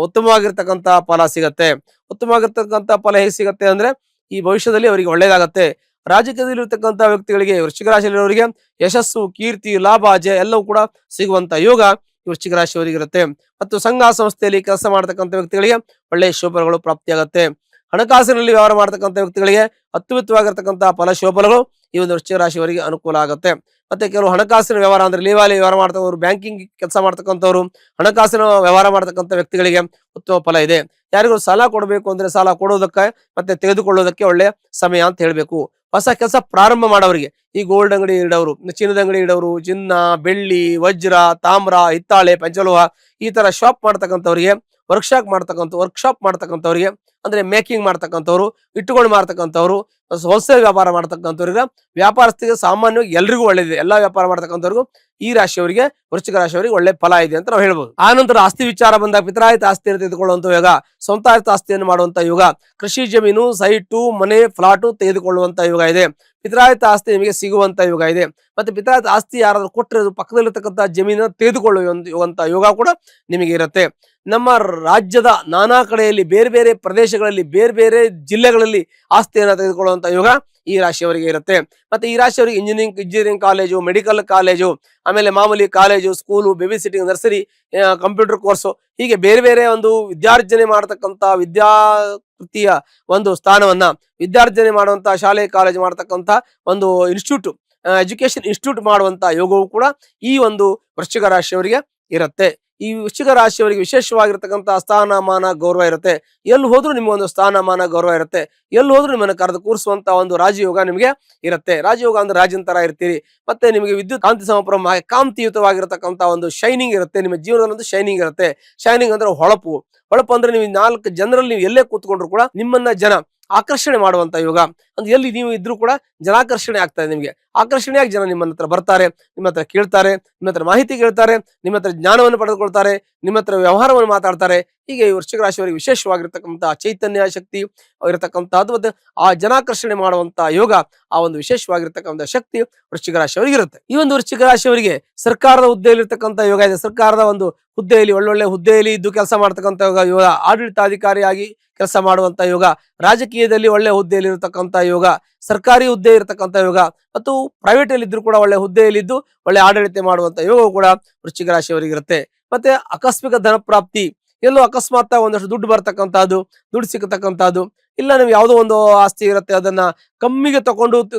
ಉತ್ತಮವಾಗಿರ್ತಕ್ಕಂಥ ಫಲ ಸಿಗತ್ತೆ. ಉತ್ತಮವಾಗಿರ್ತಕ್ಕಂಥ ಫಲ ಹೇಗೆ ಸಿಗತ್ತೆ ಅಂದ್ರೆ ಈ ಭವಿಷ್ಯದಲ್ಲಿ ಅವರಿಗೆ ಒಳ್ಳೇದಾಗತ್ತೆ. ರಾಜಕೀಯದಲ್ಲಿ ಇರ್ತಕ್ಕಂಥ ವ್ಯಕ್ತಿಗಳಿಗೆ, ವೃಶ್ಚಿಕ ರಾಶಿಯಲ್ಲಿರೋರಿಗೆ ಯಶಸ್ಸು, ಕೀರ್ತಿ, ಲಾಭ, ಜಯ ಎಲ್ಲವೂ ಕೂಡ ಸಿಗುವಂತ ಯೋಗ ವೃಶ್ಚಿಕ ರಾಶಿಯವರಿಗೆ ಇರುತ್ತೆ. ಮತ್ತು ಸಂಘ ಸಂಸ್ಥೆಯಲ್ಲಿ ಕೆಲಸ ಮಾಡತಕ್ಕಂಥ ವ್ಯಕ್ತಿಗಳಿಗೆ ಒಳ್ಳೆಯ ಶೋಭಗಳು ಪ್ರಾಪ್ತಿಯಾಗತ್ತೆ. ಹಣಕಾಸಿನಲ್ಲಿ ವ್ಯವಹಾರ ಮಾಡತಕ್ಕಂಥ ವ್ಯಕ್ತಿಗಳಿಗೆ ಅತ್ಯುತ್ತಮವಾಗಿರ್ತಕ್ಕಂಥ ಫಲಶೋಭಗಳು ಈ ಒಂದು ವೃಶ್ಚಿಕ ರಾಶಿಯವರಿಗೆ ಅನುಕೂಲ ಆಗುತ್ತೆ. ಮತ್ತೆ ಕೆಲವು ಹಣಕಾಸಿನ ವ್ಯವಹಾರ ಅಂದ್ರೆ ಲೇವಾಲಿ ವ್ಯವಹಾರ ಮಾಡ್ತಕ್ಕಂಥವ್ರು, ಬ್ಯಾಂಕಿಂಗ್ ಕೆಲಸ ಮಾಡ್ತಕ್ಕಂಥವ್ರು, ಹಣಕಾಸಿನ ವ್ಯವಹಾರ ಮಾಡತಕ್ಕಂಥ ವ್ಯಕ್ತಿಗಳಿಗೆ ಉತ್ತಮ ಫಲ ಇದೆ. ಯಾರಿಗೂ ಸಾಲ ಕೊಡಬೇಕು ಅಂದ್ರೆ ಸಾಲ ಕೊಡೋದಕ್ಕೆ ಮತ್ತೆ ತೆಗೆದುಕೊಳ್ಳೋದಕ್ಕೆ ಒಳ್ಳೆಯ ಸಮಯ ಅಂತ ಹೇಳ್ಬೇಕು. ಹೊಸ ಕೆಲಸ ಪ್ರಾರಂಭ ಮಾಡೋರಿಗೆ, ಈ ಗೋಲ್ಡ್ ಅಂಗಡಿ ಇಡೋರು, ಚಿನ್ನದ ಅಂಗಡಿ ಇಡೋರು, ಚಿನ್ನ, ಬೆಳ್ಳಿ, ವಜ್ರ, ತಾಮ್ರ, ಹಿತ್ತಾಳೆ, ಪಂಚಲೋಹ ಈ ತರ ಶಾಪ್ ಮಾಡ್ತಕ್ಕಂಥವ್ರಿಗೆ, ವರ್ಕ್ಶಾಪ್ ಮಾಡ್ತಕ್ಕಂಥವ್ರಿಗೆ ಅಂದ್ರೆ ಮೇಕಿಂಗ್ ಮಾಡ್ತಕ್ಕಂಥವ್ರು, ಇಟ್ಟುಕೊಂಡು ಮಾಡ್ತಕ್ಕಂಥವ್ರು, ಹೋಲ್ಸೇಲ್ ವ್ಯಾಪಾರ ಮಾಡ್ತಕ್ಕಂಥವ್ರಿಗೆ, ವ್ಯಾಪಾರಸ್ಥಿಗೆ ಸಾಮಾನ್ಯವಾಗಿ ಎಲ್ರಿಗೂ ಒಳ್ಳೇದಿದೆ. ಎಲ್ಲಾ ವ್ಯಾಪಾರ ಮಾಡ್ತಕ್ಕಂಥವ್ರಿಗೂ ಈ ರಾಶಿಯವರಿಗೆ, ವೃಶ್ಚಿಕ ರಾಶಿಯವರಿಗೆ ಒಳ್ಳೆ ಫಲ ಇದೆ ಅಂತ ನಾವು ಹೇಳ್ಬೋದು. ಆ ನಂತರ ಆಸ್ತಿ ವಿಚಾರ ಬಂದಾಗ ಪಿತ್ರಾಯಿತ ಆಸ್ತಿಯನ್ನು ತೆಗೆದುಕೊಳ್ಳುವಂತ ಯೋಗ, ಸ್ವಂತಾಯಿತ ಆಸ್ತಿಯನ್ನು ಮಾಡುವಂತ ಯೋಗ, ಕೃಷಿ ಜಮೀನು, ಸೈಟು, ಮನೆ, ಫ್ಲಾಟು ತೆಗೆದುಕೊಳ್ಳುವಂತ ಯೋಗ ಇದೆ. ಪಿತ್ರಾಯಿತ ಆಸ್ತಿ ನಿಮಗೆ ಸಿಗುವಂತ ಯೋಗ ಇದೆ. ಮತ್ತೆ ಪಿತ್ರಾಯಿತ ಆಸ್ತಿ ಯಾರಾದ್ರೂ ಕೊಟ್ಟರೆ ಪಕ್ಕದಲ್ಲಿರ್ತಕ್ಕಂಥ ಜಮೀನನ್ನು ತೆಗೆದುಕೊಳ್ಳುವಂತ ಯೋಗ ಕೂಡ ನಿಮಗೆ ಇರುತ್ತೆ. ನಮ್ಮ ರಾಜ್ಯದ ನಾನಾ ಕಡೆಯಲ್ಲಿ, ಬೇರೆ ಬೇರೆ ಪ್ರದೇಶಗಳಲ್ಲಿ, ಬೇರೆ ಬೇರೆ ಜಿಲ್ಲೆಗಳಲ್ಲಿ ಆಸ್ತಿಯನ್ನು ತೆಗೆದುಕೊಳ್ಳುವಂತ ಯೋಗ ಈ ರಾಶಿಯವರಿಗೆ ಇರುತ್ತೆ. ಮತ್ತೆ ಈ ರಾಶಿಯವರಿಗೆ ಇಂಜಿನಿಯರಿಂಗ್ ಕಾಲೇಜು, ಮೆಡಿಕಲ್ ಕಾಲೇಜು, ಆಮೇಲೆ ಮಾಮೂಲಿ college, school, baby sitting, nursery, computer course, ಹೀಗೆ ಬೇರೆ ಬೇರೆ ಒಂದು ವಿದ್ಯಾರ್ಜನೆ ಮಾಡತಕ್ಕಂತ ವಿದ್ಯಾಕೃತಿಯ ಒಂದು ಸ್ಥಾನವನ್ನ, ವಿದ್ಯಾರ್ಜನೆ ಮಾಡುವಂತ ಶಾಲೆ, ಕಾಲೇಜು ಮಾಡತಕ್ಕಂತ ಒಂದು ಇನ್ಸ್ಟಿಟ್ಯೂಟ್, ಎಜುಕೇಶನ್ ಇನ್ಸ್ಟಿಟ್ಯೂಟ್ ಮಾಡುವಂತ ಯೋಗವು ಕೂಡ ಈ ಒಂದು ವೃಶ್ಚಿಕ ರಾಶಿಯವರಿಗೆ ಇರುತ್ತೆ. ಈ ವೃಶ್ಚಿಕ ರಾಶಿಯವರಿಗೆ ವಿಶೇಷವಾಗಿರ್ತಕ್ಕಂಥ ಸ್ಥಾನಮಾನ, ಗೌರವ ಇರುತ್ತೆ. ಎಲ್ಲಿ ಹೋದ್ರೂ ನಿಮ್ಗೊಂದು ಸ್ಥಾನಮಾನ, ಗೌರವ ಇರುತ್ತೆ. ಎಲ್ಲಿ ಹೋದ್ರೂ ನಿಮ್ಮನ್ನು ಕರೆದು ಕೂರಿಸುವಂತ ಒಂದು ರಾಜಯೋಗ ನಿಮಗೆ ಇರುತ್ತೆ. ರಾಜಯೋಗ ಅಂದ್ರೆ ರಾಜನ್ ತರ ಇರ್ತೀರಿ. ಮತ್ತೆ ನಿಮಗೆ ವಿದ್ಯುತ್ ಕಾಂತಿ ಸಮಪ್ರಮ, ಕಾಂತಿಯುತವಾಗಿರತಕ್ಕಂತ ಒಂದು ಶೈನಿಂಗ್ ಇರುತ್ತೆ. ನಿಮ್ಮ ಜೀವನದಲ್ಲಿ ಒಂದು ಶೈನಿಂಗ್ ಇರುತ್ತೆ. ಶೈನಿಂಗ್ ಅಂದ್ರೆ ಹೊಳಪು ಅಂದ್ರೆ ನೀವು 4 ಜನರಲ್ಲಿ ನೀವು ಎಲ್ಲೇ ಕೂತ್ಕೊಂಡ್ರು ಕೂಡ ನಿಮ್ಮನ್ನ ಜನ ಆಕರ್ಷಣೆ ಮಾಡುವಂತ ಯೋಗ. ಅಂದ್ರೆ ಎಲ್ಲಿ ನೀವು ಇದ್ರೂ ಕೂಡ ಜನಾಕರ್ಷಣೆ ಆಗ್ತದೆ. ನಿಮಗೆ ಆಕರ್ಷಣೆಯಾಗಿ ಜನ ನಿಮ್ಮ ಹತ್ರ ಬರ್ತಾರೆ, ನಿಮ್ಮ ಹತ್ರ ಕೇಳ್ತಾರೆ, ನಿಮ್ಮ ಹತ್ರ ಮಾಹಿತಿ ಕೇಳ್ತಾರೆ, ನಿಮ್ಮ ಹತ್ರ ಜ್ಞಾನವನ್ನು ಪಡೆದುಕೊಳ್ತಾರೆ. ಮಾತಾಡ್ಕೊಳ್ತಾರೆ, ನಿಮ್ಮ ಹತ್ರ ವ್ಯವಹಾರವನ್ನು ಮಾತಾಡ್ತಾರೆ. ಹೀಗೆ ಈ ವೃಶ್ಚಿಕ ರಾಶಿಯವರಿಗೆ ವಿಶೇಷವಾಗಿರ್ತಕ್ಕಂಥ ಚೈತನ್ಯ ಶಕ್ತಿ ಇರತಕ್ಕಂಥದ್ದು ಮತ್ತು ಆ ಜನಾಕರ್ಷಣೆ ಮಾಡುವಂತ ಯೋಗ, ಆ ಒಂದು ವಿಶೇಷವಾಗಿರ್ತಕ್ಕಂಥ ಶಕ್ತಿ ವೃಶ್ಚಿಕ ರಾಶಿಯವರಿಗೆ ಇರುತ್ತೆ. ಈ ಒಂದು ವೃಶ್ಚಿಕ ರಾಶಿಯವರಿಗೆ ಸರ್ಕಾರದ ಹುದ್ದೆಯಲ್ಲಿ ಇರ್ತಕ್ಕಂಥ ಯೋಗ ಇದೆ. ಸರ್ಕಾರದ ಒಂದು ಹುದ್ದೆಯಲ್ಲಿ ಒಳ್ಳೊಳ್ಳೆ ಹುದ್ದೆಯಲ್ಲಿ ಇದ್ದು ಕೆಲಸ ಮಾಡ್ತಕ್ಕಂಥ ಯೋಗ, ಆಡಳಿತಾಧಿಕಾರಿಯಾಗಿ ಕೆಲಸ ಮಾಡುವಂತ ಯೋಗ, ರಾಜಕೀಯದಲ್ಲಿ ಒಳ್ಳೆ ಹುದ್ದೆಯಲ್ಲಿ ಇರತಕ್ಕಂಥ ಯೋಗ, ಸರ್ಕಾರಿ ಹುದ್ದೆ ಇರತಕ್ಕಂಥ ಯೋಗ ಮತ್ತು ಪ್ರೈವೇಟ್ ಅಲ್ಲಿ ಇದ್ರೂ ಕೂಡ ಒಳ್ಳೆ ಹುದ್ದೆಯಲ್ಲಿದ್ದು ಒಳ್ಳೆ ಆಡಳಿತ ಮಾಡುವಂತ ಯೋಗವು ಕೂಡ ವೃಶ್ಚಿಕ ರಾಶಿಯವರಿಗೆ ಇರುತ್ತೆ. ಮತ್ತೆ ಆಕಸ್ಮಿಕ ಧನ ಪ್ರಾಪ್ತಿ, ಎಲ್ಲೋ ಅಕಸ್ಮಾತ್ ಒಂದಷ್ಟು ದುಡ್ಡು ಬರ್ತಕ್ಕಂಥದ್ದು, ದುಡ್ಡು ಸಿಗತಕ್ಕಂಥದ್ದು, ಇಲ್ಲ ನೀವು ಯಾವುದೋ ಒಂದು ಆಸ್ತಿ ಇರುತ್ತೆ ಅದನ್ನ ಕಮ್ಮಿಗೆ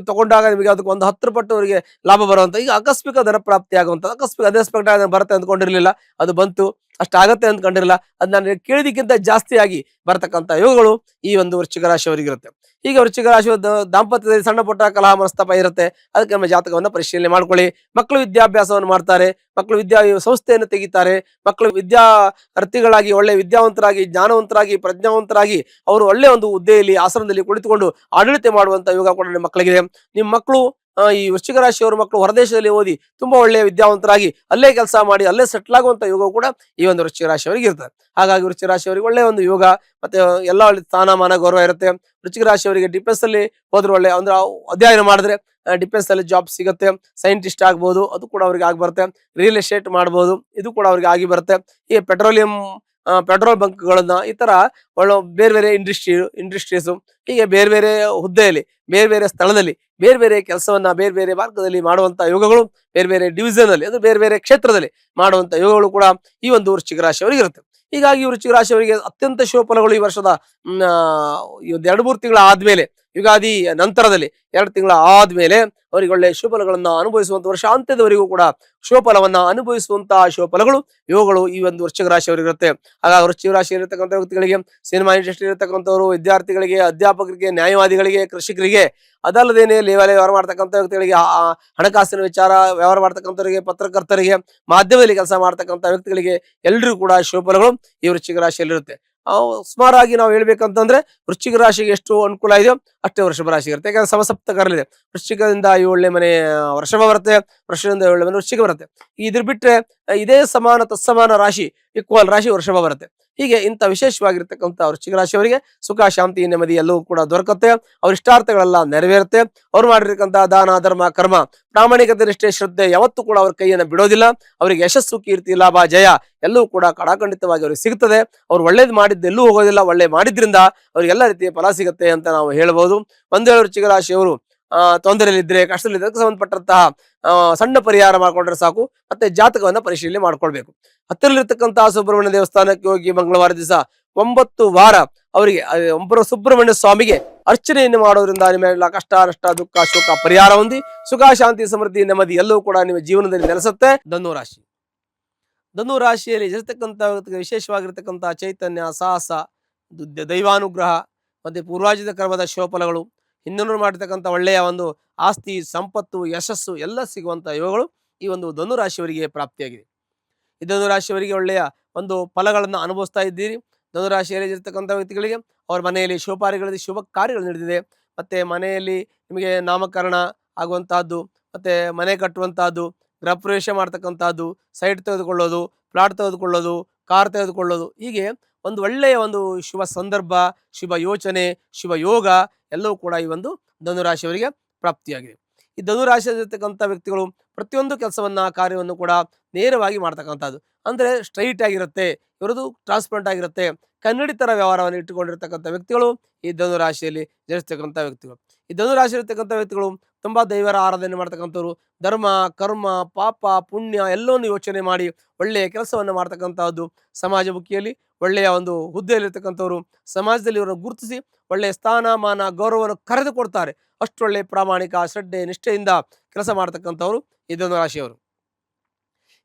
ತಗೊಂಡಾಗ ನಿಮಗೆ ಅದಕ್ಕೆ ಒಂದು 10 ಪಟ್ಟುವರೆಗೆ ಲಾಭ ಬರುವಂತ, ಈಗ ಆಕಸ್ಮಿಕ ಧನ ಪ್ರಾಪ್ತಿ ಆಗುವಂತ, ಆಕಸ್ಮಿಕ ಅನ್ಎಕ್ಸ್ಪೆಕ್ಟೆಡ್ ಬರುತ್ತೆ ಅಂದ್ಕೊಂಡಿರ್ಲಿಲ್ಲ, ಅದು ಬಂತು, ಅಷ್ಟಾಗತ್ತೆ ಅಂದ್ಕೊಂಡಿರಲಿಲ್ಲ, ಅದನ್ನ ಕೇಳಿದಕ್ಕಿಂತ ಜಾಸ್ತಿಯಾಗಿ ಬರ್ತಕ್ಕಂಥ ಯೋಗಗಳು ಈ ಒಂದು ವೃಶ್ಚಿಕ ರಾಶಿಯವರಿಗೆ ಇರುತ್ತೆ. ಈಗ ವೃಶ್ಚಿಕ ರಾಶಿ ದಾಂಪತ್ಯದಲ್ಲಿ ಸಣ್ಣ ಪುಟ್ಟ ಕಲಹ ಮನಸ್ತಾಪ ಇರುತ್ತೆ, ಅದಕ್ಕೆ ನಮ್ಮ ಜಾತಕವನ್ನ ಪರಿಶೀಲನೆ ಮಾಡ್ಕೊಳ್ಳಿ. ಮಕ್ಕಳು ವಿದ್ಯಾಭ್ಯಾಸವನ್ನು ಮಾಡ್ತಾರೆ, ಮಕ್ಕಳು ಸಂಸ್ಥೆಯನ್ನು ತೆಗಿತಾರೆ, ಮಕ್ಕಳು ವಿದ್ಯಾರ್ಥಿಗಳಾಗಿ ಒಳ್ಳೆ ವಿದ್ಯಾವಂತರಾಗಿ, ಜ್ಞಾನವಂತರಾಗಿ, ಪ್ರಜ್ಞಾವಂತರಾಗಿ ಅವರು ಒಳ್ಳೆ ಒಂದು ಹುದ್ದೆಯಲ್ಲಿ ಆಸನದಲ್ಲಿ ಕುಳಿತುಕೊಂಡು ಆಡಳಿತ ಮಾಡುವಂತ ಯೋಗ ಕೂಡ ನಿಮ್ಮ ಮಕ್ಕಳಿಗಿದೆ. ನಿಮ್ಮ ಮಕ್ಕಳು ಈ ವೃಶ್ಚಿಕ ರಾಶಿಯವರ ಮಕ್ಕಳು ಹೊರದೇಶದಲ್ಲಿ ಓದಿ ತುಂಬಾ ಒಳ್ಳೆಯ ವಿದ್ಯಾವಂತರಾಗಿ ಅಲ್ಲೇ ಕೆಲಸ ಮಾಡಿ ಅಲ್ಲೇ ಸೆಟ್ಲ್ ಆಗುವಂತ ಯೋಗ ಕೂಡ ಈ ಒಂದು ವೃಶ್ಚಿಕ ರಾಶಿಯವರಿಗೆ ಇರ್ತದೆ. ಹಾಗಾಗಿ ವೃಶ್ಚಿಕ ರಾಶಿಯವರಿಗೆ ಒಳ್ಳೆಯ ಒಂದು ಯೋಗ, ಮತ್ತೆ ಎಲ್ಲ ಒಳ್ಳೆ ಸ್ಥಾನಮಾನ ಗೌರವ ಇರುತ್ತೆ. ವೃಶ್ಚಿಕ ರಾಶಿಯವರಿಗೆ ಡಿಫೆನ್ಸ್ ಅಲ್ಲಿ ಹೋದ್ರೆ ಒಳ್ಳೆ ಅಂದ್ರೆ ಅಧ್ಯಯನ ಮಾಡಿದ್ರೆ ಡಿಫೆನ್ಸ್ ಅಲ್ಲಿ ಜಾಬ್ ಸಿಗುತ್ತೆ, ಸೈಂಟಿಸ್ಟ್ ಆಗ್ಬಹುದು, ಅದು ಕೂಡ ಅವ್ರಿಗೆ ಆಗಿ ಬರುತ್ತೆ. ರಿಯಲ್ ಎಸ್ಟೇಟ್ ಮಾಡ್ಬೋದು, ಇದು ಕೂಡ ಅವ್ರಿಗೆ ಆಗಿ ಬರುತ್ತೆ. ಈ ಪೆಟ್ರೋಲ್ ಬಂಕ್ಗಳನ್ನ, ಈ ತರ ಒಳ್ಳೆ ಬೇರೆ ಬೇರೆ ಇಂಡಸ್ಟ್ರೀಸ್, ಹೀಗೆ ಬೇರೆ ಬೇರೆ ಹುದ್ದೆಯಲ್ಲಿ, ಬೇರೆ ಬೇರೆ ಸ್ಥಳದಲ್ಲಿ, ಬೇರೆ ಬೇರೆ ಕೆಲಸವನ್ನ ಬೇರೆ ಬೇರೆ ಮಾರ್ಗದಲ್ಲಿ ಮಾಡುವಂತ ಯೋಗಗಳು, ಬೇರೆ ಬೇರೆ ಡಿವಿಷನ್ ಅಲ್ಲಿ, ಅದು ಬೇರೆ ಬೇರೆ ಕ್ಷೇತ್ರದಲ್ಲಿ ಮಾಡುವಂತ ಯೋಗಗಳು ಕೂಡ ಈ ಒಂದು ವೃಶ್ಚಿಕ ರಾಶಿಯವರಿಗೆ ಇರುತ್ತೆ. ಹೀಗಾಗಿ ವೃಶ್ಚಿಕ ರಾಶಿಯವರಿಗೆ ಅತ್ಯಂತ ಶುಭ ಫಲಗಳು ಈ ವರ್ಷದ 2-3 ತಿಂಗಳ ಆದ್ಮೇಲೆ, ಯುಗಾದಿ ನಂತರದಲ್ಲಿ 2 ತಿಂಗಳ ಆದ್ಮೇಲೆ ಅವರಿಗೆ ಒಳ್ಳೆ ಶುಭಫಲಗಳನ್ನ ಅನುಭವಿಸುವಂತ, ವರ್ಷಾಂತ್ಯದವರೆಗೂ ಕೂಡ ಶುಭಫಲವನ್ನ ಅನುಭವಿಸುವಂತಹ ಶುಭಫಲಗಳು ಯೋಗಗಳು ಈ ಒಂದು ವೃಶ್ಚಿಕ ರಾಶಿಯವರಿಗೆ ಇರುತ್ತೆ. ಹಾಗಾಗಿ ವೃಶ್ಚಿಕ ರಾಶಿ ಇರತಕ್ಕಂಥ ವ್ಯಕ್ತಿಗಳಿಗೆ, ಸಿನಿಮಾ ಇಂಡಸ್ಟ್ರಿ ಇರತಕ್ಕಂಥವ್ರು, ವಿದ್ಯಾರ್ಥಿಗಳಿಗೆ, ಅಧ್ಯಾಪಕರಿಗೆ, ನ್ಯಾಯವಾದಿಗಳಿಗೆ, ಕೃಷಿಕರಿಗೆ, ಅದಲ್ಲದೇನೆ ಲೇವಾಲೆ ವ್ಯವಹಾರ ಮಾಡ್ತಕ್ಕಂಥ ವ್ಯಕ್ತಿಗಳಿಗೆ, ಹಣಕಾಸಿನ ವಿಚಾರ ವ್ಯವಹಾರ ಮಾಡ್ತಕ್ಕಂಥವರಿಗೆ, ಪತ್ರಕರ್ತರಿಗೆ, ಮಾಧ್ಯಮದಲ್ಲಿ ಕೆಲಸ ಮಾಡ್ತಕ್ಕಂಥ ವ್ಯಕ್ತಿಗಳಿಗೆ ಎಲ್ರಿಗೂ ಕೂಡ ಶುಭಫಲಗಳು ಈ ವೃಶ್ಚಿಕ ರಾಶಿಯಲ್ಲಿರುತ್ತೆ. ಸುಮಾರಾಗಿ ನಾವು ಹೇಳ್ಬೇಕಂತಂದ್ರೆ ವೃಶ್ಚಿಕ ರಾಶಿಗೆ ಎಷ್ಟು ಅನುಕೂಲ ಇದೆಯೋ ಅಷ್ಟೇ ವೃಷಭ ರಾಶಿ ಇರುತ್ತೆ. ಯಾಕಂದ್ರೆ ಸಮಸಪ್ತಕರಲ್ಲಿದೆ, ವೃಶ್ಚಿಕದಿಂದ 7ನೇ ಮನೆ ವೃಷಭ ಬರುತ್ತೆ, ವೃಷಭದಿಂದ 7ನೇ ಮನೆ ವೃಶ್ಚಿಕ ಬರುತ್ತೆ. ಇದ್ರ ಬಿಟ್ರೆ ಇದೇ ತತ್ಸಮಾನ ರಾಶಿ, ಈಕ್ವಲ್ ರಾಶಿ ವೃಷಭ ಬರುತ್ತೆ. ಹೀಗೆ ಇಂಥ ವಿಶೇಷವಾಗಿರ್ತಕ್ಕಂಥ ವೃಶ್ಚಿಕ ರಾಶಿಯವರಿಗೆ ಸುಖ, ಶಾಂತಿ, ನೆಮ್ಮದಿ ಎಲ್ಲವೂ ಕೂಡ ದೊರಕುತ್ತೆ. ಅವ್ರ ಇಷ್ಟಾರ್ಥಗಳೆಲ್ಲ ನೆರವೇರುತ್ತೆ. ಅವ್ರು ಮಾಡಿರ್ತಕ್ಕಂಥ ದಾನ, ಧರ್ಮ, ಕರ್ಮ, ಪ್ರಾಮಾಣಿಕತೆ, ನಿಷ್ಠೆ, ಶ್ರದ್ಧೆ ಯಾವತ್ತೂ ಕೂಡ ಅವ್ರ ಕೈಯನ್ನು ಬಿಡೋದಿಲ್ಲ. ಅವರಿಗೆ ಯಶಸ್ಸು, ಕೀರ್ತಿ, ಲಾಭ, ಜಯ ಎಲ್ಲವೂ ಕೂಡ ಕಡಾಖಂಡಿತವಾಗಿ ಅವ್ರಿಗೆ ಸಿಗುತ್ತದೆ. ಅವ್ರು ಒಳ್ಳೇದು ಮಾಡಿದ್ದು ಎಲ್ಲೂ ಹೋಗೋದಿಲ್ಲ, ಒಳ್ಳೆ ಮಾಡಿದ್ರಿಂದ ಅವ್ರಿಗೆ ಎಲ್ಲ ರೀತಿಯ ಫಲ ಸಿಗುತ್ತೆ ಅಂತ ನಾವು ಹೇಳ್ಬೋದು. ಒಂದ್ ವೇಳೆ ವೃಶ್ಚಿಕ ರಾಶಿಯವರು ತೊಂದರೆಯಲ್ಲಿದ್ರೆ, ಕಷ್ಟದಲ್ಲಿದ್ದರೆ ಅದಕ್ಕೆ ಸಂಬಂಧಪಟ್ಟಂತಹ ಸಣ್ಣ ಪರಿಹಾರ ಮಾಡ್ಕೊಂಡ್ರೆ ಸಾಕು. ಮತ್ತೆ ಜಾತಕವನ್ನ ಪರಿಶೀಲನೆ ಮಾಡ್ಕೊಳ್ಬೇಕು. ಹತ್ತಿರಲ್ಲಿರ್ತಕ್ಕಂತಹ ಸುಬ್ರಹ್ಮಣ್ಯ ದೇವಸ್ಥಾನಕ್ಕೆ ಹೋಗಿ ಮಂಗಳವಾರ ದಿವಸ 9 ವಾರ ಅವರಿಗೆ ಸುಬ್ರಹ್ಮಣ್ಯ ಸ್ವಾಮಿಗೆ ಅರ್ಚನೆಯನ್ನು ಮಾಡೋದ್ರಿಂದ ನಿಮ್ಮ ಕಷ್ಟ, ನಷ್ಟ, ದುಃಖ, ಶೋಕ ಪರಿಹಾರ ಹೊಂದಿ ಸುಖ, ಶಾಂತಿ, ಸಮೃದ್ಧಿ, ನೆಮ್ಮದಿ ಎಲ್ಲವೂ ಕೂಡ ನಿಮ್ಮ ಜೀವನದಲ್ಲಿ ನೆಲೆಸುತ್ತೆ. ಧನು ರಾಶಿಯಲ್ಲಿ ಇರತಕ್ಕಂಥ ವಿಶೇಷವಾಗಿರ್ತಕ್ಕಂಥ ಚೈತನ್ಯ, ಸಾಹಸ, ದೈವಾನುಗ್ರಹ ಮತ್ತೆ ಪೂರ್ವಾಜಿತ ಕರ್ಮದ ಶುಭಫಲಗಳು, ಹಿಂದಿನವರು ಮಾಡಿರ್ತಕ್ಕಂಥ ಒಳ್ಳೆಯ ಒಂದು ಆಸ್ತಿ, ಸಂಪತ್ತು, ಯಶಸ್ಸು ಎಲ್ಲ ಸಿಗುವಂತ ಯೋಗಗಳು ಈ ಒಂದು ಧನು ರಾಶಿಯವರಿಗೆ ಪ್ರಾಪ್ತಿಯಾಗಿದೆ. ಈ ಧನು ರಾಶಿಯವರಿಗೆ ಒಳ್ಳೆಯ ಒಂದು ಫಲಗಳನ್ನು ಅನುಭವಿಸ್ತಾ ಇದ್ದೀರಿ. ಧನು ರಾಶಿಯಲ್ಲಿ ಇರತಕ್ಕಂಥ ವ್ಯಕ್ತಿಗಳಿಗೆ ಅವರ ಮನೆಯಲ್ಲಿ ಶುಭ ಕಾರ್ಯಗಳು ನಡೆದಿದೆ. ಮತ್ತೆ ಮನೆಯಲ್ಲಿ ನಿಮಗೆ ನಾಮಕರಣ ಆಗುವಂತಹದ್ದು, ಮತ್ತೆ ಮನೆ ಕಟ್ಟುವಂತಹದ್ದು, ಗೃಹ ಪ್ರವೇಶ ಮಾಡ್ತಕ್ಕಂಥದ್ದು, ಸೈಟ್ ತೆಗೆದುಕೊಳ್ಳೋದು, ಪ್ಲಾಟ್ ತೆಗೆದುಕೊಳ್ಳೋದು, ಕಾರ್ ತೆಗೆದುಕೊಳ್ಳೋದು, ಹೀಗೆ ಒಂದು ಒಳ್ಳೆಯ ಒಂದು ಶುಭ ಸಂದರ್ಭ, ಶುಭ ಯೋಚನೆ, ಶುಭ ಯೋಗ ಎಲ್ಲವೂ ಕೂಡ ಈ ಒಂದು ಧನುರಾಶಿಯವರಿಗೆ ಪ್ರಾಪ್ತಿಯಾಗಿದೆ. ಈ ಧನುರಾಶಿಯಲ್ಲಿರ್ತಕ್ಕಂಥ ವ್ಯಕ್ತಿಗಳು ಪ್ರತಿಯೊಂದು ಕಾರ್ಯವನ್ನು ಕೂಡ ನೇರವಾಗಿ ಮಾಡ್ತಕ್ಕಂಥದ್ದು, ಅಂದ್ರೆ ಸ್ಟ್ರೈಟ್ ಆಗಿರುತ್ತೆ, ಇವರದು ಟ್ರಾನ್ಸ್ಪರೆಂಟ್ ಆಗಿರುತ್ತೆ. ಕನ್ನಡಿತರ ವ್ಯವಹಾರವನ್ನು ಇಟ್ಟುಕೊಂಡಿರ್ತಕ್ಕಂಥ ವ್ಯಕ್ತಿಗಳು ಈ ಧನುರಾಶಿಯಲ್ಲಿ ಜನಿಸ್ತಕ್ಕಂಥ ವ್ಯಕ್ತಿಗಳು. ಈ ಧನುರಾಶಿ ಇರ್ತಕ್ಕಂಥ ವ್ಯಕ್ತಿಗಳು ತುಂಬಾ ದೈವರ ಆರಾಧನೆ ಮಾಡ್ತಕ್ಕಂಥವ್ರು, ಧರ್ಮ, ಕರ್ಮ, ಪಾಪ, ಪುಣ್ಯ ಎಲ್ಲವನ್ನು ಯೋಚನೆ ಮಾಡಿ ಒಳ್ಳೆಯ ಕೆಲಸವನ್ನು ಮಾಡ್ತಕ್ಕಂಥದ್ದು, ಸಮಾಜಮುಖಿಯಲ್ಲಿ ಒಳ್ಳೆಯ ಒಂದು ಹುದ್ದೆಯಲ್ಲಿರ್ತಕ್ಕಂಥವ್ರು, ಸಮಾಜದಲ್ಲಿ ಇವರನ್ನು ಗುರುತಿಸಿ ಒಳ್ಳೆಯ ಸ್ಥಾನಮಾನ, ಗೌರವವನ್ನು ಕರೆದುಕೊಡ್ತಾರೆ. ಅಷ್ಟೊಳ್ಳೆ ಪ್ರಾಮಾಣಿಕ, ಶ್ರದ್ಧೆ, ನಿಷ್ಠೆಯಿಂದ ಕೆಲಸ ಮಾಡ್ತಕ್ಕಂಥವ್ರು ಈ ಧನುರಾಶಿಯವರು.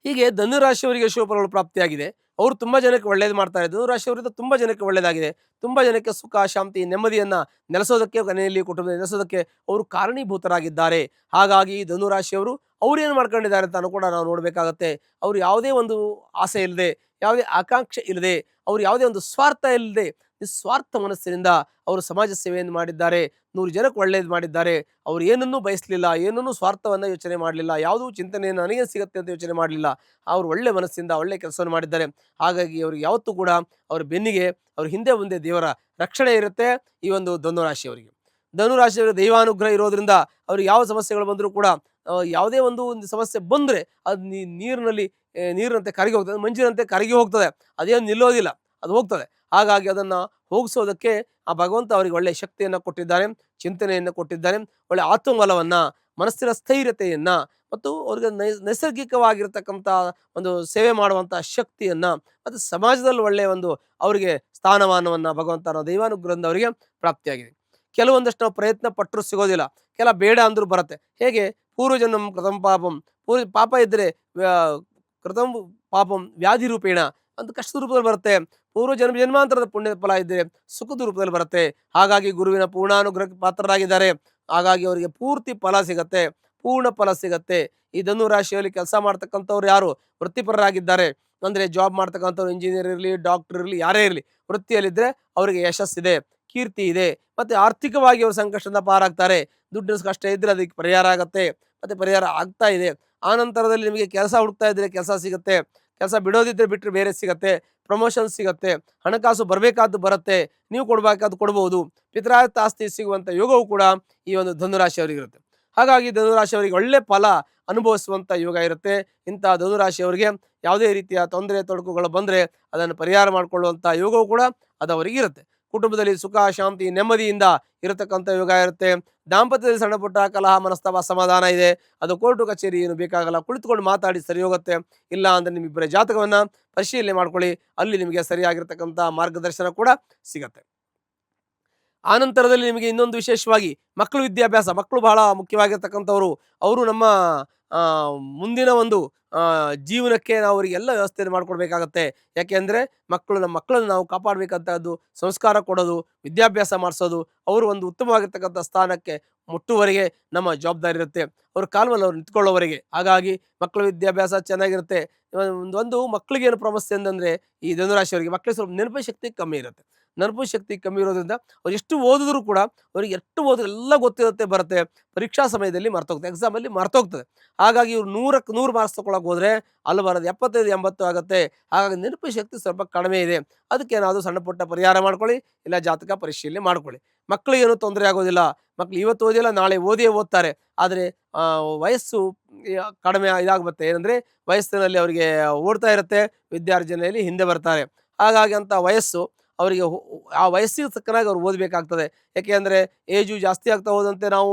ಹೀಗೆ ಧನುರಾಶಿಯವರಿಗೆ ಶುಭಫಲಗಳು ಪ್ರಾಪ್ತಿಯಾಗಿದೆ. ಅವರು ತುಂಬಾ ಜನಕ್ಕೆ ಒಳ್ಳೇದು ಮಾಡ್ತಾರೆ. ಧನುರಾಶಿಯವರಿಂದ ತುಂಬಾ ಜನಕ್ಕೆ ಒಳ್ಳೇದಾಗಿದೆ. ತುಂಬಾ ಜನಕ್ಕೆ ಸುಖ, ಶಾಂತಿ, ನೆಮ್ಮದಿಯನ್ನ ನೆಲೆಸೋದಕ್ಕೆ, ಮನೆಯಲ್ಲಿ ಕುಟುಂಬ ನೆಲೆಸೋದಕ್ಕೆ ಅವರು ಕಾರಣೀಭೂತರಾಗಿದ್ದಾರೆ. ಹಾಗಾಗಿ ಧನುರಾಶಿಯವರು ಅವ್ರು ಏನು ಮಾಡ್ಕೊಂಡಿದ್ದಾರೆ ಅಂತ ಕೂಡ ನಾವು ನೋಡ್ಬೇಕಾಗತ್ತೆ. ಅವ್ರು ಯಾವುದೇ ಒಂದು ಆಸೆ ಇಲ್ಲದೆ, ಯಾವುದೇ ಆಕಾಂಕ್ಷೆ ಇಲ್ಲದೆ, ಅವ್ರು ಯಾವುದೇ ಒಂದು ಸ್ವಾರ್ಥ ಇಲ್ಲದೆ ನಿಸ್ವಾರ್ಥ ಮನಸ್ಸಿನಿಂದ ಅವರು ಸಮಾಜ ಸೇವೆಯನ್ನು ಮಾಡಿದ್ದಾರೆ, 100 ಜನಕ್ಕೆ ಒಳ್ಳೇದು ಮಾಡಿದ್ದಾರೆ. ಅವರು ಏನನ್ನೂ ಬಯಸಲಿಲ್ಲ, ಏನನ್ನೂ ಸ್ವಾರ್ಥವನ್ನು ಯೋಚನೆ ಮಾಡಲಿಲ್ಲ, ಯಾವುದೂ ಚಿಂತನೆಯನ್ನು ನನಗೆ ಸಿಗುತ್ತೆ ಅಂತ ಯೋಚನೆ ಮಾಡಲಿಲ್ಲ. ಅವರು ಒಳ್ಳೆ ಮನಸ್ಸಿಂದ ಒಳ್ಳೆ ಕೆಲಸವನ್ನು ಮಾಡಿದ್ದಾರೆ. ಹಾಗಾಗಿ ಅವ್ರಿಗೆ ಯಾವತ್ತೂ ಕೂಡ ಅವ್ರ ಬೆನ್ನಿಗೆ ಅವ್ರ ಹಿಂದೆ ಮುಂದೆ ದೇವರ ರಕ್ಷಣೆ ಇರುತ್ತೆ. ಈ ಒಂದು ಧನುರಾಶಿಯವರಿಗೆ ಧನುರಾಶಿಯವರಿಗೆ ದೈವಾನುಗ್ರಹ ಇರೋದ್ರಿಂದ ಅವ್ರಿಗೆ ಯಾವ ಸಮಸ್ಯೆಗಳು ಬಂದರೂ ಕೂಡ ಯಾವುದೇ ಒಂದು ಸಮಸ್ಯೆ ಬಂದರೆ ಅದು ನೀರಿನಂತೆ ಕರಗಿ ಹೋಗ್ತದೆ, ಮಂಜಿನಂತೆ ಕರಗಿ ಹೋಗ್ತದೆ, ಅದೇನು ನಿಲ್ಲೋದಿಲ್ಲ, ಅದು ಹೋಗ್ತದೆ. ಹಾಗಾಗಿ ಅದನ್ನು ಹೋಗಿಸೋದಕ್ಕೆ ಆ ಭಗವಂತ ಅವರಿಗೆ ಒಳ್ಳೆಯ ಶಕ್ತಿಯನ್ನು ಕೊಟ್ಟಿದ್ದಾನೆ, ಚಿಂತನೆಯನ್ನು ಕೊಟ್ಟಿದ್ದಾನೆ, ಒಳ್ಳೆಯ ಆತ್ಮಬಲವನ್ನು, ಮನಸ್ಸಿನ ಸ್ಥೈರ್ಯತೆಯನ್ನು ಮತ್ತು ಅವ್ರಿಗೆ ನೈಸರ್ಗಿಕವಾಗಿರ್ತಕ್ಕಂಥ ಒಂದು ಸೇವೆ ಮಾಡುವಂಥ ಶಕ್ತಿಯನ್ನು ಮತ್ತು ಸಮಾಜದಲ್ಲಿ ಒಳ್ಳೆಯ ಒಂದು ಅವರಿಗೆ ಸ್ಥಾನಮಾನವನ್ನು ಭಗವಂತನ ದೈವಾನುಗ್ರಹದಿಂದ ಅವರಿಗೆ ಪ್ರಾಪ್ತಿಯಾಗಿದೆ. ಕೆಲವೊಂದಷ್ಟು ನಾವು ಪ್ರಯತ್ನ ಪಟ್ಟರು ಸಿಗೋದಿಲ್ಲ, ಕೆಲ ಬೇಡ ಅಂದರೂ ಬರುತ್ತೆ. ಹೇಗೆ ಪೂರ್ವಜನ್ಮ ಕೃತಂ ಪಾಪಂ, ಪಾಪ ಇದ್ದರೆ ಕೃತಂ ಪಾಪಂ ವ್ಯಾಧಿ ರೂಪೇಣ ಅಂತ ಕಷ್ಟದ ರೂಪದಲ್ಲಿ ಬರುತ್ತೆ. ಜನ್ಮಾಂತರದ ಪುಣ್ಯದ ಫಲ ಇದ್ದರೆ ಸುಖದ ರೂಪದಲ್ಲಿ ಬರುತ್ತೆ. ಹಾಗಾಗಿ ಗುರುವಿನ ಪೂರ್ಣಾನುಗ್ರಹಕ್ಕೆ ಪಾತ್ರರಾಗಿದ್ದಾರೆ. ಹಾಗಾಗಿ ಅವರಿಗೆ ಪೂರ್ತಿ ಫಲ ಸಿಗತ್ತೆ, ಪೂರ್ಣ ಫಲ ಸಿಗತ್ತೆ. ಈ ಧನು ರಾಶಿಯಲ್ಲಿ ಕೆಲಸ ಮಾಡ್ತಕ್ಕಂಥವ್ರು ಯಾರು ವೃತ್ತಿಪರರಾಗಿದ್ದಾರೆ ಅಂದರೆ ಜಾಬ್ ಮಾಡ್ತಕ್ಕಂಥವ್ರು, ಇಂಜಿನಿಯರ್ ಇರಲಿ, ಡಾಕ್ಟರ್ ಇರಲಿ, ಯಾರೇ ಇರಲಿ, ವೃತ್ತಿಯಲ್ಲಿದ್ದರೆ ಅವರಿಗೆ ಯಶಸ್ಸಿದೆ, ಕೀರ್ತಿ ಇದೆ, ಮತ್ತು ಆರ್ಥಿಕವಾಗಿ ಅವರು ಸಂಕಷ್ಟದಿಂದ ಪಾರಾಗ್ತಾರೆ. ದುಡ್ಡಿನ ಕಷ್ಟ ಇದ್ದರೆ ಅದಕ್ಕೆ ಪರಿಹಾರ ಆಗುತ್ತೆ, ಮತ್ತು ಪರಿಹಾರ ಆಗ್ತಾ ಇದೆ. ಆ ನಂತರದಲ್ಲಿ ನಿಮಗೆ ಕೆಲಸ ಹುಡುಕ್ತಾ ಇದ್ದರೆ ಕೆಲಸ ಸಿಗುತ್ತೆ, ಕೆಲಸ ಬಿಡೋದಿದ್ದರೆ ಬಿಟ್ಟರೆ ಬೇರೆ ಸಿಗುತ್ತೆ, ಪ್ರಮೋಷನ್ ಸಿಗುತ್ತೆ, ಹಣಕಾಸು ಬರಬೇಕಾದ್ದು ಬರುತ್ತೆ, ನೀವು ಕೊಡಬೇಕಾದ್ದು ಕೊಡ್ಬೋದು, ಪಿತ್ರಾರ್ಥ ಆಸ್ತಿ ಸಿಗುವಂಥ ಯೋಗವು ಕೂಡ ಈ ಒಂದು ಧನುರಾಶಿಯವರಿಗಿರುತ್ತೆ. ಹಾಗಾಗಿ ಧನುರಾಶಿಯವರಿಗೆ ಒಳ್ಳೆ ಫಲ ಅನುಭವಿಸುವಂಥ ಯೋಗ ಇರುತ್ತೆ. ಇಂಥ ಧನುರಾಶಿಯವರಿಗೆ ಯಾವುದೇ ರೀತಿಯ ತೊಂದರೆ ತೊಡಕುಗಳು ಬಂದರೆ ಅದನ್ನು ಪರಿಹಾರ ಮಾಡಿಕೊಳ್ಳುವಂಥ ಯೋಗವು ಕೂಡ ಅದು ಅವರಿಗೆ ಇರುತ್ತೆ. ಕುಟುಂಬದಲ್ಲಿ ಸುಖ, ಶಾಂತಿ, ನೆಮ್ಮದಿಯಿಂದ ಇರತಕ್ಕಂಥ ಯೋಗ ಇರುತ್ತೆ. ದಾಂಪತ್ಯದಲ್ಲಿ ಸಣ್ಣ ಪುಟ್ಟ ಕಲಹ, ಮನಸ್ತಾಪ, ಅಸಮಾಧಾನ ಇದೆ, ಅದು ಕೋರ್ಟು ಕಚೇರಿ ಏನು ಬೇಕಾಗಲ್ಲ, ಕುಳಿತುಕೊಂಡು ಮಾತಾಡಿ ಸರಿ ಹೋಗುತ್ತೆ. ಇಲ್ಲ ಅಂದರೆ ನಿಮ್ಮಿಬ್ಬರ ಜಾತಕವನ್ನು ಪರಿಶೀಲನೆ ಮಾಡ್ಕೊಳ್ಳಿ, ಅಲ್ಲಿ ನಿಮಗೆ ಸರಿಯಾಗಿರ್ತಕ್ಕಂಥ ಮಾರ್ಗದರ್ಶನ ಕೂಡ ಸಿಗತ್ತೆ. ಆನಂತರದಲ್ಲಿ ನಿಮಗೆ ಇನ್ನೊಂದು ವಿಶೇಷವಾಗಿ ಮಕ್ಕಳು ವಿದ್ಯಾಭ್ಯಾಸ, ಮಕ್ಕಳು ಬಹಳ ಮುಖ್ಯವಾಗಿರ್ತಕ್ಕಂಥವ್ರು. ಅವರು ನಮ್ಮ ಮುಂದಿನ ಒಂದು ಜೀವನಕ್ಕೆ ನಾವು ಅವರಿಗೆಲ್ಲ ವ್ಯವಸ್ಥೆಯನ್ನು ಮಾಡಿಕೊಡ್ಬೇಕಾಗತ್ತೆ. ಯಾಕೆಂದರೆ ನಮ್ಮ ಮಕ್ಕಳನ್ನು ನಾವು ಕಾಪಾಡಬೇಕಂತದ್ದು, ಸಂಸ್ಕಾರ ಕೊಡೋದು, ವಿದ್ಯಾಭ್ಯಾಸ ಮಾಡಿಸೋದು, ಅವರು ಒಂದು ಉತ್ತಮವಾಗಿರ್ತಕ್ಕಂಥ ಸ್ಥಾನಕ್ಕೆ ಮುಟ್ಟುವರೆಗೆ ನಮ್ಮ ಜವಾಬ್ದಾರಿ ಇರುತ್ತೆ, ಅವ್ರ ಕಾಲದಲ್ಲಿ ಅವ್ರು ನಿಂತ್ಕೊಳ್ಳೋವರೆಗೆ. ಹಾಗಾಗಿ ಮಕ್ಕಳ ವಿದ್ಯಾಭ್ಯಾಸ ಚೆನ್ನಾಗಿರುತ್ತೆ. ಒಂದು ಮಕ್ಕಳಿಗೆ ಏನು ಸಮಸ್ಯೆ ಅಂತಂದರೆ ಈ ಧನುರಾಶಿಯವರಿಗೆ ಮಕ್ಕಳಿಗೆ ಸ್ವಲ್ಪ ನೆನಪು ಶಕ್ತಿ ಕಮ್ಮಿ ಇರುತ್ತೆ. ನೆನಪು ಶಕ್ತಿ ಕಮ್ಮಿ ಇರೋದ್ರಿಂದ ಅವ್ರು ಎಷ್ಟು ಓದಿದ್ರು ಕೂಡ ಅವ್ರಿಗೆ ಎಲ್ಲ ಗೊತ್ತಿರುತ್ತೆ, ಬರುತ್ತೆ, ಪರೀಕ್ಷಾ ಸಮಯದಲ್ಲಿ ಮರ್ತೋಗ್ತದೆ, ಎಕ್ಸಾಮಲ್ಲಿ ಮರ್ತೋಗ್ತದೆ. ಹಾಗಾಗಿ ಇವ್ರು 100ಕ್ಕೆ 100 ಮಾರ್ಕ್ಸ್ ತೊಗೊಳಕ್ಕೆ ಹೋದರೆ ಅಲ್ಲಿ ಬರೋದು 75-80 ಆಗುತ್ತೆ. ಹಾಗಾಗಿ ನೆನಪು ಶಕ್ತಿ ಸ್ವಲ್ಪ ಕಡಿಮೆ ಇದೆ. ಅದಕ್ಕೆ ಏನಾದರೂ ಸಣ್ಣ ಪುಟ್ಟ ಪರಿಹಾರ ಮಾಡ್ಕೊಳ್ಳಿ, ಇಲ್ಲ ಜಾತಕ ಪರಿಶೀಲನೆ ಮಾಡ್ಕೊಳ್ಳಿ. ಮಕ್ಕಳಿಗೇನು ತೊಂದರೆ ಆಗೋದಿಲ್ಲ. ಮಕ್ಕಳು ಇವತ್ತು ಓದಿಲ್ಲ, ನಾಳೆ ಓದ್ತಾರೆ. ಆದರೆ ವಯಸ್ಸು ಕಡಿಮೆ ಇದಾಗುತ್ತೆ. ಏನಂದರೆ ವಯಸ್ಸಿನಲ್ಲಿ ಅವರಿಗೆ ಓಡ್ತಾ ಇರುತ್ತೆ, ವಿದ್ಯಾರ್ಜನೆಯಲ್ಲಿ ಹಿಂದೆ ಬರ್ತಾರೆ. ಹಾಗಾಗಿ ಅಂತ ವಯಸ್ಸು ಅವರಿಗೆ ಆ ವಯಸ್ಸಿಗೆ ತಕ್ಕನಾಗಿ ಅವ್ರು ಓದಬೇಕಾಗ್ತದೆ. ಯಾಕೆಂದರೆ ಏಜು ಜಾಸ್ತಿ ಆಗ್ತಾ ಹೋದಂತೆ ನಾವು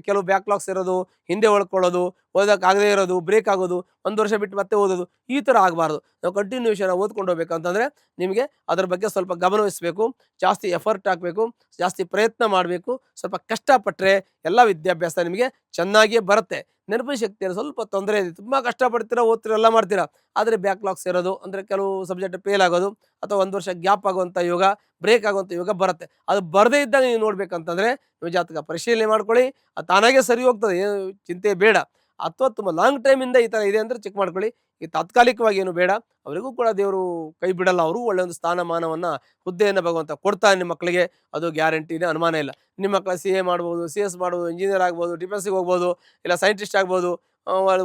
ಕೆಲವು ಬ್ಯಾಕ್ಲಾಗ್ಸ್ ಇರೋದು, ಹಿಂದೆ ಉಳ್ಕೊಳ್ಳೋದು, ಓದೋಕ್ಕಾಗದೇ ಇರೋದು, ಬ್ರೇಕ್ ಆಗೋದು, 1 ವರ್ಷ ಬಿಟ್ಟು ಮತ್ತೆ ಓದೋದು, ಈ ಥರ ಆಗಬಾರ್ದು. ನಾವು ಕಂಟಿನ್ಯೂಷನ್ ಓದ್ಕೊಂಡು ಹೋಗ್ಬೇಕಂತಂದರೆ ನಿಮಗೆ ಅದರ ಬಗ್ಗೆ ಸ್ವಲ್ಪ ಗಮನವಹಿಸಬೇಕು, ಜಾಸ್ತಿ ಎಫರ್ಟ್ ಹಾಕಬೇಕು, ಜಾಸ್ತಿ ಪ್ರಯತ್ನ ಮಾಡಬೇಕು. ಸ್ವಲ್ಪ ಕಷ್ಟಪಟ್ಟರೆ ಎಲ್ಲ ವಿದ್ಯಾಭ್ಯಾಸ ನಿಮಗೆ ಚೆನ್ನಾಗಿಯೇ ಬರುತ್ತೆ. ನೆನಪಿನ ಶಕ್ತಿಯನ್ನು ಸ್ವಲ್ಪ ತೊಂದರೆ ಇದೆ, ತುಂಬ ಕಷ್ಟಪಡ್ತೀರಾ, ಓದ್ತೀರಾ, ಎಲ್ಲ ಮಾಡ್ತೀರಾ, ಆದರೆ ಬ್ಯಾಕ್ಲಾಗ್ಸ್ ಇರೋದು ಅಂದರೆ ಕೆಲವು ಸಬ್ಜೆಕ್ಟ್ ಫೇಲ್ ಆಗೋದು ಅಥವಾ 1 ವರ್ಷ ಗ್ಯಾಪ್ ಆಗುವಂಥ ಯೋಗ, ಬ್ರೇಕ್ ಆಗುವಂಥ ಯೋಗ ಬರುತ್ತೆ. ಅದು ಬರದೇ ಇದ್ದಾಗ ನೀವು ನೋಡ್ಬೇಕಂತಂದರೆ ನೀವು ಜಾತಕ ಪರಿಶೀಲನೆ ಮಾಡ್ಕೊಳ್ಳಿ, ಅದು ತಾನಾಗೆ ಸರಿ ಹೋಗ್ತದೆ, ಏನು ಚಿಂತೆ ಬೇಡ. ಅಥವಾ ತುಂಬ ಲಾಂಗ್ ಟೈಮಿಂದ ಈ ಥರ ಇದೆ ಅಂದರೆ ಚೆಕ್ ಮಾಡ್ಕೊಳ್ಳಿ. ಈ ತಾತ್ಕಾಲಿಕವಾಗಿ ಏನು ಬೇಡ, ಅವರಿಗೂ ಕೂಡ ದೇವರು ಕೈ ಬಿಡಲ್ಲ. ಅವರು ಒಳ್ಳೆಯ ಒಂದು ಸ್ಥಾನಮಾನವನ್ನು, ಹುದ್ದೆಯನ್ನು ಭಗವಂತ ಕೊಡ್ತಾನೆ ನಿಮ್ಮ ಮಕ್ಕಳಿಗೆ, ಅದು ಗ್ಯಾರಂಟಿನೇ, ಅನುಮಾನ ಇಲ್ಲ. ನಿಮ್ಮ ಮಕ್ಕಳು CA ಮಾಡ್ಬೋದು, CS ಮಾಡ್ಬೋದು, ಇಂಜಿನಿಯರ್ ಆಗ್ಬೋದು, ಡಿಫೆನ್ಸಿಗೆ ಹೋಗ್ಬೋದು, ಇಲ್ಲ ಸೈಂಟಿಸ್ಟ್ ಆಗ್ಬೋದು,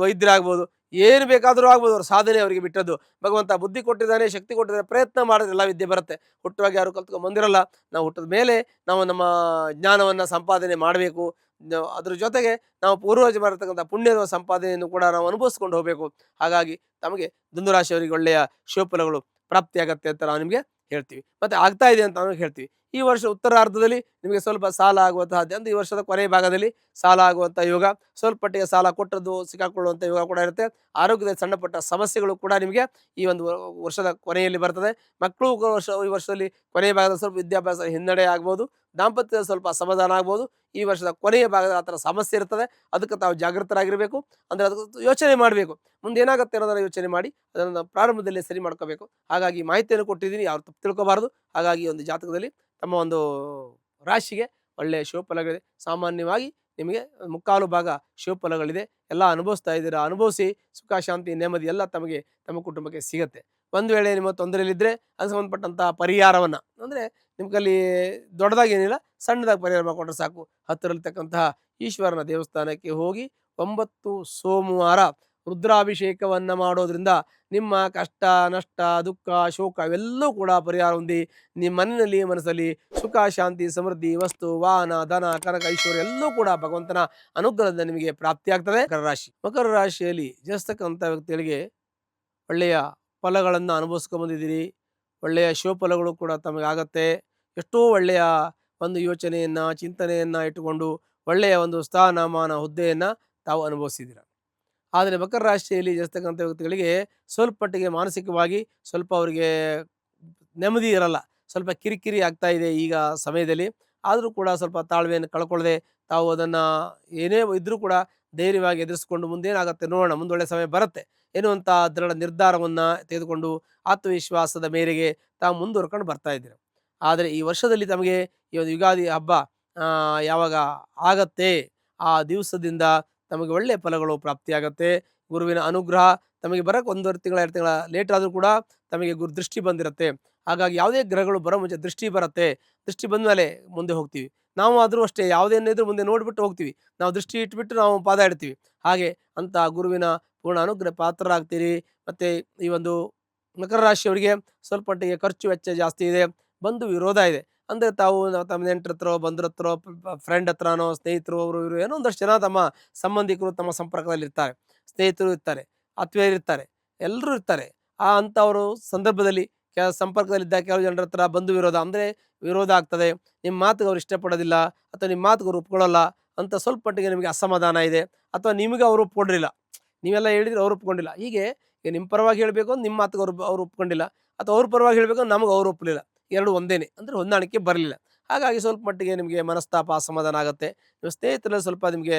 ವೈದ್ಯರಾಗ್ಬೋದು, ಏನು ಬೇಕಾದರೂ ಆಗ್ಬೋದು. ಅವ್ರ ಸಾಧನೆ ಅವರಿಗೆ ಬಿಟ್ಟದ್ದು. ಭಗವಂತ ಬುದ್ಧಿ ಕೊಟ್ಟಿದ್ದಾನೆ, ಶಕ್ತಿ ಕೊಟ್ಟಿದ್ದಾನೆ, ಪ್ರಯತ್ನ ಮಾಡಿದ್ರೆ ಎಲ್ಲ ವಿದ್ಯೆ ಬರುತ್ತೆ. ಹುಟ್ಟುವಾಗ ಯಾರು ಕಲ್ತ್ಕೊಂಡು ಬಂದಿರಲ್ಲ. ನಾವು ಹುಟ್ಟಿದ ಮೇಲೆ ನಾವು ನಮ್ಮ ಜ್ಞಾನವನ್ನು ಸಂಪಾದನೆ ಮಾಡಬೇಕು. ಅದ್ರ ಜೊತೆಗೆ ನಾವು ಪೂರ್ವಜ ಬರತಕ್ಕಂಥ ಪುಣ್ಯದ ಸಂಪಾದನೆಯನ್ನು ಕೂಡ ನಾವು ಅನುಭವಿಸ್ಕೊಂಡು ಹೋಗಬೇಕು. ಹಾಗಾಗಿ ತಮಗೆ ಧನುರಾಶಿಯವರಿಗೆ ಒಳ್ಳೆಯ ಶುಭಫಲಗಳು ಪ್ರಾಪ್ತಿಯಾಗತ್ತೆ ಅಂತ ನಾವು ನಿಮಗೆ ಹೇಳ್ತೀವಿ, ಮತ್ತು ಆಗ್ತಾ ಇದೆ ಅಂತ ನಾವು ಹೇಳ್ತೀವಿ. ಈ ವರ್ಷ ಉತ್ತರಾರ್ಧದಲ್ಲಿ ನಿಮಗೆ ಸ್ವಲ್ಪ ಸಾಲ ಆಗುವಂತಹ, ಅಂದರೆ ಈ ವರ್ಷದ ಕೊನೆಯ ಭಾಗದಲ್ಲಿ ಸಾಲ ಆಗುವಂಥ ಯೋಗ, ಸ್ವಲ್ಪ ಮಟ್ಟಿಗೆ ಸಾಲ ಕೊಟ್ಟದ್ದು ಸಿಕ್ಕಾಕೊಳ್ಳುವಂಥ ಯೋಗ ಕೂಡ ಇರುತ್ತೆ. ಆರೋಗ್ಯದ ಸಣ್ಣ ಪುಟ್ಟ ಸಮಸ್ಯೆಗಳು ಕೂಡ ನಿಮಗೆ ಈ ಒಂದು ವರ್ಷದ ಕೊನೆಯಲ್ಲಿ ಬರ್ತದೆ. ಮಕ್ಕಳು ಈ ವರ್ಷದಲ್ಲಿ ಕೊನೆಯ ಭಾಗದಲ್ಲಿ ಸ್ವಲ್ಪ ವಿದ್ಯಾಭ್ಯಾಸ ಹಿನ್ನಡೆ ಆಗ್ಬೋದು, ದಾಂಪತ್ಯದ ಸ್ವಲ್ಪ ಅಸಮಾಧಾನ ಆಗ್ಬೋದು. ಈ ವರ್ಷದ ಕೊನೆಯ ಭಾಗದ ಆ ಥರ ಸಮಸ್ಯೆ ಇರ್ತದೆ. ಅದಕ್ಕೆ ತಾವು ಜಾಗೃತರಾಗಿರಬೇಕು. ಅಂದರೆ ಅದಕ್ಕೆ ಯೋಚನೆ ಮಾಡಬೇಕು, ಮುಂದೆ ಏನಾಗುತ್ತೆ ಅನ್ನೋದನ್ನು ಯೋಚನೆ ಮಾಡಿ ಅದನ್ನು ಪ್ರಾರಂಭದಲ್ಲೇ ಸರಿ ಮಾಡ್ಕೋಬೇಕು. ಹಾಗಾಗಿ ಮಾಹಿತಿಯನ್ನು ಕೊಟ್ಟಿದ್ದೀನಿ, ಯಾರು ತಪ್ಪು ತಿಳ್ಕೊಬಾರ್ದು. ಹಾಗಾಗಿ ಒಂದು ಜಾತಕದಲ್ಲಿ ತಮ್ಮ ಒಂದು ರಾಶಿಗೆ ಒಳ್ಳೆಯ ಶುಭಫಲಗಳಿದೆ. ಸಾಮಾನ್ಯವಾಗಿ ನಿಮಗೆ 3/4 ಭಾಗ ಶುಭಫಲಗಳಿದೆ. ಎಲ್ಲ ಅನುಭವಿಸ್ತಾ ಇದ್ದೀರಾ, ಅನುಭವಿಸಿ ಸುಖ, ಶಾಂತಿ, ನೆಮ್ಮದಿ ಎಲ್ಲ ತಮಗೆ, ತಮ್ಮ ಕುಟುಂಬಕ್ಕೆ ಸಿಗುತ್ತೆ. ಒಂದು ವೇಳೆ ನಿಮ್ಮ ತೊಂದರೆಯಲ್ಲಿದ್ದರೆ ಅದಕ್ಕೆ ಸಂಬಂಧಪಟ್ಟಂಥ ಪರಿಹಾರವನ್ನು ಅಂದರೆ ನಿಮ್ಮ ಕೈಲಿ ದೊಡ್ಡದಾಗಿ ಏನಿಲ್ಲ, ಸಣ್ಣದಾಗಿ ಪರಿಹಾರ ಮಾಡಿಕೊಂಡ್ರೆ ಸಾಕು. ಹತ್ತಿರಲ್ಲಿರ್ತಕ್ಕಂತಹ ಈಶ್ವರನ ದೇವಸ್ಥಾನಕ್ಕೆ ಹೋಗಿ 9 ಸೋಮವಾರ ರುದ್ರಾಭಿಷೇಕವನ್ನು ಮಾಡೋದ್ರಿಂದ ನಿಮ್ಮ ಕಷ್ಟ, ನಷ್ಟ, ದುಃಖ, ಶೋಕ ಇವೆಲ್ಲವೂ ಕೂಡ ಪರಿಹಾರ ಹೊಂದಿ ನಿಮ್ಮ ಮನೆಯಲ್ಲಿ ಮನಸ್ಸಲ್ಲಿ ಸುಖ, ಶಾಂತಿ, ಸಮೃದ್ಧಿ, ವಸ್ತು, ವಾಹನ, ಧನ, ಕನಕ, ಐಶ್ವರ್ಯ ಎಲ್ಲವೂ ಕೂಡ ಭಗವಂತನ ಅನುಗ್ರಹದಿಂದ ನಿಮಗೆ ಪ್ರಾಪ್ತಿಯಾಗ್ತದೆ. ಮಕರ ರಾಶಿಯಲ್ಲಿ ಜನಿಸ್ತಕ್ಕಂಥ ವ್ಯಕ್ತಿಗಳಿಗೆ ಒಳ್ಳೆಯ ಫಲಗಳನ್ನು ಅನುಭವಿಸ್ಕೊಂಬಂದಿದ್ದೀರಿ. ಒಳ್ಳೆಯ ಶುಭಫಲಗಳು ಕೂಡ ತಮಗಾಗತ್ತೆ. ಎಷ್ಟೋ ಒಳ್ಳೆಯ ಒಂದು ಯೋಚನೆಯನ್ನು, ಚಿಂತನೆಯನ್ನು ಇಟ್ಟುಕೊಂಡು ಒಳ್ಳೆಯ ಒಂದು ಸ್ಥಾನಮಾನ, ಹುದ್ದೆಯನ್ನು ತಾವು ಅನುಭವಿಸಿದ್ದೀರ. ಆದರೆ ಮಕರ ರಾಶಿಯಲ್ಲಿ ಜನಿಸ್ತಕ್ಕಂಥ ವ್ಯಕ್ತಿಗಳಿಗೆ ಸ್ವಲ್ಪ ಮಟ್ಟಿಗೆ ಮಾನಸಿಕವಾಗಿ ಸ್ವಲ್ಪ ಅವರಿಗೆ ನೆಮ್ಮದಿ ಇರಲ್ಲ, ಸ್ವಲ್ಪ ಕಿರಿಕಿರಿ ಆಗ್ತಾ ಇದೆ ಈಗ ಸಮಯದಲ್ಲಿ. ಆದರೂ ಕೂಡ ಸ್ವಲ್ಪ ತಾಳ್ಮೆಯನ್ನು ಕಳ್ಕೊಳ್ಳದೆ ತಾವು ಅದನ್ನು ಏನೇ ಇದ್ದರೂ ಕೂಡ ಧೈರ್ಯವಾಗಿ ಎದುರಿಸ್ಕೊಂಡು ಮುಂದೇನಾಗುತ್ತೆ ನೋಡೋಣ, ಮುಂದೊಳ್ಳೆ ಸಮಯ ಬರುತ್ತೆ ಎನ್ನುವಂಥ ದೃಢ ನಿರ್ಧಾರವನ್ನು ತೆಗೆದುಕೊಂಡು ಆತ್ಮವಿಶ್ವಾಸದ ಮೇರೆಗೆ ತಾವು ಮುಂದುವರ್ಕೊಂಡು ಬರ್ತಾ ಇದ್ದೀರ. ಆದರೆ ಈ ವರ್ಷದಲ್ಲಿ ತಮಗೆ ಈ ಒಂದು ಯುಗಾದಿ ಹಬ್ಬ ಯಾವಾಗ ಆಗತ್ತೆ ಆ ದಿವಸದಿಂದ ತಮಗೆ ಒಳ್ಳೆಯ ಫಲಗಳು ಪ್ರಾಪ್ತಿಯಾಗತ್ತೆ. ಗುರುವಿನ ಅನುಗ್ರಹ ತಮಗೆ ಬರೋಕ್ಕೆ 1.5 ತಿಂಗಳ 2 ತಿಂಗಳ ಲೇಟ್ ಆದರೂ ಕೂಡ ತಮಗೆ ದೃಷ್ಟಿ ಬಂದಿರುತ್ತೆ. ಹಾಗಾಗಿ ಯಾವುದೇ ಗ್ರಹಗಳು ಬರೋ ಮುಂಚೆ ದೃಷ್ಟಿ ಬರುತ್ತೆ. ದೃಷ್ಟಿ ಬಂದ ಮೇಲೆ ಮುಂದೆ ಹೋಗ್ತೀವಿ. ನಾವು ಆದರೂ ಅಷ್ಟೇ, ಯಾವುದೇನಿದ್ರು ಮುಂದೆ ನೋಡಿಬಿಟ್ಟು ಹೋಗ್ತೀವಿ. ನಾವು ದೃಷ್ಟಿ ಇಟ್ಬಿಟ್ಟು ನಾವು ಪಾದ ಇಡ್ತೀವಿ. ಹಾಗೆ ಅಂತ ಗುರುವಿನ ಪೂರ್ಣ ಅನುಗ್ರಹ ಪಾತ್ರರಾಗ್ತೀರಿ. ಮತ್ತು ಈ ಒಂದು ಮಕರ ರಾಶಿಯವರಿಗೆ ಸ್ವಲ್ಪ ಮಟ್ಟಿಗೆ ಖರ್ಚು ವೆಚ್ಚ ಜಾಸ್ತಿ ಇದೆ, ಬಂಧು ವಿರೋಧ ಇದೆ. ಅಂದರೆ ತಾವು ತಮ್ಮ ನೆಂಟರ ಹತ್ರ, ಬಂಧುರ ಹತ್ರ, ಫ್ರೆಂಡ್ ಹತ್ರನೋ, ಸ್ನೇಹಿತರು, ಅವರು ಇವರು ಏನೋ ಒಂದಷ್ಟು ಜನ ತಮ್ಮ ಸಂಬಂಧಿಕರು ತಮ್ಮ ಸಂಪರ್ಕದಲ್ಲಿ ಇರ್ತಾರೆ, ಸ್ನೇಹಿತರು ಇರ್ತಾರೆ, ಆತ್ಮೀಯರಿರ್ತಾರೆ, ಎಲ್ಲರೂ ಇರ್ತಾರೆ. ಅಂಥವರು ಸಂದರ್ಭದಲ್ಲಿ ಸಂಪರ್ಕದಲ್ಲಿದ್ದ ಕೆಲವು ಜನರ ಹತ್ರ ಬಂಧು ವಿರೋಧ ಅಂದರೆ ವಿರೋಧ ಆಗ್ತದೆ. ನಿಮ್ಮ ಮಾತಿಗೆ ಅವ್ರು ಇಷ್ಟಪಡೋದಿಲ್ಲ ಅಥವಾ ನಿಮ್ಮ ಮಾತಿಗೆ ಅವ್ರು ಒಪ್ಕೊಳ್ಳಲ್ಲ ಅಂತ ಸ್ವಲ್ಪ ಮಟ್ಟಿಗೆ ನಿಮಗೆ ಅಸಮಾಧಾನ ಇದೆ. ಅಥವಾ ನಿಮಗೆ ಅವರು ಒಪ್ಕೊಂಡಿಲ್ಲ, ನೀವೆಲ್ಲ ಹೇಳಿದ್ರೆ ಅವ್ರು ಒಪ್ಕೊಂಡಿಲ್ಲ. ಹೀಗೆ ನಿಮ್ಮ ಪರವಾಗಿ ಹೇಳಬೇಕು ಅಂತ ನಿಮ್ಮ ಮಾತಿಗೆ ಅವ್ರು ಒಪ್ಕೊಂಡಿಲ್ಲ, ಅಥವಾ ಅವ್ರ ಪರವಾಗಿ ಹೇಳಬೇಕು ಅಂತ ನಮಗೆ ಅವ್ರು ಒಪ್ಪಲಿಲ್ಲ. ಎರಡು ಒಂದೇನೆ, ಅಂದರೆ ಹೊಂದಾಣಿಕೆ ಬರಲಿಲ್ಲ. ಹಾಗಾಗಿ ಸ್ವಲ್ಪ ಮಟ್ಟಿಗೆ ನಿಮಗೆ ಮನಸ್ತಾಪ, ಅಸಮಾಧಾನ ಆಗುತ್ತೆ. ನಿಮ್ಮ ಸ್ನೇಹಿತರಲ್ಲಿ ಸ್ವಲ್ಪ ನಿಮಗೆ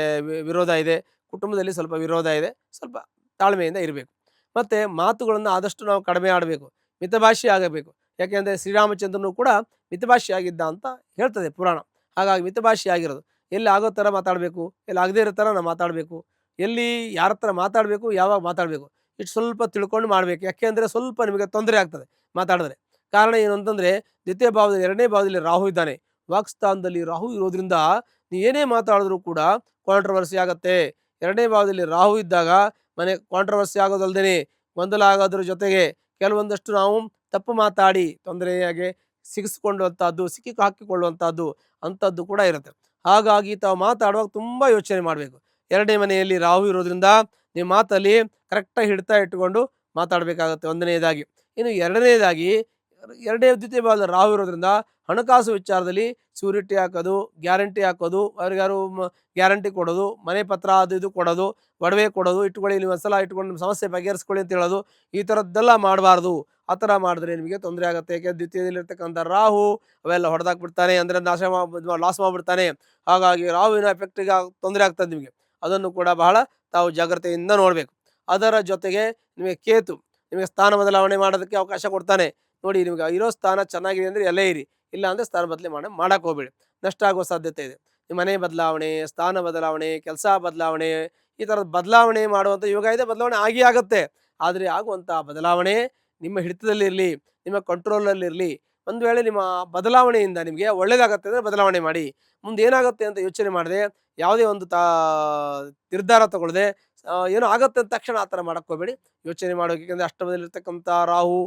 ವಿರೋಧ ಇದೆ, ಕುಟುಂಬದಲ್ಲಿ ಸ್ವಲ್ಪ ವಿರೋಧ ಇದೆ. ಸ್ವಲ್ಪ ತಾಳ್ಮೆಯಿಂದ ಇರಬೇಕು. ಮತ್ತು ಮಾತುಗಳನ್ನು ಆದಷ್ಟು ನಾವು ಕಡಿಮೆ ಆಡಬೇಕು, ಮಿತಭಾಷಿ ಆಗಬೇಕು. ಯಾಕೆಂದರೆ ಶ್ರೀರಾಮಚಂದ್ರನು ಕೂಡ ಮಿತಭಾಷಿ ಆಗಿದ್ದ ಅಂತ ಹೇಳ್ತದೆ ಪುರಾಣ. ಹಾಗಾಗಿ ಮಿತಭಾಷಿ ಆಗಿರೋದು, ಎಲ್ಲಿ ಆಗೋ ಥರ ಮಾತಾಡಬೇಕು, ಎಲ್ಲಿ ಆಗದೇ ಇರೋ ಥರ ನಾವು ಮಾತಾಡಬೇಕು, ಎಲ್ಲಿ ಯಾರ ಹತ್ರ ಮಾತಾಡಬೇಕು, ಯಾವಾಗ ಮಾತಾಡಬೇಕು, ಇಷ್ಟು ಸ್ವಲ್ಪ ತಿಳ್ಕೊಂಡು ಮಾಡಬೇಕು. ಯಾಕೆಂದರೆ ಸ್ವಲ್ಪ ನಿಮಗೆ ತೊಂದರೆ ಆಗ್ತದೆ ಮಾತಾಡಿದ್ರೆ. ಕಾರಣ ಏನು ಅಂತಂದರೆ ದ್ವಿತೀಯ ಭಾವದಲ್ಲಿ, 2ನೇ ಭಾವದಲ್ಲಿ ರಾಹು ಇದ್ದಾನೆ. ವಾಕ್ಸ್ಥಾನದಲ್ಲಿ ರಾಹು ಇರೋದ್ರಿಂದ ನೀವು ಏನೇ ಮಾತಾಡಿದ್ರೂ ಕೂಡ ಕಾಂಟ್ರವರ್ಸಿ ಆಗುತ್ತೆ. 2ನೇ ಭಾವದಲ್ಲಿ ರಾಹು ಇದ್ದಾಗ ಮನೆ ಕಾಂಟ್ರವರ್ಸಿ ಆಗೋದಲ್ದೇ ಗೊಂದಲ ಆಗೋದ್ರ ಜೊತೆಗೆ ಕೆಲವೊಂದಷ್ಟು ನಾವು ತಪ್ಪು ಮಾತಾಡಿ ತೊಂದರೆಯಾಗಿ ಸಿಕ್ಕಿಕೊಳ್ಳುವಂಥದ್ದು ಅಂಥದ್ದು ಕೂಡ ಇರುತ್ತೆ. ಹಾಗಾಗಿ ತಾವು ಮಾತಾಡುವಾಗ ತುಂಬ ಯೋಚನೆ ಮಾಡಬೇಕು. 2ನೇ ಮನೆಯಲ್ಲಿ ರಾಹು ಇರೋದ್ರಿಂದ ನಿಮ್ಮ ಮಾತಲ್ಲಿ ಕರೆಕ್ಟಾಗಿ ಹಿಡ್ತಾ ಇಟ್ಟುಕೊಂಡು ಮಾತಾಡಬೇಕಾಗತ್ತೆ, 1ನೇದಾಗಿ. ಇನ್ನು 2ನೇದಾಗಿ, 2ನೇ ದ್ವಿತೀಯ ಭಾವದಲ್ಲಿ ರಾಹು ಇರೋದ್ರಿಂದ ಹಣಕಾಸು ವಿಚಾರದಲ್ಲಿ ಸೂರಿಟಿ ಹಾಕೋದು, ಗ್ಯಾರಂಟಿ ಹಾಕೋದು, ಅವ್ರಿಗಾರು ಗ್ಯಾರಂಟಿ ಕೊಡೋದು, ಮನೆ ಪತ್ರ ಅದು ಇದು ಕೊಡೋದು, ಒಡವೆ ಕೊಡೋದು, ಇಟ್ಕೊಳ್ಳಿ ನೀವು ಒಂದ್ಸಲ ಇಟ್ಕೊಂಡು ನಿಮ್ಮ ಸಮಸ್ಯೆ ಬಗೆಹರಿಸ್ಕೊಳ್ಳಿ ಅಂತ ಹೇಳೋದು, ಈ ಥರದ್ದೆಲ್ಲ ಮಾಡಬಾರ್ದು. ಆ ಥರ ಮಾಡಿದ್ರೆ ನಿಮಗೆ ತೊಂದರೆ ಆಗುತ್ತೆ. ಯಾಕೆಂದರೆ ದ್ವಿತೀಯದಲ್ಲಿರ್ತಕ್ಕಂಥ ರಾಹು ಅವೆಲ್ಲ ಹೊಡೆದಾಕ್ಬಿಡ್ತಾನೆ, ಅಂದರೆ ಲಾಸ್ ಮಾಡಿಬಿಡ್ತಾನೆ. ಹಾಗಾಗಿ ರಾಹುವಿನ ಎಫೆಕ್ಟಿಗೆ ತೊಂದರೆ ಆಗ್ತದೆ ನಿಮಗೆ. ಅದನ್ನು ಕೂಡ ಬಹಳ ತಾವು ಜಾಗ್ರತೆಯಿಂದ ನೋಡಬೇಕು. ಅದರ ಜೊತೆಗೆ ನಿಮಗೆ ಕೇತು ನಿಮಗೆ ಸ್ಥಾನ ಬದಲಾವಣೆ ಮಾಡೋದಕ್ಕೆ ಅವಕಾಶ ಕೊಡ್ತಾನೆ. ನೋಡಿ, ನಿಮಗೆ ಇರೋ ಸ್ಥಾನ ಚೆನ್ನಾಗಿದೆ ಅಂದರೆ ಎಲ್ಲೇ ಇರಿ, ಇಲ್ಲ ಅಂದರೆ ಸ್ಥಾನ ಬದಲಾವಣೆ ಮಾಡೋಕ್ಕೆ ಹೋಗಬೇಡಿ, ನಷ್ಟ ಆಗುವ ಸಾಧ್ಯತೆ ಇದೆ. ನಿಮ್ಮ ಮನೆ ಬದಲಾವಣೆ, ಸ್ಥಾನ ಬದಲಾವಣೆ, ಕೆಲಸ ಬದಲಾವಣೆ, ಈ ಥರದ ಬದಲಾವಣೆ ಮಾಡುವಂಥ ಯೋಗ ಇದೆ. ಬದಲಾವಣೆ ಆಗುತ್ತೆ. ಆದರೆ ಆಗುವಂಥ ಬದಲಾವಣೆ ನಿಮ್ಮ ಹಿಡಿತದಲ್ಲಿರಲಿ, ನಿಮ್ಮ ಕಂಟ್ರೋಲಲ್ಲಿರಲಿ. ಒಂದು ವೇಳೆ ನಿಮ್ಮ ಬದಲಾವಣೆಯಿಂದ ನಿಮಗೆ ಒಳ್ಳೆಯದಾಗತ್ತೆ ಅಂದರೆ ಬದಲಾವಣೆ ಮಾಡಿ. ಮುಂದೆ ಏನಾಗುತ್ತೆ ಅಂತ ಯೋಚನೆ ಮಾಡದೆ, ಯಾವುದೇ ಒಂದು ನಿರ್ಧಾರ ತಗೊಳ್ಳದೆ ಏನೋ ಆಗುತ್ತೆ ಅಂತ ತಕ್ಷಣ ಆ ಥರ ಮಾಡೋಕ್ಕೆ ಹೋಗಬೇಡಿ, ಯೋಚನೆ ಮಾಡೋಕೆ. ಯಾಕೆಂದರೆ ಅಷ್ಟಮದಲ್ಲಿರ್ತಕ್ಕಂಥ ರಾಹು,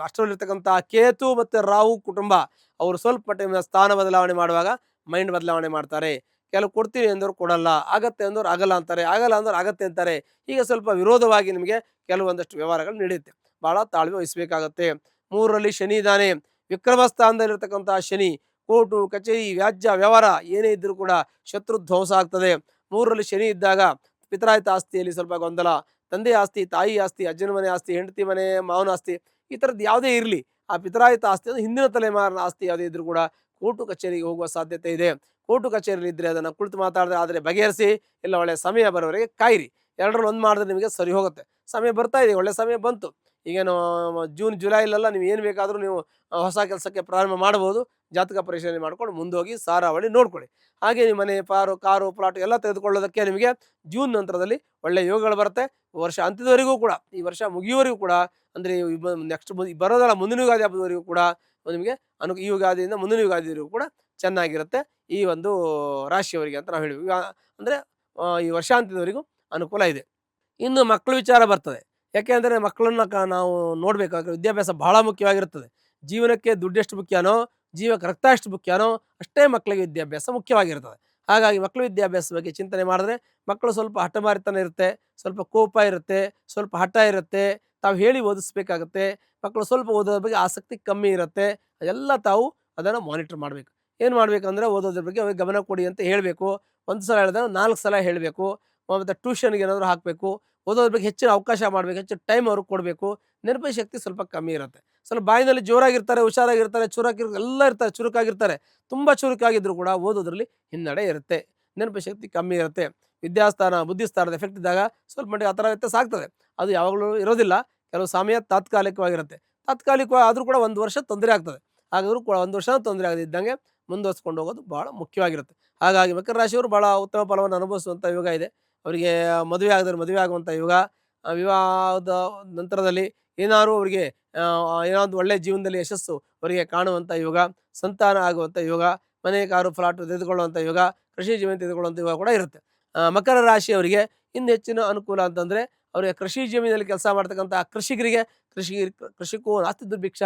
ಅಷ್ಟಮದಲ್ಲಿರ್ತಕ್ಕಂಥ ಕೇತು ಮತ್ತು ರಾಹು ಕುಟುಂಬ ಅವರು ಸ್ವಲ್ಪ ಮಟ್ಟಿನ ಸ್ಥಾನ ಬದಲಾವಣೆ ಮಾಡುವಾಗ ಮೈಂಡ್ ಬದಲಾವಣೆ ಮಾಡ್ತಾರೆ. ಕೆಲವು ಕೊಡ್ತೀವಿ ಅಂದವ್ರು ಕೊಡಲ್ಲ, ಆಗತ್ತೆ ಅಂದವ್ರು ಆಗಲ್ಲ ಅಂತಾರೆ, ಆಗಲ್ಲ ಅಂದವ್ರು ಆಗತ್ತೆ ಅಂತಾರೆ. ಹೀಗೆ ಸ್ವಲ್ಪ ವಿರೋಧವಾಗಿ ನಿಮಗೆ ಕೆಲವೊಂದಷ್ಟು ವ್ಯವಹಾರಗಳು ನಡೆಯುತ್ತೆ. ಭಾಳ ತಾಳ್ಮೆ ವಹಿಸಬೇಕಾಗತ್ತೆ. 3ರಲ್ಲಿ ಶನಿ ಇದ್ದಾನೆ. ವಿಕ್ರಮ ಸ್ಥಾನದಲ್ಲಿರ್ತಕ್ಕಂಥ ಶನಿ ಕೋರ್ಟು, ಕಚೇರಿ, ವ್ಯಾಜ್ಯ ವ್ಯವಹಾರ ಏನೇ ಇದ್ದರೂ ಕೂಡ ಶತ್ರು ಧ್ವಂಸ ಆಗ್ತದೆ. 3ರಲ್ಲಿ ಶನಿ ಇದ್ದಾಗ ಪಿತರಾಯಿತ ಆಸ್ತಿಯಲ್ಲಿ ಸ್ವಲ್ಪ ಗೊಂದಲ, ತಂದೆ ಆಸ್ತಿ, ತಾಯಿ ಆಸ್ತಿ, ಅಜ್ಜನ ಮನೆ ಆಸ್ತಿ, ಹೆಂಡತಿ ಮನೆ, ಮಾವನ ಆಸ್ತಿ, ಈ ಥರದ್ದು ಯಾವುದೇ ಇರಲಿ, ಆ ಪಿತರಾಯಿತ ಆಸ್ತಿ ಅಂದರೆ ಹಿಂದಿನ ತಲೆಮಾರಿನ ಆಸ್ತಿ ಯಾವುದೇ ಇದ್ರೂ ಕೂಡ ಕೋರ್ಟು ಕಚೇರಿಗೆ ಹೋಗುವ ಸಾಧ್ಯತೆ ಇದೆ. ಕೋರ್ಟು ಕಚೇರಿಯಲ್ಲಿ ಇದ್ದರೆ ಅದನ್ನು ಕುಳಿತು ಮಾತಾಡಿದ್ರೆ ಆದರೆ ಬಗೆಹರಿಸಿ, ಇಲ್ಲ ಒಳ್ಳೆಯ ಸಮಯ ಬರೋವರೆಗೆ ಕಾಯಿರಿ. 2ರಲ್ಲಿ 1 ಮಾಡಿದ್ರೆ ನಿಮಗೆ ಸರಿ ಹೋಗುತ್ತೆ. ಸಮಯ ಬರ್ತಾ ಇದೆ, ಒಳ್ಳೆ ಸಮಯ ಬಂತು. ಈಗೇನು ಜೂನ್ ಜುಲೈಲೆಲ್ಲ ನೀವು ಏನು ಬೇಕಾದರೂ ನೀವು ಹೊಸ ಕೆಲಸಕ್ಕೆ ಪ್ರಾರಂಭ ಮಾಡ್ಬೋದು. ಜಾತಕ ಪರಿಶೀಲನೆ ಮಾಡ್ಕೊಂಡು ಮುಂದೋಗಿ ಸಾರಾವಳಿ ನೋಡ್ಕೊಳ್ಳಿ. ಹಾಗೆ ನಿಮ್ಮ ಮನೆ ಕಾರು ಪ್ಲಾಟ್ ಎಲ್ಲ ತೆಗೆದುಕೊಳ್ಳೋದಕ್ಕೆ ನಿಮಗೆ ಜೂನ್ ನಂತರದಲ್ಲಿ ಒಳ್ಳೆಯ ಯೋಗಗಳು ಬರುತ್ತೆ. ವರ್ಷ ಅಂತ್ಯದವರೆಗೂ ಕೂಡ, ಈ ವರ್ಷ ಮುಗಿಯುವವರೆಗೂ ಕೂಡ, ಅಂದರೆ ನೆಕ್ಸ್ಟ್ ಬರೋದಲ್ಲ ಮುಂದಿನ ಯುಗಾದಿ ಹಬ್ಬದವರೆಗೂ ಕೂಡ ನಿಮಗೆ ಈ ಯುಗಾದಿಯಿಂದ ಮುಂದಿನ ಯುಗಾದಿವರೆಗೂ ಕೂಡ ಚೆನ್ನಾಗಿರುತ್ತೆ ಈ ಒಂದು ರಾಶಿಯವರಿಗೆ ಅಂತ ನಾವು ಹೇಳಿದ್ವಿ. ಅಂದರೆ ಈ ವರ್ಷಾಂತ್ಯದವರೆಗೂ ಅನುಕೂಲ ಇದೆ. ಇನ್ನು ಮಕ್ಕಳ ವಿಚಾರ ಬರ್ತದೆ. ಯಾಕೆಂದರೆ ಮಕ್ಕಳನ್ನ ನಾವು ನೋಡಬೇಕಾದ್ರೆ ವಿದ್ಯಾಭ್ಯಾಸ ಬಹಳ ಮುಖ್ಯವಾಗಿರುತ್ತದೆ. ಜೀವನಕ್ಕೆ ದುಡ್ಡೆಷ್ಟು ಮುಖ್ಯನೋ, ಜೀವಕ್ಕೆ ರಕ್ತ ಎಷ್ಟು ಮುಖ್ಯನೋ ಅಷ್ಟೇ ಮಕ್ಕಳಿಗೆ ವಿದ್ಯಾಭ್ಯಾಸ ಮುಖ್ಯವಾಗಿರ್ತದೆ. ಹಾಗಾಗಿ ಮಕ್ಕಳ ವಿದ್ಯಾಭ್ಯಾಸ ಬಗ್ಗೆ ಚಿಂತನೆ ಮಾಡಿದ್ರೆ ಮಕ್ಕಳು ಸ್ವಲ್ಪ ಹಠಮಾರಿತನ ಇರುತ್ತೆ, ಸ್ವಲ್ಪ ಕೋಪ ಇರುತ್ತೆ, ಸ್ವಲ್ಪ ಹಠ ಇರುತ್ತೆ, ತಾವು ಹೇಳಿ ಓದಿಸ್ಬೇಕಾಗತ್ತೆ. ಮಕ್ಕಳು ಸ್ವಲ್ಪ ಓದೋದ್ರ ಬಗ್ಗೆ ಆಸಕ್ತಿ ಕಮ್ಮಿ ಇರುತ್ತೆ. ಅದೆಲ್ಲ ತಾವು ಅದನ್ನು ಮಾನಿಟರ್ ಮಾಡಬೇಕು. ಏನು ಮಾಡಬೇಕಂದ್ರೆ ಓದೋದ್ರ ಬಗ್ಗೆ ಅವ್ರಿಗೆ ಗಮನ ಕೊಡಿ ಅಂತ ಹೇಳಬೇಕು. ಒಂದು ಸಲ ಹೇಳಿದ್ರೆ 4 ಸಲ ಹೇಳಬೇಕು. ಮತ್ತು ಟ್ಯೂಷನ್ಗೆ ಏನಾದರೂ ಹಾಕಬೇಕು. ಓದೋದ್ರ ಬಗ್ಗೆ ಹೆಚ್ಚಿನ ಅವಕಾಶ ಮಾಡಬೇಕು, ಹೆಚ್ಚು ಟೈಮ್ ಅವ್ರಿಗೆ ಕೊಡಬೇಕು. ನೆನಪಿನ ಶಕ್ತಿ ಸ್ವಲ್ಪ ಕಮ್ಮಿ ಇರುತ್ತೆ. ಸ್ವಲ್ಪ ಬಾಯಿನಲ್ಲಿ ಜೋರಾಗಿರ್ತಾರೆ, ಹುಷಾರಾಗಿರ್ತಾರೆ, ಎಲ್ಲ ಇರ್ತಾರೆ, ಚುರುಕಾಗಿರ್ತಾರೆ. ತುಂಬ ಚುರುಕಾಗಿದ್ದರೂ ಕೂಡ ಓದೋದ್ರಲ್ಲಿ ಹಿನ್ನಡೆ ಇರುತ್ತೆ, ನೆನಪಿನ ಶಕ್ತಿ ಕಮ್ಮಿ ಇರುತ್ತೆ. ಬುದ್ಧಿಸ್ಥಾನದ ಎಫೆಕ್ಟ್ ಇದ್ದಾಗ ಸ್ವಲ್ಪ ಮಟ್ಟಿಗೆ ಆ ಥರ ವ್ಯತ್ಯಾಸ ಆಗ್ತದೆ. ಅದು ಯಾವಾಗಲೂ ಇರೋದಿಲ್ಲ, ಕೆಲವು ಸಮಯ ತಾತ್ಕಾಲಿಕವಾಗಿರುತ್ತೆ. ತಾತ್ಕಾಲಿಕವಾಗಿ ಆದರೂ ಕೂಡ 1 ವರ್ಷ ತೊಂದರೆ ಆಗ್ತದೆ. ಹಾಗಾದರೂ ಕೂಡ 1 ವರ್ಷ ತೊಂದರೆ ಆಗದಿದ್ದಂಗೆ ಮುಂದುವರಿಸ್ಕೊಂಡು ಹೋಗೋದು ಭಾಳ ಮುಖ್ಯವಾಗಿರುತ್ತೆ. ಹಾಗಾಗಿ ಮಕರ ರಾಶಿಯವರು ಭಾಳ ಉತ್ತಮ ಫಲವನ್ನು ಅನುಭವಿಸುವಂಥ ಯೋಗ ಇದೆ. ಅವರಿಗೆ ಮದುವೆ ಆಗಿದ್ರೆ ಮದುವೆ ಆಗುವಂಥ ಯೋಗ, ವಿವಾಹದ ನಂತರದಲ್ಲಿ ಏನಾದರೂ ಅವರಿಗೆ ಏನಾದರೂ ಒಳ್ಳೆಯ ಜೀವನದಲ್ಲಿ ಯಶಸ್ಸು ಅವರಿಗೆ ಕಾಣುವಂಥ ಯೋಗ, ಸಂತಾನ ಆಗುವಂಥ ಯೋಗ, ಮನೆ ಕಾರು ಫ್ಲಾಟ್ ತೆಗೆದುಕೊಳ್ಳುವಂಥ ಯೋಗ, ಕೃಷಿ ಜೀವನ ತೆಗೆದುಕೊಳ್ಳುವಂಥ ಯೋಗ ಕೂಡ ಇರುತ್ತೆ. ಮಕರ ರಾಶಿಯವರಿಗೆ ಇನ್ನು ಹೆಚ್ಚಿನ ಅನುಕೂಲ ಅಂತಂದರೆ ಅವರಿಗೆ ಕೃಷಿ ಜಮೀನಲ್ಲಿ ಕೆಲಸ ಮಾಡ್ತಕ್ಕಂಥ ಕೃಷಿಕರಿಗೆ ಕೃಷಿಕೂ ನಾಸ್ತಿ ದುರ್ಭಿಕ್ಷ,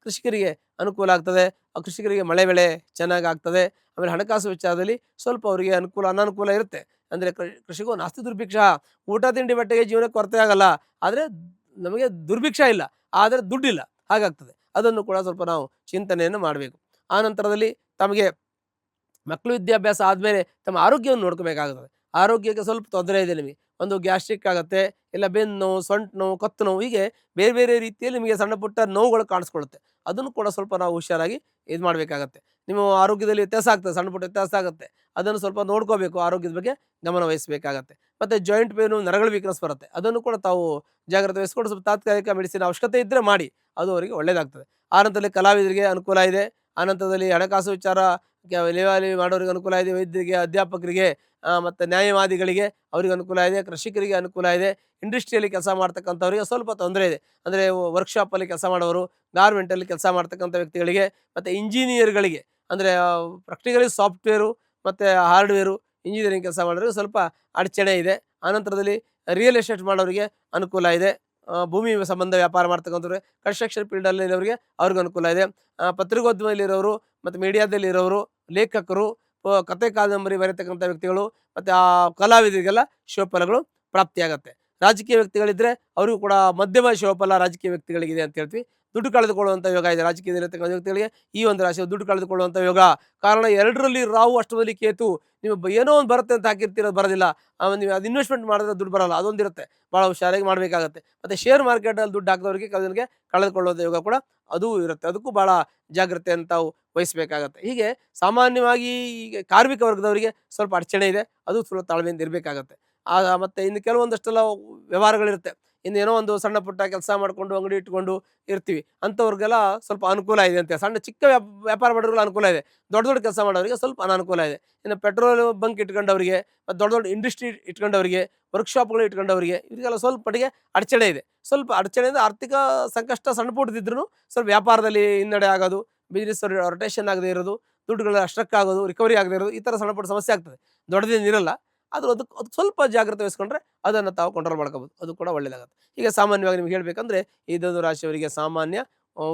ಕೃಷಿಕರಿಗೆ ಅನುಕೂಲ ಆಗ್ತದೆ. ಆ ಕೃಷಿಕರಿಗೆ ಮಳೆ ಬೆಳೆ ಚೆನ್ನಾಗಿ ಆಗ್ತದೆ. ಆಮೇಲೆ ಹಣಕಾಸು ವಿಚಾರದಲ್ಲಿ ಸ್ವಲ್ಪ ಅವರಿಗೆ ಅನಾನುಕೂಲ ಇರುತ್ತೆ. ಅಂದರೆ ಕೃಷಿಗೂ ನಾಸ್ತಿ ದುರ್ಭಿಕ್ಷ, ಊಟ ತಿಂಡಿ ಬಟ್ಟೆಗೆ ಜೀವನಕ್ಕೆ ಕೊರತೆ ಆಗಲ್ಲ, ಆದರೆ ನಮಗೆ ದುರ್ಭಿಕ್ಷ ಇಲ್ಲ, ಆದರೆ ದುಡ್ಡಿಲ್ಲ, ಹಾಗಾಗ್ತದೆ. ಅದನ್ನು ಕೂಡ ಸ್ವಲ್ಪ ನಾವು ಚಿಂತನೆಯನ್ನು ಮಾಡಬೇಕು. ಆ ನಂತರದಲ್ಲಿ ತಮಗೆ ಮಕ್ಕಳು ವಿದ್ಯಾಭ್ಯಾಸ ಆದಮೇಲೆ ತಮ್ಮ ಆರೋಗ್ಯವನ್ನು ನೋಡ್ಕೋಬೇಕಾಗುತ್ತದೆ. ಆರೋಗ್ಯಕ್ಕೆ ಸ್ವಲ್ಪ ತೊಂದರೆ ಇದೆ ನಿಮಗೆ, ಒಂದು ಗ್ಯಾಸ್ಟ್ರಿಕ್ ಆಗುತ್ತೆ, ಇಲ್ಲ ಬೆನ್ನು ನೋವು, ಸೊಂಟ ನೋವು, ಕತ್ತು ನೋವು, ಹೀಗೆ ಬೇರೆ ಬೇರೆ ರೀತಿಯಲ್ಲಿ ನಿಮಗೆ ಸಣ್ಣ ಪುಟ್ಟ ನೋವುಗಳು ಕಾಣಿಸ್ಕೊಳ್ಳುತ್ತೆ. ಅದನ್ನು ಕೂಡ ಸ್ವಲ್ಪ ನಾವು ಹುಷಾರಾಗಿ ಇದು ಮಾಡಬೇಕಾಗತ್ತೆ. ನಿಮ್ಮ ಆರೋಗ್ಯದಲ್ಲಿ ವ್ಯತ್ಯಾಸ ಆಗ್ತದೆ, ಸಣ್ಣ ಪುಟ್ಟ ವ್ಯತ್ಯಾಸ ಆಗುತ್ತೆ, ಅದನ್ನು ಸ್ವಲ್ಪ ನೋಡ್ಕೋಬೇಕು, ಆರೋಗ್ಯದ ಬಗ್ಗೆ ಗಮನ ವಹಿಸಬೇಕಾಗತ್ತೆ. ಮತ್ತು ಜಾಯಿಂಟ್ ಪೇನು, ನರಗಳ ವೀಕ್ನೆಸ್ ಬರುತ್ತೆ, ಅದನ್ನು ಕೂಡ ತಾವು ಜಾಗ್ರತೆ ವಹಿಸ್ಕೊಂಡು ಸ್ವಲ್ಪ ತಾತ್ಕಾಲಿಕ ಮೆಡಿಸಿನ್ ಅವಶ್ಯಕತೆ ಇದ್ದರೆ ಮಾಡಿ, ಅದು ಅವರಿಗೆ ಒಳ್ಳೆಯದಾಗ್ತದೆ. ಆನಂತರದಲ್ಲಿ ಕಲಾವಿದರಿಗೆ ಅನುಕೂಲ ಇದೆ. ಆನಂತರದಲ್ಲಿ ಹಣಕಾಸು ವಿಚಾರ ಲೇವಾಲಿ ಮಾಡೋರಿಗೆ ಅನುಕೂಲ ಇದೆ. ವೈದ್ಯರಿಗೆ, ಅಧ್ಯಾಪಕರಿಗೆ, ಮತ್ತು ನ್ಯಾಯವಾದಿಗಳಿಗೆ ಅವರಿಗೆ ಅನುಕೂಲ ಇದೆ. ಕೃಷಿಕರಿಗೆ ಅನುಕೂಲ ಇದೆ. ಇಂಡಸ್ಟ್ರಿಯಲ್ಲಿ ಕೆಲಸ ಮಾಡ್ತಕ್ಕಂಥವ್ರಿಗೆ ಸ್ವಲ್ಪ ತೊಂದರೆ ಇದೆ. ಅಂದರೆ ವರ್ಕ್ಶಾಪಲ್ಲಿ ಕೆಲಸ ಮಾಡೋರು, ಗಾರ್ಮೆಂಟಲ್ಲಿ ಕೆಲಸ ಮಾಡ್ತಕ್ಕಂಥ ವ್ಯಕ್ತಿಗಳಿಗೆ, ಮತ್ತು ಇಂಜಿನಿಯರ್ಗಳಿಗೆ, ಅಂದರೆ ಪ್ರಾಕ್ಟಿಕಲಿ ಸಾಫ್ಟ್ವೇರು ಮತ್ತು ಹಾರ್ಡ್ವೇರು ಇಂಜಿನಿಯರಿಂಗ್ ಕೆಲಸ ಮಾಡೋರಿಗೆ ಸ್ವಲ್ಪ ಅಡಚಣೆ ಇದೆ. ಆನಂತರದಲ್ಲಿ ರಿಯಲ್ ಎಸ್ಟೇಟ್ ಮಾಡೋರಿಗೆ ಅನುಕೂಲ ಇದೆ. ಭೂಮಿ ಸಂಬಂಧ ವ್ಯಾಪಾರ ಮಾಡ್ತಕ್ಕಂಥವ್ರಿಗೆ, ಕನ್ಸ್ಟ್ರಕ್ಷನ್ ಫೀಲ್ಡಲ್ಲಿ ಇರೋರಿಗೆ ಅವ್ರಿಗೆ ಅನುಕೂಲ ಇದೆ. ಪತ್ರಿಕೋದ್ಯಮದಲ್ಲಿರೋರು ಮತ್ತು ಮೀಡಿಯಾದಲ್ಲಿ ಇರೋರು, ಲೇಖಕರು, ಕತೆ ಕಾದಂಬರಿ ಬರೀತಕ್ಕಂಥ ವ್ಯಕ್ತಿಗಳು, ಮತ್ತು ಆ ಕಲಾವಿದರಿಗೆಲ್ಲ ಶುಭಫಲಗಳು ಪ್ರಾಪ್ತಿಯಾಗತ್ತೆ. ರಾಜಕೀಯ ವ್ಯಕ್ತಿಗಳಿದ್ದರೆ ಅವರಿಗೂ ಕೂಡ ಮಧ್ಯಮ ಶುಭಫಲ ರಾಜಕೀಯ ವ್ಯಕ್ತಿಗಳಿಗಿದೆ ಅಂತ ಹೇಳ್ತೀವಿ. ದುಡ್ಡು ಕಳೆದುಕೊಳ್ಳುವಂಥ ಯೋಗ ಇದೆ ರಾಜಕೀಯದಲ್ಲಿರ್ತಕ್ಕಂಥ ವ್ಯಕ್ತಿಗಳಿಗೆ. ಈ ಒಂದು ರಾಶಿ ದುಡ್ಡು ಕಳೆದುಕೊಳ್ಳುವಂಥ ಯೋಗ, ಕಾರಣ 2ರಲ್ಲಿ ರಾಹು, ಅಷ್ಟಮದಲ್ಲಿ ಕೇತು. ನೀವು ಏನೋ ಒಂದು ಬರುತ್ತೆ ಅಂತ ಹಾಕಿರ್ತೀರೋದು ಬರೋದಿಲ್ಲ, ನೀವು ಅದು ಇನ್ವೆಸ್ಟ್ಮೆಂಟ್ ಮಾಡಿದ್ರೆ ದುಡ್ಡು ಬರೋಲ್ಲ, ಅದೊಂದಿರುತ್ತೆ, ಭಾಳ ಹುಷಾರಾಗಿ ಮಾಡಬೇಕಾಗತ್ತೆ. ಮತ್ತು ಶೇರ್ ಮಾರ್ಕೆಟಲ್ಲಿ ದುಡ್ಡು ಹಾಕಿದವರಿಗೆ ಅದಕ್ಕೆ ಕಳೆದುಕೊಳ್ಳುವಂಥ ಯೋಗ ಕೂಡ ಅದೂ ಇರುತ್ತೆ, ಅದಕ್ಕೂ ಭಾಳ ಜಾಗ್ರತೆಯನ್ನು ತಾವು ವಹಿಸಬೇಕಾಗತ್ತೆ. ಹೀಗೆ ಸಾಮಾನ್ಯವಾಗಿ ಈಗ ಕಾರ್ಮಿಕ ವರ್ಗದವರಿಗೆ ಸ್ವಲ್ಪ ಅಡಚಣೆ ಇದೆ, ಅದು ಸ್ವಲ್ಪ ತಾಳ್ಮೆಯಿಂದ ಇರಬೇಕಾಗತ್ತೆ. ಮತ್ತು ಇನ್ನು ಕೆಲವೊಂದಷ್ಟೆಲ್ಲ ವ್ಯವಹಾರಗಳಿರುತ್ತೆ, ಇನ್ನೇನೋ ಒಂದು ಸಣ್ಣ ಪುಟ್ಟ ಕೆಲಸ ಮಾಡಿಕೊಂಡು ಅಂಗಡಿ ಇಟ್ಕೊಂಡು ಇರ್ತೀವಿ, ಅಂಥವ್ರಿಗೆಲ್ಲ ಸ್ವಲ್ಪ ಅನುಕೂಲ ಇದೆ ಅಂತ. ಸಣ್ಣ ಚಿಕ್ಕ ವ್ಯಾಪಾರ ಮಾಡೋರಿಗೆಲ್ಲ ಅನುಕೂಲ ಇದೆ, ದೊಡ್ಡ ದೊಡ್ಡ ಕೆಲಸ ಮಾಡೋರಿಗೆ ಸ್ವಲ್ಪ ಅನಾನುಕೂಲ ಇದೆ. ಇನ್ನು ಪೆಟ್ರೋಲ್ ಬಂಕ್ ಇಟ್ಕೊಂಡವರಿಗೆ, ಮತ್ತು ದೊಡ್ಡ ದೊಡ್ಡ ಇಂಡಸ್ಟ್ರಿ ಇಟ್ಕೊಂಡವರಿಗೆ, ವರ್ಕ್ಶಾಪ್ಗಳು ಇಟ್ಕೊಂಡವರಿಗೆ, ಇವರಿಗೆಲ್ಲ ಸ್ವಲ್ಪ ಮಟ್ಟಿಗೆ ಅಡಚಣೆ ಇದೆ. ಸ್ವಲ್ಪ ಅಡಚಣೆಯಿಂದ ಆರ್ಥಿಕ ಸಂಕಷ್ಟ ಸಣ್ಣ ಪುಟ್ಟದಿದ್ರೂ ಸ್ವಲ್ಪ ವ್ಯಾಪಾರದಲ್ಲಿ ಹಿನ್ನಡೆ ಆಗೋದು, ಬಿಸ್ನೆಸ್ ರೊಟೇಷನ್ ಆಗದೆ ಇರೋದು, ದುಡ್ಡುಗಳ ಸ್ಟ್ರಕ್ ಆಗೋದು, ರಿಕವರಿ ಆಗದೆ ಇರೋದು, ಈ ಥರ ಸಣ್ಣ ಪುಟ್ಟ ಸಮಸ್ಯೆ ಆಗ್ತದೆ. ದೊಡ್ಡದೇನಿರಲ್ಲ, ಆದರೂ ಅದಕ್ಕೆ ಸ್ವಲ್ಪ ಜಾಗ್ರತೆ ವಹಿಸ್ಕೊಂಡ್ರೆ ಅದನ್ನು ತಾವು ಕಂಟ್ರೋಲ್ ಮಾಡ್ಕೋಬೋದು, ಅದು ಕೂಡ ಒಳ್ಳೆಯದಾಗುತ್ತೆ. ಈಗ ಸಾಮಾನ್ಯವಾಗಿ ನಿಮ್ಗೆ ಹೇಳಬೇಕಂದ್ರೆ ಈ ಧನುರಾಶಿಯವರಿಗೆ ಸಾಮಾನ್ಯ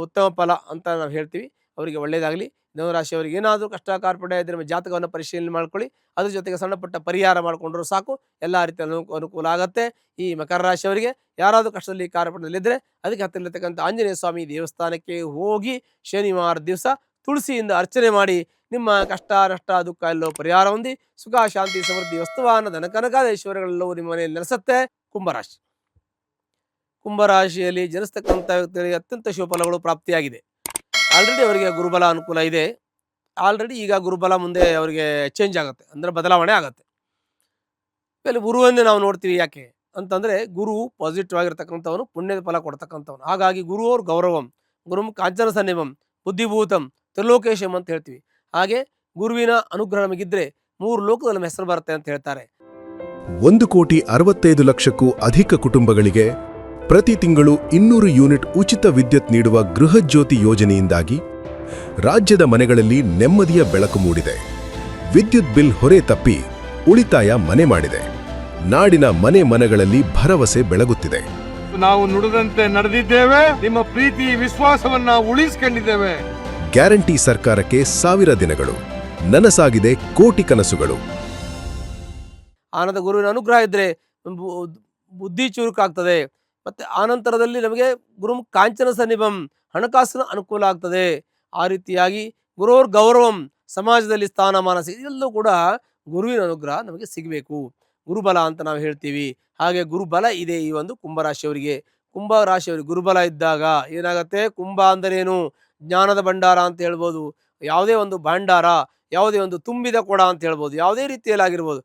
ಉತ್ತಮ ಫಲ ಅಂತ ನಾವು ಹೇಳ್ತೀವಿ. ಅವರಿಗೆ ಒಳ್ಳೆಯದಾಗಲಿ. ಧನುರಾಶಿಯವರಿಗೆ ಏನಾದರೂ ಕಷ್ಟ ಕಾರ್ಪಣ್ಯ ಇದ್ದರೆ ಜಾತಕವನ್ನು ಪರಿಶೀಲನೆ ಮಾಡ್ಕೊಳ್ಳಿ, ಅದ್ರ ಜೊತೆಗೆ ಸಣ್ಣ ಪುಟ್ಟ ಪರಿಹಾರ ಮಾಡಿಕೊಂಡ್ರು ಸಾಕು, ಎಲ್ಲ ರೀತಿಯ ಅನುಕೂಲ ಆಗುತ್ತೆ. ಈ ಮಕರ ರಾಶಿಯವರಿಗೆ ಯಾರಾದರೂ ಕಷ್ಟದಲ್ಲಿ ಕಾರ್ಪಣ್ಯದಲ್ಲಿದ್ದರೆ ಅದಕ್ಕೆ ಹತ್ತಿರತಕ್ಕಂಥ ಆಂಜನೇಯ ಸ್ವಾಮಿ ದೇವಸ್ಥಾನಕ್ಕೆ ಹೋಗಿ ಶನಿವಾರ ದಿವಸ ತುಳಸಿಯಿಂದ ಅರ್ಚನೆ ಮಾಡಿ ನಿಮ್ಮ ಕಷ್ಟ ನಷ್ಟ ದುಃಖ ಎಲ್ಲೋ ಪರಿಹಾರ ಹೊಂದಿ ಸುಖ ಶಾಂತಿ ಸಮೃದ್ಧಿ ವಸ್ತುವಾನ ಧನ ಕನಕಾದ ಐಶ್ವರ್ಯಗಳೆಲ್ಲವೂ ನಿಮ್ಮ ಮನೆಯಲ್ಲಿ ನೆಲೆಸುತ್ತೆ. ಕುಂಭರಾಶಿಯಲ್ಲಿ ಜನಿಸ್ತಕ್ಕಂಥ ವ್ಯಕ್ತಿಗಳಿಗೆ ಅತ್ಯಂತ ಶುಭಫಲಗಳು ಪ್ರಾಪ್ತಿಯಾಗಿದೆ. ಆಲ್ರೆಡಿ ಅವರಿಗೆ ಗುರುಬಲ ಅನುಕೂಲ ಇದೆ. ಆಲ್ರೆಡಿ ಈಗ ಗುರುಬಲ ಮುಂದೆ ಅವರಿಗೆ ಚೇಂಜ್ ಆಗುತ್ತೆ, ಅಂದರೆ ಬದಲಾವಣೆ ಆಗುತ್ತೆ. ಇಲ್ಲಿ ಗುರುವನ್ನೇ ನಾವು ನೋಡ್ತೀವಿ. ಯಾಕೆ ಅಂತಂದರೆ ಗುರು ಪಾಸಿಟಿವ್ ಆಗಿರ್ತಕ್ಕಂಥವನು, ಪುಣ್ಯದ ಫಲ ಕೊಡ್ತಕ್ಕಂಥವನು. ಹಾಗಾಗಿ ಗುರುವೋರ್ ಗೌರವಂ, ಗುರುಂ ಕಾಂಚನ ಸನ್ನಿಭಂ, ಬುದ್ಧಿಭೂತಂ ತ್ರಿಲೋಕೇಶಂ ಅಂತ ಹೇಳ್ತೀವಿ. ಹಾಗೆ ಗುರುವಿನ ಅನುಗ್ರಹ ನಮಗಿದ್ರೆ 3 ಲೋಕದಲ್ಲಿ ನಮ್ಮ ಹೆಸರು ಬರುತ್ತೆ ಅಂತ ಹೇಳ್ತಾರೆ. 1,65,00,000ಕ್ಕೂ ಅಧಿಕ ಕುಟುಂಬಗಳಿಗೆ ಪ್ರತಿ ತಿಂಗಳು 200 ಯೂನಿಟ್ ಉಚಿತ ವಿದ್ಯುತ್ ನೀಡುವ ಗೃಹಜ್ಯೋತಿ ಯೋಜನೆಯಿಂದಾಗಿ ರಾಜ್ಯದ ಮನೆಗಳಲ್ಲಿ ನೆಮ್ಮದಿಯ ಬೆಳಕು ಮೂಡಿದೆ. ವಿದ್ಯುತ್ ಬಿಲ್ ಹೊರೆ ತಪ್ಪಿ ಉಳಿತಾಯ ಮನೆ ಮಾಡಿದೆ. ನಾಡಿನ ಮನೆ ಮನಗಳಲ್ಲಿ ಭರವಸೆ ಬೆಳಗುತ್ತಿದೆ. ನಾವು ನುಡಿದಂತೆ ನಡೆದಿದ್ದೇವೆ. ನಿಮ್ಮ ಪ್ರೀತಿ ವಿಶ್ವಾಸವನ್ನ ಉಳಿಸಿಕೊಂಡಿದ್ದೇವೆ. ಗ್ಯಾರಂಟಿ ಸರ್ಕಾರಕ್ಕೆ 1000 ದಿನಗಳು, ನನಸಾಗಿದೆ ಕೋಟಿ ಕನಸುಗಳು. ಆನಂದ ಗುರುವಿನ ಅನುಗ್ರಹ ಇದ್ದರೆ ಬುದ್ಧಿ ಚುರುಕಾಗ್ತದೆ. ಮತ್ತು ಆನಂತರದಲ್ಲಿ ನಮಗೆ ಗುರು ಕಾಂಚನ ಸನ್ನಿಭಂ, ಹಣಕಾಸಿನ ಅನುಕೂಲ ಆಗ್ತದೆ. ಆ ರೀತಿಯಾಗಿ ಗುರುವರ್ ಗೌರವಂ, ಸಮಾಜದಲ್ಲಿ ಸ್ಥಾನಮಾನ ಇದೆಲ್ಲೂ ಕೂಡ ಗುರುವಿನ ಅನುಗ್ರಹ ನಮಗೆ ಸಿಗಬೇಕು. ಗುರುಬಲ ಅಂತ ನಾವು ಹೇಳ್ತೀವಿ. ಹಾಗೆ ಗುರುಬಲ ಇದೆ ಈ ಒಂದು ಕುಂಭರಾಶಿಯವರಿಗೆ. ಕುಂಭರಾಶಿಯವರಿಗೆ ಗುರುಬಲ ಇದ್ದಾಗ ಏನಾಗುತ್ತೆ? ಕುಂಭ ಅಂದರೇನು? ಜ್ಞಾನದ ಭಂಡಾರ ಅಂತ ಹೇಳ್ಬೋದು. ಯಾವುದೇ ಒಂದು ಭಂಡಾರ, ಯಾವುದೇ ಒಂದು ತುಂಬಿದ ಕೊಡ ಅಂತ ಹೇಳ್ಬೋದು. ಯಾವುದೇ ರೀತಿಯಲ್ಲಿ ಆಗಿರ್ಬೋದು,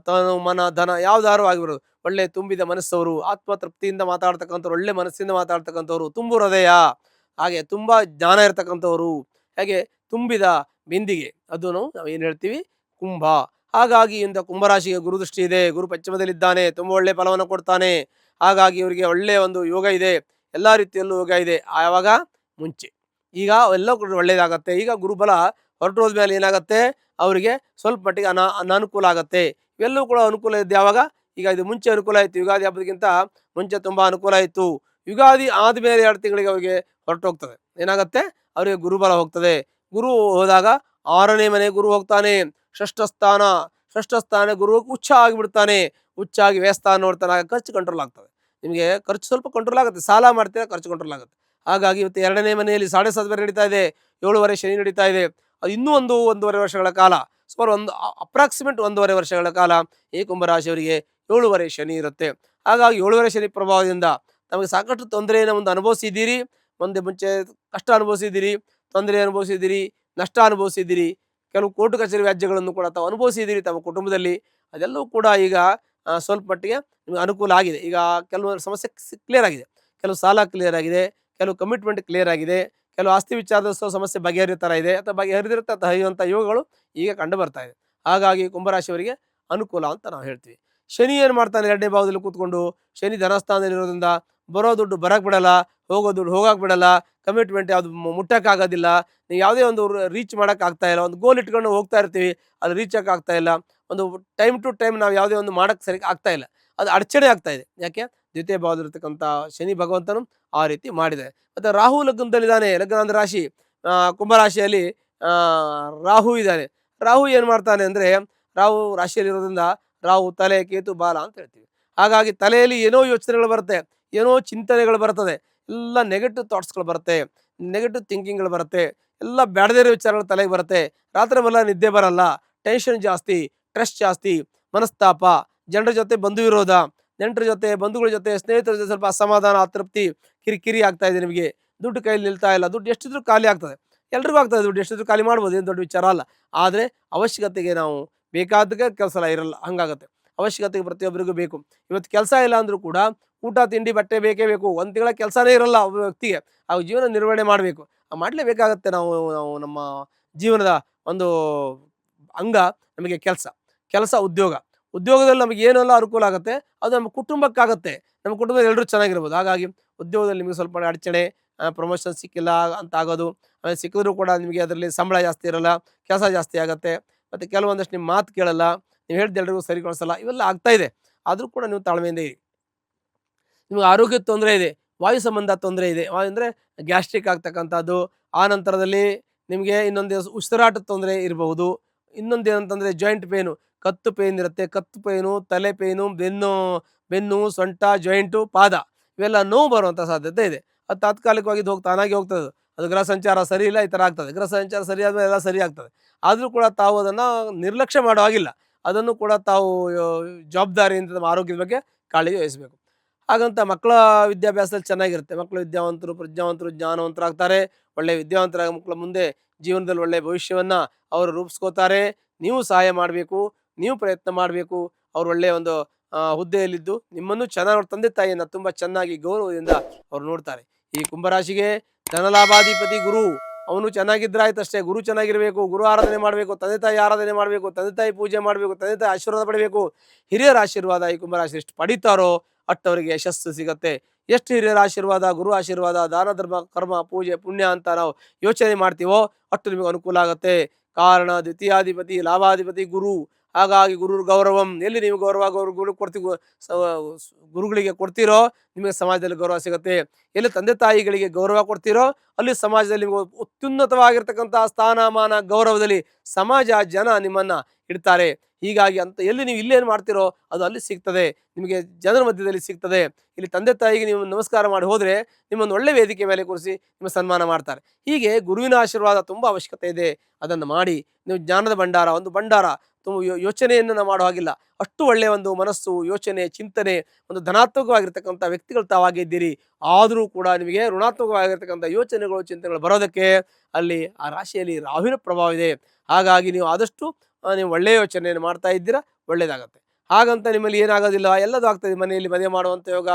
ತನು ಮನ ಧನ ಯಾವ್ದಾರು ಆಗಿರ್ಬೋದು. ಒಳ್ಳೆ ತುಂಬಿದ ಮನಸ್ಸವರು, ಆತ್ಮತೃಪ್ತಿಯಿಂದ ಮಾತಾಡ್ತಕ್ಕಂಥವ್ರು, ಒಳ್ಳೆ ಮನಸ್ಸಿಂದ ಮಾತಾಡ್ತಕ್ಕಂಥವ್ರು, ತುಂಬು ಹೃದಯ, ಹಾಗೆ ತುಂಬ ಜ್ಞಾನ ಇರ್ತಕ್ಕಂಥವ್ರು, ಹಾಗೆ ತುಂಬಿದ ಬಿಂದಿಗೆ, ಅದು ನಾವು ಏನು ಹೇಳ್ತೀವಿ? ಕುಂಭ. ಹಾಗಾಗಿ ಇಂಥ ಕುಂಭರಾಶಿಗೆ ಗುರುದೃಷ್ಟಿ ಇದೆ. ಗುರು ಪಶ್ಚಿಮದಲ್ಲಿದ್ದಾನೆ, ತುಂಬ ಒಳ್ಳೆ ಫಲವನ್ನು ಕೊಡ್ತಾನೆ. ಹಾಗಾಗಿ ಇವರಿಗೆ ಒಳ್ಳೆಯ ಒಂದು ಯೋಗ ಇದೆ, ಎಲ್ಲ ರೀತಿಯಲ್ಲೂ ಯೋಗ ಇದೆ. ಯಾವಾಗ? ಮುಂಚೆ. ಈಗ ಎಲ್ಲ ಒಳ್ಳೆಯದಾಗತ್ತೆ. ಈಗ ಗುರುಬಲ ಹೊರಟೋದ ಮೇಲೆ ಏನಾಗುತ್ತೆ? ಅವರಿಗೆ ಸ್ವಲ್ಪ ಮಟ್ಟಿಗೆ ಅನಾನುಕೂಲ ಆಗುತ್ತೆ. ಇವೆಲ್ಲವೂ ಕೂಡ ಅನುಕೂಲ ಇದ್ದು ಯಾವಾಗ? ಈಗ ಇದು ಮುಂಚೆ ಅನುಕೂಲ ಆಯಿತು. ಯುಗಾದಿ ಹಬ್ಬದಕ್ಕಿಂತ ಮುಂಚೆ ತುಂಬ ಅನುಕೂಲ ಆಯಿತು. ಯುಗಾದಿ ಆದಮೇಲೆ 2 ತಿಂಗಳಿಗೆ ಅವರಿಗೆ ಹೊರಟೋಗ್ತದೆ. ಏನಾಗುತ್ತೆ? ಅವರಿಗೆ ಗುರುಬಲ ಹೋಗ್ತದೆ. ಗುರು ಹೋದಾಗ 6ನೇ ಮನೆ ಗುರು ಹೋಗ್ತಾನೆ. ಷಷ್ಠ ಸ್ಥಾನ ಗುರು ಉಚ್ಚ ಆಗಿಬಿಡ್ತಾನೆ. ಉಚ್ಚಾಗಿ ವ್ಯಯಸ್ಥಾನ ನೋಡ್ತಾನೆ. ಖರ್ಚು ಕಂಟ್ರೋಲ್ ಆಗ್ತದೆ. ನಿಮಗೆ ಖರ್ಚು ಸ್ವಲ್ಪ ಕಂಟ್ರೋಲ್ ಆಗುತ್ತೆ. ಸಾಲ ಮಾಡ್ತೀರಾ, ಖರ್ಚು ಕಂಟ್ರೋಲ್ ಆಗುತ್ತೆ. ಹಾಗಾಗಿ ಇವತ್ತು 2ನೇ ಮನೆಯಲ್ಲಿ 7.5 ನಡೀತಾ ಇದೆ. 7 ಶನಿ ನಡೀತಾ ಇದೆ. ಅದು ಇನ್ನೂ 1.5 ವರ್ಷಗಳ ಕಾಲ, ಸುಮಾರು ಅಪ್ರಾಕ್ಸಿಮೇಟ್ 1.5 ವರ್ಷಗಳ ಕಾಲ ಈ ಕುಂಭರಾಶಿಯವರಿಗೆ 7 ಶನಿ ಇರುತ್ತೆ. ಹಾಗಾಗಿ 7 ಶನಿ ಪ್ರಭಾವದಿಂದ ನಮಗೆ ಸಾಕಷ್ಟು ತೊಂದರೆಯನ್ನು ಒಂದು ಅನುಭವಿಸಿದ್ದೀರಿ. ಮುಂಚೆ ಕಷ್ಟ ಅನುಭವಿಸಿದ್ದೀರಿ, ತೊಂದರೆ ಅನುಭವಿಸಿದ್ದೀರಿ, ನಷ್ಟ ಅನುಭವಿಸಿದ್ದೀರಿ. ಕೆಲವು ಕೋರ್ಟು ಕಚೇರಿ ವ್ಯಾಜ್ಯಗಳನ್ನು ಕೂಡ ತಾವು ಅನುಭವಿಸಿದ್ದೀರಿ ತಮ್ಮ ಕುಟುಂಬದಲ್ಲಿ. ಅದೆಲ್ಲವೂ ಕೂಡ ಈಗ ಸ್ವಲ್ಪ ಮಟ್ಟಿಗೆ ನಿಮಗೆ ಅನುಕೂಲ ಆಗಿದೆ. ಈಗ ಕೆಲವು ಸಮಸ್ಯೆ ಕ್ಲಿಯರ್ ಆಗಿದೆ. ಕೆಲವು ಸಾಲ ಕ್ಲಿಯರ್ ಆಗಿದೆ, ಕೆಲವು ಕಮಿಟ್ಮೆಂಟ್ ಕ್ಲಿಯರ್ ಆಗಿದೆ, ಕೆಲವು ಆಸ್ತಿ ವಿಚಾರದ ಸಮಸ್ಯೆ ಬಗೆಹರಿಯೋ ಥರ ಇದೆ, ಅಥವಾ ಬಗೆಹರಿದಿರುತ್ತೆ ಹರಿಯುವಂಥ ಯೋಗಗಳು ಈಗ ಕಂಡು ಬರ್ತಾ ಇದೆ. ಹಾಗಾಗಿ ಕುಂಭರಾಶಿಯವರಿಗೆ ಅನುಕೂಲ ಅಂತ ನಾವು ಹೇಳ್ತೀವಿ. ಶನಿ ಏನು ಮಾಡ್ತಾನೆ? 2ನೇ ಭಾವದಲ್ಲಿ ಕೂತ್ಕೊಂಡು, ಶನಿ ಧನಸ್ಥಾನದಲ್ಲಿರೋದ್ರಿಂದ ಬರೋ ದುಡ್ಡು ಬರಕ್ಕೆ ಬಿಡಲ್ಲ, ಹೋಗೋ ದುಡ್ಡು ಹೋಗಕ್ಕೆ ಬಿಡಲ್ಲ, ಕಮಿಟ್ಮೆಂಟ್ ಯಾವುದು ಮುಟ್ಟಕ್ಕಾಗೋದಿಲ್ಲ. ನೀವು ಯಾವುದೇ ಒಂದು ರೀಚ್ ಮಾಡೋಕ್ಕಾಗ್ತಾ ಇಲ್ಲ. ಒಂದು ಗೋಲ್ ಇಟ್ಕೊಂಡು ಹೋಗ್ತಾ ಇರ್ತೀವಿ, ಅದು ರೀಚ್ ಆಗ್ತಾ ಇಲ್ಲ. ಒಂದು ಟೈಮ್ ಟು ಟೈಮ್ ನಾವು ಯಾವುದೇ ಒಂದು ಮಾಡೋಕ್ಕೆ ಸರಿ ಆಗ್ತಾ ಇಲ್ಲ. ಅದು ಅಡಚಣೆ ಆಗ್ತಾ ಇದೆ. ಯಾಕೆ? ದ್ವಿತೀಯ ಭಾವದಲ್ಲಿರ್ತಕ್ಕಂಥ ಶನಿ ಭಗವಂತನು ಆ ರೀತಿ ಮಾಡಿದೆ. ಮತ್ತು ರಾಹು ಲಗ್ನದಲ್ಲಿದ್ದಾನೆ. ಲಗ್ನ ಅಂದ್ರೆ ರಾಶಿ, ಕುಂಭರಾಶಿಯಲ್ಲಿ ರಾಹು ಇದ್ದಾನೆ. ರಾಹು ಏನು ಮಾಡ್ತಾನೆ ಅಂದರೆ, ರಾಹು ರಾಶಿಯಲ್ಲಿರೋದ್ರಿಂದ ರಾಹು ತಲೆ, ಕೇತು ಬಾಲ ಅಂತ ಹೇಳ್ತೀವಿ. ಹಾಗಾಗಿ ತಲೆಯಲ್ಲಿ ಏನೋ ಯೋಚನೆಗಳು ಬರುತ್ತೆ, ಏನೋ ಚಿಂತನೆಗಳು ಬರ್ತದೆ, ಎಲ್ಲ ನೆಗೆಟಿವ್ ಥಾಟ್ಸ್ಗಳು ಬರುತ್ತೆ, ನೆಗೆಟಿವ್ ಥಿಂಕಿಂಗ್ಗಳು ಬರುತ್ತೆ, ಎಲ್ಲ ಬೇಡದೇ ಇರೋ ವಿಚಾರಗಳು ತಲೆಗೆ ಬರುತ್ತೆ. ರಾತ್ರಿ ಮಲ್ಲ ನಿದ್ದೆ ಬರಲ್ಲ, ಟೆನ್ಷನ್ ಜಾಸ್ತಿ, ಸ್ಟ್ರೆಸ್ ಜಾಸ್ತಿ, ಮನಸ್ತಾಪ, ಜನರ ಜೊತೆ ಬಂಧು ವಿರೋಧ, ನೆಂಟರ ಜೊತೆ, ಬಂಧುಗಳ ಜೊತೆ, ಸ್ನೇಹಿತರ ಜೊತೆ ಸ್ವಲ್ಪ ಅಸಮಾಧಾನ, ಅತೃಪ್ತಿ, ಕಿರಿಕಿರಿ ಆಗ್ತಾ ಇದೆ. ನಿಮಗೆ ದುಡ್ಡು ಕೈಯಲ್ಲಿ ನಿಲ್ತಾ ಇಲ್ಲ. ದುಡ್ಡು ಎಷ್ಟಿದ್ರೂ ಖಾಲಿ ಆಗ್ತದೆ. ಎಲ್ರಿಗೂ ಆಗ್ತದೆ. ದುಡ್ಡು ಎಷ್ಟಿದ್ರೂ ಖಾಲಿ ಮಾಡ್ಬೋದು, ಏನು ದೊಡ್ಡ ವಿಚಾರ ಅಲ್ಲ. ಆದರೆ ಅವಶ್ಯಕತೆಗೆ ನಾವು ಬೇಕಾದಾಗ ಕೆಲಸ ಇರಲ್ಲ, ಹಂಗಾಗುತ್ತೆ. ಅವಶ್ಯಕತೆಗೆ ಪ್ರತಿಯೊಬ್ಬರಿಗೂ ಬೇಕು. ಇವತ್ತು ಕೆಲಸ ಇಲ್ಲ ಅಂದರೂ ಕೂಡ ಊಟ ತಿಂಡಿ ಬಟ್ಟೆ ಬೇಕೇ ಬೇಕು. 1 ತಿಂಗಳ ಕೆಲಸನೇ ಇರಲ್ಲ ಒಬ್ಬ ವ್ಯಕ್ತಿಗೆ. ಆ ಜೀವನ ನಿರ್ವಹಣೆ ಮಾಡಬೇಕು, ಮಾಡಲೇಬೇಕಾಗತ್ತೆ. ನಾವು ನಮ್ಮ ಜೀವನದ ಒಂದು ಅಂಗ ನಮಗೆ ಕೆಲಸ ಉದ್ಯೋಗದಲ್ಲಿ ನಮಗೆ ಏನೆಲ್ಲ ಅನುಕೂಲ ಆಗುತ್ತೆ ಅದು ನಮ್ಮ ಕುಟುಂಬಕ್ಕಾಗತ್ತೆ. ನಮ್ಮ ಕುಟುಂಬದಲ್ಲಿ ಎಲ್ಲರೂ ಚೆನ್ನಾಗಿರ್ಬೋದು. ಹಾಗಾಗಿ ಉದ್ಯೋಗದಲ್ಲಿ ನಿಮಗೆ ಸ್ವಲ್ಪ ಅಡಚಣೆ, ಪ್ರಮೋಷನ್ ಸಿಕ್ಕಿಲ್ಲ ಅಂತ ಆಗೋದು, ಸಿಕ್ಕಿದ್ರೂ ಕೂಡ ನಿಮಗೆ ಅದರಲ್ಲಿ ಸಂಬಳ ಜಾಸ್ತಿ ಇರಲ್ಲ, ಕೆಲಸ ಜಾಸ್ತಿ ಆಗುತ್ತೆ, ಮತ್ತು ಕೆಲವೊಂದಷ್ಟು ನಿಮ್ಮ ಮಾತು ಕೇಳಲ್ಲ, ನೀವು ಹೇಳಿದ ಎಲ್ರಿಗೂ ಸರಿಗೊಳಿಸಲ್ಲ, ಇವೆಲ್ಲ ಆಗ್ತಾ ಇದೆ. ಆದರೂ ಕೂಡ ನೀವು ತಾಳ್ಮೆಯಿಂದ ಇರಿ. ನಿಮಗೆ ಆರೋಗ್ಯದ ತೊಂದರೆ ಇದೆ, ವಾಯು ಸಂಬಂಧ ತೊಂದರೆ ಇದೆ, ಅಂದರೆ ಗ್ಯಾಸ್ಟ್ರಿಕ್ ಆಗ್ತಕ್ಕಂಥದ್ದು. ಆ ನಂತರದಲ್ಲಿ ನಿಮಗೆ ಇನ್ನೊಂದು ಉಸಿರಾಟದ ತೊಂದರೆ ಇರಬಹುದು. ಇನ್ನೊಂದು ಏನಂತಂದರೆ ಜಾಯಿಂಟ್ ಪೇನು, ಕತ್ತು ಪೇನ್ ಇರುತ್ತೆ. ಕತ್ತು ಪೇನು, ತಲೆ ಪೇನು, ಬೆನ್ನು, ಸೊಂಟ, ಜಾಯಿಂಟು, ಪಾದ, ಇವೆಲ್ಲ ನೋವು ಬರುವಂಥ ಸಾಧ್ಯತೆ ಇದೆ. ಅದು ತಾತ್ಕಾಲಿಕವಾಗಿ ತಾನಾಗಿ ಹೋಗ್ತದೆ. ಅದು ಗ್ರಹ ಸಂಚಾರ ಸರಿ ಇಲ್ಲ, ಈ ಥರ ಆಗ್ತದೆ. ಗ್ರಹ ಸಂಚಾರ ಸರಿ ಆದಮೇಲೆ ಎಲ್ಲ ಸರಿ ಆಗ್ತದೆ. ಆದರೂ ಕೂಡ ತಾವು ಅದನ್ನು ನಿರ್ಲಕ್ಷ್ಯ ಮಾಡೋ ಹಾಗಿಲ್ಲ. ಅದನ್ನು ಕೂಡ ತಾವು ಜವಾಬ್ದಾರಿಯಿಂದ ನಮ್ಮ ಆರೋಗ್ಯದ ಬಗ್ಗೆ ಕಾಳಜಿ ವಹಿಸಬೇಕು. ಹಾಗಂತ ಮಕ್ಕಳ ವಿದ್ಯಾಭ್ಯಾಸದಲ್ಲಿ ಚೆನ್ನಾಗಿರುತ್ತೆ. ಮಕ್ಕಳು ವಿದ್ಯಾವಂತರು, ಪ್ರಜ್ಞಾವಂತರು, ಜ್ಞಾನವಂತರಾಗ್ತಾರೆ. ಒಳ್ಳೆಯ ವಿದ್ಯಾವಂತರಾಗ ಮಕ್ಕಳ ಮುಂದೆ ಜೀವನದಲ್ಲಿ ಒಳ್ಳೆಯ ಭವಿಷ್ಯವನ್ನು ಅವರು ರೂಪಿಸ್ಕೋತಾರೆ. ನೀವು ಸಹಾಯ ಮಾಡಬೇಕು, ನೀವು ಪ್ರಯತ್ನ ಮಾಡಬೇಕು. ಅವ್ರು ಒಳ್ಳೆಯ ಒಂದು ಹುದ್ದೆಯಲ್ಲಿದ್ದು ನಿಮ್ಮನ್ನು ಚೆನ್ನಾಗಿ ತಂದೆ ತಾಯಿಯನ್ನು ತುಂಬ ಚೆನ್ನಾಗಿ ಗೌರವದಿಂದ ಅವ್ರು ನೋಡ್ತಾರೆ. ಈ ಕುಂಭರಾಶಿಗೆ ಧನಲಾಭಾಧಿಪತಿ ಗುರು, ಅವನು ಚೆನ್ನಾಗಿದ್ರಾಯ್ತು ಅಷ್ಟೇ. ಗುರು ಚೆನ್ನಾಗಿರಬೇಕು, ಗುರು ಆರಾಧನೆ ಮಾಡಬೇಕು, ತಂದೆ ತಾಯಿ ಆರಾಧನೆ ಮಾಡಬೇಕು, ತಂದೆ ತಾಯಿ ಪೂಜೆ ಮಾಡಬೇಕು, ತಂದೆ ತಾಯಿ ಆಶೀರ್ವಾದ ಪಡಿಬೇಕು. ಹಿರಿಯರ ಆಶೀರ್ವಾದ ಈ ಕುಂಭರಾಶಿ ಎಷ್ಟು ಪಡಿತಾರೋ ಅಷ್ಟು ಅವರಿಗೆ ಯಶಸ್ಸು ಸಿಗತ್ತೆ. ಎಷ್ಟು ಹಿರಿಯರ ಆಶೀರ್ವಾದ, ಗುರು ಆಶೀರ್ವಾದ, ದಾನ ಧರ್ಮ ಕರ್ಮ ಪೂಜೆ ಪುಣ್ಯ ಅಂತ ನಾವು ಯೋಚನೆ ಮಾಡ್ತೀವೋ ಅಷ್ಟು ನಿಮಗೆ ಅನುಕೂಲ ಆಗುತ್ತೆ. ಕಾರಣ ದ್ವಿತೀಯಾಧಿಪತಿ ಲಾಭಾಧಿಪತಿ ಗುರು. ಹಾಗಾಗಿ ಗುರು ಗೌರವಂ, ಎಲ್ಲಿ ನೀವು ಗೌರವ ಗುರು ಕೊಡ್ತೀವಿ ಗುರುಗಳಿಗೆ ಕೊಡ್ತೀರೋ ನಿಮಗೆ ಸಮಾಜದಲ್ಲಿ ಗೌರವ ಸಿಗುತ್ತೆ. ಎಲ್ಲಿ ತಂದೆ ತಾಯಿಗಳಿಗೆ ಗೌರವ ಕೊಡ್ತೀರೋ ಅಲ್ಲಿ ಸಮಾಜದಲ್ಲಿ ನಿಮಗೆ ಅತ್ಯುನ್ನತವಾಗಿರ್ತಕ್ಕಂಥ ಸ್ಥಾನಮಾನ ಗೌರವದಲ್ಲಿ ಸಮಾಜ ಜನ ನಿಮ್ಮನ್ನ ಇಡ್ತಾರೆ. ಹೀಗಾಗಿ ಅಂತ ಎಲ್ಲಿ ನೀವು ಇಲ್ಲೇನು ಮಾಡ್ತೀರೋ ಅದು ಅಲ್ಲಿ ಸಿಗ್ತದೆ, ನಿಮಗೆ ಜನರ ಮಧ್ಯದಲ್ಲಿ ಸಿಗ್ತದೆ. ಇಲ್ಲಿ ತಂದೆ ತಾಯಿಗೆ ನೀವು ನಮಸ್ಕಾರ ಮಾಡಿ ಹೋದರೆ ನಿಮ್ಮನ್ನು ಒಳ್ಳೆ ವೇದಿಕೆ ಮೇಲೆ ಕೂರಿಸಿ ನಿಮ್ಮ ಸನ್ಮಾನ ಮಾಡ್ತಾರೆ. ಹೀಗೆ ಗುರುವಿನ ಆಶೀರ್ವಾದ ತುಂಬ ಅವಶ್ಯಕತೆ ಇದೆ. ಅದನ್ನು ಮಾಡಿ ನೀವು ಜ್ಞಾನದ ಭಂಡಾರ, ಒಂದು ಭಂಡಾರ ತುಂಬ ಯೋಚನೆಯನ್ನು ನಾವು ಮಾಡೋ ಹಾಗಿಲ್ಲ. ಅಷ್ಟು ಒಳ್ಳೆಯ ಒಂದು ಮನಸ್ಸು, ಯೋಚನೆ, ಚಿಂತನೆ, ಒಂದು ಧನಾತ್ಮಕವಾಗಿರ್ತಕ್ಕಂಥ ವ್ಯಕ್ತಿಗಳು ತಾವಾಗಿದ್ದೀರಿ. ಆದರೂ ಕೂಡ ನಿಮಗೆ ಋಣಾತ್ಮಕವಾಗಿರ್ತಕ್ಕಂಥ ಯೋಚನೆಗಳು ಚಿಂತನೆಗಳು ಬರೋದಕ್ಕೆ ಅಲ್ಲಿ ಆ ರಾಶಿಯಲ್ಲಿ ರಾಹುವಿನ ಪ್ರಭಾವ ಇದೆ. ಹಾಗಾಗಿ ನೀವು ಆದಷ್ಟು ನೀವು ಒಳ್ಳೆಯ ಯೋಚನೆಯನ್ನು ಮಾಡ್ತಾ ಇದ್ದೀರಾ, ಒಳ್ಳೆಯದಾಗತ್ತೆ. ಹಾಗಂತ ನಿಮ್ಮಲ್ಲಿ ಏನಾಗೋದಿಲ್ಲ, ಎಲ್ಲದೂ ಆಗ್ತದೆ. ಮನೆಯಲ್ಲಿ ಮದುವೆ ಮಾಡುವಂಥ ಯೋಗ,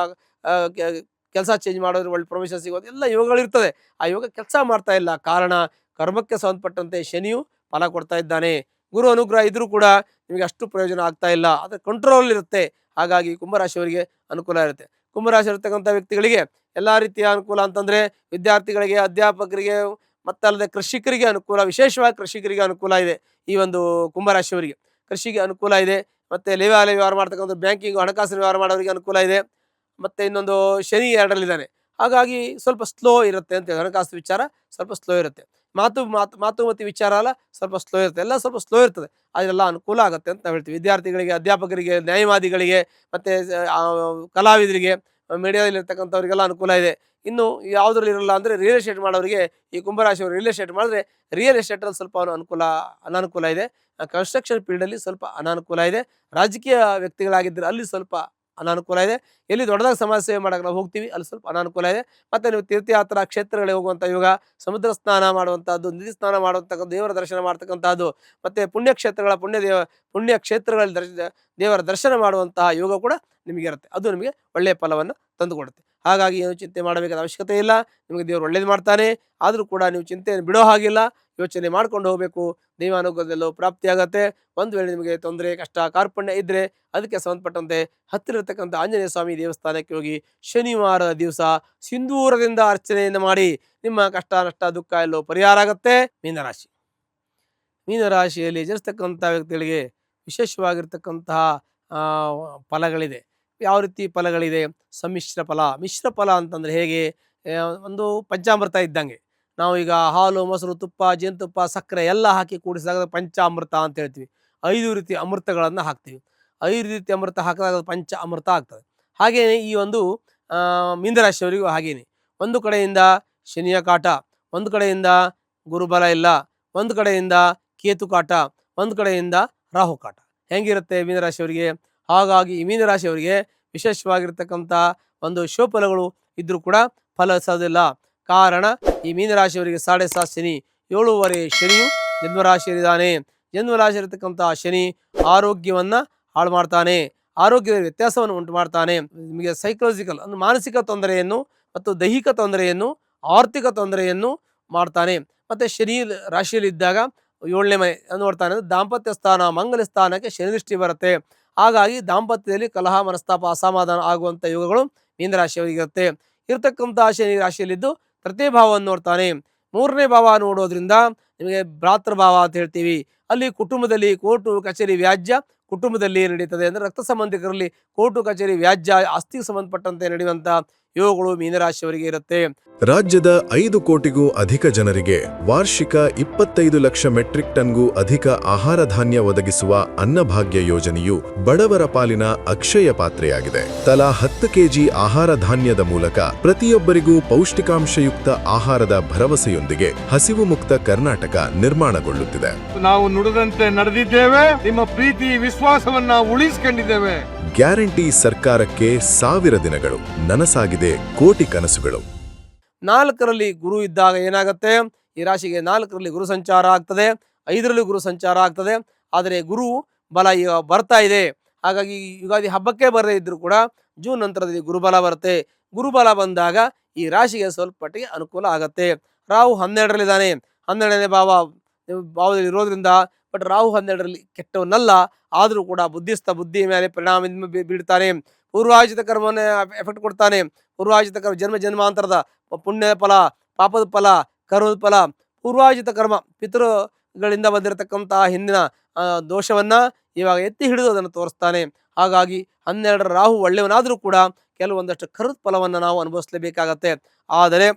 ಕೆಲಸ ಚೇಂಜ್ ಮಾಡೋದ್ರೆ ಒಳ್ಳೆ ಪ್ರಮೋಷನ್ ಸಿಗೋದು, ಎಲ್ಲ ಯೋಗಗಳಿರ್ತದೆ. ಆ ಯೋಗ ಕೆಲಸ ಮಾಡ್ತಾ ಇಲ್ಲ. ಕಾರಣ ಕರ್ಮಕ್ಕೆ ಸಂಬಂಧಪಟ್ಟಂತೆ ಶನಿಯು ಫಲ ಕೊಡ್ತಾ ಇದ್ದಾನೆ. ಗುರು ಅನುಗ್ರಹ ಇದ್ರೂ ಕೂಡ ನಿಮಗೆ ಅಷ್ಟು ಪ್ರಯೋಜನ ಆಗ್ತಾ ಇಲ್ಲ, ಅದರ ಕಂಟ್ರೋಲ್ ಇರುತ್ತೆ. ಹಾಗಾಗಿ ಕುಂಭರಾಶಿಯವರಿಗೆ ಅನುಕೂಲ ಇರುತ್ತೆ. ಕುಂಭರಾಶಿ ಇರ್ತಕ್ಕಂಥ ವ್ಯಕ್ತಿಗಳಿಗೆ ಎಲ್ಲ ರೀತಿಯ ಅನುಕೂಲ ಅಂತಂದರೆ ವಿದ್ಯಾರ್ಥಿಗಳಿಗೆ, ಅಧ್ಯಾಪಕರಿಗೆ, ಮತ್ತಲ್ಲದೆ ಕೃಷಿಕರಿಗೆ ಅನುಕೂಲ, ವಿಶೇಷವಾಗಿ ಕೃಷಿಕರಿಗೆ ಅನುಕೂಲ ಇದೆ. ಈ ಒಂದು ಕುಂಭರಾಶಿಯವರಿಗೆ ಕೃಷಿಗೆ ಅನುಕೂಲ ಇದೆ. ಮತ್ತು ಲೇವಾಲೆ ವ್ಯವಹಾರ ಮಾಡ್ತಕ್ಕಂಥ ಬ್ಯಾಂಕಿಂಗ್, ಹಣಕಾಸಿನ ವ್ಯವಹಾರ ಮಾಡೋರಿಗೆ ಅನುಕೂಲ ಇದೆ. ಮತ್ತು ಇನ್ನೊಂದು ಶನಿ 2ರಲ್ಲಿದ್ದಾನೆ. ಹಾಗಾಗಿ ಸ್ವಲ್ಪ ಸ್ಲೋ ಇರುತ್ತೆ ಅಂತ ಹಣಕಾಸು ವಿಚಾರ ಸ್ವಲ್ಪ ಸ್ಲೋ ಇರುತ್ತೆ. ಮಾತುಮತಿ ವಿಚಾರ ಅಲ್ಲ, ಸ್ವಲ್ಪ ಸ್ಲೋ ಇರುತ್ತೆ. ಎಲ್ಲ ಸ್ವಲ್ಪ ಸ್ಲೋ ಇರ್ತದೆ, ಅದೆಲ್ಲ ಅನುಕೂಲ ಆಗುತ್ತೆ ಅಂತ ಹೇಳ್ತೀವಿ. ವಿದ್ಯಾರ್ಥಿಗಳಿಗೆ, ಅಧ್ಯಾಪಕರಿಗೆ, ನ್ಯಾಯವಾದಿಗಳಿಗೆ, ಮತ್ತು ಕಲಾವಿದರಿಗೆ, ಮೀಡಿಯಾದಲ್ಲಿರ್ತಕ್ಕಂಥವ್ರಿಗೆಲ್ಲ ಅನುಕೂಲ ಇದೆ. ಇನ್ನು ಯಾವುದ್ರಲ್ಲಿ ಇರಲ್ಲ ಅಂದರೆ ರಿಯಲ್ ಎಸ್ಟೇಟ್ ಮಾಡೋರಿಗೆ, ಈ ಕುಂಭರಾಶಿಯವರು ರಿಯಲ್ ಎಸ್ಟೇಟ್ ಮಾಡಿದ್ರೆ ರಿಯಲ್ ಎಸ್ಟೇಟಲ್ಲಿ ಸ್ವಲ್ಪ ಅನಾನುಕೂಲ ಇದೆ. ಕನ್ಸ್ಟ್ರಕ್ಷನ್ ಫೀಲ್ಡಲ್ಲಿ ಸ್ವಲ್ಪ ಅನಾನುಕೂಲ ಇದೆ. ರಾಜಕೀಯ ವ್ಯಕ್ತಿಗಳಾಗಿದ್ದರೆ ಅಲ್ಲಿ ಸ್ವಲ್ಪ ಅನಾನುಕೂಲ ಇದೆ. ಎಲ್ಲಿ ದೊಡ್ಡದಾಗಿ ಸಮಾಜ ಸೇವೆ ಮಾಡೋಕೆ ನಾವು ಹೋಗ್ತೀವಿ ಅಲ್ಲಿ ಸ್ವಲ್ಪ ಅನಾನುಕೂಲ ಇದೆ. ಮತ್ತು ನೀವು ತೀರ್ಥಯಾತ್ರಾ ಕ್ಷೇತ್ರಗಳಿಗೆ ಹೋಗುವಂಥ ಯೋಗ, ಸಮುದ್ರ ಸ್ನಾನ ಮಾಡುವಂಥದ್ದು, ನದಿ ಸ್ನಾನ ಮಾಡುವಂಥದ್ದು, ದೇವರ ದರ್ಶನ ಮಾಡ್ತಕ್ಕಂಥದ್ದು, ಮತ್ತು ಪುಣ್ಯಕ್ಷೇತ್ರಗಳಲ್ಲಿ ದೇವರ ದರ್ಶನ ಮಾಡುವಂತಹ ಯೋಗ ಕೂಡ ನಿಮಗಿರುತ್ತೆ. ಅದು ನಿಮಗೆ ಒಳ್ಳೆಯ ಫಲವನ್ನು ತಂದುಕೊಡುತ್ತೆ. ಹಾಗಾಗಿ ಏನು ಚಿಂತೆ ಮಾಡಬೇಕಾದ ಅವಶ್ಯಕತೆ ಇಲ್ಲ. ನಿಮಗೆ ದೇವರು ಒಳ್ಳೇದು ಮಾಡ್ತಾನೆ. ಆದರೂ ಕೂಡ ನೀವು ಚಿಂತೆಯನ್ನು ಬಿಡೋ ಹಾಗಿಲ್ಲ, ಯೋಚನೆ ಮಾಡ್ಕೊಂಡು ಹೋಗಬೇಕು. ದೈವಾನುಗ್ರಹದಲ್ಲೂ ಪ್ರಾಪ್ತಿಯಾಗತ್ತೆ. ಒಂದು ವೇಳೆ ನಿಮಗೆ ತೊಂದರೆ, ಕಷ್ಟ, ಕಾರ್ಪಣ್ಯ ಇದ್ದರೆ ಅದಕ್ಕೆ ಸಂಬಂಧಪಟ್ಟಂತೆ ಹತ್ತಿರ ಇರತಕ್ಕಂಥ ಆಂಜನೇಯ ಸ್ವಾಮಿ ದೇವಸ್ಥಾನಕ್ಕೆ ಹೋಗಿ ಶನಿವಾರದ ದಿವಸ ಸಿಂಧೂರದಿಂದ ಅರ್ಚನೆಯನ್ನು ಮಾಡಿ ನಿಮ್ಮ ಕಷ್ಟ, ನಷ್ಟ, ದುಃಖ ಎಲ್ಲೋ ಪರಿಹಾರ ಆಗುತ್ತೆ. ಮೀನರಾಶಿಯಲ್ಲಿ ಜನಿಸ್ತಕ್ಕಂಥ ವ್ಯಕ್ತಿಗಳಿಗೆ ವಿಶೇಷವಾಗಿರ್ತಕ್ಕಂತಹ ಫಲಗಳಿದೆ. ಯಾವ ರೀತಿ ಫಲಗಳಿದೆ? ಸಮ್ಮಿಶ್ರ ಫಲ. ಮಿಶ್ರ ಫಲ ಅಂತಂದರೆ ಹೇಗೆ? ಒಂದು ಪಂಚಾಮೃತ ಇದ್ದಂಗೆ. ನಾವು ಈಗ ಹಾಲು, ಮೊಸರು, ತುಪ್ಪ, ಜೇನುತುಪ್ಪ, ಸಕ್ಕರೆ ಎಲ್ಲ ಹಾಕಿ ಕೂಡಿಸಿದಾಗ ಪಂಚಾಮೃತ ಅಂತ ಹೇಳ್ತೀವಿ. 5 ರೀತಿ ಅಮೃತಗಳನ್ನು ಹಾಕ್ತೀವಿ. 5 ರೀತಿ ಅಮೃತ ಹಾಕಿದಾಗ ಪಂಚ ಅಮೃತ ಆಗ್ತದೆ. ಹಾಗೆಯೇ ಈ ಒಂದು ಮೀನರಾಶಿಯವರಿಗೂ ಹಾಗೇನೆ. ಒಂದು ಕಡೆಯಿಂದ ಶನಿಯ ಕಾಟ, ಒಂದು ಕಡೆಯಿಂದ ಗುರುಬಲ ಇಲ್ಲ, ಒಂದು ಕಡೆಯಿಂದ ಕೇತು ಕಾಟ, ಒಂದು ಕಡೆಯಿಂದ ರಾಹು ಕಾಟ. ಹೆಂಗಿರುತ್ತೆ ಮೀನರಾಶಿಯವರಿಗೆ? ಹಾಗಾಗಿ ಈ ಮೀನರಾಶಿಯವರಿಗೆ ವಿಶೇಷವಾಗಿರ್ತಕ್ಕಂಥ ಒಂದು ಶುಭಫಲಗಳು ಇದ್ದರೂ ಕೂಡ ಫಲಿಸೋದಿಲ್ಲ. ಕಾರಣ ಈ ಮೀನರಾಶಿಯವರಿಗೆ 7.5 ಶನಿ, 7.5 ಶನಿಯು ಜನ್ಮರಾಶಿಯಲ್ಲಿದ್ದಾನೆ. ಜನ್ಮರಾಶಿಯಲ್ಲಿರ್ತಕ್ಕಂಥ ಶನಿ ಆರೋಗ್ಯವನ್ನು ಹಾಳು ಮಾಡ್ತಾನೆ, ಆರೋಗ್ಯದ ವ್ಯತ್ಯಾಸವನ್ನು ಉಂಟು ಮಾಡ್ತಾನೆ. ನಿಮಗೆ ಸೈಕಲಾಜಿಕಲ್ ಅಂದರೆ ಮಾನಸಿಕ ತೊಂದರೆಯನ್ನು ಮತ್ತು ದೈಹಿಕ ತೊಂದರೆಯನ್ನು, ಆರ್ಥಿಕ ತೊಂದರೆಯನ್ನು ಮಾಡ್ತಾನೆ. ಮತ್ತು ಶನಿ ರಾಶಿಯಲ್ಲಿದ್ದಾಗ 7ನೇ ಮನೆ ನೋಡ್ತಾನೆ, ದಾಂಪತ್ಯ ಸ್ಥಾನ, ಮಂಗಲ ಸ್ಥಾನಕ್ಕೆ ಶನಿ ದೃಷ್ಟಿ ಬರುತ್ತೆ. ಹಾಗಾಗಿ ದಾಂಪತ್ಯದಲ್ಲಿ ಕಲಹ, ಮನಸ್ತಾಪ, ಅಸಮಾಧಾನ ಆಗುವಂಥ ಯೋಗಗಳು ಮೀನರಾಶಿಯವರಿಗಿರುತ್ತೆ. ಇರತಕ್ಕಂಥ ಶನಿ ರಾಶಿಯಲ್ಲಿದ್ದು ತೃತೀಯ ಭಾವವನ್ನು ನೋಡ್ತಾನೆ. 3ನೇ ಭಾವ ನೋಡೋದ್ರಿಂದ ನಿಮಗೆ ಭ್ರಾತೃಭಾವ ಅಂತ ಹೇಳ್ತೀವಿ. ಅಲ್ಲಿ ಕುಟುಂಬದಲ್ಲಿ ಕೋರ್ಟು ಕಚೇರಿ ವ್ಯಾಜ್ಯ ಕುಟುಂಬದಲ್ಲಿ ನಡೀತದೆ. ಅಂದರೆ ರಕ್ತ ಸಂಬಂಧಿಕರಲ್ಲಿ ಕೋರ್ಟು ಕಚೇರಿ ವ್ಯಾಜ್ಯ, ಆಸ್ತಿಗೆ ಸಂಬಂಧಪಟ್ಟಂತೆ ನಡೆಯುವಂಥ ಯೋಗಗಳು ಮೀನರಾಶಿಯವರಿಗೆ ಇರುತ್ತೆ. ರಾಜ್ಯದ 5 ಕೋಟಿಗೂ ಅಧಿಕ ಜನರಿಗೆ ವಾರ್ಷಿಕ 25 ಲಕ್ಷ ಮೆಟ್ರಿಕ್ ಟನ್ಗೂ ಅಧಿಕ ಆಹಾರ ಧಾನ್ಯ ಒದಗಿಸುವ ಅನ್ನಭಾಗ್ಯ ಯೋಜನೆಯು ಬಡವರ ಪಾಲಿನ ಅಕ್ಷಯ ಪಾತ್ರೆಯಾಗಿದೆ. ತಲಾ 10 ಕೆಜಿ ಆಹಾರ ಧಾನ್ಯದ ಮೂಲಕ ಪ್ರತಿಯೊಬ್ಬರಿಗೂ ಪೌಷ್ಟಿಕಾಂಶಯುಕ್ತ ಆಹಾರದ ಭರವಸೆಯೊಂದಿಗೆ ಹಸಿವು ಮುಕ್ತ ಕರ್ನಾಟಕ ನಿರ್ಮಾಣಗೊಳ್ಳುತ್ತಿದೆ. ನಾವು ನುಡಿದಂತೆ ನಡೆದಿದ್ದೇವೆ, ನಿಮ್ಮ ಪ್ರೀತಿ ವಿಶ್ವಾಸವನ್ನ ಉಳಿಸಿಕೊಂಡಿದ್ದೇವೆ. ಗ್ಯಾರಂಟಿ ಸರ್ಕಾರಕ್ಕೆ 1000 ದಿನಗಳು, ನನಸಾಗಿದೆ ಕೋಟಿ ಕನಸುಗಳು. 4ರಲ್ಲಿ ಗುರು ಇದ್ದಾಗ ಏನಾಗುತ್ತೆ? ಈ ರಾಶಿಗೆ 4ರಲ್ಲಿ ಗುರು ಸಂಚಾರ ಆಗ್ತದೆ, 5ರಲ್ಲಿ ಗುರು ಸಂಚಾರ ಆಗ್ತದೆ. ಆದರೆ ಗುರು ಬಲ ಈಗ ಬರ್ತಾ ಇದೆ. ಹಾಗಾಗಿ ಈ ಯುಗಾದಿ ಹಬ್ಬಕ್ಕೆ ಬರದೇ ಇದ್ರೂ ಕೂಡ ಜೂನ್ ನಂತರದಲ್ಲಿ ಗುರುಬಲ ಬರುತ್ತೆ. ಗುರುಬಲ ಬಂದಾಗ ಈ ರಾಶಿಗೆ ಸ್ವಲ್ಪ ಮಟ್ಟಿಗೆ ಅನುಕೂಲ ಆಗತ್ತೆ. ರಾಹು 12ರಲ್ಲಿದ್ದಾನೆ, 12ನೇ ಭಾವದಲ್ಲಿ ಇರೋದ್ರಿಂದ. ಬಟ್ ರಾಹು 12ರಲ್ಲಿ ಕೆಟ್ಟವನ್ನಲ್ಲ, ಆದರೂ ಕೂಡ ಬುದ್ಧಿಯ ಮೇಲೆ ಪರಿಣಾಮ ಬೀಳ್ತಾನೆ. ಪೂರ್ವಾರ್ಜಿತ ಕರ್ಮವನ್ನು ಎಫೆಕ್ಟ್ ಕೊಡ್ತಾನೆ. ಪೂರ್ವಾರ್ಜಿತ ಕರ್ಮ ಜನ್ಮಾಂತರದ ಪುಣ್ಯದ ಫಲ, ಪಾಪದ ಫಲ, ಕರ್ಮದ ಫಲ, ಪೂರ್ವಾರ್ಜಿತ ಕರ್ಮ ಪಿತೃಗಳಿಂದ ಬಂದಿರತಕ್ಕಂತಹ ಹಿಂದಿನ ದೋಷವನ್ನ ಇವಾಗ ಎತ್ತಿ ಹಿಡಿದು ಅದನ್ನು ತೋರಿಸ್ತಾನೆ. ಹಾಗಾಗಿ 12ರ ರಾಹು ಒಳ್ಳೆಯವನಾದರೂ ಕೂಡ ಕೆಲವೊಂದಷ್ಟು ಕರ್ಮದ ಫಲವನ್ನು ನಾವು ಅನುಭವಿಸಲೇಬೇಕಾಗತ್ತೆ. ಆದರೆ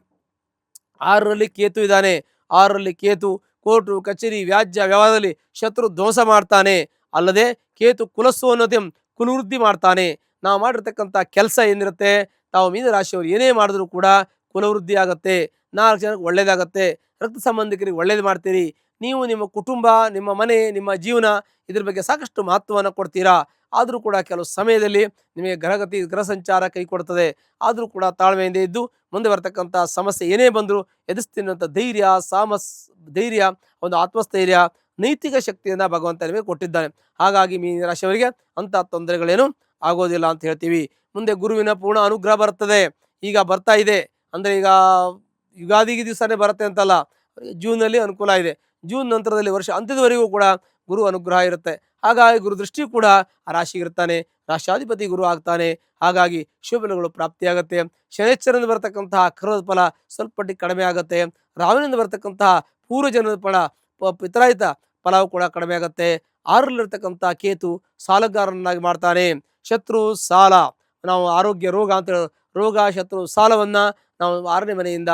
6ರಲ್ಲಿ ಕೇತು ಇದ್ದಾನೆ. 6ರಲ್ಲಿ ಕೇತು ಕೋರ್ಟು ಕಚೇರಿ ವ್ಯಾಜ್ಯ ವ್ಯವಹಾರದಲ್ಲಿ ಶತ್ರು ಧ್ವಂಸ ಮಾಡ್ತಾನೆ. ಅಲ್ಲದೆ ಕೇತು ಕುಲಸ್ಸೋನ್ನತಿ ಕುಲವೃದ್ಧಿ ಮಾಡ್ತಾನೆ. ನಾವು ಮಾಡಿರ್ತಕ್ಕಂಥ ಕೆಲಸ ಏನಿರುತ್ತೆ, ನಾವು ಮೀನರಾಶಿಯವರು ಏನೇ ಮಾಡಿದ್ರು ಕೂಡ ಕುಲವೃದ್ಧಿ ಆಗತ್ತೆ, 4 ಜನಕ್ಕೆ ಒಳ್ಳೇದಾಗತ್ತೆ, ರಕ್ತ ಸಂಬಂಧಿಕರಿಗೆ ಒಳ್ಳೇದು ಮಾಡ್ತೀರಿ. ನೀವು ನಿಮ್ಮ ಕುಟುಂಬ, ನಿಮ್ಮ ಮನೆ, ನಿಮ್ಮ ಜೀವನ ಇದ್ರ ಬಗ್ಗೆ ಸಾಕಷ್ಟು ಮಹತ್ವವನ್ನು ಕೊಡ್ತೀರಾ. ಆದರೂ ಕೂಡ ಕೆಲವು ಸಮಯದಲ್ಲಿ ನಿಮಗೆ ಗ್ರಹ ಸಂಚಾರ ಕೈ ಕೊಡ್ತದೆ. ಆದರೂ ಕೂಡ ತಾಳ್ಮೆಯಿಂದ ಇದ್ದು ಮುಂದೆ ಬರ್ತಕ್ಕಂಥ ಸಮಸ್ಯೆ ಏನೇ ಬಂದರೂ ಎದುರಿಸ್ತೀನಂಥ ಧೈರ್ಯ, ಒಂದು ಆತ್ಮಸ್ಥೈರ್ಯ, ನೈತಿಕ ಶಕ್ತಿಯನ್ನು ಭಗವಂತ ನಿಮಗೆ ಕೊಟ್ಟಿದ್ದಾನೆ. ಹಾಗಾಗಿ ಮೀನರಾಶಿಯವರಿಗೆ ಅಂಥ ತೊಂದರೆಗಳೇನು ಆಗೋದಿಲ್ಲ ಅಂತ ಹೇಳ್ತೀವಿ. ಮುಂದೆ ಗುರುವಿನ ಪೂರ್ಣ ಅನುಗ್ರಹ ಬರ್ತದೆ. ಈಗ ಬರ್ತಾ ಇದೆ ಅಂದರೆ ಈಗ ಯುಗಾದಿಗೆ ದಿವಸನೇ ಬರುತ್ತೆ ಅಂತಲ್ಲ, ಜೂನಲ್ಲಿ ಅನುಕೂಲ ಇದೆ. ಜೂನ್ ನಂತರದಲ್ಲಿ ವರ್ಷ ಅಂತ್ಯದವರೆಗೂ ಕೂಡ ಗುರು ಅನುಗ್ರಹ ಇರುತ್ತೆ. ಹಾಗಾಗಿ ಗುರು ದೃಷ್ಟಿ ಕೂಡ ಆ ರಾಶಿಗೆ ಇರ್ತಾನೆ. ರಾಷ್ಟ್ರಾಧಿಪತಿ ಗುರು ಆಗ್ತಾನೆ. ಹಾಗಾಗಿ ಶುಭಫಲಗಳು ಪ್ರಾಪ್ತಿಯಾಗತ್ತೆ. ಶನೈಶ್ಚರನಿಂದ ಬರ್ತಕ್ಕಂತಹ ಕರ್ಮದ ಫಲ ಸ್ವಲ್ಪ ಮಟ್ಟಿಗೆ ಕಡಿಮೆ ಆಗುತ್ತೆ. ರಾಹುವಿನಿಂದ ಬರ್ತಕ್ಕಂತಹ ಪೂರ್ವಜನ್ಮದ ಫಲ, ಪಿತರಾಯಿತ ಫಲವು ಕೂಡ ಕಡಿಮೆ ಆಗುತ್ತೆ. 6ರಲ್ಲಿರ್ತಕ್ಕಂಥ ಕೇತು ಸಾಲಗಾರನಾಗಿ ಮಾಡ್ತಾನೆ. ಶತ್ರು ಸಾಲ, ನಾವು ಆರೋಗ್ಯ ರೋಗ ಅಂತ ರೋಗ ಶತ್ರು ಸಾಲವನ್ನ ನಾವು 6ನೇ ಮನೆಯಿಂದ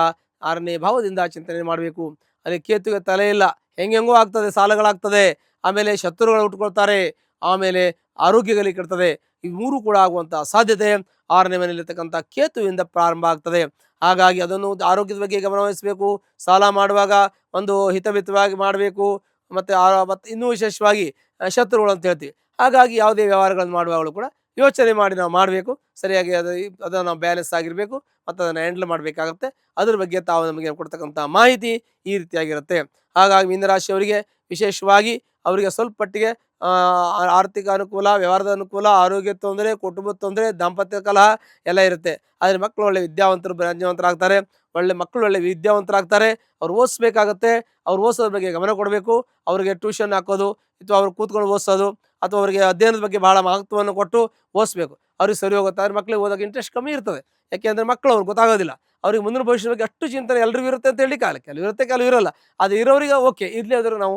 6ನೇ ಭಾವದಿಂದ ಚಿಂತನೆ ಮಾಡಬೇಕು. ಅಲ್ಲಿ ಕೇತುಗೆ ತಲೆ ಇಲ್ಲ, ಹೆಂಗೆಂಗೋ ಆಗ್ತದೆ, ಸಾಲಗಳಾಗ್ತದೆ, ಆಮೇಲೆ ಶತ್ರುಗಳು ಉಟ್ಕೊಳ್ತಾರೆ, ಆಮೇಲೆ ಆರೋಗ್ಯಗಳಿಗೆ ಕೆಡ್ತದೆ. ಈ 3 ಕೂಡ ಆಗುವಂಥ ಸಾಧ್ಯತೆ 6ನೇ ಮನೆಯಲ್ಲಿರ್ತಕ್ಕಂಥ ಕೇತುವಿಂದ ಪ್ರಾರಂಭ ಆಗ್ತದೆ. ಹಾಗಾಗಿ ಅದನ್ನು ಆರೋಗ್ಯದ ಬಗ್ಗೆ ಗಮನ ವಹಿಸಬೇಕು. ಸಾಲ ಮಾಡುವಾಗ ಒಂದು ಹಿತಮಿತವಾಗಿ ಮಾಡಬೇಕು. ಮತ್ತು ಇನ್ನೂ ವಿಶೇಷವಾಗಿ ಶತ್ರುಗಳು ಅಂತ ಹೇಳ್ತೀವಿ. ಹಾಗಾಗಿ ಯಾವುದೇ ವ್ಯವಹಾರಗಳನ್ನು ಮಾಡುವಾಗಲೂ ಕೂಡ ಯೋಚನೆ ಮಾಡಿ ನಾವು ಮಾಡಬೇಕು. ಸರಿಯಾಗಿ ಅದನ್ನು ನಾವು ಬ್ಯಾಲೆನ್ಸ್ ಆಗಿರಬೇಕು ಮತ್ತು ಅದನ್ನು ಹ್ಯಾಂಡಲ್ ಮಾಡಬೇಕಾಗುತ್ತೆ. ಅದ್ರ ಬಗ್ಗೆ ತಾವು ನಮಗೆ ಕೊಡ್ತಕ್ಕಂಥ ಮಾಹಿತಿ ಈ ರೀತಿಯಾಗಿರುತ್ತೆ. ಹಾಗಾಗಿ ಮೀನರಾಶಿಯವರಿಗೆ ವಿಶೇಷವಾಗಿ ಅವರಿಗೆ ಸ್ವಲ್ಪ ಮಟ್ಟಿಗೆ ಆರ್ಥಿಕ ಅನುಕೂಲ, ವ್ಯವಹಾರದ ಅನುಕೂಲ, ಆರೋಗ್ಯ ತೊಂದರೆ, ಕುಟುಂಬದ ತೊಂದರೆ, ದಾಂಪತ್ಯ ಕಲಹ ಎಲ್ಲ ಇರುತ್ತೆ. ಆದರೆ ಮಕ್ಕಳು ಒಳ್ಳೆ ವಿದ್ಯಾವಂತರಾಗ್ತಾರೆ. ಒಳ್ಳೆ ವಿದ್ಯಾವಂತರಾಗ್ತಾರೆ. ಅವ್ರು ಓದಿಸ್ಬೇಕಾಗತ್ತೆ. ಅವ್ರು ಓದಿಸೋದ್ರ ಬಗ್ಗೆ ಗಮನ ಕೊಡಬೇಕು. ಅವ್ರಿಗೆ ಟ್ಯೂಷನ್ ಹಾಕೋದು ಅಥವಾ ಅವ್ರು ಕೂತ್ಕೊಂಡು ಓದಿಸೋದು ಅಥವಾ ಅವರಿಗೆ ಅಧ್ಯಯನದ ಬಗ್ಗೆ ಬಹಳ ಮಹತ್ವವನ್ನು ಕೊಟ್ಟು ಓದಿಸ್ಬೇಕು. ಅವ್ರಿಗೆ ಸರಿ ಹೋಗುತ್ತೆ. ಆದರೆ ಮಕ್ಕಳಿಗೆ ಓದೋಕೆ ಇಂಟ್ರೆಸ್ಟ್ ಕಮ್ಮಿ ಇರ್ತದೆ. ಯಾಕೆಂದರೆ ಮಕ್ಕಳು ಅವ್ರಿಗೆ ಗೊತ್ತಾಗೋದಿಲ್ಲ. ಅವ್ರಿಗೆ ಮುಂದಿನ ಭವಿಷ್ಯದ ಬಗ್ಗೆ ಅಷ್ಟು ಚಿಂತನೆ ಎಲ್ರಿಗೂ ಇರುತ್ತೆ ಅಂತ ಹೇಳಿ ಕೆಲವು ಇರುತ್ತೆ, ಕೆಲವು ಇರೋಲ್ಲ. ಅದು ಇರೋರಿಗೆ ಓಕೆ, ಇರಲಿ ಆದರೂ ನಾವು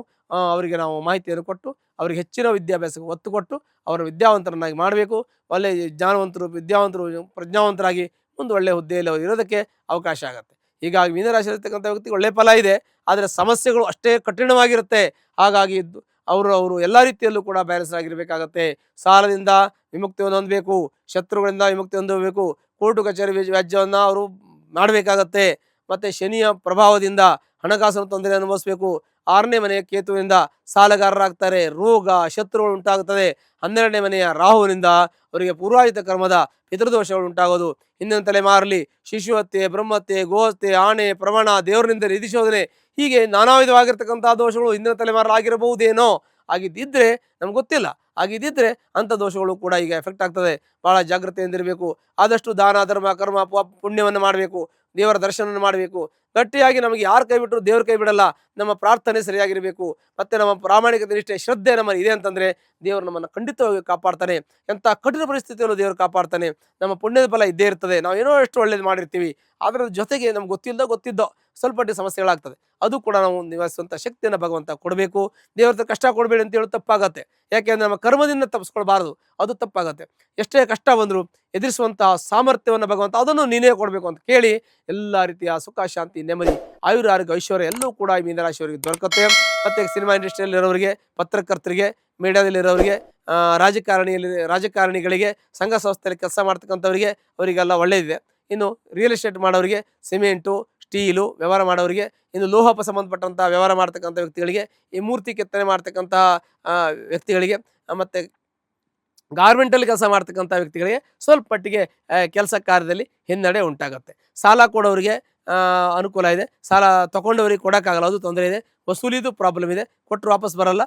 ಅವರಿಗೆ ನಾವು ಮಾಹಿತಿಯನ್ನು ಕೊಟ್ಟು ಅವ್ರಿಗೆ ಹೆಚ್ಚಿನ ವಿದ್ಯಾಭ್ಯಾಸಕ್ಕೆ ಒತ್ತು ಕೊಟ್ಟು ಅವರ ವಿದ್ಯಾವಂತರನ್ನಾಗಿ ಮಾಡಬೇಕು. ಒಳ್ಳೆಯ ವಿದ್ಯಾವಂತರು, ಪ್ರಜ್ಞಾವಂತರಾಗಿ ಒಂದು ಒಳ್ಳೆಯ ಹುದ್ದೆಯಲ್ಲಿ ಅವರು ಇರೋದಕ್ಕೆ ಅವಕಾಶ ಆಗುತ್ತೆ. ಹೀಗಾಗಿ ಮೀನರಾಶಿಯಲ್ಲಿರ್ತಕ್ಕಂಥ ವ್ಯಕ್ತಿಗೆ ಒಳ್ಳೆಯ ಫಲ ಇದೆ, ಆದರೆ ಸಮಸ್ಯೆಗಳು ಅಷ್ಟೇ ಕಠಿಣವಾಗಿರುತ್ತೆ. ಹಾಗಾಗಿ ಅವರು ಎಲ್ಲ ರೀತಿಯಲ್ಲೂ ಕೂಡ ಬ್ಯಾಲೆನ್ಸ್ ಆಗಿರಬೇಕಾಗತ್ತೆ. ಸಾಲದಿಂದ ವಿಮುಕ್ತಿಯನ್ನು ಹೊಂದಬೇಕು, ಶತ್ರುಗಳಿಂದ ವಿಮುಕ್ತಿ ಹೊಂದಬೇಕು, ಕೋರ್ಟು ಕಚೇರಿ ವ್ಯಾಜ್ಯವನ್ನು ಅವರು ಮಾಡಬೇಕಾಗತ್ತೆ. ಮತ್ತು ಶನಿಯ ಪ್ರಭಾವದಿಂದ ಹಣಕಾಸಿನ ತೊಂದರೆ ಅನುಭವಿಸಬೇಕು. 6ನೇ ಮನೆಯ ಕೇತುವಿನಿಂದ ಸಾಲಗಾರರಾಗ್ತಾರೆ. ರೋಗ ಶತ್ರುಗಳು ಉಂಟಾಗುತ್ತದೆ. 12ನೇ ಮನೆಯ ರಾಹುವಿನಿಂದ ಅವರಿಗೆ ಪೂರ್ವಾಜಿತ ಕರ್ಮದ ಪಿತೃದೋಷಗಳು ಉಂಟಾಗೋದು. ಹಿಂದಿನ ತಲೆಮಾರಲ್ಲಿ ಶಿಶು ಹತ್ಯೆ, ಬ್ರಹ್ಮಹತ್ಯೆ, ಗೋಹತ್ಯೆ, ಆಣೆ, ಪ್ರಮಾಣ, ದೇವರಿನಿಂದ ನಿಧಿ ಶೋಧನೆ, ಹೀಗೆ ನಾನಾ ವಿಧವಾಗಿರ್ತಕ್ಕಂತಹ ದೋಷಗಳು ಹಿಂದಿನ ತಲೆಮಾರಲ್ಲಿ ಆಗಿರಬಹುದೇನೋ. ಆಗಿದ್ದಿದ್ರೆ ನಮ್ಗೆ ಗೊತ್ತಿಲ್ಲ. ಆಗಿದ್ದಿದ್ರೆ ಅಂಥ ದೋಷಗಳು ಕೂಡ ಈಗ ಎಫೆಕ್ಟ್ ಆಗ್ತದೆ. ಬಹಳ ಜಾಗ್ರತೆಯಿಂದಿರಬೇಕು. ಆದಷ್ಟು ದಾನ ಧರ್ಮ ಕರ್ಮ ಪುಣ್ಯವನ್ನು ಮಾಡಬೇಕು. ದೇವರ ದರ್ಶನವನ್ನು ಮಾಡಬೇಕು. ಗಟ್ಟಿಯಾಗಿ ನಮಗೆ ಯಾರು ಕೈ ಬಿಟ್ಟರು ದೇವ್ರ ಕೈ ಬಿಡಲ್ಲ. ನಮ್ಮ ಪ್ರಾರ್ಥನೆ ಸರಿಯಾಗಿರಬೇಕು. ಮತ್ತು ನಮ್ಮ ಪ್ರಾಮಾಣಿಕತೆ, ನಿಷ್ಠೆ, ಶ್ರದ್ಧೆ ನಮ್ಮಲ್ಲಿ ಇದೆ ಅಂತಂದರೆ ದೇವರು ನಮ್ಮನ್ನು ಖಂಡಿತವಾಗಿ ಕಾಪಾಡ್ತಾನೆ. ಎಂಥ ಕಠಿಣ ಪರಿಸ್ಥಿತಿಯಲ್ಲೂ ದೇವರು ಕಾಪಾಡ್ತಾನೆ. ನಮ್ಮ ಪುಣ್ಯದ ಫಲ ಇದ್ದೇ ಇರ್ತದೆ. ನಾವು ಏನೋ ಎಷ್ಟು ಒಳ್ಳೇದು ಮಾಡಿರ್ತೀವಿ, ಅದರ ಜೊತೆಗೆ ನಮ್ಗೆ ಗೊತ್ತಿದ್ದೋ ಸ್ವಲ್ಪ ಮಟ್ಟಿಗೆ ಸಮಸ್ಯೆಗಳಾಗ್ತದೆ. ಅದು ಕೂಡ ನಾವು ನಿವಾರಿಸುವಂಥ ಶಕ್ತಿಯನ್ನು ಭಗವಂತ ಕೊಡಬೇಕು. ದೇವ್ರ ಹತ್ರ ಕಷ್ಟ ಕೊಡಬೇಡಿ ಅಂತ ಹೇಳೋದು ತಪ್ಪಾಗತ್ತೆ. ಯಾಕೆಂದರೆ ನಮ್ಮ ಕರ್ಮದಿಂದ ತಪ್ಪಿಸ್ಕೊಳ್ಬಾರ್ದು, ಅದು ತಪ್ಪಾಗತ್ತೆ. ಎಷ್ಟೇ ಕಷ್ಟ ಬಂದರೂ ಎದುರಿಸುವಂತಹ ಸಾಮರ್ಥ್ಯವನ್ನು ಭಗವಂತ ಅದನ್ನು ನೀನೇ ಕೊಡಬೇಕು ಅಂತ ಕೇಳಿ ಎಲ್ಲ ರೀತಿಯ ಸುಖ, ಶಾಂತಿ, ನೆಮ್ಮದಿ, ಆಯುರಾರೋಗ್ಯ, ಐಶ್ವರ್ಯ ಎಲ್ಲವೂ ಕೂಡ ಈ ಮೀನರಾಶಿಯವರಿಗೆ ದೊರಕುತ್ತೆ. ಮತ್ತು ಸಿನಿಮಾ ಇಂಡಸ್ಟ್ರಿಯಲ್ಲಿರೋರಿಗೆ, ಪತ್ರಕರ್ತರಿಗೆ, ಮೀಡಿಯಾದಲ್ಲಿರೋರಿಗೆ, ರಾಜಕಾರಣಿಗಳಿಗೆ, ಸಂಘ ಸಂಸ್ಥೆಯಲ್ಲಿ ಕೆಲಸ ಮಾಡ್ತಕ್ಕಂಥವರಿಗೆ ಅವರಿಗೆಲ್ಲ ಒಳ್ಳೆಯದಿದೆ. ಇನ್ನು ರಿಯಲ್ ಎಸ್ಟೇಟ್ ಮಾಡೋರಿಗೆ, ಸಿಮೆಂಟು, ಸ್ಟೀಲು ವ್ಯವಹಾರ ಮಾಡೋರಿಗೆ, ಇನ್ನು ಲೋಹಪ ಸಂಬಂಧಪಟ್ಟಂತಹ ವ್ಯವಹಾರ ಮಾಡ್ತಕ್ಕಂಥ ವ್ಯಕ್ತಿಗಳಿಗೆ, ಈ ಮೂರ್ತಿ ಕೆತ್ತನೆ ಮಾಡ್ತಕ್ಕಂತಹ ವ್ಯಕ್ತಿಗಳಿಗೆ, ಮತ್ತು ಗಾರ್ಮೆಂಟಲ್ಲಿ ಕೆಲಸ ಮಾಡ್ತಕ್ಕಂಥ ವ್ಯಕ್ತಿಗಳಿಗೆ ಸ್ವಲ್ಪ ಮಟ್ಟಿಗೆ ಕೆಲಸ ಕಾರ್ಯದಲ್ಲಿ ಹಿನ್ನಡೆ ಉಂಟಾಗುತ್ತೆ. ಸಾಲ ಕೊಡೋರಿಗೆ ಅನುಕೂಲ ಇದೆ. ಸಾಲ ತಗೊಂಡವರಿಗೆ ಕೊಡೋಕ್ಕಾಗಲ್ಲ, ಅದು ತೊಂದರೆ ಇದೆ. ವಸೂಲಿದು ಪ್ರಾಬ್ಲಮ್ ಇದೆ, ಕೊಟ್ಟರು ವಾಪಸ್ ಬರಲ್ಲ.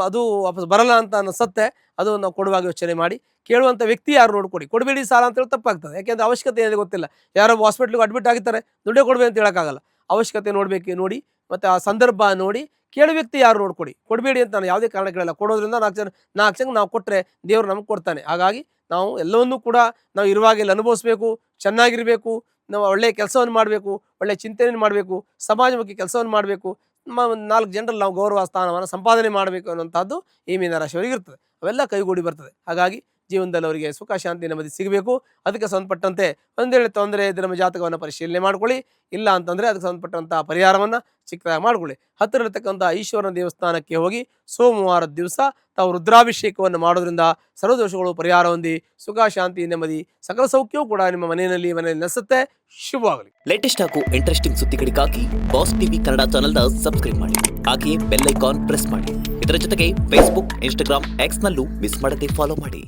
ಅದು ವಾಪಸ್ ಬರಲ್ಲ ಅಂತ ಅನಿಸುತ್ತೆ. ಅದು ನಾವು ಕೊಡುವಾಗ ಯೋಚನೆ ಮಾಡಿ, ಕೇಳುವಂಥ ವ್ಯಕ್ತಿ ಯಾರು ನೋಡ್ಕೊಡಿ. ಕೊಡಬೇಡಿ ಸಾಲ ಅಂತೇಳಿ ತಪ್ಪಾಗ್ತದೆ. ಯಾಕೆಂದರೆ ಅವಶ್ಯಕತೆ ಏನಿದೆ ಗೊತ್ತಿಲ್ಲ. ಯಾರೋ ಹಾಸ್ಪಿಟ್ಲಿಗೆ ಅಡ್ಮಿಟ್ ಆಗಿರ್ತಾರೆ, ದುಡ್ಡೇ ಕೊಡಬೇಕು ಅಂತ ಹೇಳೋಕ್ಕಾಗಲ್ಲ. ಅವಶ್ಯಕತೆ ನೋಡಬೇಕು, ನೋಡಿ, ಮತ್ತು ಆ ಸಂದರ್ಭ ನೋಡಿ ಕೇಳೋ ವ್ಯಕ್ತಿ ಯಾರು ನೋಡ್ಕೊಡಿ. ಕೊಡಬೇಡಿ ಅಂತ ನಾನು ಯಾವುದೇ ಕಾರಣ ಕೇಳಲ್ಲ. ಕೊಡೋದ್ರಿಂದ 4 ಜನ ನಾವು ಕೊಟ್ಟರೆ ದೇವರು ನಮಗೆ ಕೊಡ್ತಾನೆ. ಹಾಗಾಗಿ ನಾವು ಎಲ್ಲವನ್ನೂ ಕೂಡ ನಾವು ಇರುವಾಗೆಲ್ಲ ಅನುಭವಿಸ್ಬೇಕು, ಚೆನ್ನಾಗಿರಬೇಕು, ನಾವು ಒಳ್ಳೆಯ ಕೆಲಸವನ್ನು ಮಾಡಬೇಕು, ಒಳ್ಳೆಯ ಚಿಂತನೆಯನ್ನು ಮಾಡಬೇಕು, ಸಮಾಜಮುಖಿ ಕೆಲಸವನ್ನು ಮಾಡಬೇಕು, 4 ಜನರಲ್ಲಿ ನಾವು ಗೌರವ ಸ್ಥಾನವನ್ನು ಸಂಪಾದನೆ ಮಾಡಬೇಕು ಅನ್ನೋಂಥದ್ದು ಈ ಮೀನರಾಶಿಯವರಿಗೆ ಇರ್ತದೆ. ಅವೆಲ್ಲ ಕೈಗೂಡಿ ಬರ್ತದೆ. ಹಾಗಾಗಿ ಜೀವನದಲ್ಲಿ ಅವರಿಗೆ ಸುಖ, ಶಾಂತಿ, ನೆಮ್ಮದಿ ಸಿಗಬೇಕು. ಅದಕ್ಕೆ ಸಂಬಂಧಪಟ್ಟಂತೆ ಒಂದೇಳೆ ತೊಂದರೆ ಇದ್ದರೆ ನಮ್ಮ ಜಾತಕವನ್ನು ಪರಿಶೀಲನೆ ಮಾಡ್ಕೊಳ್ಳಿ. ಇಲ್ಲ ಅಂತಂದರೆ ಅದಕ್ಕೆ ಸಂಬಂಧಪಟ್ಟಂಥ ಪರಿಹಾರವನ್ನು ಚಿಕ್ಕದಾಗಿ ಮಾಡ್ಕೊಳ್ಳಿ. ಹತ್ತಿರತಕ್ಕಂಥ ಈಶ್ವರನ ದೇವಸ್ಥಾನಕ್ಕೆ ಹೋಗಿ ಸೋಮವಾರದ ದಿವಸ ತಾವು ರುದ್ರಾಭಿಷೇಕವನ್ನು ಮಾಡೋದ್ರಿಂದ ಸರ್ವದೋಷಗಳು ಪರಿಹಾರ ಹೊಂದಿ ಸುಖ, ಶಾಂತಿ, ನೆಮ್ಮದಿ, ಸಕಲ ಸೌಖ್ಯವೂ ಕೂಡ ನಿಮ್ಮ ಮನೆಯಲ್ಲಿ ನೆಲೆಸುತ್ತೆ. ಶುಭವಾಗಲಿ. ಲೇಟೆಸ್ಟ್ ಹಾಗೂ ಇಂಟ್ರೆಸ್ಟಿಂಗ್ ಸುದ್ದಿಗಳಿಗಾಗಿ ಬಾಸ್ ಟಿವಿ ಕನ್ನಡ ಚಾನೆಲ್ನ ಸಬ್ಸ್ಕ್ರೈಬ್ ಮಾಡಿ. ಹಾಗೆಯೇ ಬೆಲ್ ಐಕಾನ್ ಪ್ರೆಸ್ ಮಾಡಿ. ಇದರ ಜೊತೆಗೆ ಫೇಸ್ಬುಕ್, ಇನ್ಸ್ಟಾಗ್ರಾಮ್, ಎಕ್ಸ್ನಲ್ಲೂ ಮಿಸ್ ಮಾಡದೆ ಫಾಲೋ ಮಾಡಿ.